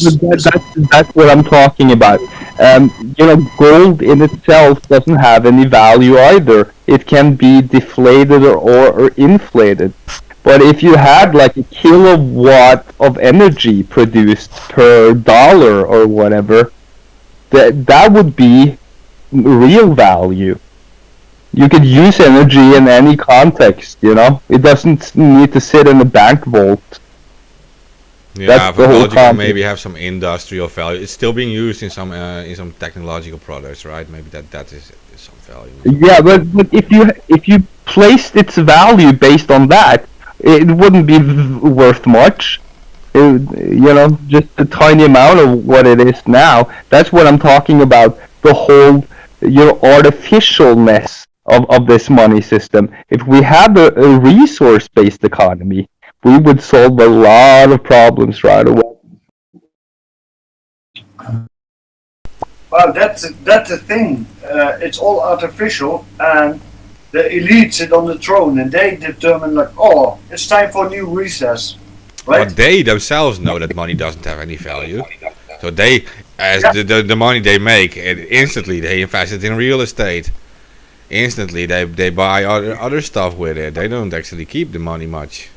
that's what I'm talking about. You know, gold in itself doesn't have any value either. It can be deflated or inflated. But if you had like a kilowatt of energy produced per dollar or whatever, that would be real value. You could use energy in any context, you know? It doesn't need to sit in a bank vault. Yeah, for logical, maybe have some industrial value. It's still being used in some technological products, right? Maybe that is some value. Yeah, but if you placed its value based on that, it wouldn't be worth much. You know, just a tiny amount of what it is now. That's what I'm talking about. The whole, you know, artificialness of this money system. If we had a resource-based economy, we would solve a lot of problems right away. Well, that's the thing. It's all artificial, and the elite sit on the throne, and they determine like, oh, it's time for a new recess, But they themselves know that money doesn't have any value. So they, as the money they make, instantly they invest it in real estate. Instantly they buy other stuff with it. They don't actually keep the money much.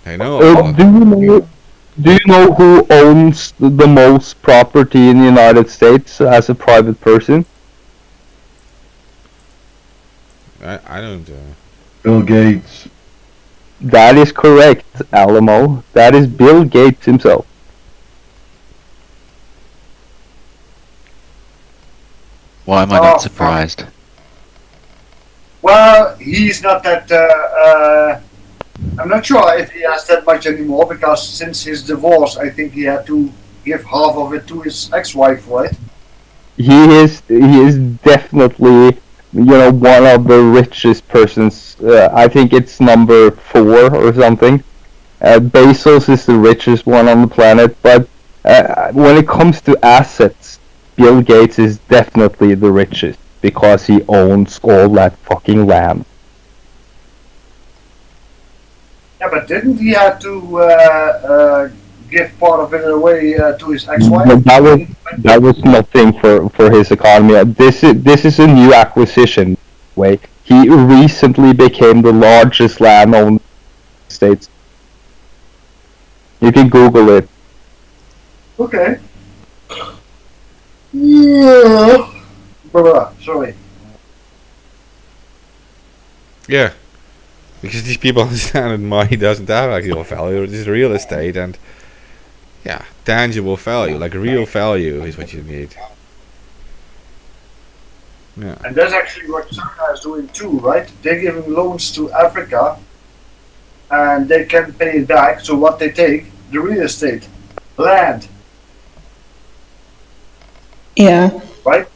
They know. Do you know who owns the most property in the United States as a private person? I don't. Bill Gates. That is correct, Alamo. That is Bill Gates himself. Why am I not surprised? Well, he's not that. I'm not sure if he has that much anymore because since his divorce, I think he had to give half of it to his ex-wife, right? He is definitely, one of the richest persons. I think it's number 4 or something. Bezos is the richest one on the planet, but when it comes to assets, Bill Gates is definitely the richest because he owns all that fucking land. Yeah, but didn't he have to give part of it away to his ex-wife? That was nothing for his economy. This is a new acquisition. He recently became the largest landowner in the States. You can Google it. Okay. Yeah. Sorry. Yeah. Because these people understand that money doesn't have actual value. It is real estate and tangible value, like real value is what you need. Yeah. And that's actually what China is doing too, right? They're giving loans to Africa and they can pay it back. So what they take, the real estate, land. Yeah. Right?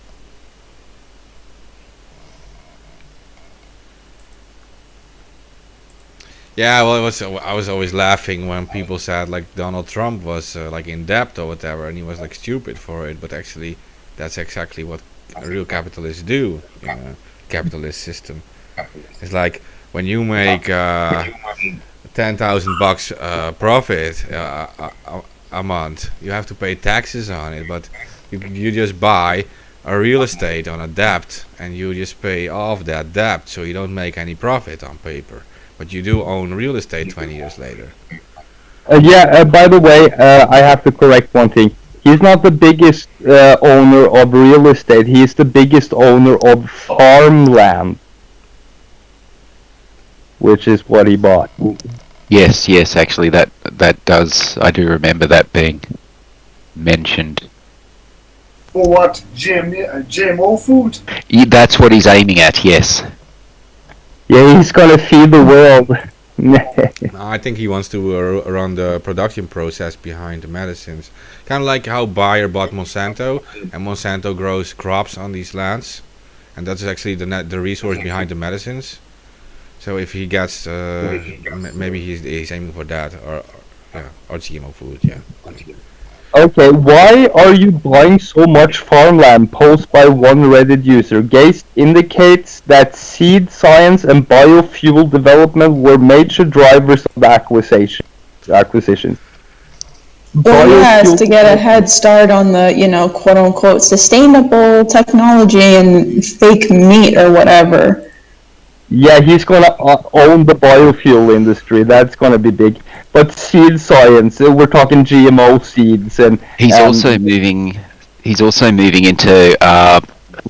Yeah, well, I was always laughing when people said like Donald Trump was like in debt or whatever, and he was like stupid for it. But actually, that's exactly what real capitalists do. Capitalist system. It's like when you make $10,000 profit a month, you have to pay taxes on it, but you just buy a real estate on a debt, and you just pay off that debt, so you don't make any profit on paper. But you do own real estate 20 years later. By the way, I have to correct one thing. He's not the biggest owner of real estate. He's the biggest owner of farmland, which is what he bought. Yes, actually, that does. I do remember that being mentioned. For what? GMO food? That's what he's aiming at, yes. Yeah, he's gonna feed the world. I think he wants to run the production process behind the medicines. Kind of like how Bayer bought Monsanto, and Monsanto grows crops on these lands. And that's actually the resource behind the medicines. So if he gets, maybe he's aiming for that, or GMO food, yeah. Okay, why are you buying so much farmland? Post by one Reddit user. Gates indicates that seed science and biofuel development were major drivers of the acquisition. Well, yeah, it's to get a head start on the, quote-unquote sustainable technology and fake meat or whatever. Yeah, he's gonna own the biofuel industry. That's gonna be big. But seed science, we're talking GMO seeds, and he's also moving into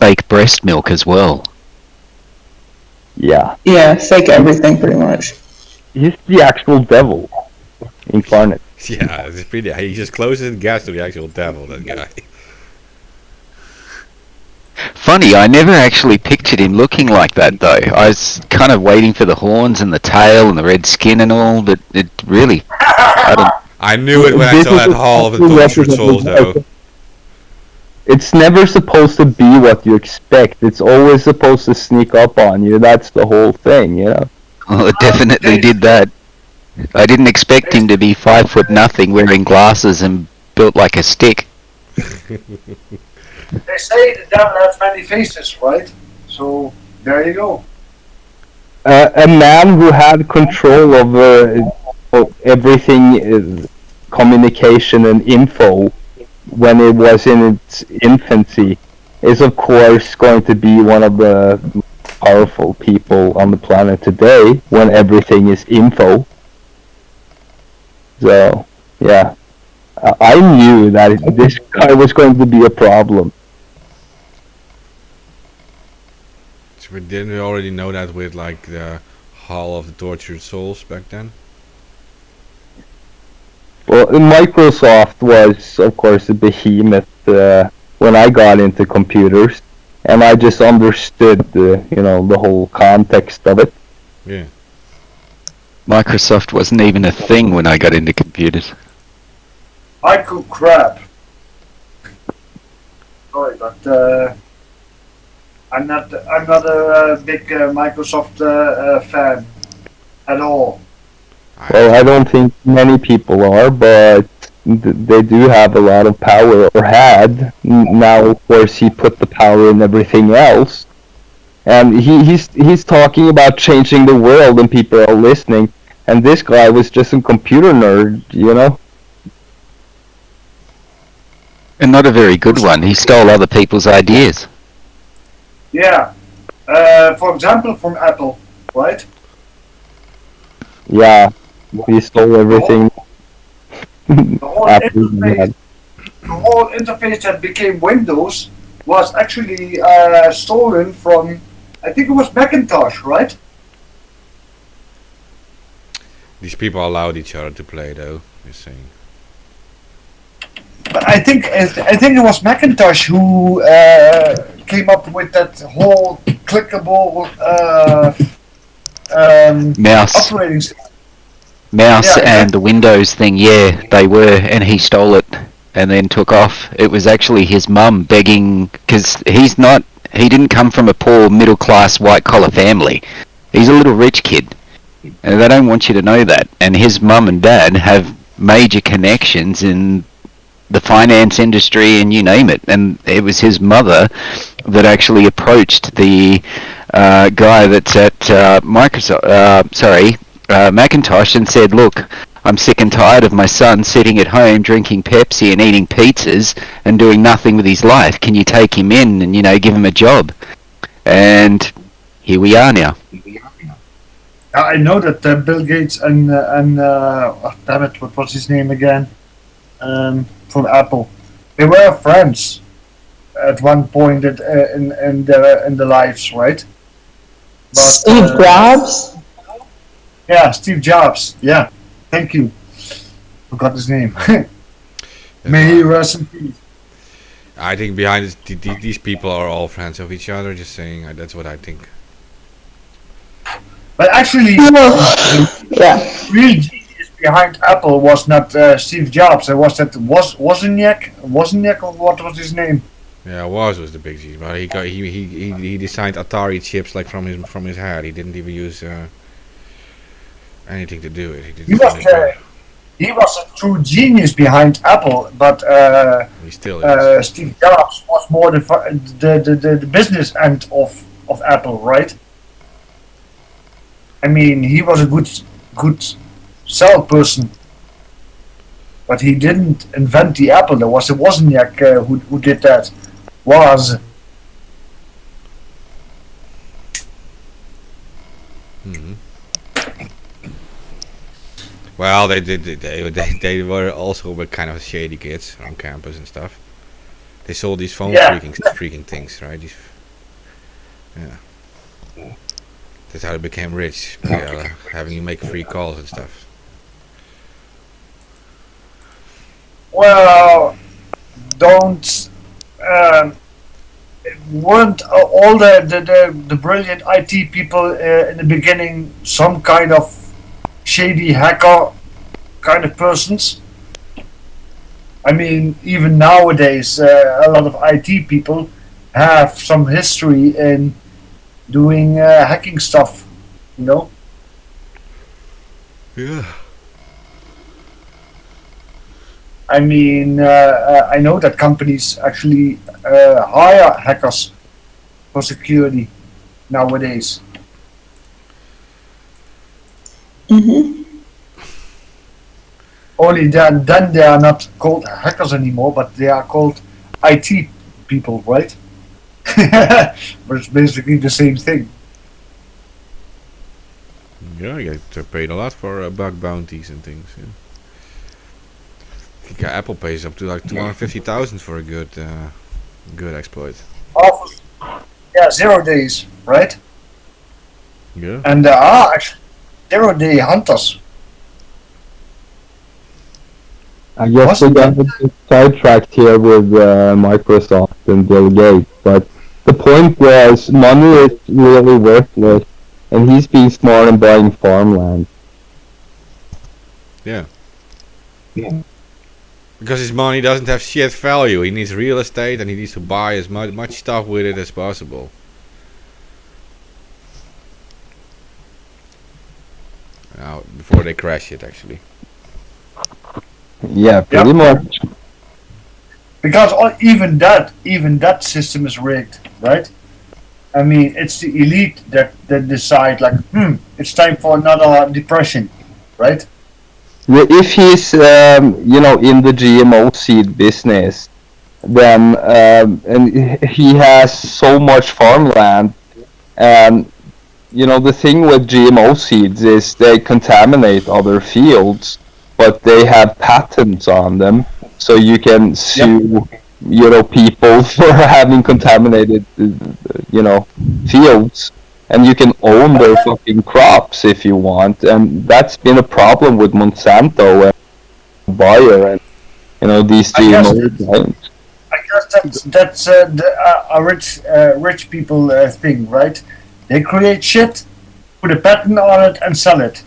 fake breast milk as well. Yeah. Yeah, fake everything pretty much. He's the actual devil incarnate. Yeah, it's pretty. He just closes the gas to the actual devil. That guy. Funny, I never actually pictured him looking like that, though. I was kind of waiting for the horns and the tail and the red skin and all, but it really... I knew it when I saw that Hall of the Tortured Souls, though. It's never supposed to be what you expect. It's always supposed to sneak up on you. That's the whole thing, Well, it definitely did that. I didn't expect him to be 5'0", wearing glasses and built like a stick. They say the devil has many faces, right? So, there you go. A man who had control everything is communication and info when it was in its infancy is of course going to be one of the powerful people on the planet today when everything is info. So, yeah. I knew that this guy was going to be a problem. So didn't we already know that with like the Hall of the Tortured Souls back then? Well, Microsoft was, of course, a behemoth when I got into computers, and I just understood the whole context of it. Yeah. Microsoft wasn't even a thing when I got into computers. Michael Crab. Sorry, but I'm not a big Microsoft fan at all. Well, I don't think many people are, but they do have a lot of power, or had. Now, of course, he put the power in everything else. And he's talking about changing the world, and people are listening. And this guy was just a computer nerd, And not a very good one. He stole other people's ideas. Yeah. For example, from Apple, right? Yeah. He stole everything. The whole interface that became Windows was actually stolen from, I think it was Macintosh, right? These people allowed each other to play, though. You're saying. But I think it was Macintosh who came up with that whole clickable Mouse. operating system. Mouse and the Windows thing, yeah, they were, and he stole it and then took off. It was actually his mum begging, because he didn't come from a poor middle class white collar family. He's a little rich kid, and they don't want you to know that. And his mum and dad have major connections in the finance industry and you name it. And it was his mother that actually approached the guy that's at Macintosh and said, look, I'm sick and tired of my son sitting at home drinking Pepsi and eating pizzas and doing nothing with his life. Can you take him in and, give him a job? And here we are now. I know that Bill Gates and damn it, what was his name again? From Apple. They were friends at one point in their lives, right? But, Steve Jobs? Yeah, Steve Jobs. Yeah, thank you. Forgot his name. May he rest in peace. I think behind this, these people are all friends of each other. Just saying, that's what I think. But actually, the real genius behind Apple was not Steve Jobs. It was Wozniak, or what was his name? Yeah, was the big genius, but he designed Atari chips like from his head. He didn't even use anything to do it. He was a true genius behind Apple, but he still is. Steve Jobs was more the business end of Apple, right? I mean, he was a good salesperson, but he didn't invent the Apple. There was a Wozniak who did that. Well, they were also kind of shady kids on campus and stuff. They sold these phone freaking things, right? That's how they became rich, having you make free calls and stuff. Well, weren't all the brilliant IT people in the beginning some kind of shady hacker kind of persons? I mean, even nowadays, a lot of IT people have some history in doing hacking stuff, Yeah. I mean, I know that companies actually hire hackers for security nowadays. Mm-hmm. Only then they are not called hackers anymore, but they are called IT people, right? But it's basically the same thing. Yeah, you get paid a lot for bug bounties and things. Yeah. I think Apple pays up to like 250,000 for a good exploit. Yeah, 0 days, right? Yeah. And there are actually 0-day hunters. I guess we got a bit sidetracked here with Microsoft and Bill Gates, but the point was money is really worthless, and he's being smart and buying farmland. Yeah. Because his money doesn't have shit value. He needs real estate and he needs to buy as much stuff with it as possible. Now, before they crash it, actually. Yeah, pretty much. Because even that system is rigged, right? I mean, it's the elite that decide, like, it's time for another depression, right? If he's, in the GMO seed business, then and he has so much farmland, and the thing with GMO seeds is they contaminate other fields, but they have patents on them, so you can sue, people for having contaminated, fields. And you can own their fucking crops if you want, and that's been a problem with Monsanto and Bayer and these GMO giants. I guess that's a rich people thing, right? They create shit, put a patent on it, and sell it.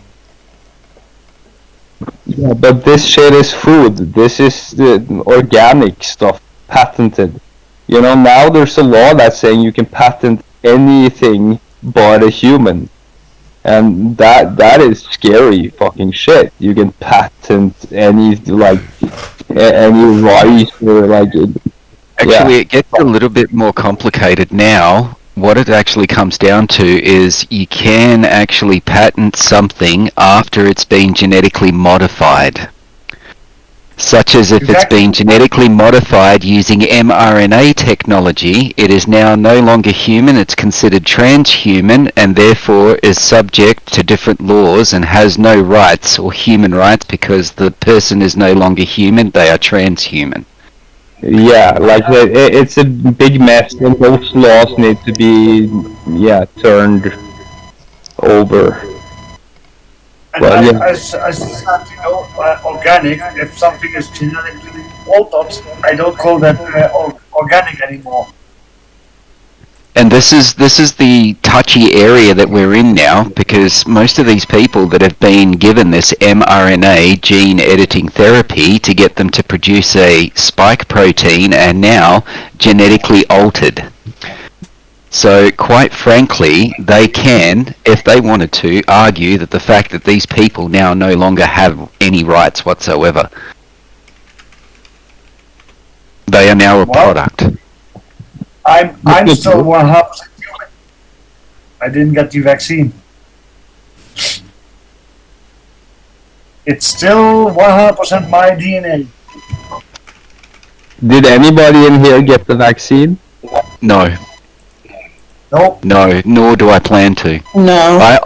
Yeah, but this shit is food. This is the organic stuff, patented. Now there's a law that's saying you can patent anything but a human, and that is scary fucking shit. You can patent any rice or Actually, it gets a little bit more complicated now. What it actually comes down to is you can actually patent something after it's been genetically modified. Such as if it's been genetically modified using mRNA technology, it is now no longer human, it's considered transhuman, and therefore is subject to different laws and has no rights or human rights because the person is no longer human, they are transhuman. Yeah, it's a big mess, and those laws need to be, turned over. And as organic, if something is genetically altered, I don't call that organic anymore. And this is the touchy area that we're in now, because most of these people that have been given this mRNA gene editing therapy to get them to produce a spike protein are now genetically altered. So quite frankly, they can, if they wanted to, argue that the fact that these people now no longer have any rights whatsoever. They are now a product. I'm still 100% human. I didn't get the vaccine. It's still 100% my DNA. Did anybody in here get the vaccine? No. Nope. No, nor do I plan to. No.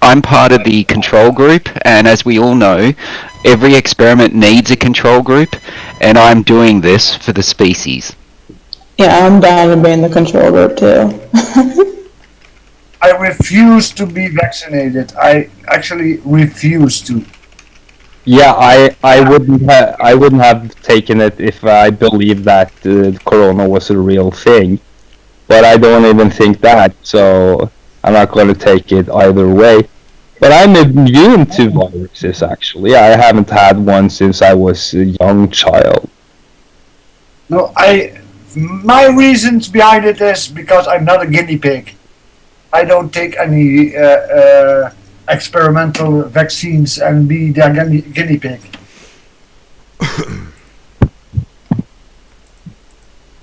I'm part of the control group, and as we all know, every experiment needs a control group, and I'm doing this for the species. Yeah, I'm down to be in the control group too. I refuse to be vaccinated. I actually refuse to. Yeah, I wouldn't have taken it if I believed that Corona was a real thing. But I don't even think that, so I'm not going to take it either way. But I'm immune to viruses, actually. I haven't had one since I was a young child. No, my reasons behind it is because I'm not a guinea pig. I don't take any experimental vaccines and be their guinea pig.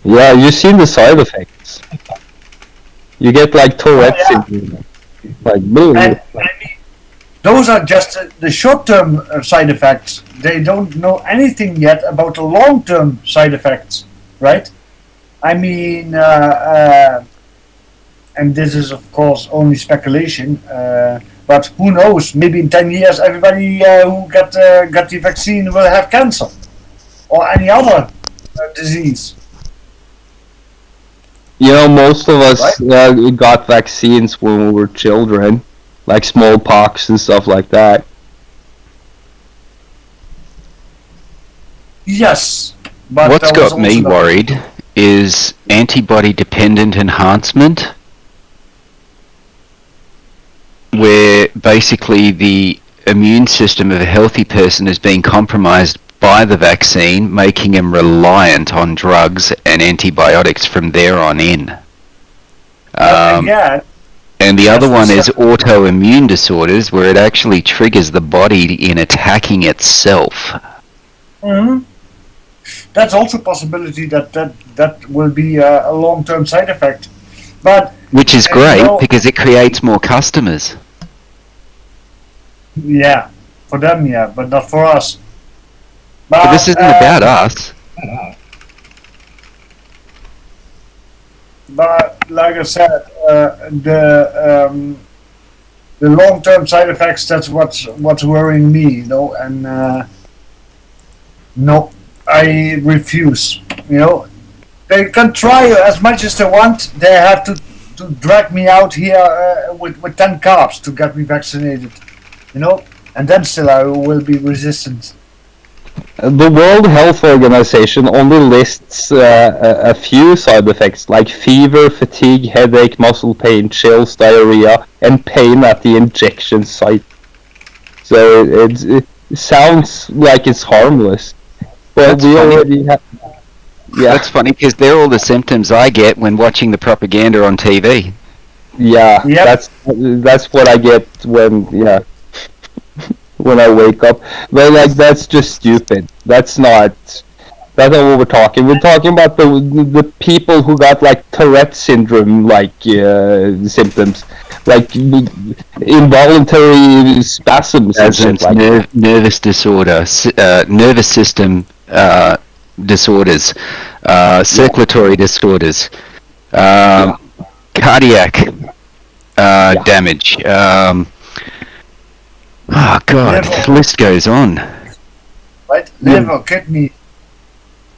Yeah, you've seen the side effects. You get like Tourette's syndrome. Like, boom. those are just the short-term side effects. They don't know anything yet about the long-term side effects, right? I mean, and this is of course only speculation, but who knows? Maybe in 10 years, everybody who got the vaccine will have cancer or any other disease. You know, most of us got vaccines when we were children, like smallpox and stuff like that. Yes, but what's got me worried is antibody-dependent enhancement, where basically the immune system of a healthy person is being compromised by the vaccine, making him reliant on drugs and antibiotics from there on in. And the other one is autoimmune disorders, where it actually triggers the body in attacking itself. Mm-hmm. That's also a possibility that will be a long-term side effect. But which is great because it creates more customers. Yeah, for them, yeah, but not for us. But this isn't about us. But like I said, the long-term side effects, that's what's worrying me, you know, and no, I refuse. You know, they can try as much as they want. They have to drag me out here with 10 carbs to get me vaccinated, you know, and then still I will be resistant. The World Health Organization only lists a few side effects like fever, fatigue, headache, muscle pain, chills, diarrhea, and pain at the injection site. So it sounds like it's harmless, but we already have. Yeah, that's funny because they're all the symptoms I get when watching the propaganda on TV. Yeah, that's what I get when when I wake up. But like, that's just stupid. That's not what we're talking. We're talking about the people who got like Tourette syndrome like symptoms, like involuntary spasms and shit like nervous disorder, nervous system disorders, circulatory disorders, cardiac damage. Oh God, the list goes on. Right, liver, kidney.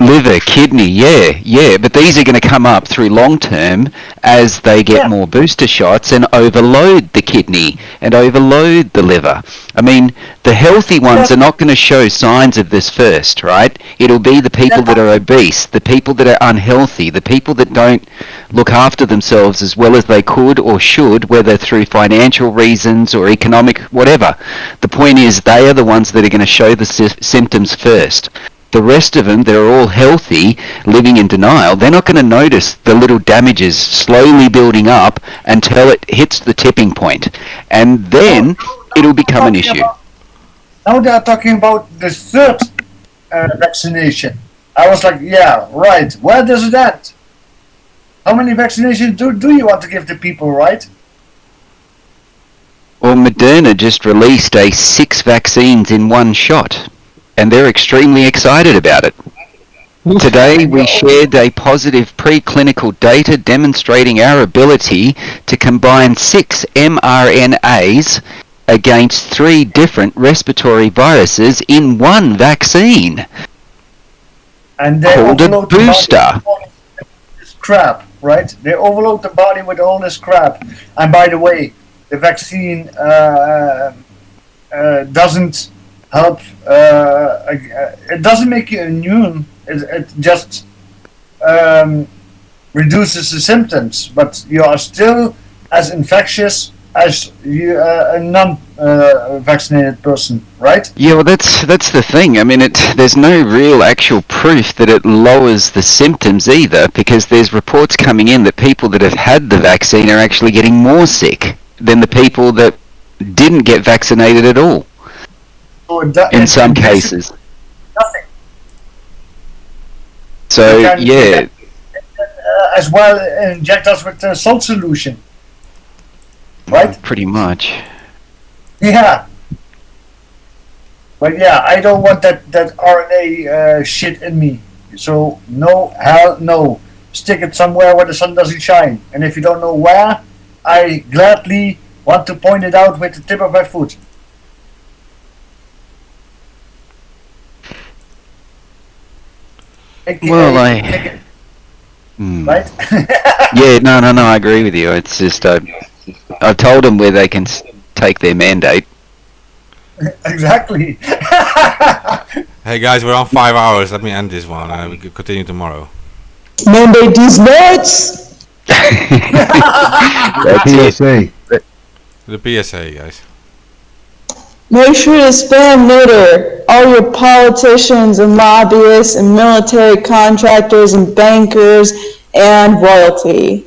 Liver, kidney, yeah, but these are going to come up through long term as they get more booster shots and overload the kidney and overload the liver. I mean, the healthy ones are not going to show signs of this first, right? It'll be the people that are obese, the people that are unhealthy, the people that don't look after themselves as well as they could or should, whether through financial reasons or economic, whatever. The point is, they are the ones that are going to show the symptoms first. The rest of them, they're all healthy, living in denial. They're not going to notice the little damages slowly building up until it hits the tipping point. And then it'll become an issue. Now they are talking about the third vaccination. I was like, yeah, right. Where does it end? How many vaccinations do you want to give the people, right? Well, Moderna just released 6 vaccines in one shot. And they're extremely excited about it. Today we shared a positive preclinical data demonstrating our ability to combine 6 mRNAs against 3 different respiratory viruses in one vaccine. And they called a booster. This crap, right? They overload the body with all this crap. And by the way, the vaccine doesn't help. It doesn't make you immune. It just reduces the symptoms, but you are still as infectious as a non-vaccinated person, right? Yeah, well, that's the thing. I mean, there's no real actual proof that it lowers the symptoms either, because there's reports coming in that people that have had the vaccine are actually getting more sick than the people that didn't get vaccinated at all. In some cases. Nothing. So, yeah. As well, inject us with the salt solution. Right? Pretty much. Yeah. But yeah, I don't want that RNA shit in me. So no, hell no. Stick it somewhere where the sun doesn't shine. And if you don't know where, I gladly want to point it out with the tip of my foot. Well, right? Yeah, no, I agree with you. It's just I've told them where they can take their mandate. Exactly. Hey guys, we're on 5 hours. Let me end this one. We can continue tomorrow. Mandate these nuts. PSA. The PSA, guys. Make sure to spam neuter all your politicians and lobbyists and military contractors and bankers and royalty.